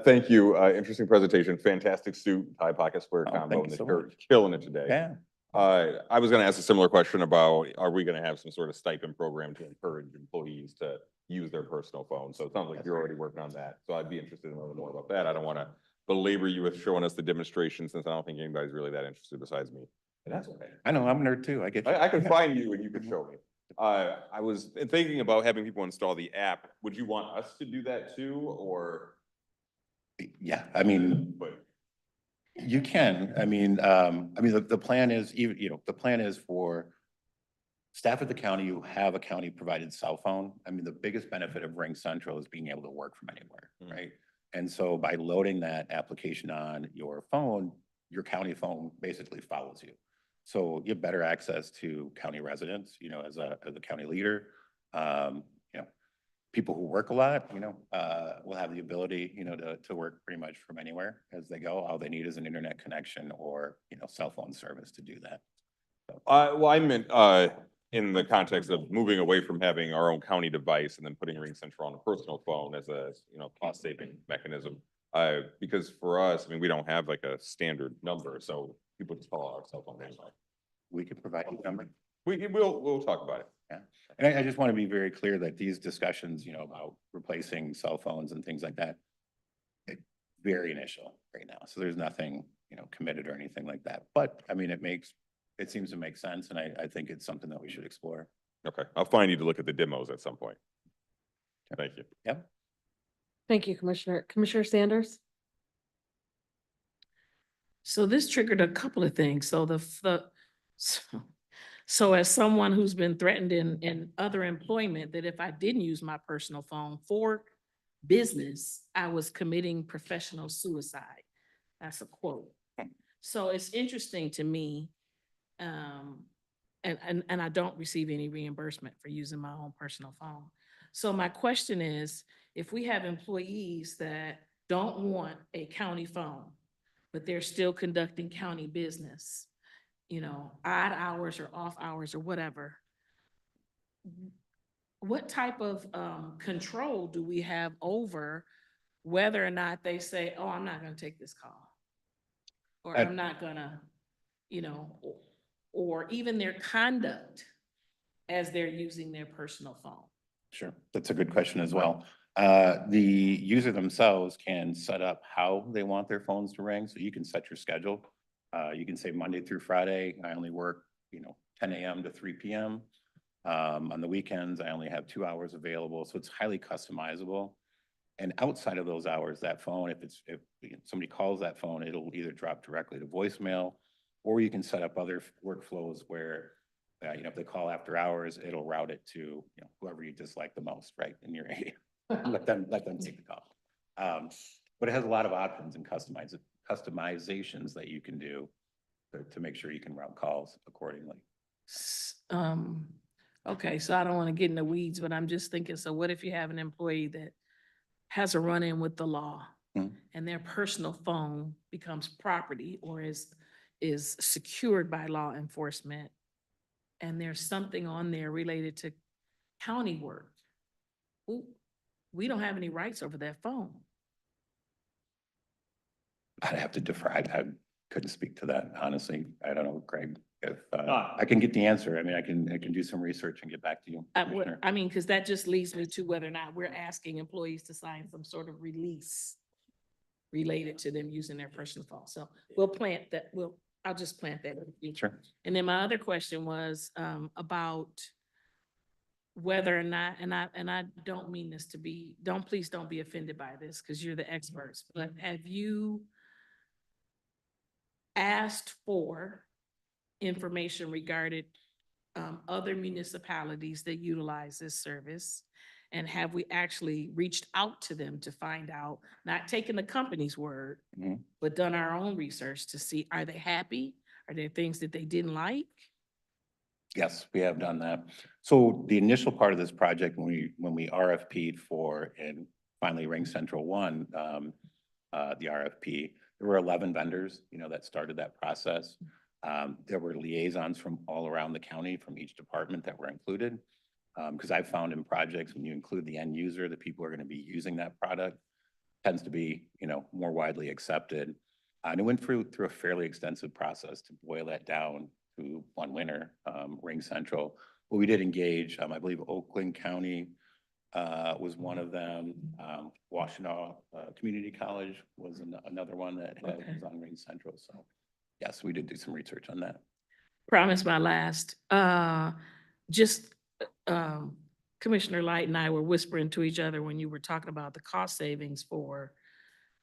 Speaker 10: Thank you. Interesting presentation. Fantastic suit, tie pocket square combo,
Speaker 3: thank
Speaker 10: and
Speaker 3: you so
Speaker 10: you're
Speaker 3: much.
Speaker 10: killing it today.
Speaker 3: Yeah.
Speaker 10: I was going to ask a similar question about, are we going to have some sort of stipend program to encourage employees to use their personal phone? So it sounds like you're already working on that. So I'd be interested in learning more about that. I don't want to belabor you with showing us the demonstration since I don't think anybody's really that interested besides me. And that's okay.
Speaker 3: I know, I'm a nerd too. I get you.
Speaker 10: I could find you and you could show me. I was thinking about having people install the app. Would you want us to do that too, or?
Speaker 3: Yeah, I mean,
Speaker 10: But
Speaker 3: you can. The plan is the plan is for staff at the county who have a county provided cell phone, I mean, the biggest benefit of Ring Central is being able to work from anywhere, right? And so by loading that application on your phone, your county phone basically follows you. So you have better access to county residents, you know, as a county leader. You know, people who work a lot, you know, will have the ability, you know, to work pretty much from anywhere as they go. All they need is an internet connection or, you know, cell phone service to do that.
Speaker 10: Well, I meant, in the context of moving away from having our own county device and then putting Ring Central on a personal phone as a, you know, cost saving mechanism. Because for us, I mean, we don't have like a standard number, so people just call our cell phone anyway.
Speaker 3: We can provide you a number.
Speaker 10: We'll talk about it.
Speaker 3: Yeah. And I just want to be very clear that these discussions, you know, about replacing cell phones and things like that, very initial right now. So there's nothing, you know, committed or anything like that. But I mean, it seems to make sense. And I think it's something that we should explore.
Speaker 10: Okay, I'll find you to look at the demos at some point. Thank you.
Speaker 3: Yep.
Speaker 4: Thank you, Commissioner. Commissioner Sanders?
Speaker 12: So this triggered a couple of things. So so as someone who's been threatened in other employment, that if I didn't use my personal phone for business, I was committing professional suicide. That's a quote. So it's interesting to me, and I don't receive any reimbursement for using my own personal phone. So my question is, if we have employees that don't want a county phone, but they're still conducting county business, you know, odd hours or off hours or whatever, what type of control do we have over whether or not they say, oh, I'm not gonna take this call? Or I'm not gonna, you know, or even their conduct as they're using their personal phone?
Speaker 3: Sure. That's a good question as well. The user themselves can set up how they want their phones to ring. So you can set your schedule. You can say Monday through Friday, I only work, you know, 10 a.m. to 3 p.m. On the weekends, I only have 2 hours available. So it's highly customizable. And outside of those hours, that phone, if somebody calls that phone, it'll either drop directly to voicemail, or you can set up other workflows where, you know, if they call after hours, it'll route it to, you know, whoever you dislike the most, right, in your area. let them take the call. But it has a lot of options and customizations that you can do to make sure you can route calls accordingly.
Speaker 12: Okay, so I don't want to get in the weeds, but I'm just thinking, so what if you have an employee that has a run-in with the law and their personal phone becomes property or is secured by law enforcement, and there's something on there related to county work? We don't have any rights over that phone.
Speaker 3: I'd have to defer. I couldn't speak to that, honestly. I don't know, Craig, if I can get the answer. I mean, I can do some research and get back to you.
Speaker 12: I mean, because that just leads me to whether or not we're asking employees to sign some sort of release related to them using their personal phone. So we'll plant that. I'll just plant that in the future.
Speaker 3: Sure.
Speaker 12: And then my other question was about whether or not, and I don't mean this to be, please don't be offended by this because you're the experts, but have you asked for information regarding other municipalities that utilize this service? And have we actually reached out to them to find out, not taking the company's word, but done our own research to see, are they happy? Are there things that they didn't like?
Speaker 3: Yes, we have done that. So the initial part of this project, when we RFP'd for and finally Ring Central won the RFP, there were 11 vendors, you know, that started that process. There were liaisons from all around the county from each department that were included. Because I've found in projects, when you include the end user, the people who are going to be using that product, tends to be, you know, more widely accepted. And it went through a fairly extensive process to boil that down to one winner, Ring Central. But we did engage, I believe Oakland County was one of them. Washtenaw Community College was another one that was on Ring Central. So yes, we did do some research on that.
Speaker 12: Promise my last. Commissioner Light and I were whispering to each other when you were talking about the cost savings for,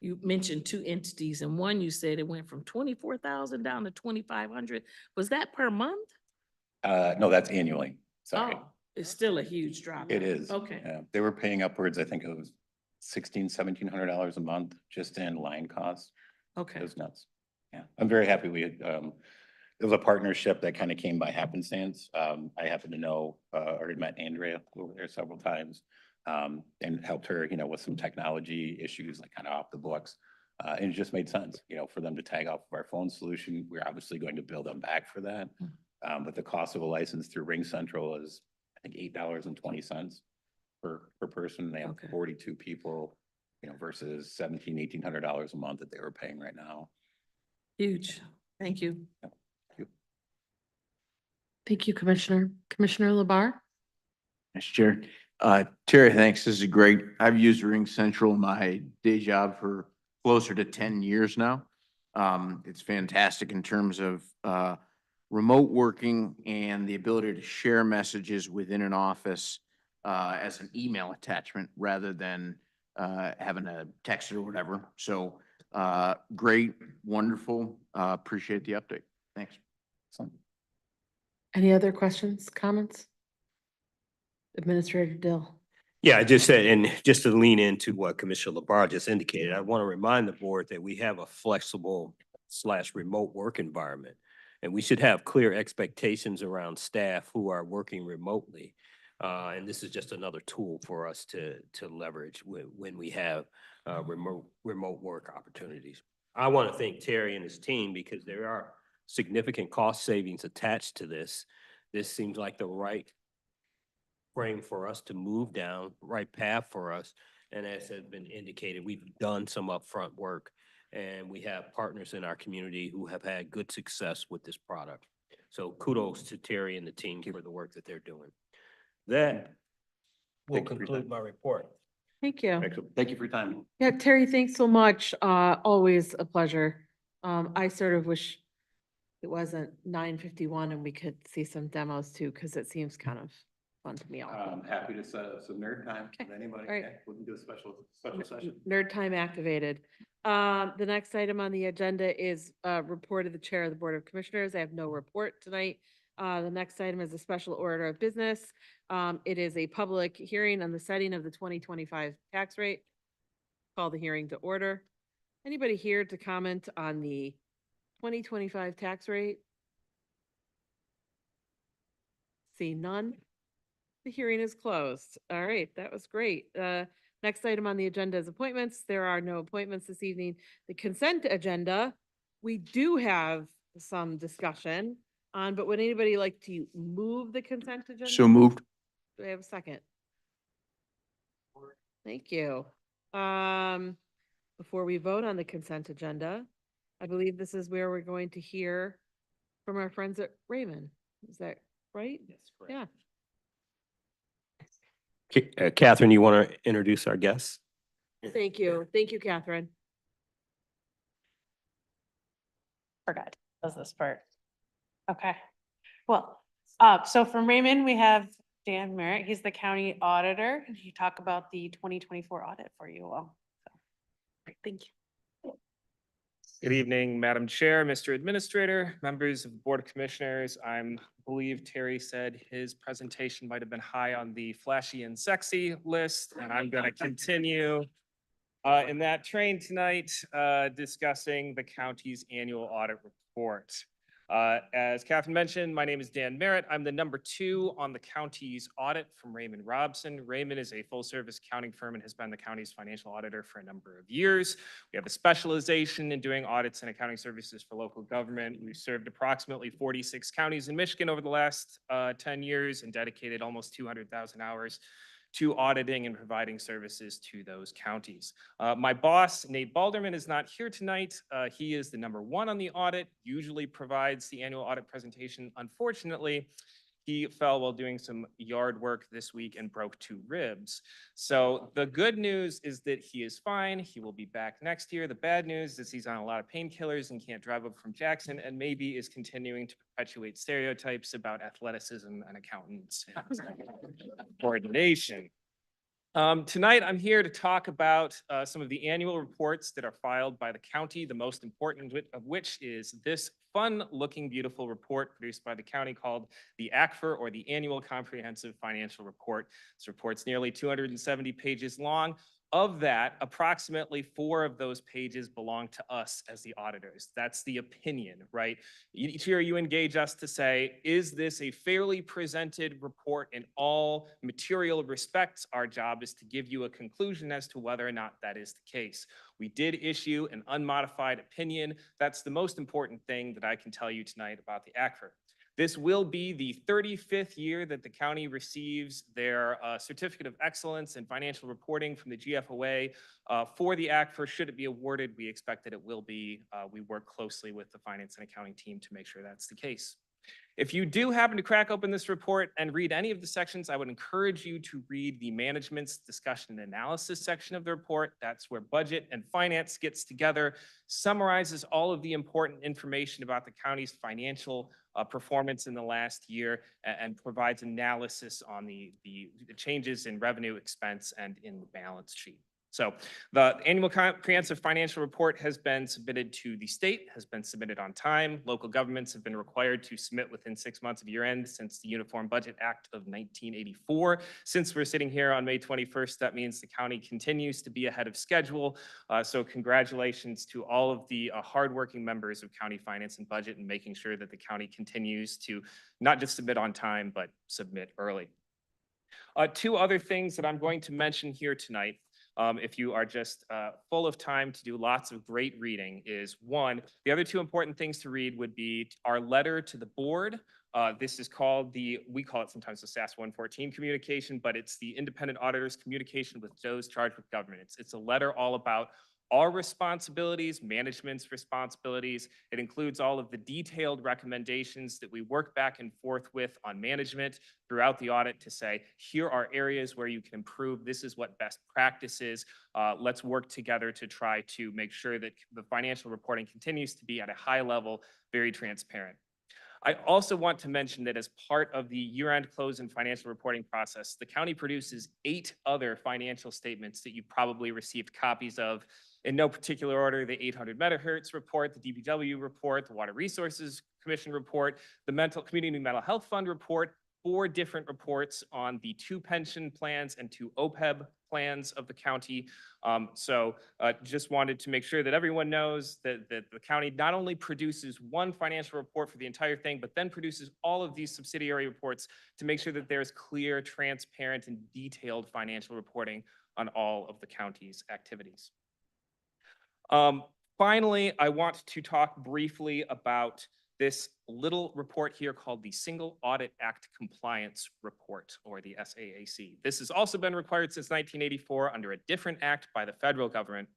Speaker 12: you mentioned 2 entities, and one you said it went from 24,000 down to 2,500. Was that per month?
Speaker 3: No, that's annually. Sorry.
Speaker 12: Oh, it's still a huge drop.
Speaker 3: It is.
Speaker 12: Okay.
Speaker 3: Yeah, they were paying upwards, I think it was $1,700 a month just in line costs.
Speaker 12: Okay.
Speaker 3: It was nuts. Yeah, I'm very happy we had, it was a partnership that kind of came by happenstance. I happen to know, already met Andrea over there several times. And helped her, with some technology issues, like kind of off the books. And it just made sense, for them to tag off of our phone solution. We're obviously going to bill them back for that. But the cost of a license through Ring Central is, I think, $8.20 per person. They have 42 people, versus $1,700-1,800 a month that they were paying right now.
Speaker 12: Huge. Thank you.
Speaker 4: Thank you, Commissioner. Commissioner Labar?
Speaker 1: Mr. Chair. Terry, thanks. This is great. I've used Ring Central in my day job for closer to 10 years now. It's fantastic in terms of remote working and the ability to share messages within an office as an email attachment rather than having a text or whatever. So great, wonderful. Appreciate the update. Thanks.
Speaker 4: Any other questions, comments? Administrator Dill.
Speaker 6: Yeah, I just said, and just to lean into what Commissioner Labar just indicated, I want to remind the board that we have a flexible / remote work environment. And we should have clear expectations around staff who are working remotely. And this is just another tool for us to leverage when we have remote work opportunities. I want to thank Terry and his team because there are significant cost savings attached to this. This seems like the right frame for us to move down, right path for us. And as has been indicated, we've done some upfront work and we have partners in our community who have had good success with this product. So kudos to Terry and the team for the work that they're doing. That will conclude my report.
Speaker 4: Thank you.
Speaker 3: Excellent. Thank you for your time.
Speaker 4: Yeah, Terry, thanks so much. Always a pleasure. I sort of wish it wasn't 9:51 and we could see some demos too, because it seems kind of fun to me.
Speaker 3: I'm happy to set up some nerd time with anybody.
Speaker 4: All right.
Speaker 3: Okay, we can do a special session.
Speaker 4: Nerd time activated. The next item on the agenda is report of the Chair of the Board of Commissioners. I have no report tonight. The next item is a special order of business. It is a public hearing on the setting of the 2025 tax rate. Call the hearing to order. Anybody here to comment on the 2025 tax rate? See none. The hearing is closed. All right, that was great. Next item on the agenda is appointments. There are no appointments this evening. The consent agenda, we do have some discussion on, but would anybody like to move the consent agenda?
Speaker 1: So moved.
Speaker 4: Do I have a second? Thank you. Before we vote on the consent agenda, I believe this is where we're going to hear from our friends at Raymond. Is that right?
Speaker 6: Yes, correct.
Speaker 4: Yeah.
Speaker 6: Catherine, you want to introduce our guests?
Speaker 4: Thank you. Thank you, Catherine.
Speaker 7: Forgot, does this part. Okay, well, so from Raymond, we have Dan Merritt. He's the county auditor, and he talked about the 2024 audit for you all. So, great, thank you.
Speaker 19: Good evening, Madam Chair, Mr. Administrator, members of the Board of Commissioners. I believe Terry said his presentation might have been high on the flashy and sexy list, and I'm going to continue in that train tonight, discussing the county's annual audit report. As Catherine mentioned, my name is Dan Merritt. I'm the number 2 on the county's audit from Raymond Robson. Raymond is a full-service accounting firm and has been the county's financial auditor for a number of years. We have a specialization in doing audits and accounting services for local government. We've served approximately 46 counties in Michigan over the last 10 years and dedicated almost 200,000 hours to auditing and providing services to those counties. My boss, Nate Balderman, is not here tonight. He is the number 1 on the audit, usually provides the annual audit presentation. Unfortunately, he fell while doing some yard work this week and broke 2 ribs. So the good news is that he is fine. He will be back next year. The bad news is he's on a lot of painkillers and can't drive up from Jackson and maybe is continuing to perpetuate stereotypes about athleticism and accountants. Coordination.
Speaker 2: Tonight, I'm here to talk about some of the annual reports that are filed by the county, the most important of which is this fun-looking, beautiful report produced by the county called the ACFR, or the Annual Comprehensive Financial Report. This report's nearly 270 pages long. Of that, approximately 4 of those pages belong to us as the auditors. That's the opinion, right? Each year you engage us to say, is this a fairly presented report in all material respects? Our job is to give you a conclusion as to whether or not that is the case. We did issue an unmodified opinion. That's the most important thing that I can tell you tonight about the ACFR. This will be the 35th year that the county receives their Certificate of Excellence in Financial Reporting from the GFOA for the ACFR. Should it be awarded, we expect that it will be. We work closely with the finance and accounting team to make sure that's the case. If you do happen to crack open this report and read any of the sections, I would encourage you to read the management's discussion and analysis section of the report. That's where budget and finance gets together, summarizes all of the important information about the county's financial performance in the last year, and provides analysis on the changes in revenue, expense, and in the balance sheet. So the annual comprehensive financial report has been submitted to the state, has been submitted on time. Local governments have been required to submit within 6 months of year end since the Uniform Budget Act of 1984. Since we're sitting here on May 21st, that means the county continues to be ahead of schedule. So congratulations to all of the hardworking members of county finance and budget and making sure that the county continues to not just submit on time, but submit early. 2 other things that I'm going to mention here tonight. If you are just full of time to do lots of great reading, is 1, the other 2 important things to read would be our letter to the board. This is called we call it sometimes the SAS 114 communication, but it's the independent auditor's communication with those charged with government. It's a letter all about our responsibilities, management's responsibilities. It includes all of the detailed recommendations that we work back and forth with on management throughout the audit to say, here are areas where you can improve. This is what best practice is. Let's work together to try to make sure that the financial reporting continues to be at a high level, very transparent. I also want to mention that as part of the year-end close and financial reporting process, the county produces 8 other financial statements that you probably received copies of in no particular order: the 800 megahertz report, the DPW report, the Water Resources Commission report, the Community Mental Health Fund report, 4 different reports on the 2 pension plans and 2 OPEB plans of the county. Just wanted to make sure that everyone knows that the county not only produces 1 financial report for the entire thing, but then produces all of these subsidiary reports to make sure that there's clear, transparent, and detailed financial reporting on all of the county's activities. Finally, I want to talk briefly about this little report here called the Single Audit Act Compliance Report, or the SAAC. This has also been required since 1984 under a different act by the federal government.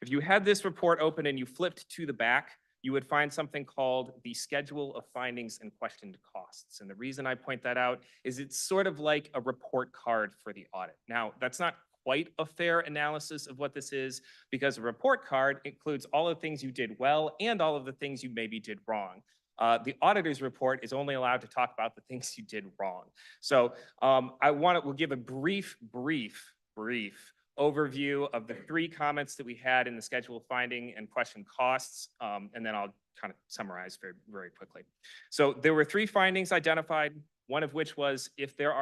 Speaker 2: If you had this report open and you flipped to the back, you would find something called the Schedule of Findings and Questioned Costs. And the reason I point that out is it's sort of like a report card for the audit. Now, that's not quite a fair analysis of what this is, because a report card includes all of the things you did well and all of the things you maybe did wrong. The auditor's report is only allowed to talk about the things you did wrong. So we'll give a brief overview of the 3 comments that we had in the schedule of finding and question costs, and then I'll kind of summarize very, very quickly. So there were 3 findings identified, one of which was if there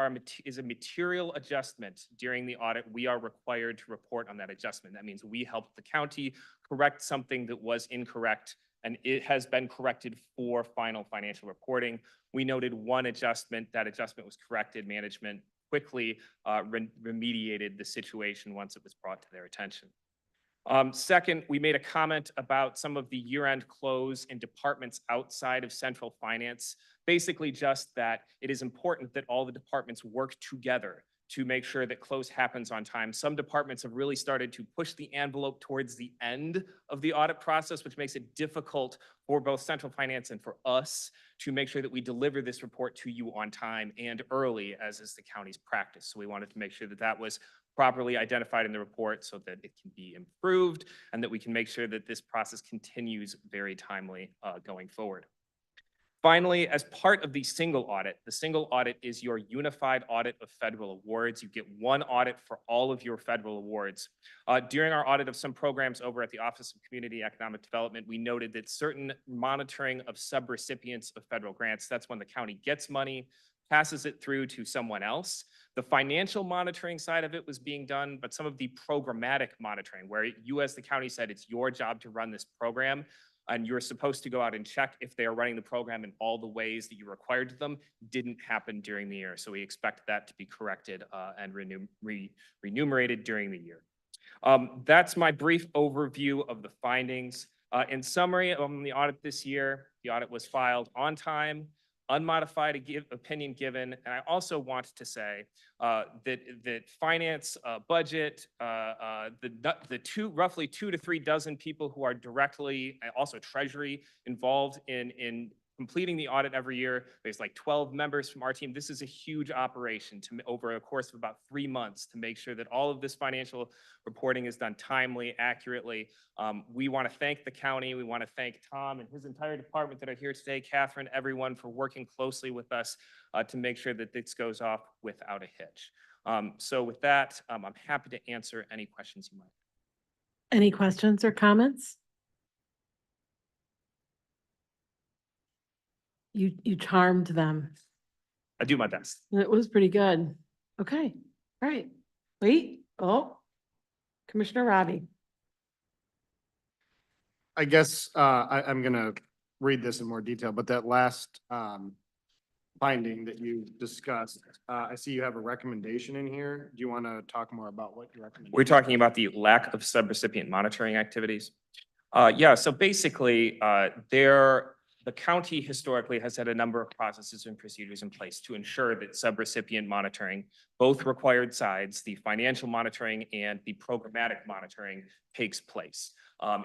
Speaker 2: is a material adjustment during the audit, we are required to report on that adjustment. That means we helped the county correct something that was incorrect, and it has been corrected for final financial reporting. We noted 1 adjustment. That adjustment was corrected. Management quickly remediated the situation once it was brought to their attention. Second, we made a comment about some of the year-end close in departments outside of central finance. Basically just that it is important that all the departments work together to make sure that close happens on time. Some departments have really started to push the envelope towards the end of the audit process, which makes it difficult for both central finance and for us to make sure that we deliver this report to you on time and early, as is the county's practice. So we wanted to make sure that that was properly identified in the report so that it can be improved and that we can make sure that this process continues very timely going forward. Finally, as part of the single audit is your unified audit of federal awards. You get one audit for all of your federal awards. During our audit of some programs over at the Office of Community Economic Development, we noted that certain monitoring of subrecipients of federal grants, that's when the county gets money, passes it through to someone else. The financial monitoring side of it was being done, but some of the programmatic monitoring, where you as the county said it's your job to run this program, and you're supposed to go out and check if they are running the program in all the ways that you required to them, didn't happen during the year. So we expect that to be corrected and renumerated during the year. That's my brief overview of the findings. In summary, on the audit this year, the audit was filed on time, unmodified opinion given, and I also want to say that finance, budget, the roughly 2 to 3 dozen people who are directly, also Treasury, involved in completing the audit every year. There's like 12 members from our team. This is a huge operation over a course of about 3 months to make sure that all of this financial reporting is done timely, accurately. We want to thank the county. We want to thank Tom and his entire department that are here today, Catherine, everyone for working closely with us to make sure that this goes off without a hitch. So with that, I'm happy to answer any questions you might have.
Speaker 4: Any questions or comments? You charmed them.
Speaker 2: I do my best.
Speaker 4: It was pretty good. Okay, all right. Wait, Commissioner Robbie.
Speaker 15: I guess, I'm gonna read this in more detail, but that last, finding that you discussed, I see you have a recommendation in here. Do you want to talk more about what your recommendation?
Speaker 2: We're talking about the lack of subrecipient monitoring activities. Yeah, so basically, the county historically has had a number of processes and procedures in place to ensure that subrecipient monitoring, both required sides, the financial monitoring and the programmatic monitoring, takes place.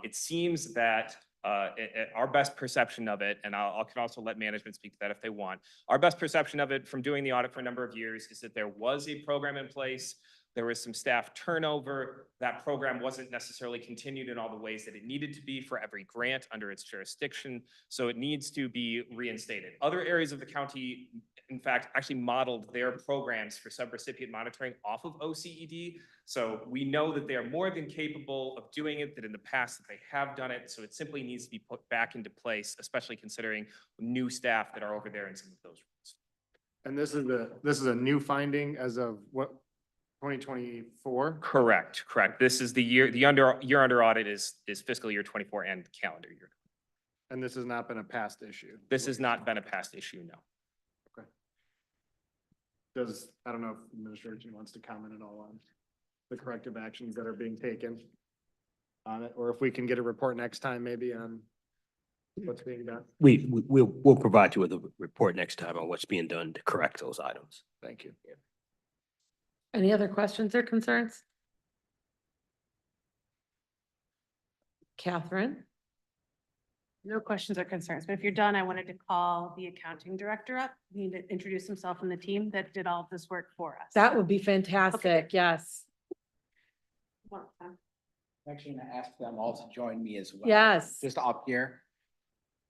Speaker 2: It seems that our best perception of it, and I can also let management speak to that if they want. Our best perception of it from doing the audit for a number of years is that there was a program in place. There was some staff turnover. That program wasn't necessarily continued in all the ways that it needed to be for every grant under its jurisdiction. So it needs to be reinstated. Other areas of the county, in fact, actually modeled their programs for subrecipient monitoring off of OCED. So we know that they are more than capable of doing it, that in the past that they have done it. So it simply needs to be put back into place, especially considering new staff that are over there in some of those roles.
Speaker 15: And this is a new finding as of what, 2024?
Speaker 2: Correct. This is the year under audit is fiscal year 24 and calendar year.
Speaker 15: And this has not been a past issue?
Speaker 2: This has not been a past issue, no.
Speaker 15: Okay. I don't know if administration wants to comment at all on the corrective actions that are being taken on it, or if we can get a report next time maybe on what's being done.
Speaker 6: We'll provide you with a report next time on what's being done to correct those items.
Speaker 15: Thank you.
Speaker 4: Any other questions or concerns? Catherine?
Speaker 7: No questions or concerns, but if you're done, I wanted to call the accounting director up. He need to introduce himself and the team that did all of this work for us.
Speaker 4: That would be fantastic, yes.
Speaker 7: Welcome.
Speaker 11: I'm actually gonna ask them all to join me as well.
Speaker 4: Yes.
Speaker 11: Just up here.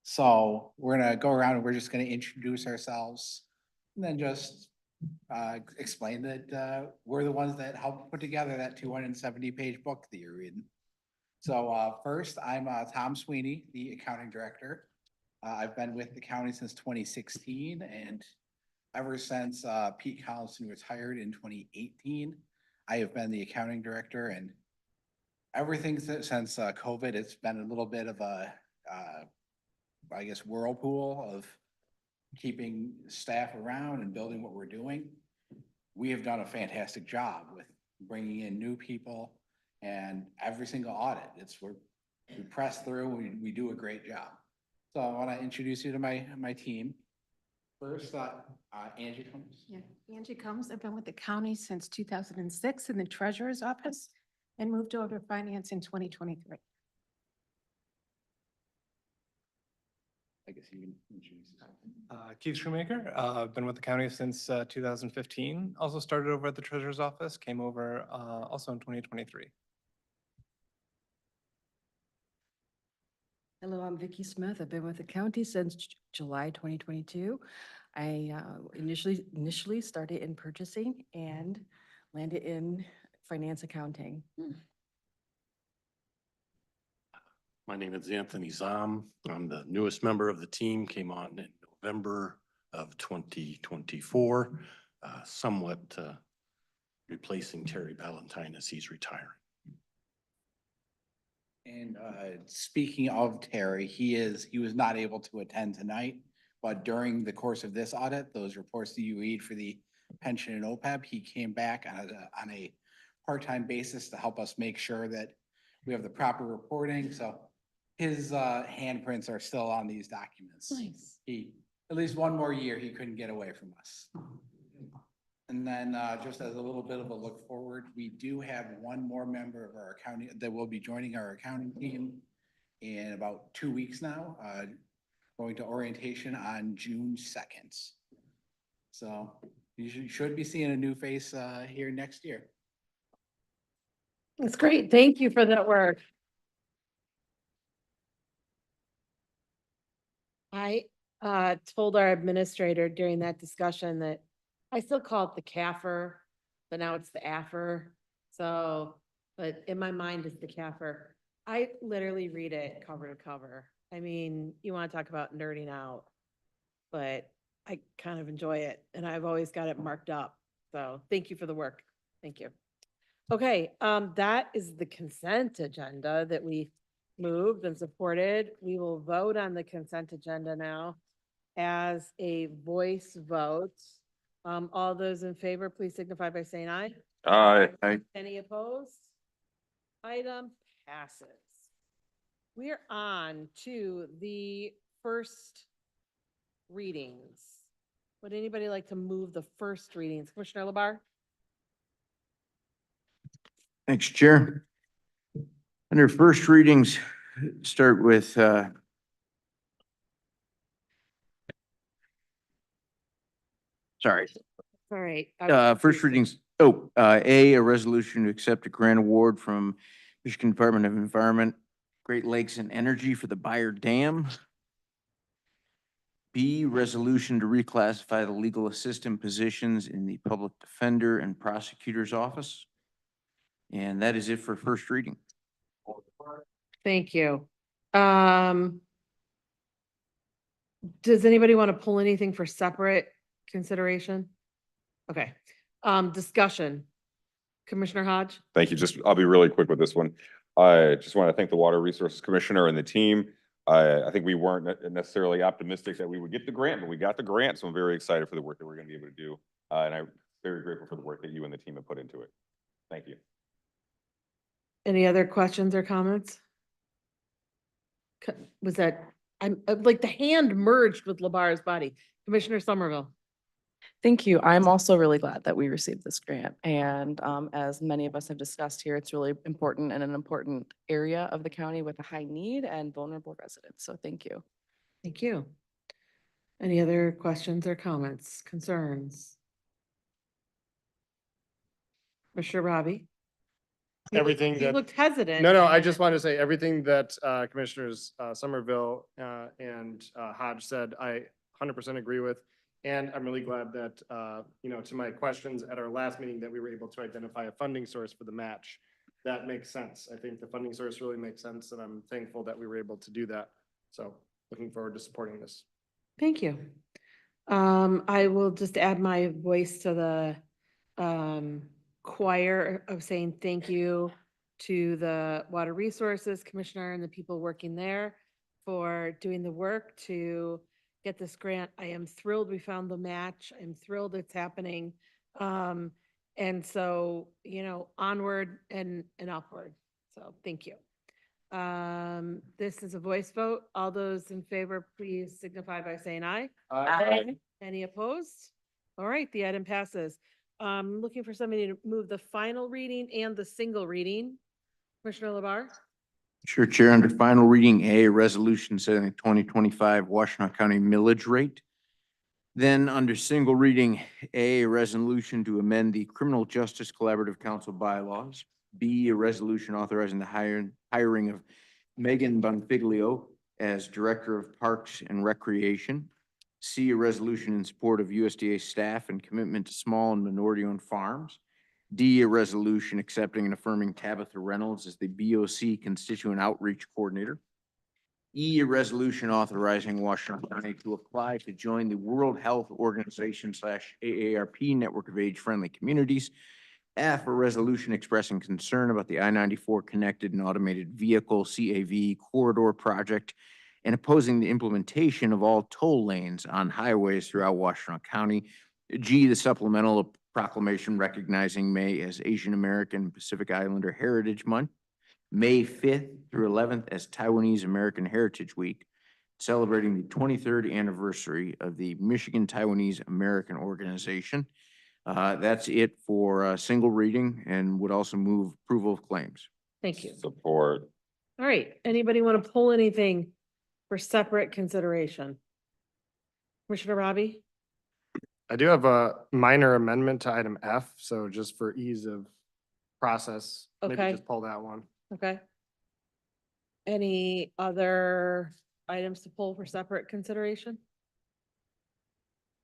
Speaker 11: So we're gonna go around and we're just gonna introduce ourselves and then just explain that we're the ones that helped put together that 270-page book that you're reading. So first, I'm Tom Sweeney, the accounting director. I've been with the county since 2016, and ever since Pete Collison retired in 2018, I have been the accounting director, and everything since COVID, it's been a little bit of a, I guess, whirlpool of keeping staff around and building what we're doing. We have done a fantastic job with bringing in new people, and every single audit, we press through, we do a great job. So I want to introduce you to my team. First, Angie Combs.
Speaker 16: Yeah, Angie Combs. I've been with the county since 2006 in the treasurer's office and moved over to finance in 2023.
Speaker 11: I guess you can introduce yourself.
Speaker 23: Keith Shoemaker, I've been with the county since 2015. Also started over at the treasurer's office, came over also in 2023.
Speaker 20: Hello, I'm Vicky Smith. I've been with the county since July 2022. I initially started in purchasing and landed in finance accounting.
Speaker 21: My name is Anthony Zom. I'm the newest member of the team, came on in November of 2024, somewhat replacing Terry Valentine as he's retiring.
Speaker 11: And speaking of Terry, he was not able to attend tonight, but during the course of this audit, those reports that you read for the pension and OPEB, he came back on a part-time basis to help us make sure that we have the proper reporting. So his handprints are still on these documents.
Speaker 4: Nice.
Speaker 11: At least one more year, he couldn't get away from us. And then just as a little bit of a look forward, we do have one more member of our accounting that will be joining our accounting team in about 2 weeks now, going to orientation on June 2nd. So you should be seeing a new face here next year.
Speaker 4: That's great. Thank you for that work. I told our administrator during that discussion that I still call it the CAFR, but now it's the AFR. So, but in my mind it's the CAFR. I literally read it cover to cover. I mean, you want to talk about nerding out, but I kind of enjoy it and I've always got it marked up. So thank you for the work. Thank you. Okay, that is the consent agenda that we moved and supported. We will vote on the consent agenda now as a voice vote. All those in favor, please signify by saying aye.
Speaker 10: Aye.
Speaker 4: Any opposed? Item passes. We are on to the first readings. Would anybody like to move the first readings? Commissioner LaBarre?
Speaker 1: Thanks, Chair. Under first readings, start with sorry.
Speaker 4: All right.
Speaker 1: First readings, A, a resolution to accept a grant award from Michigan Department of Environment, Great Lakes and Energy for the Buyer Dam. B, resolution to reclassify the legal assistant positions in the public defender and prosecutor's office. And that is it for first reading.
Speaker 4: Thank you. Does anybody want to pull anything for separate consideration? Okay, discussion. Commissioner Hodge?
Speaker 10: Thank you. I'll be really quick with this one. I just want to thank the Water Resources Commissioner and the team. I think we weren't necessarily optimistic that we would get the grant, but we got the grant. So I'm very excited for the work that we're going to be able to do. And I'm very grateful for the work that you and the team have put into it. Thank you.
Speaker 4: Any other questions or comments? Was that, I'm like the hand merged with LaBarre's body. Commissioner Somerville?
Speaker 22: Thank you. I'm also really glad that we received this grant. And as many of us have discussed here, it's really important and an important area of the county with a high need and vulnerable residents. So thank you.
Speaker 4: Thank you. Any other questions or comments, concerns? Commissioner Robbie?
Speaker 15: Everything
Speaker 4: You
Speaker 15: that.
Speaker 4: looked hesitant.
Speaker 15: No, I just want to say everything that Commissioners Somerville and Hodge said, I 100% agree with. And I'm really glad that, to my questions at our last meeting, that we were able to identify a funding source for the match. That makes sense. I think the funding source really makes sense, and I'm thankful that we were able to do that. So looking forward to supporting this.
Speaker 4: Thank you. I will just add my voice to the choir of saying thank you to the Water Resources Commissioner and the people working there for doing the work to get this grant. I am thrilled we found the match. I'm thrilled it's happening. And so, onward and upward. So thank you. This is a voice vote. All those in favor, please signify by saying aye.
Speaker 15: Aye.
Speaker 4: Any opposed? All right, the item passes. Looking for somebody to move the final reading and the single reading. Commissioner LaBarre?
Speaker 1: Sure, Chair. Under final reading, A, resolution setting the 2025 Washtenaw County millage rate. Then under single reading, A, resolution to amend the Criminal Justice Collaborative Council bylaws. B, a resolution authorizing the hiring of Megan Bonfiglio as Director of Parks and Recreation. C, a resolution in support of USDA staff and commitment to small and minority-owned farms. D, a resolution accepting and affirming Tabitha Reynolds as the BOC Constituent Outreach Coordinator. E, a resolution authorizing Washtenaw County to apply to join the World Health Organization / AARP Network of Age-Friendly Communities. F, a resolution expressing concern about the I-94 Connected and Automated Vehicle CAV Corridor Project and opposing the implementation of all toll lanes on highways throughout Washtenaw County. G, the supplemental proclamation recognizing May as Asian American and Pacific Islander Heritage Month. May 5th through 11th as Taiwanese American Heritage Week, celebrating the 23rd anniversary of the Michigan Taiwanese American Organization. That's it for single reading and would also move approval of claims.
Speaker 4: Thank you.
Speaker 10: Support.
Speaker 4: All right, anybody want to pull anything for separate consideration? Commissioner Robbie?
Speaker 15: I do have a minor amendment to item F, so just for ease of process, maybe
Speaker 4: Okay.
Speaker 15: just pull that one.
Speaker 4: Okay. Any other items to pull for separate consideration?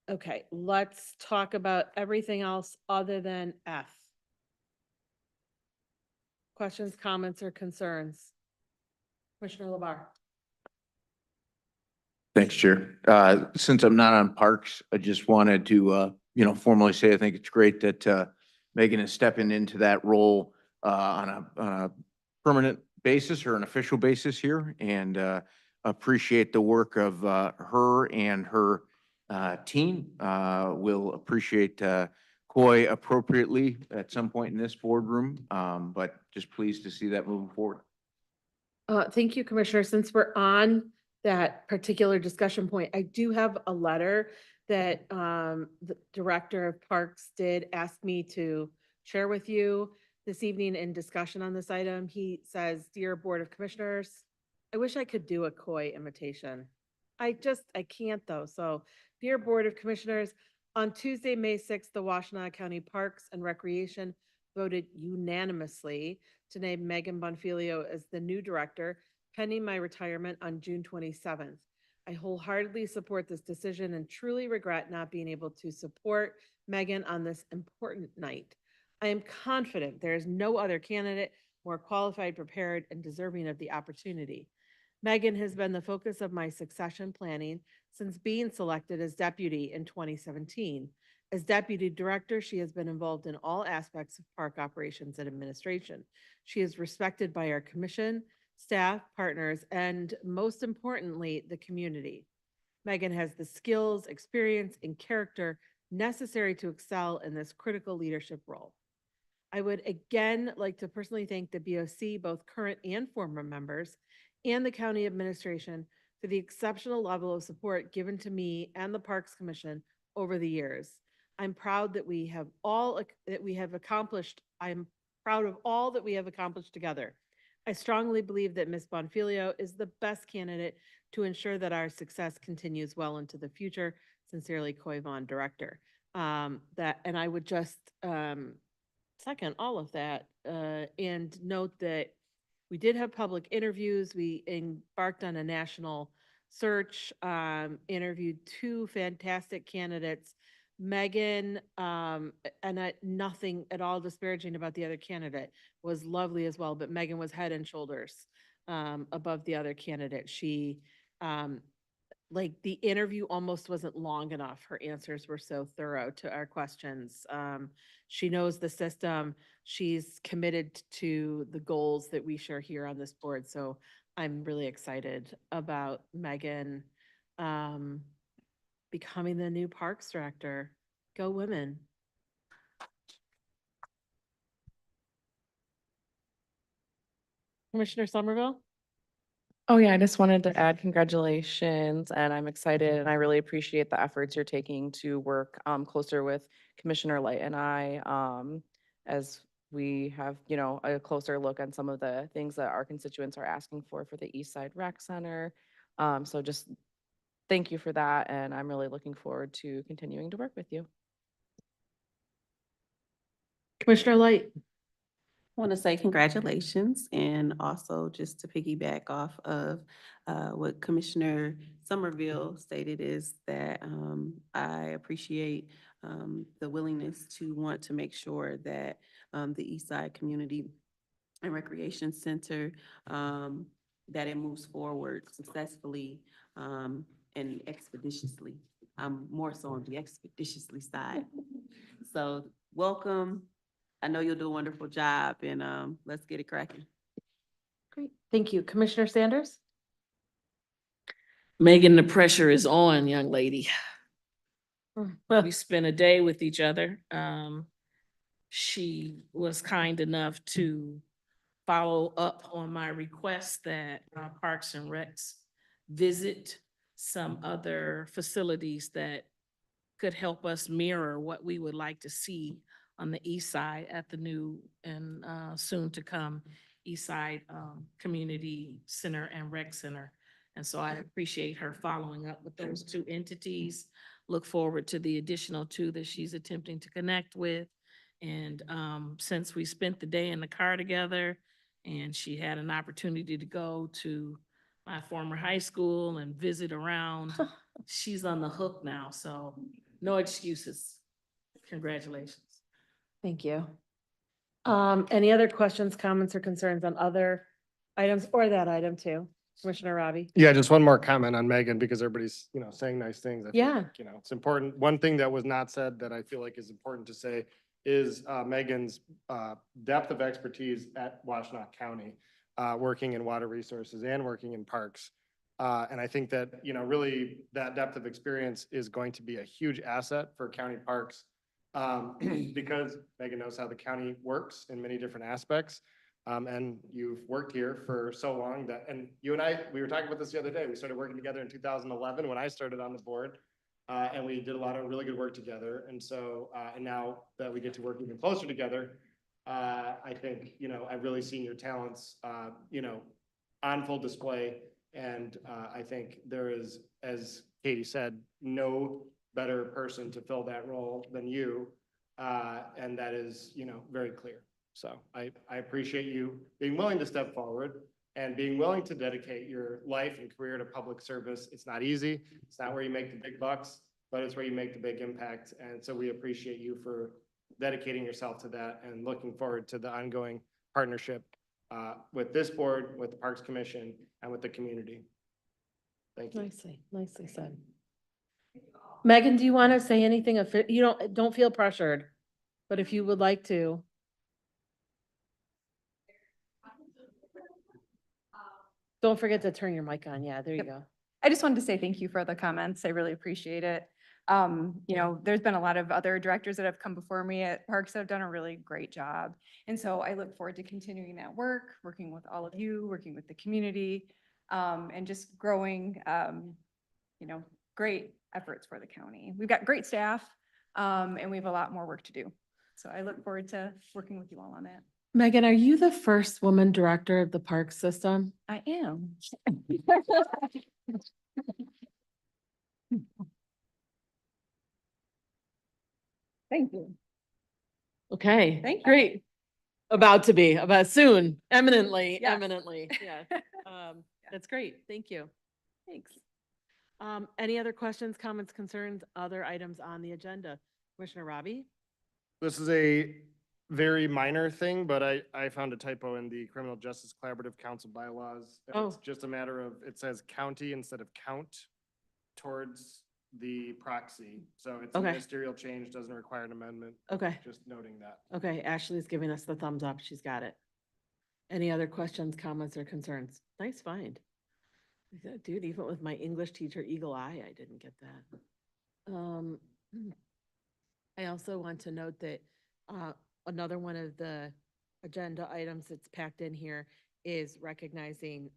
Speaker 4: Okay, let's talk about everything else other than F. Questions, comments, or concerns? Commissioner LeBar?
Speaker 1: Thanks, Chair. Since I'm not on Parks, I just wanted to, formally say I think it's great that Megan is stepping into that role on a permanent basis or an official basis here, and appreciate the work of her and her team. Will appreciate Coy appropriately at some point in this boardroom, but just pleased to see that moving forward.
Speaker 4: Thank you, Commissioner. Since we're on that particular discussion point, I do have a letter that the Director of Parks did ask me to share with you this evening in discussion on this item. He says, "Dear Board of Commissioners, I wish I could do a Coy imitation. I can't though. So, dear Board of Commissioners, on Tuesday, May 6th, the Washtenaw County Parks and Recreation voted unanimously to name Megan Bonfilio as the new director pending my retirement on June 27th. I wholeheartedly support this decision and truly regret not being able to support Megan on this important night. I am confident there is no other candidate more qualified, prepared, and deserving of the opportunity. Megan has been the focus of my succession planning since being selected as deputy in 2017. As deputy director, she has been involved in all aspects of park operations and administration. She is respected by our commission, staff, partners, and most importantly, the community. Megan has the skills, experience, and character necessary to excel in this critical leadership role. I would again like to personally thank the BOC, both current and former members, and the county administration for the exceptional level of support given to me and the Parks Commission over the years. I'm proud that we have accomplished. I'm proud of all that we have accomplished together. I strongly believe that Ms. Bonfilio is the best candidate to ensure that our success continues well into the future. Sincerely, Coy Vaughn, Director. And I would just second all of that and note that we did have public interviews. We embarked on a national search, interviewed two fantastic candidates. Megan, and nothing at all disparaging about the other candidate, was lovely as well, but Megan was head and shoulders above the other candidate. She, the interview almost wasn't long enough. Her answers were so thorough to our questions. She knows the system. She's committed to the goals that we share here on this board. So I'm really excited about Megan becoming the new Parks Director. Go women. Commissioner Somerville?
Speaker 22: Oh yeah, I just wanted to add congratulations, and I'm excited, and I really appreciate the efforts you're taking to work closer with Commissioner Light and I as we have, a closer look on some of the things that our constituents are asking for the East Side Rec Center. So just thank you for that, and I'm really looking forward to continuing to work with you.
Speaker 4: Commissioner Light?
Speaker 17: Want to say congratulations, and also just to piggyback off of what Commissioner Somerville stated is that I appreciate the willingness to want to make sure that the East Side Community and Recreation Center, that it moves forward successfully and expeditiously. I'm more so on the expeditiously side. So welcome. I know you'll do a wonderful job, and let's get it cracking.
Speaker 4: Great. Thank you. Commissioner Sanders?
Speaker 12: Megan, the pressure is on, young lady.
Speaker 4: Well,
Speaker 12: We spent a day with each other. She was kind enough to follow up on my request that Parks and Recs visit some other facilities that could help us mirror what we would like to see on the east side at the new and soon to come East Side Community Center and Rec Center. And so I appreciate her following up with those two entities. Look forward to the additional two that she's attempting to connect with. And since we spent the day in the car together and she had an opportunity to go to my former high school and visit around, she's on the hook now. So no excuses. Congratulations.
Speaker 4: thank you. Any other questions, comments, or concerns on other items or that item too? Commissioner Robbie?
Speaker 15: Yeah, just one more comment on Megan, because everybody's, saying nice things. I feel
Speaker 4: Yeah.
Speaker 15: like, it's important. One thing that was not said that I feel like is important to say is Megan's depth of expertise at Washtenaw County, working in water resources and working in parks. And I think that, really that depth of experience is going to be a huge asset for county parks. Because Megan knows how the county works in many different aspects. And you've worked here for so long that, and you and I, we were talking about this the other day. We started working together in 2011 when I started on the board. And we did a lot of really good work together. And so, and now that we get to work even closer together, I think, I've really seen your talents, on full display. And I think there is, as Katie said, no better person to fill that role than you. And that is, very clear. So I appreciate you being willing to step forward and being willing to dedicate your life and career to public service. It's not easy. It's not where you make the big bucks, but it's where you make the big impact. And so we appreciate you for dedicating yourself to that and looking forward to the ongoing partnership with this board, with the Parks Commission, and with the community. Thank you.
Speaker 4: Nicely said. Megan, do you want to say anything? You don't feel pressured, but if you would like to. Don't forget to turn your mic on. Yeah, there you go.
Speaker 5: I just wanted to say thank you for the comments. I really appreciate it. There's been a lot of other directors that have come before me at Parks that have done a really great job. And so I look forward to continuing that work, working with all of you, working with the community, and just growing, great efforts for the county. We've got great staff, and we have a lot more work to do. So I look forward to working with you all on that.
Speaker 4: Megan, are you the first woman director of the park system?
Speaker 5: I am. Thank you.
Speaker 4: Okay,
Speaker 5: Thank you.
Speaker 4: great. About soon, eminently,
Speaker 5: Yes.
Speaker 4: eminently, yeah. That's great, thank you. Thanks. Any other questions, comments, concerns, other items on the agenda? Commissioner Robbie?
Speaker 15: This is a very minor thing, but I found a typo in the Criminal Justice Collaborative Council bylaws. And It's
Speaker 4: Oh.
Speaker 15: just a matter of, it says county instead of count towards the proxy. So it's a
Speaker 4: Okay.
Speaker 15: ministerial change, doesn't require an amendment.
Speaker 4: Okay.
Speaker 15: Just noting that.
Speaker 4: Okay, Ashley's giving us the thumbs up, she's got it. Any other questions, comments, or concerns? Nice find. Dude, even with my English teacher eagle eye, I didn't get that. I also want to note that another one of the agenda items that's packed in here is recognizing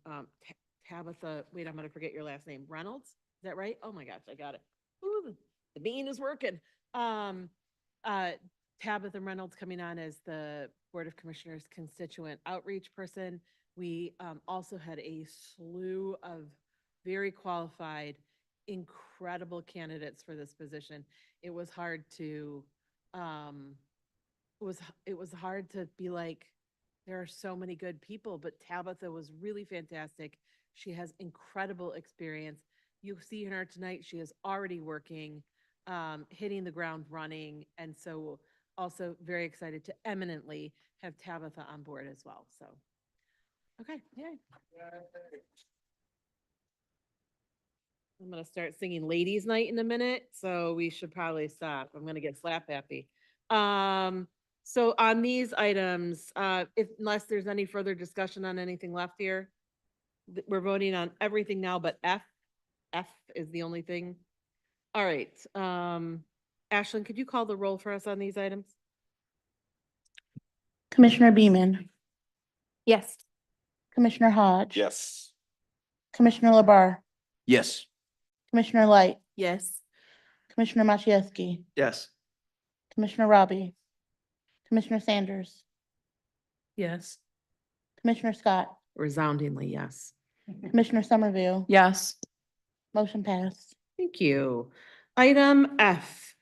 Speaker 4: Tabitha, wait, I'm gonna forget your last name, Reynolds? Is that right? Oh my gosh, I got it. Ooh, the bean is working. Tabitha Reynolds coming on as the Board of Commissioners constituent outreach person. We also had a slew of very qualified, incredible candidates for this position. It was hard to, it was hard to be like,
Speaker 18: there are so many good people, but Tabitha was really fantastic. She has incredible experience. You see her tonight, she is already working, hitting the ground running. And so also very excited to eminently have Tabitha on board as well. So, okay, yay. I'm gonna start singing Ladies Night in a minute, so we should probably stop. I'm gonna get slap happy. So on these items, unless there's any further discussion on anything left here, we're voting on everything now but F. F is the only thing. All right, Ashlyn, could you call the roll for us on these items?
Speaker 8: Commissioner Beaman,
Speaker 13: Yes.
Speaker 8: Commissioner Hodge.
Speaker 10: Yes.
Speaker 8: Commissioner LeBar,
Speaker 1: Yes.
Speaker 8: Commissioner Light,
Speaker 18: Yes.
Speaker 8: Commissioner Machieski,
Speaker 1: Yes.
Speaker 8: Commissioner Robbie, Commissioner Sanders,
Speaker 12: Yes.
Speaker 8: Commissioner Scott,
Speaker 18: Resoundingly, yes.
Speaker 8: Commissioner Somerville.
Speaker 22: Yes.
Speaker 8: Motion passed.
Speaker 18: Thank you. Item F,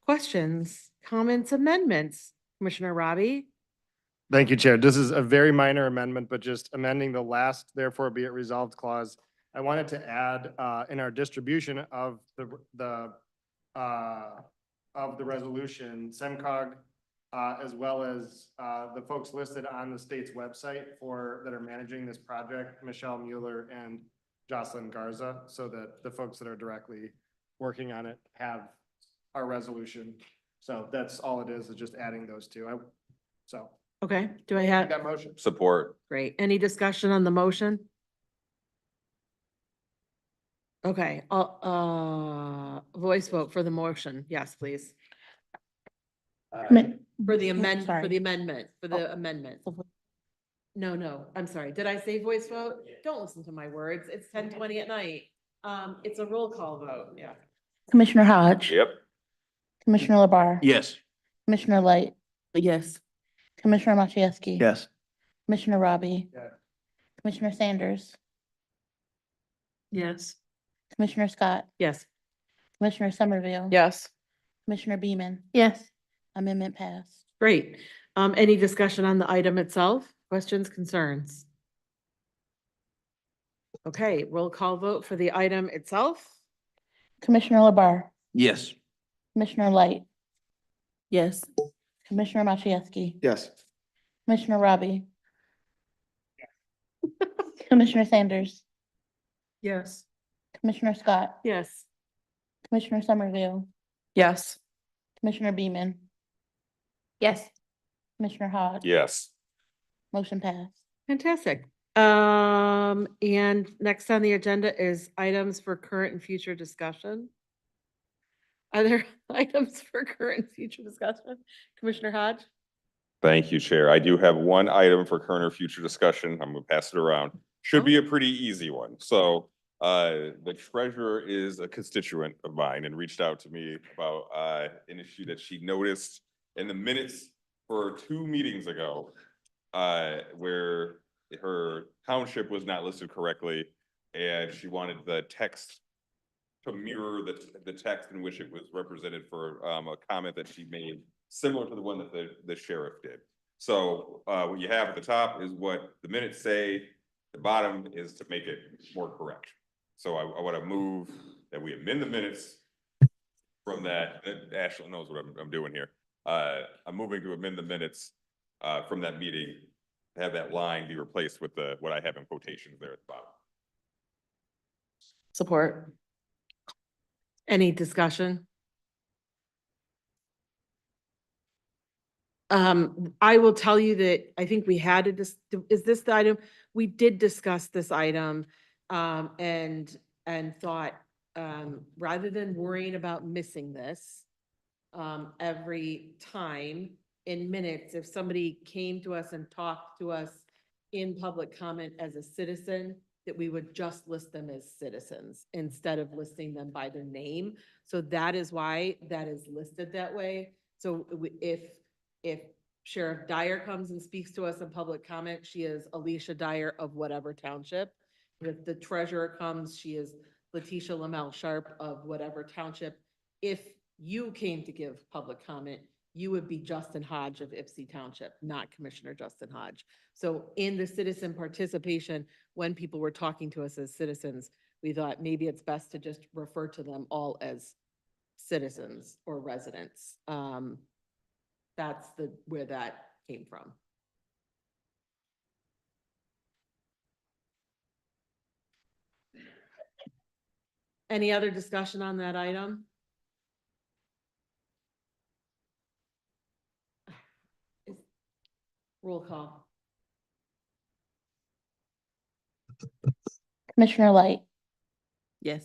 Speaker 18: questions, comments, amendments. Commissioner Robbie?
Speaker 15: Thank you, Chair. This is a very minor amendment, but just amending the last therefore be it resolved clause. I wanted to add in our distribution of the resolution, SEMCOG, as well as the folks listed on the state's website that are managing this project, Michelle Mueller and Jocelyn Garza, so that the folks that are directly working on it have our resolution. So that's all it is just adding those two.
Speaker 18: Okay, do I have,
Speaker 15: That motion.
Speaker 10: Support.
Speaker 18: great. Any discussion on the motion? Okay, voice vote for the motion. Yes, please. For the amendment, for the amendment, for the amendment. No, I'm sorry. Did I say voice vote? Don't listen to my words. It's 10:20 at night. It's a roll call vote, yeah.
Speaker 8: Commissioner Hodge.
Speaker 10: Yep.
Speaker 8: Commissioner LeBar.
Speaker 1: Yes.
Speaker 8: Commissioner Light,
Speaker 18: Yes.
Speaker 8: Commissioner Machieski.
Speaker 1: Yes.
Speaker 8: Commissioner Robbie,
Speaker 15: Yeah.
Speaker 8: Commissioner Sanders,
Speaker 12: Yes.
Speaker 8: Commissioner Scott,
Speaker 18: Yes.
Speaker 8: Commissioner Somerville.
Speaker 22: Yes.
Speaker 8: Commissioner Beaman.
Speaker 13: Yes.
Speaker 8: Amendment passed.
Speaker 18: Great. Any discussion on the item itself? Questions, concerns? Okay, roll call vote for the item itself.
Speaker 8: Commissioner LeBar,
Speaker 1: Yes.
Speaker 8: Commissioner Light,
Speaker 18: Yes.
Speaker 8: Commissioner Machieski,
Speaker 1: Yes.
Speaker 8: Commissioner Robbie, Commissioner Sanders,
Speaker 12: Yes.
Speaker 8: Commissioner Scott,
Speaker 18: Yes.
Speaker 8: Commissioner Somerville,
Speaker 22: Yes.
Speaker 8: Commissioner Beaman,
Speaker 13: Yes.
Speaker 8: Commissioner Hodge.
Speaker 10: Yes.
Speaker 8: Motion passed.
Speaker 18: Fantastic. And next on the agenda is items for current and future discussion. Are there items for current and future discussion? Commissioner Hodge?
Speaker 10: Thank you, Chair. I do have one item for current or future discussion. I'm gonna pass it around. Should be a pretty easy one. So the treasurer is a constituent of mine and reached out to me about an issue that she noticed in the minutes for 2 meetings ago, where her township was not listed correctly, and she wanted the text to mirror the text in which it was represented for a comment that she made, similar to the one that the sheriff did. So what you have at the top is what the minutes say. The bottom is to make it more correct. So I want to move that we amend the minutes from that. Ashley knows what I'm doing here. I'm moving to amend the minutes from that meeting, to have that line be replaced with what I have in quotations there at the bottom.
Speaker 22: Support.
Speaker 18: Any discussion? I will tell you that I think we had is this the item? We did discuss this item, and thought, rather than worrying about missing this, every time in minutes, if somebody came to us and talked to us in public comment as a citizen, that we would just list them as citizens instead of listing them by their name. So that is why that is listed that way. So if Sheriff Dyer comes and speaks to us in public comment, she is Alicia Dyer of whatever township. If the treasurer comes, she is Letitia Lamel Sharp of whatever township. If you came to give public comment,
Speaker 4: you would be Justin Hodge of Ipsy Township, not Commissioner Justin Hodge. So in the citizen participation, when people were talking to us as citizens, we thought maybe it's best to just refer to them all as citizens or residents. That's where that came from. Any other discussion on that item? Roll call.
Speaker 8: Commissioner Light,
Speaker 18: Yes.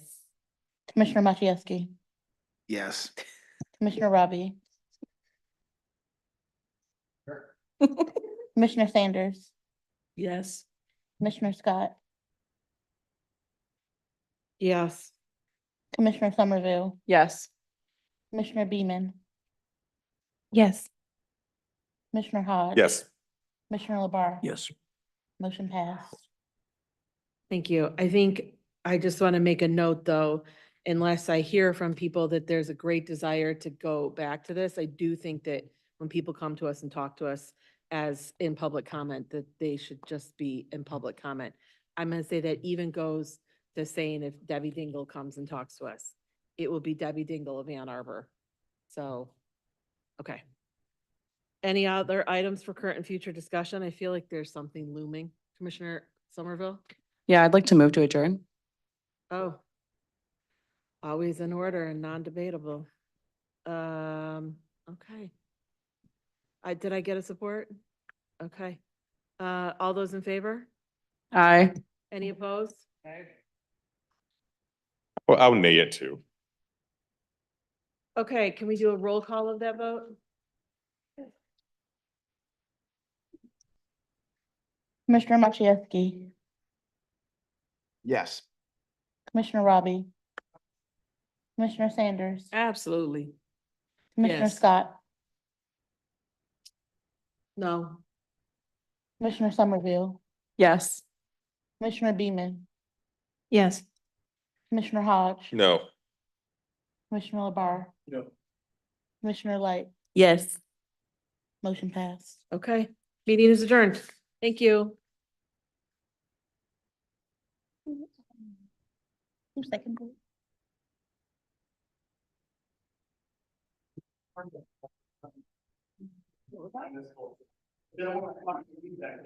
Speaker 8: Commissioner Machewski,
Speaker 1: Yes.
Speaker 8: Commissioner Robbie, Commissioner Sanders,
Speaker 12: Yes.
Speaker 8: Commissioner Scott,
Speaker 4: Yes.
Speaker 8: Commissioner Somerville,
Speaker 22: Yes.
Speaker 8: Commissioner Beaman,
Speaker 13: Yes.
Speaker 8: Commissioner Hodge.
Speaker 10: Yes.
Speaker 8: Commissioner LeBar.
Speaker 1: Yes.
Speaker 8: Motion passed.
Speaker 4: Thank you. I think I just want to make a note, though, unless I hear from people that there's a great desire to go back to this, I do think that when people come to us and talk to us as in public comment, that they should just be in public comment. I'm going to say that even goes to saying if Debbie Dingle comes and talks to us, it will be Debbie Dingle of Ann Arbor. So, okay. Any other items for current and future discussion? I feel like there's something looming. Commissioner Somerville?
Speaker 22: Yeah, I'd like to move to adjourn.
Speaker 4: Oh. Always in order and non-debatable. Okay. Did I get a support? Okay. All those in favor?
Speaker 22: Aye.
Speaker 4: Any opposed?
Speaker 10: Well, I'll nay it too.
Speaker 4: Okay, can we do a roll call of that vote?
Speaker 8: Commissioner Machewski,
Speaker 1: Yes.
Speaker 8: Commissioner Robbie, Commissioner Sanders,
Speaker 12: Absolutely.
Speaker 8: Commissioner
Speaker 12: Yes.
Speaker 8: Scott,
Speaker 4: No.
Speaker 8: Commissioner Somerville,
Speaker 22: Yes.
Speaker 8: Commissioner Beaman,
Speaker 13: Yes.
Speaker 8: Commissioner Hodge,
Speaker 10: No.
Speaker 8: Commissioner LeBar,
Speaker 1: No.
Speaker 8: Commissioner Light.
Speaker 18: Yes.
Speaker 8: Motion passed.
Speaker 4: Okay, meeting is adjourned. Thank you.
Speaker 8: Who seconded?
Speaker 23: They don't want to talk to you back.